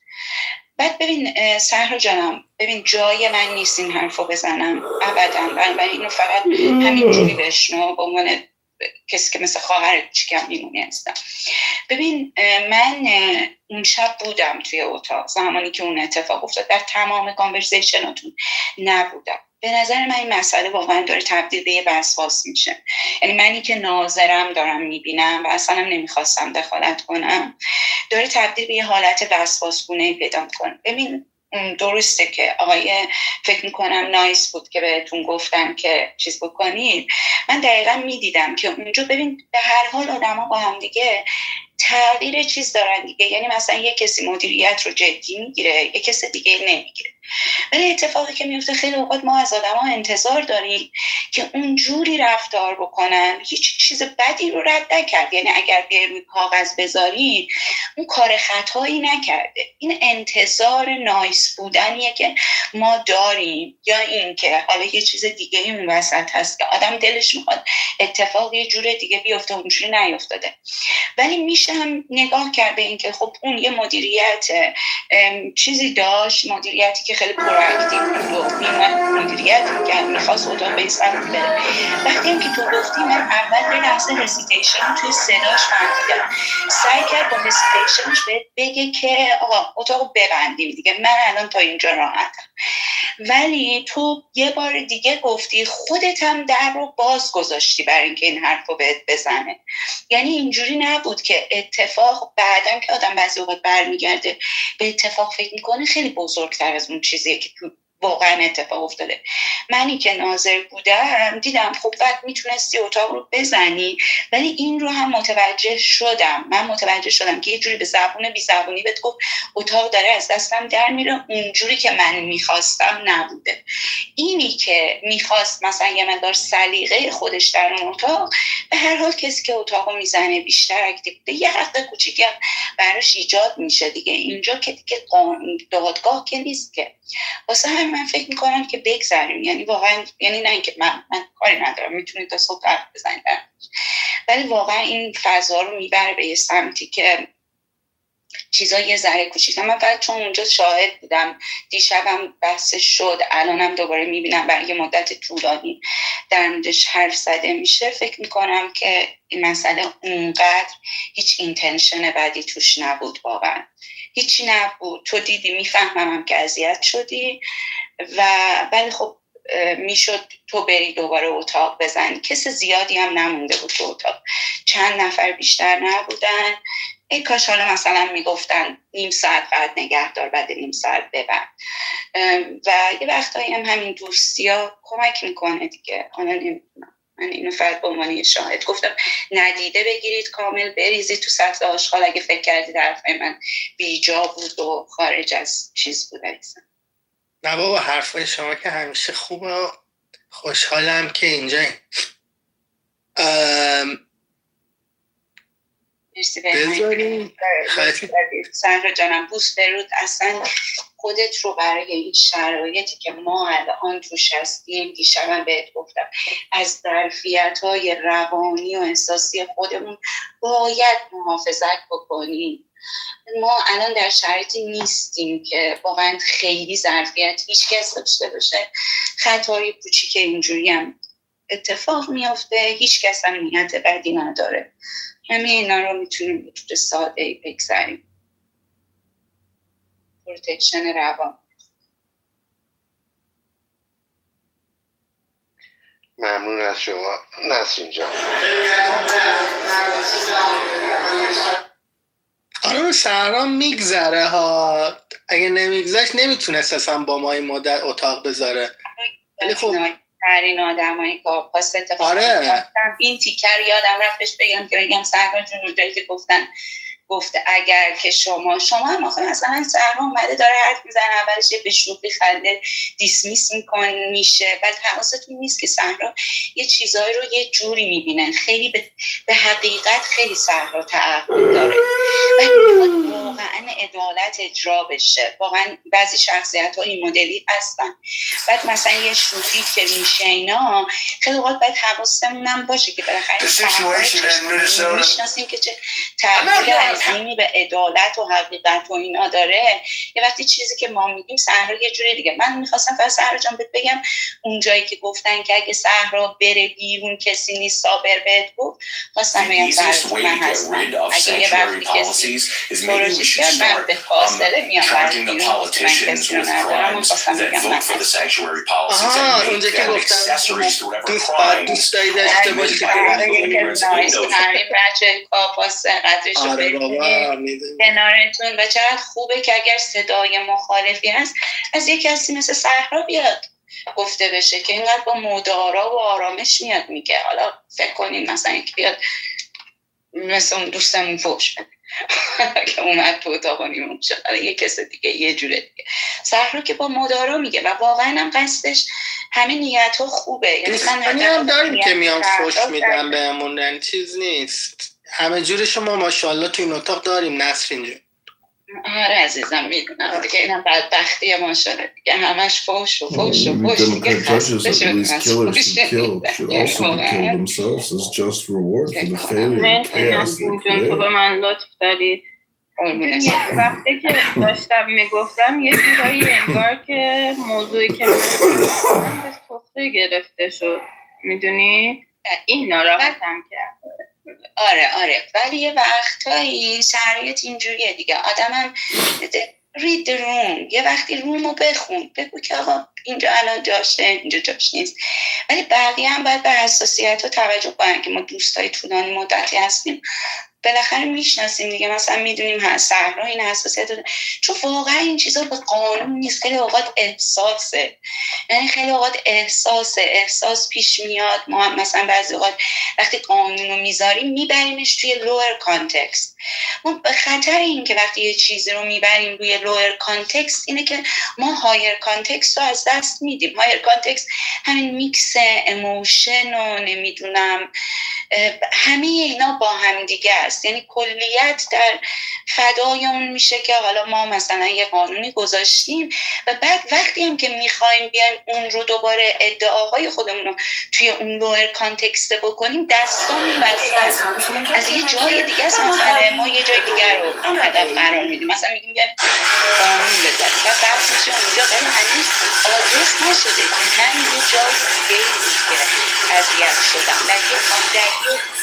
بعد ببین سهرا جانم، ببین جای من نیست این حرفو بزنم ابدا، و اینو فقط همینجوری بشنو به عنوان کسی که مثل خواهر کوچیکم میمونه هستم. ببین من اون شب بودم توی اتاق زمانی که اون اتفاق افتاد، در تمام کانورسیشناتون نبودم. به نظر من این مسئله واقعا داره تبدیل به یه وسواس میشه. یعنی منی که ناظرم دارم میبینم و اصلا نمیخواستم دخالت کنم، داره تبدیل به یه حالت وسواسگونه پیدا میکنه. ببین درسته که آقای فکر میکنم نایس بود که بهتون گفتن که چیز بکنید. من دقیقا میدیدم که اونجا ببین به هر حال آدم ها با هم دیگه تغییر چیز دارن دیگه، یعنی مثلا یک کسی مدیریت رو جدی میگیره یک کسی دیگه نمیگیره، ولی اتفاقی که میفته خیلی اوقات ما از آدم ها انتظار داریم که اونجوری رفتار بکنن، هیچ چیز بدی رو رد نکرد، یعنی اگر بیای روی کاغذ بذاری اون کار خطایی نکرده. این انتظار نایس بودنیه که ما داریم، یا این که حالا یه چیز دیگه اون وسط هست که آدم دلش میخواد اتفاق یه جور دیگه بیفته اونجوری نیفتاده. ولی میشه هم نگاه کرد به این که خب اون یه مدیریت چیزی داشت، مدیریتی که خیلی پرواکتیو بود و مدیریت میکرد، میخواست اتاق به سمت بره. وقتی هم که تو گفتی من اول یه لحظه هسیتیشن توی صداش فهمیدم، سعی کرد با هسیتیشنش بگه که آقا اتاق ببندیم دیگه، من الان تا اینجا راحتم. ولی تو یه بار دیگه گفتی خودت هم در رو باز گذاشتی برای اینکه این حرف رو بهت بزنه. یعنی اینجوری نبود که اتفاق بعدن که آدم بعضی اوقات برمیگرده به اتفاق فکر میکنه خیلی بزرگتر از اون چیزیه که تو واقعا اتفاق افتاده. منی که ناظر بودم دیدم خب وقت میتونستی اتاق رو بزنی، ولی این رو هم متوجه شدم، من متوجه شدم که یه جوری به زبون بی زبونی بهت گفت اتاق داره از دستم در میره، اونجوری که من میخواستم نبوده. اینی که میخواست مثلا یه مقدار سلیقه خودش در اون اتاق، به هر حال کسی که اتاقو میزنه بیشتر اکتیو بوده، یه حق کوچیکی براش ایجاد میشه دیگه. اینجا که دیگه دادگاه که نیست که. واسه هم من فکر میکنم که بگذاریم، یعنی واقعا، یعنی نه اینکه من کاری ندارم، میتونید تا صبح حرف بزنید، ولی واقعا این فضا رو میبره به یه سمتی که چیزا یه ذره کوچیکه. من فقط چون اونجا شاهد بودم، دیشبم بحثش شد، الانم دوباره میبینم برای یه مدت طولانی در موردش حرف زده میشه، فکر میکنم که این مسئله اونقدر هیچ اینتنشن بدی توش نبود، واقعا هیچی نبود. تو دیدی، میفهمم که اذیت شدی ولی خب میشد تو بری دوباره اتاق بزنی. کس زیادی هم نمونده بود تو اتاق، چند نفر بیشتر نبودن. ای کاش حالا مثلا میگفتن نیم ساعت بعد نگهدار، بعد نیم ساعت ببند. و یه وقتایی هم همین دوستی ها کمک میکنه دیگه. حالا نمیدونم، من اینو فقط به عنوان شاهد گفتم، ندیده بگیرید کامل بریزید تو سطل آشغال اگه فکر کردید حرفای من بیجا بود و خارج از چیز بود. نه بابا، حرفای شما که همیشه خوبه. خوشحالم که اینجاییم. مرسی بهتون. سهرا جانم بوس درود. اصلا خودت رو برای این شرایطی که ما الان توش هستیم، دیشبم بهت گفتم، از ظرفیت‌های روانی و احساسی خودمون باید محافظت بکنیم. ما الان در شرایطی نیستیم که واقعا خیلی ظرفیت هیچ کس داشته باشه. خطای کوچیک اینجوری هم اتفاق میافته، هیچ کس هم نیت بدی نداره. همه اینا رو میتونیم به طور ساده بگذاریم. پروتکشن روان. ممنون از شما نسرین جان. خانم سهرا میگذره ها، اگه نمیگذشت نمیتونست اصلا با ما این مدت اتاق بذاره. ولی خب ترین آدمایی که پاس اتفاق این تیکر یادم رفتش بگم که بگم سهرا جون اونجایی که گفته اگر که شما هم آخه مثلا سهرا اومده داره حرف میزنه، اولش به شوخی خنده دیسمیس میشه، بعد حواستون نیست که سهرا یه چیزایی رو یه جوری میبینن، خیلی به حقیقت خیلی سهرا تعهد داره و واقعا عدالت اجرا بشه. واقعا بعضی شخصیت ها این مدلی هستن، بعد مثلا یه شوخی که میشه اینا، خیلی وقت باید حواستمون هم باشه که بالاخره میشناسیم که چه تعهد عظیمی به عدالت و حقیقت و اینا داره. یه وقتی چیزی که ما میگیم سهرا یه جوری دیگه. من میخواستم فقط سهرا جان بگم اونجایی که گفتن که اگه سهرا بره بیرون کسی نیست صابر بهت گفت، خواستم بگم سهرا من هستم. اگه یه وقتی کسی تو رو چیز کرد من به فاصله میام برای بیرون من کسی رو ندارم و خواستم بگم من اونجا که گفتم دوست داری داشته باشی همین بچه کافاس قدرش رو بدونید کنارتون و چقدر خوبه که اگر صدای مخالفی هست از یک کسی مثل صحرا بیاد گفته بشه که اینقدر با مدارا و آرامش میاد میگه. حالا فکر کنین مثلا یکی بیاد مثل اون دوستمون فوش بده که اومد تو اتاق و نیمون شد یه کس دیگه یه جوره دیگه. صحرا که با مدارا میگه و واقعا هم قصدش همه نیت ها خوبه. دوستانی هم داریم که میان فوش میدن بهمون، یعنی چیز نیست، همه جور شما ماشاءالله تو این اتاق داریم نسرین جون. آره عزیزم میدونم دیگه اینم بدبختی ما شده دیگه همش فوش و فوش و فوش دیگه judges, at least killers who kill should also be killed themselves as just reward for the failure and chaos they create. تو به من لطف داری. وقتی که داشتم میگفتم یه جورایی انگار که موضوعی که میگفتم به سخره گرفته شد، میدونی؟ این ناراحتم کرد. آره ولی یه وقتایی شرایط اینجوریه دیگه. آدمم read the room، یه وقتی رومو بخون، بگو که آقا اینجا الان جاشه اینجا جاش نیست. ولی بقیه هم باید به حساسیت ها توجه کنن که ما دوستای طولانی مدتی هستیم بالاخره میشناسیم دیگه، مثلا میدونیم صحرا این حساسیت داره، چون واقعا این چیزا به قانون نیست، خیلی اوقات احساسه، یعنی خیلی اوقات احساس پیش میاد. ما مثلا بعضی اوقات وقتی قانون رو میذاریم میبریمش توی لوئر کانتکست. ما به خطر این که وقتی یه چیزی رو میبریم روی لوئر کانتکست اینه که ما هایر کانتکست رو از دست میدیم. هایر کانتکست همین میکس اموشن و نمیدونم همه اینا با هم دیگه است، یعنی کلیت در فدای اون میشه که حالا ما مثلا یه قانونی گذاشتیم و بعد وقتی هم که میخوایم بیایم اون رو دوباره ادعاهای خودمون رو توی اون لوئر کانتکست بکنیم دستامون بسته از یه جای دیگه است. مثلا ما یه جای دیگه رو هدف قرار میدیم، مثلا میگیم بیایم قانون بذاریم و بحث میشه اونجا ولی هنوز آدرس نشده که من یه جای دیگه که اذیت شدم در یه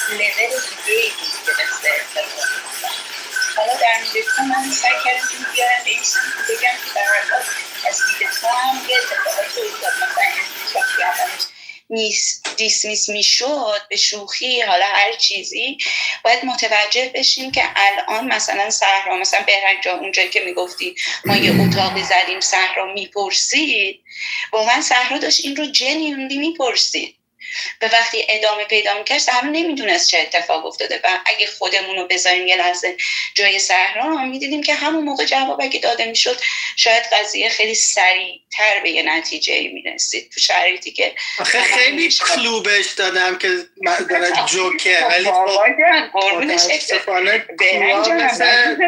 لیول دیگه گرفته اتفاق. حالا در میدهتون من سعی کردم این بیارم به این سمت بگم که در حال از میدهتون هم یه اتفاقات رو افتاد، مثلا انتشاف کردنش دیسمیس میشد به شوخی حالا هر چیزی، باید متوجه بشیم که الان مثلا صحرا، مثلا بهرنگ جان اونجایی که میگفتی ما یه اتاقی زدیم صحرا میپرسید، واقعا صحرا داشت این رو جنیونلی میپرسید به وقتی ادامه پیدا میکرد صحرا نمیدونست چه اتفاق افتاده و اگه خودمون رو بذاریم یه لحظه جای صحرا میدیدیم که همون موقع جواب اگه داده میشد شاید قضیه خیلی سریعتر به یه نتیجه میرسید تو شرایطی که خیلی کلو بهش دادم که داره جوکه ولی متاسفانه مثل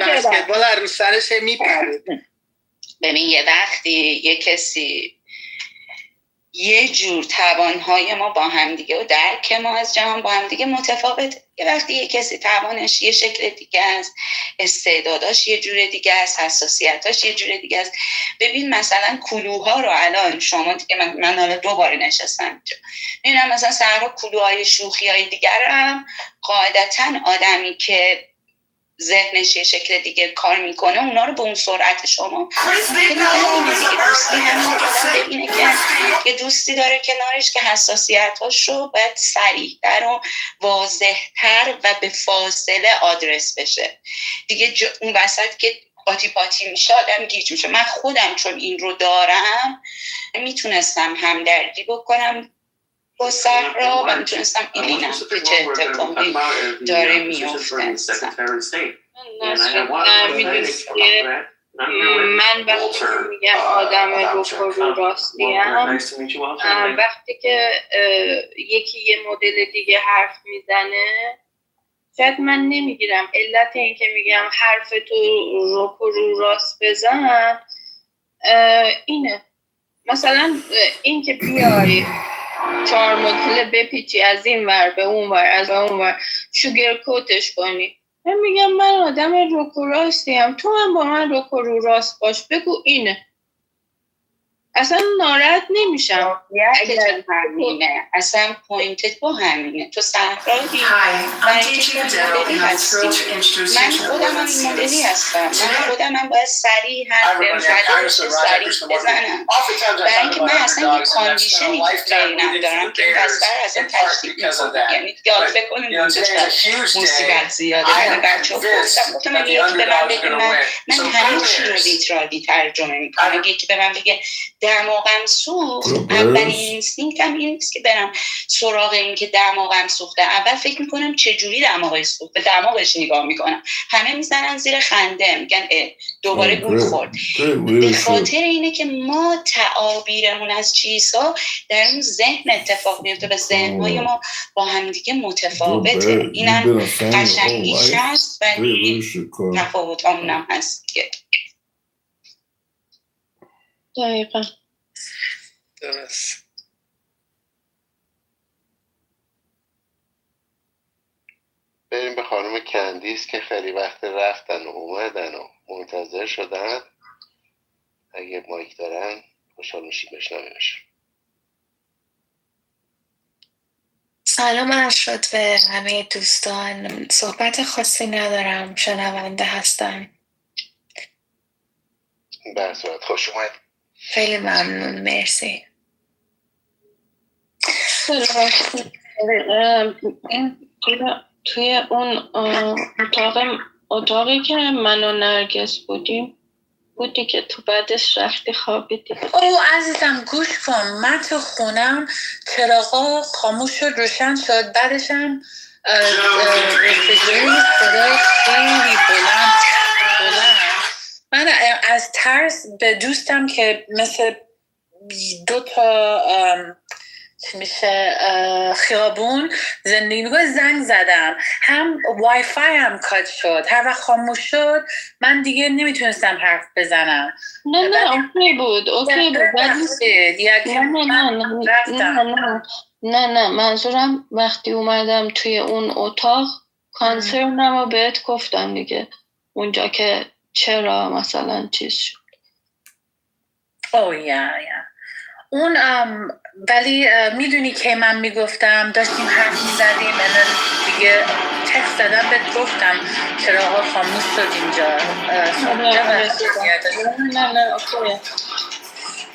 بسکتبال رو سرش میپرید. ببین یه وقتی یه کسی یه جور توانهای ما با هم دیگه و درک ما از جهان با هم دیگه متفاوت. یه وقتی یه کسی توانش یه شکل دیگه است، استعداداش یه جور دیگه است، حساسیتاش یه جور دیگه است. ببین مثلا کلوها رو الان شما دیگه من حالا دوباره نشستم اینجا میبینم مثلا صحرا کلوهای شوخیهای دیگر هم قاعدتاً آدمی که ذهنش یه شکل دیگه کار میکنه اونا رو به اون سرعت شما دوستی همین آدم ببینه که یه دوستی داره کنارش که حساسیتاش رو باید سریعتر و واضحتر و به فاصله آدرس بشه دیگه. اون وسط که قاطی پاتی میشه آدم گیج میشه. من خودم چون این رو دارم میتونستم همدردی بکنم با صحرا و میتونستم اینم که چه اتفاقی داره میفته. من وقتی میگم آدم رو راستیم وقتی که یکی یه مدل دیگه حرف میزنه شاید من نمیگیرم. علت این که میگم حرف تو رو راست بزن اینه، مثلا این که بیای 4 مدل بپیچی از این ور به اون ور از اون ور شوگر کوتش کنی. من میگم من آدم روک و راستیم، تو هم با من روک و رو راست باش، بگو اینه. اصلا ناراحت نمیشم اگه همینه، اصلا پوینتت با همینه. تو صحرایی برای اینکه مدلی هستی، من خودم هم این مدلی هستم، من خودم هم باید سریع حرف بزنم، سریع بزنم، برای اینکه من اصلا یه کاندیشنی تو پلینم دارم که بستر اصلا تشدید میکنم. یعنی دیگه حالا فکر کنیم اونجا مصیبت زیاده. من بچه ها گفتم اگه یکی به من بگه من همه چی رو لیترالی ترجمه میکنم. اگه یکی به من بگه دماغم سوخت، اولین اینستینکتم این نیست که برم سراغ این که دماغم سوخته. اول فکر میکنم چجوری دماغش سوخت، به دماغش نگاه میکنم، همه میزنن زیر خنده میگن دوباره گول خورد. به خاطر اینه که ما تعابیرمون از چیزها در اون ذهن اتفاق میفته و ذهنهای ما با همدیگه متفاوته. اینم قشنگیش هست ولی تفاوت همونم هست که دقیقا درست. بریم به خانم کندیس که خیلی وقت رفتن و اومدن و منتظر شدن. اگه مایک دارن خوشحال میشیم بشنویمش. سلام ارشد به همه دوستان. صحبت خاصی ندارم، شنونده هستم. به صورت خوش اومد. خیلی ممنون، مرسی. این توی اون اتاقی که من و نرگس بودی که تو بعدش رفتی خوابیدی. او عزیزم گوش کن، من تو خونم چراغا خاموش شد روشن شد، بعدشم رفریجریتور صدا خیلی بلند من از ترس به دوستم که مثل 2 چی میشه خیابون زندگی میگه زنگ زدم، هم وای فای هم کات شد، هر وقت خاموش شد من دیگه نمیتونستم حرف بزنم. نه اوکی بود نه منظورم وقتی اومدم توی اون اتاق کانسرنم رو بهت گفتم دیگه اونجا که چرا مثلا چیز شد. اون ولی میدونی که من میگفتم داشتیم حرف میزدیم دیگه تکست دادم بهت گفتم چراغا خاموش شد اینجا. نه اوکی.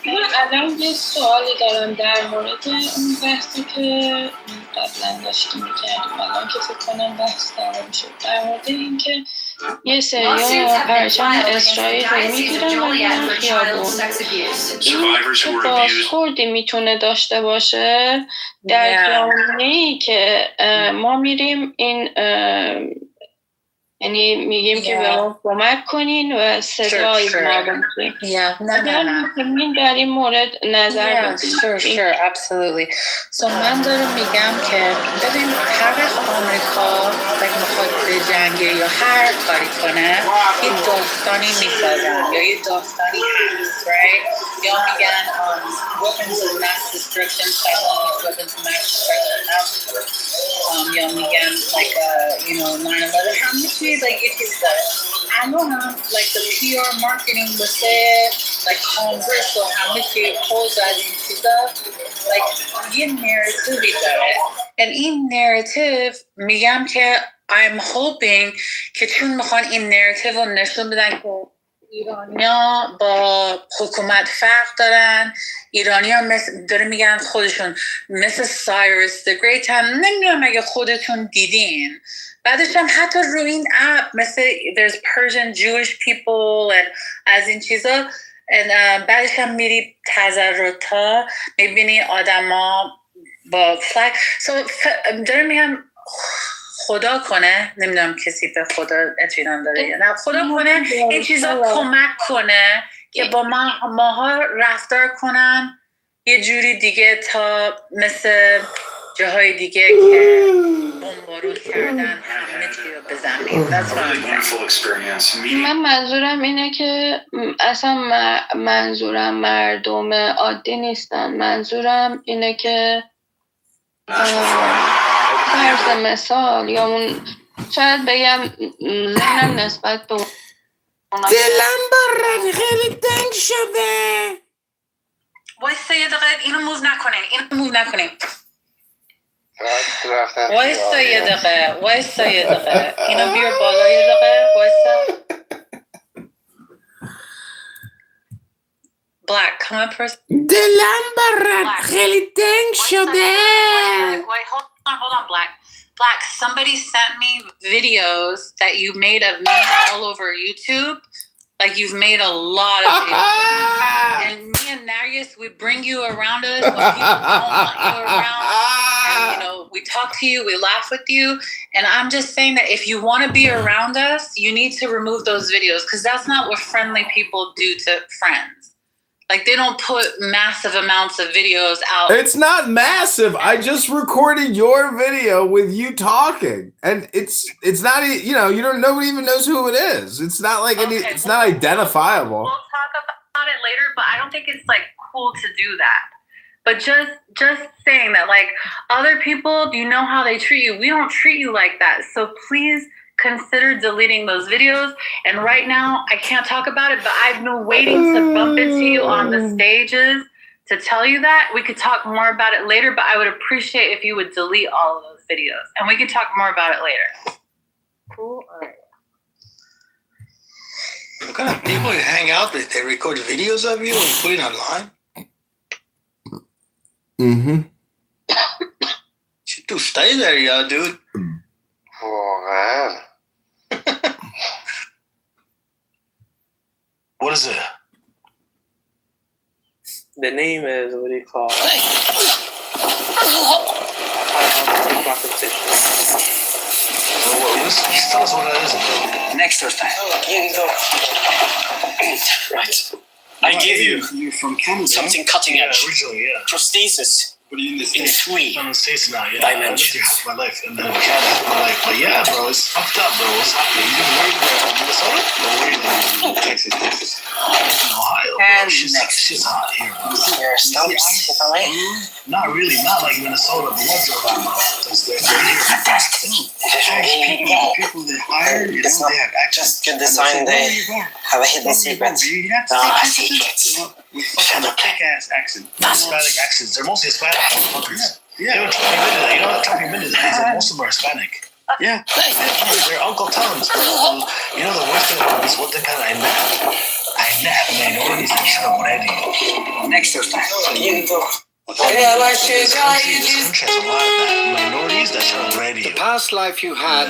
من الان یه سوالی دارم در مورد اون بحثی که قبلا داشتیم میکردیم، الان که فکر کنم بحث تمام شد، در مورد این که یه سریا پرچم اسرائیل رو میگیرن و میرن خیابون. این چه بازخوردی میتونه داشته باشه در جامعه‌ای که ما میریم این یعنی میگیم که به ما کمک کنین و صدای ما بکنین. اگر میتونین در این مورد نظر بدین. absolutely. من دارم میگم که ببین هر وقت آمریکا میخواد به جنگه یا هر کاری کنه یه داستانی میسازن یا یه داستانی هست یا میگن weapons of mass destruction, weapons of mass destruction, یا میگن like 9/11 همه چیز یه چیز داره. الان هم like the PR marketing واسه like Congress و همه چیز پوز از این چیزا like یه نراتیوی داره. این نراتیو میگم که I'm hoping که چون میخوان این نراتیو رو نشون بدن که ایرانیا با حکومت فرق دارن، ایرانیا داره میگن خودشون مثل سایرس the Great هم نمیدونم اگه خودتون دیدین. بعدش هم حتی روی این اپ مثل there's Persian Jewish people and از این چیزا بعدش هم میری تظاهراتا میبینی آدما با فلگ. داره میگم خدا کنه، نمیدونم کسی به خدا اطمینان داره یا نه، خدا کنه این چیزا کمک کنه که با ماها رفتار کنن یه جوری دیگه تا مثل جاهای دیگه که بمبارون کردن همه چی رو بزنیم. من منظورم اینه که اصلا منظورم مردم عادی نیستن، منظورم اینه که فرض مثال یا اون شاید بگم ذهنم نسبت به اون دلم برات خیلی تنگ شده. وایستا یه دقیقه اینو موو نکنین رفتن وایستا یه دقیقه اینو بیار بالا یه دقیقه وایستا Black, come up first. دلم برات خیلی تنگ شده. Wait, hold on, Black. Black, somebody sent me videos that you made of me all over YouTube. Like you've made a lot of videos. And me and Narius, we bring you around us when people don't want you around. And, you know, we talk to you, we laugh with you. And I'm just saying that if you want to be around us, you need to remove those videos because that's not what friendly people do to friends. Like they don't put massive amounts of videos out. It's not massive. I just recorded your video with you talking, and it's not, you know, nobody even knows who it is. It's not like it's not identifiable. We'll talk about it later, but I don't think it's like cool to do that. But just saying that, like other people, do you know how they treat you? We don't treat you like that. So please consider deleting those videos. And right now, I can't talk about it, but I've been waiting to bump into you on the stages to tell you that. We could talk more about it later, but I would appreciate if you would delete all of those videos. And we can talk more about it later. Cool? All right. What kind of people you hang out with? They record videos of you and put it online? Mm-hmm. You do stay there, yeah, dude. واقعا What is it? The name is, what do you call it? Just tell us what it is, bro. Next Thursday. Right. I give you from Canada. something cutting edge. Originally, yeah. Prosthesis in 3 I'm in the States now, yeah. dimensions. I lived here half my life, and then Canada half my life. But yeah, bro, it's fucked up, bro. What's happening? You where you from? Minnesota? Or where you live? Texas. In Ohio, bro. And Shit's hot here, bro. Your stomachs, if I may. Not really, not like Minnesota, but what's up, people they hire, you know, they have access. Just good design, they have a hidden secret. Secrets. Shut up. Kick-ass accent. Hispanic accents. They're mostly Hispanic motherfuckers. Yeah. You know what Tony Bennett is? Most of them are Hispanic. Yeah. They're Uncle Tom's, bro. You know the worst thing about this, what they kind of I nap minorities that shut up already. Next Thursday. Minorities that shut up radio. The past life you had.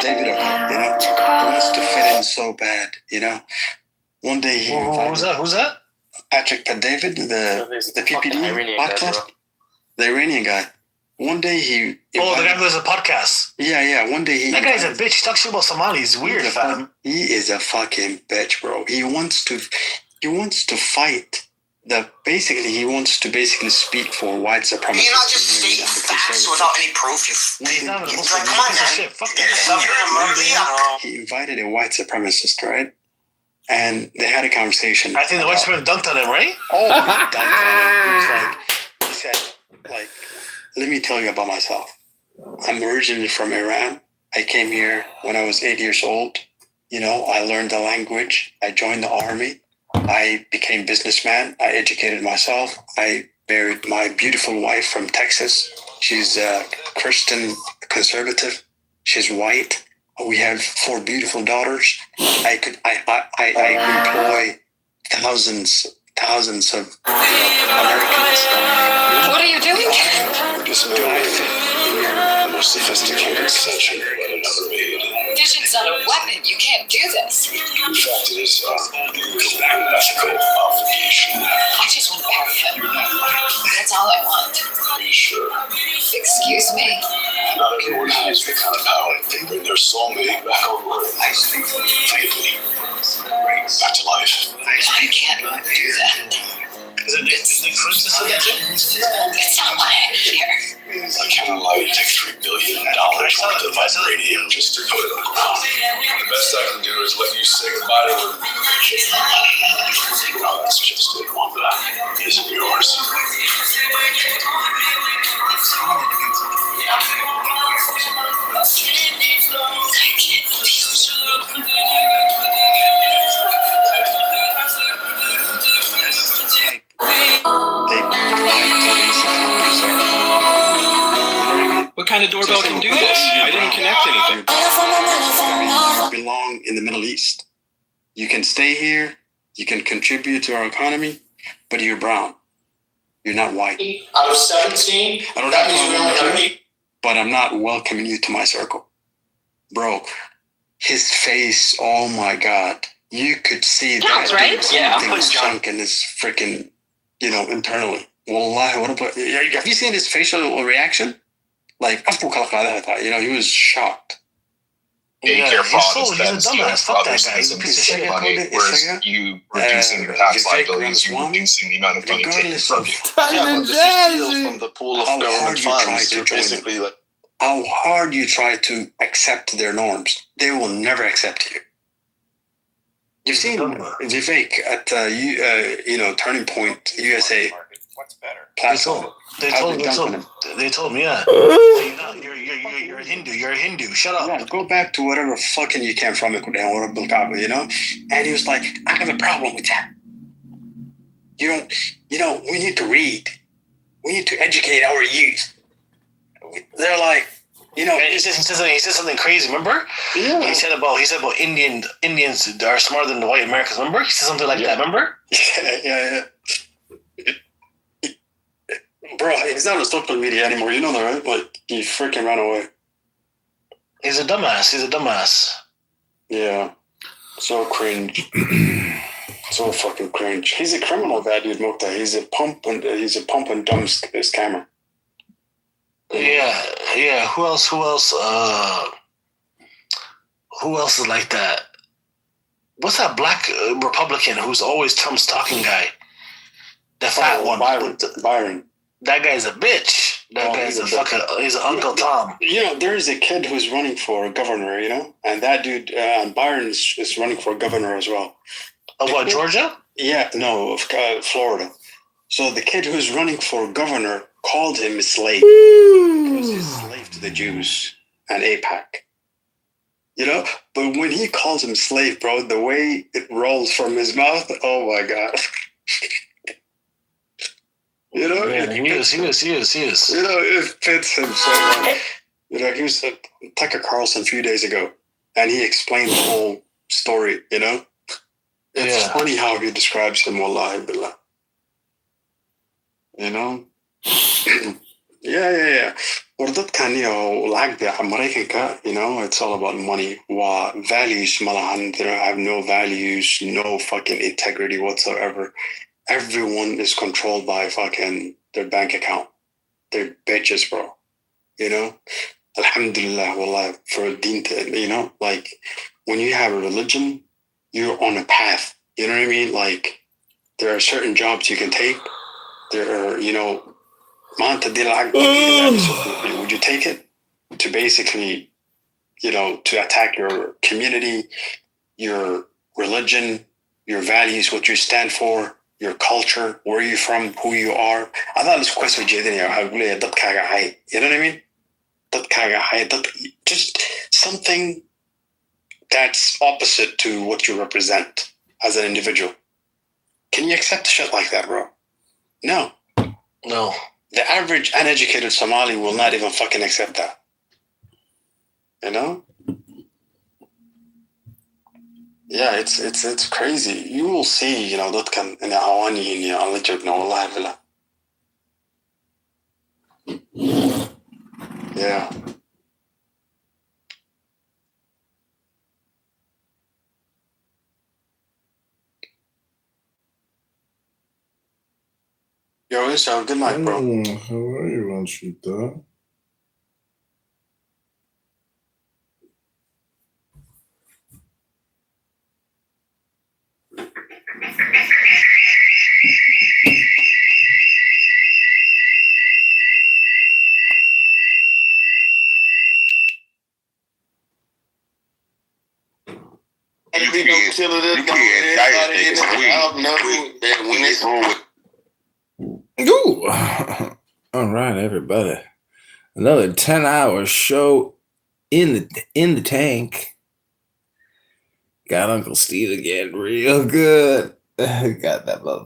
David, you know, he wants to fit in so bad, you know. One day he Who's that? Patrick David, the PPD Hot Club, the Iranian guy. One day he. The guy who has a podcast. Yeah. One day he. That guy's a bitch. He talks shit about Somalis. He's weird, fam. He is a fucking bitch, bro. He wants to fight. He wants to speak for white supremacy. You're not just stating facts without any proof. Come on, man. Shit, fuck that. He invited a white supremacist, right? And they had a conversation. I think the white supremacist dunked on him, right? Oh, he dunked on him. He said, let me tell you about myself. I'm originally from Iran. I came here when I was 8 years old. You know, I learned the language. I joined the army. I became businessman. I educated myself. I married my beautiful wife from Texas. She's a Christian conservative. She's white. We have 4 beautiful daughters. I employ thousands of Americans. What are you doing? The most sophisticated extension of another made. Fission's not a weapon. You can't do this. In fact, it is ethical obligation. I just want to marry him. That's all I want. Are you sure? Excuse me. Not everyone has the kind of power. They bring their soulmate back over Earth. Faintly. Back to life. I can't do that. Is it Nick Francis that too? It's not why I'm here. I can't allow you to take $3 billion worth of radio just to put it on the ground. The best I can do is let you say goodbye to him. No, that's just it. One that isn't yours. behind the doorbell can do this. I didn't connect anything. You belong in the Middle East. You can stay here. You can contribute to our economy, but you're brown. You're not white. Out of 17, I don't have a problem with you, but I'm not welcoming you to my circle. Bro, his face, oh my God. You could see Counts, that right? Yeah, I'm was putting sunk in his freaking, internally. Wallahi, have you seen his facial reaction? Like, he was shocked. Daycare fraud is that steals from others and some save money, whereas you reducing your tax liabilities, you reducing the amount of money taken from you. Yeah, but this steals from the pool of government funds. You're basically like, how hard you try to accept their norms, they will never accept you. You've seen Vivek at Turning Point USA. What's better? Platform. They told me, yeah. You're a Hindu. You're a Hindu. Shut up. Yeah, go back to whatever fucking you came from, And he was like, I have a problem with that. We need to read. We need to educate our youth. They're like, and he said something crazy. Remember? Yeah. He said about Indians are smarter than the white Americans. Remember? He said something like that. Remember? Yeah. Bro, he's not on social media anymore. You know that, right? Like, he freaking ran away. He's a dumbass. Yeah. So cringe. So fucking cringe. He's a criminal, that dude, Mokta. He's a pump and dumb scammer. Yeah. Who else? Who else is like that? What's that black Republican who's always Trump's talking guy? The fat one. Byron. That guy's a bitch. He's an Uncle Tom. There is a kid who's running for governor, and that dude, Byron is running for governor as well. Of what, Georgia? Yeah, no, of Florida. So the kid who's running for governor called him a slave. Because he's a slave to the Jews and AIPAC. But when he calls him slave, bro, the way it rolls from his mouth, oh my God. He is. It fits him so well. He was at Tucker Carlson a few days ago, and he explained the whole story, It's funny how he describes him, wallahi billah. Yeah. Wardadkan lacag Mareykanka, it's all about money. Values malahan, they have no values, no fucking integrity whatsoever. Everyone is controlled by fucking their bank account. They're bitches, bro. Alhamdulillah, wallah, for deen, like when you have a religion, you're on a path. You know what I mean? Like there are certain jobs you can take. There are, would you take it to basically, to attack your community, your religion, your values, what you stand for, your culture, where you're from, who you are? I thought it's quite you know what I mean? Just something that's opposite to what you represent as an individual. Can you accept shit like that, bro? No. The average uneducated Somali will not even fucking accept that. Yeah, it's crazy. You will see, that can yeah. Yo, it's a good night, bro. How are you, Ranchita? Ooh. All right, everybody. Another 10-hour show in the tank. Got Uncle Steve again real good. Got that love.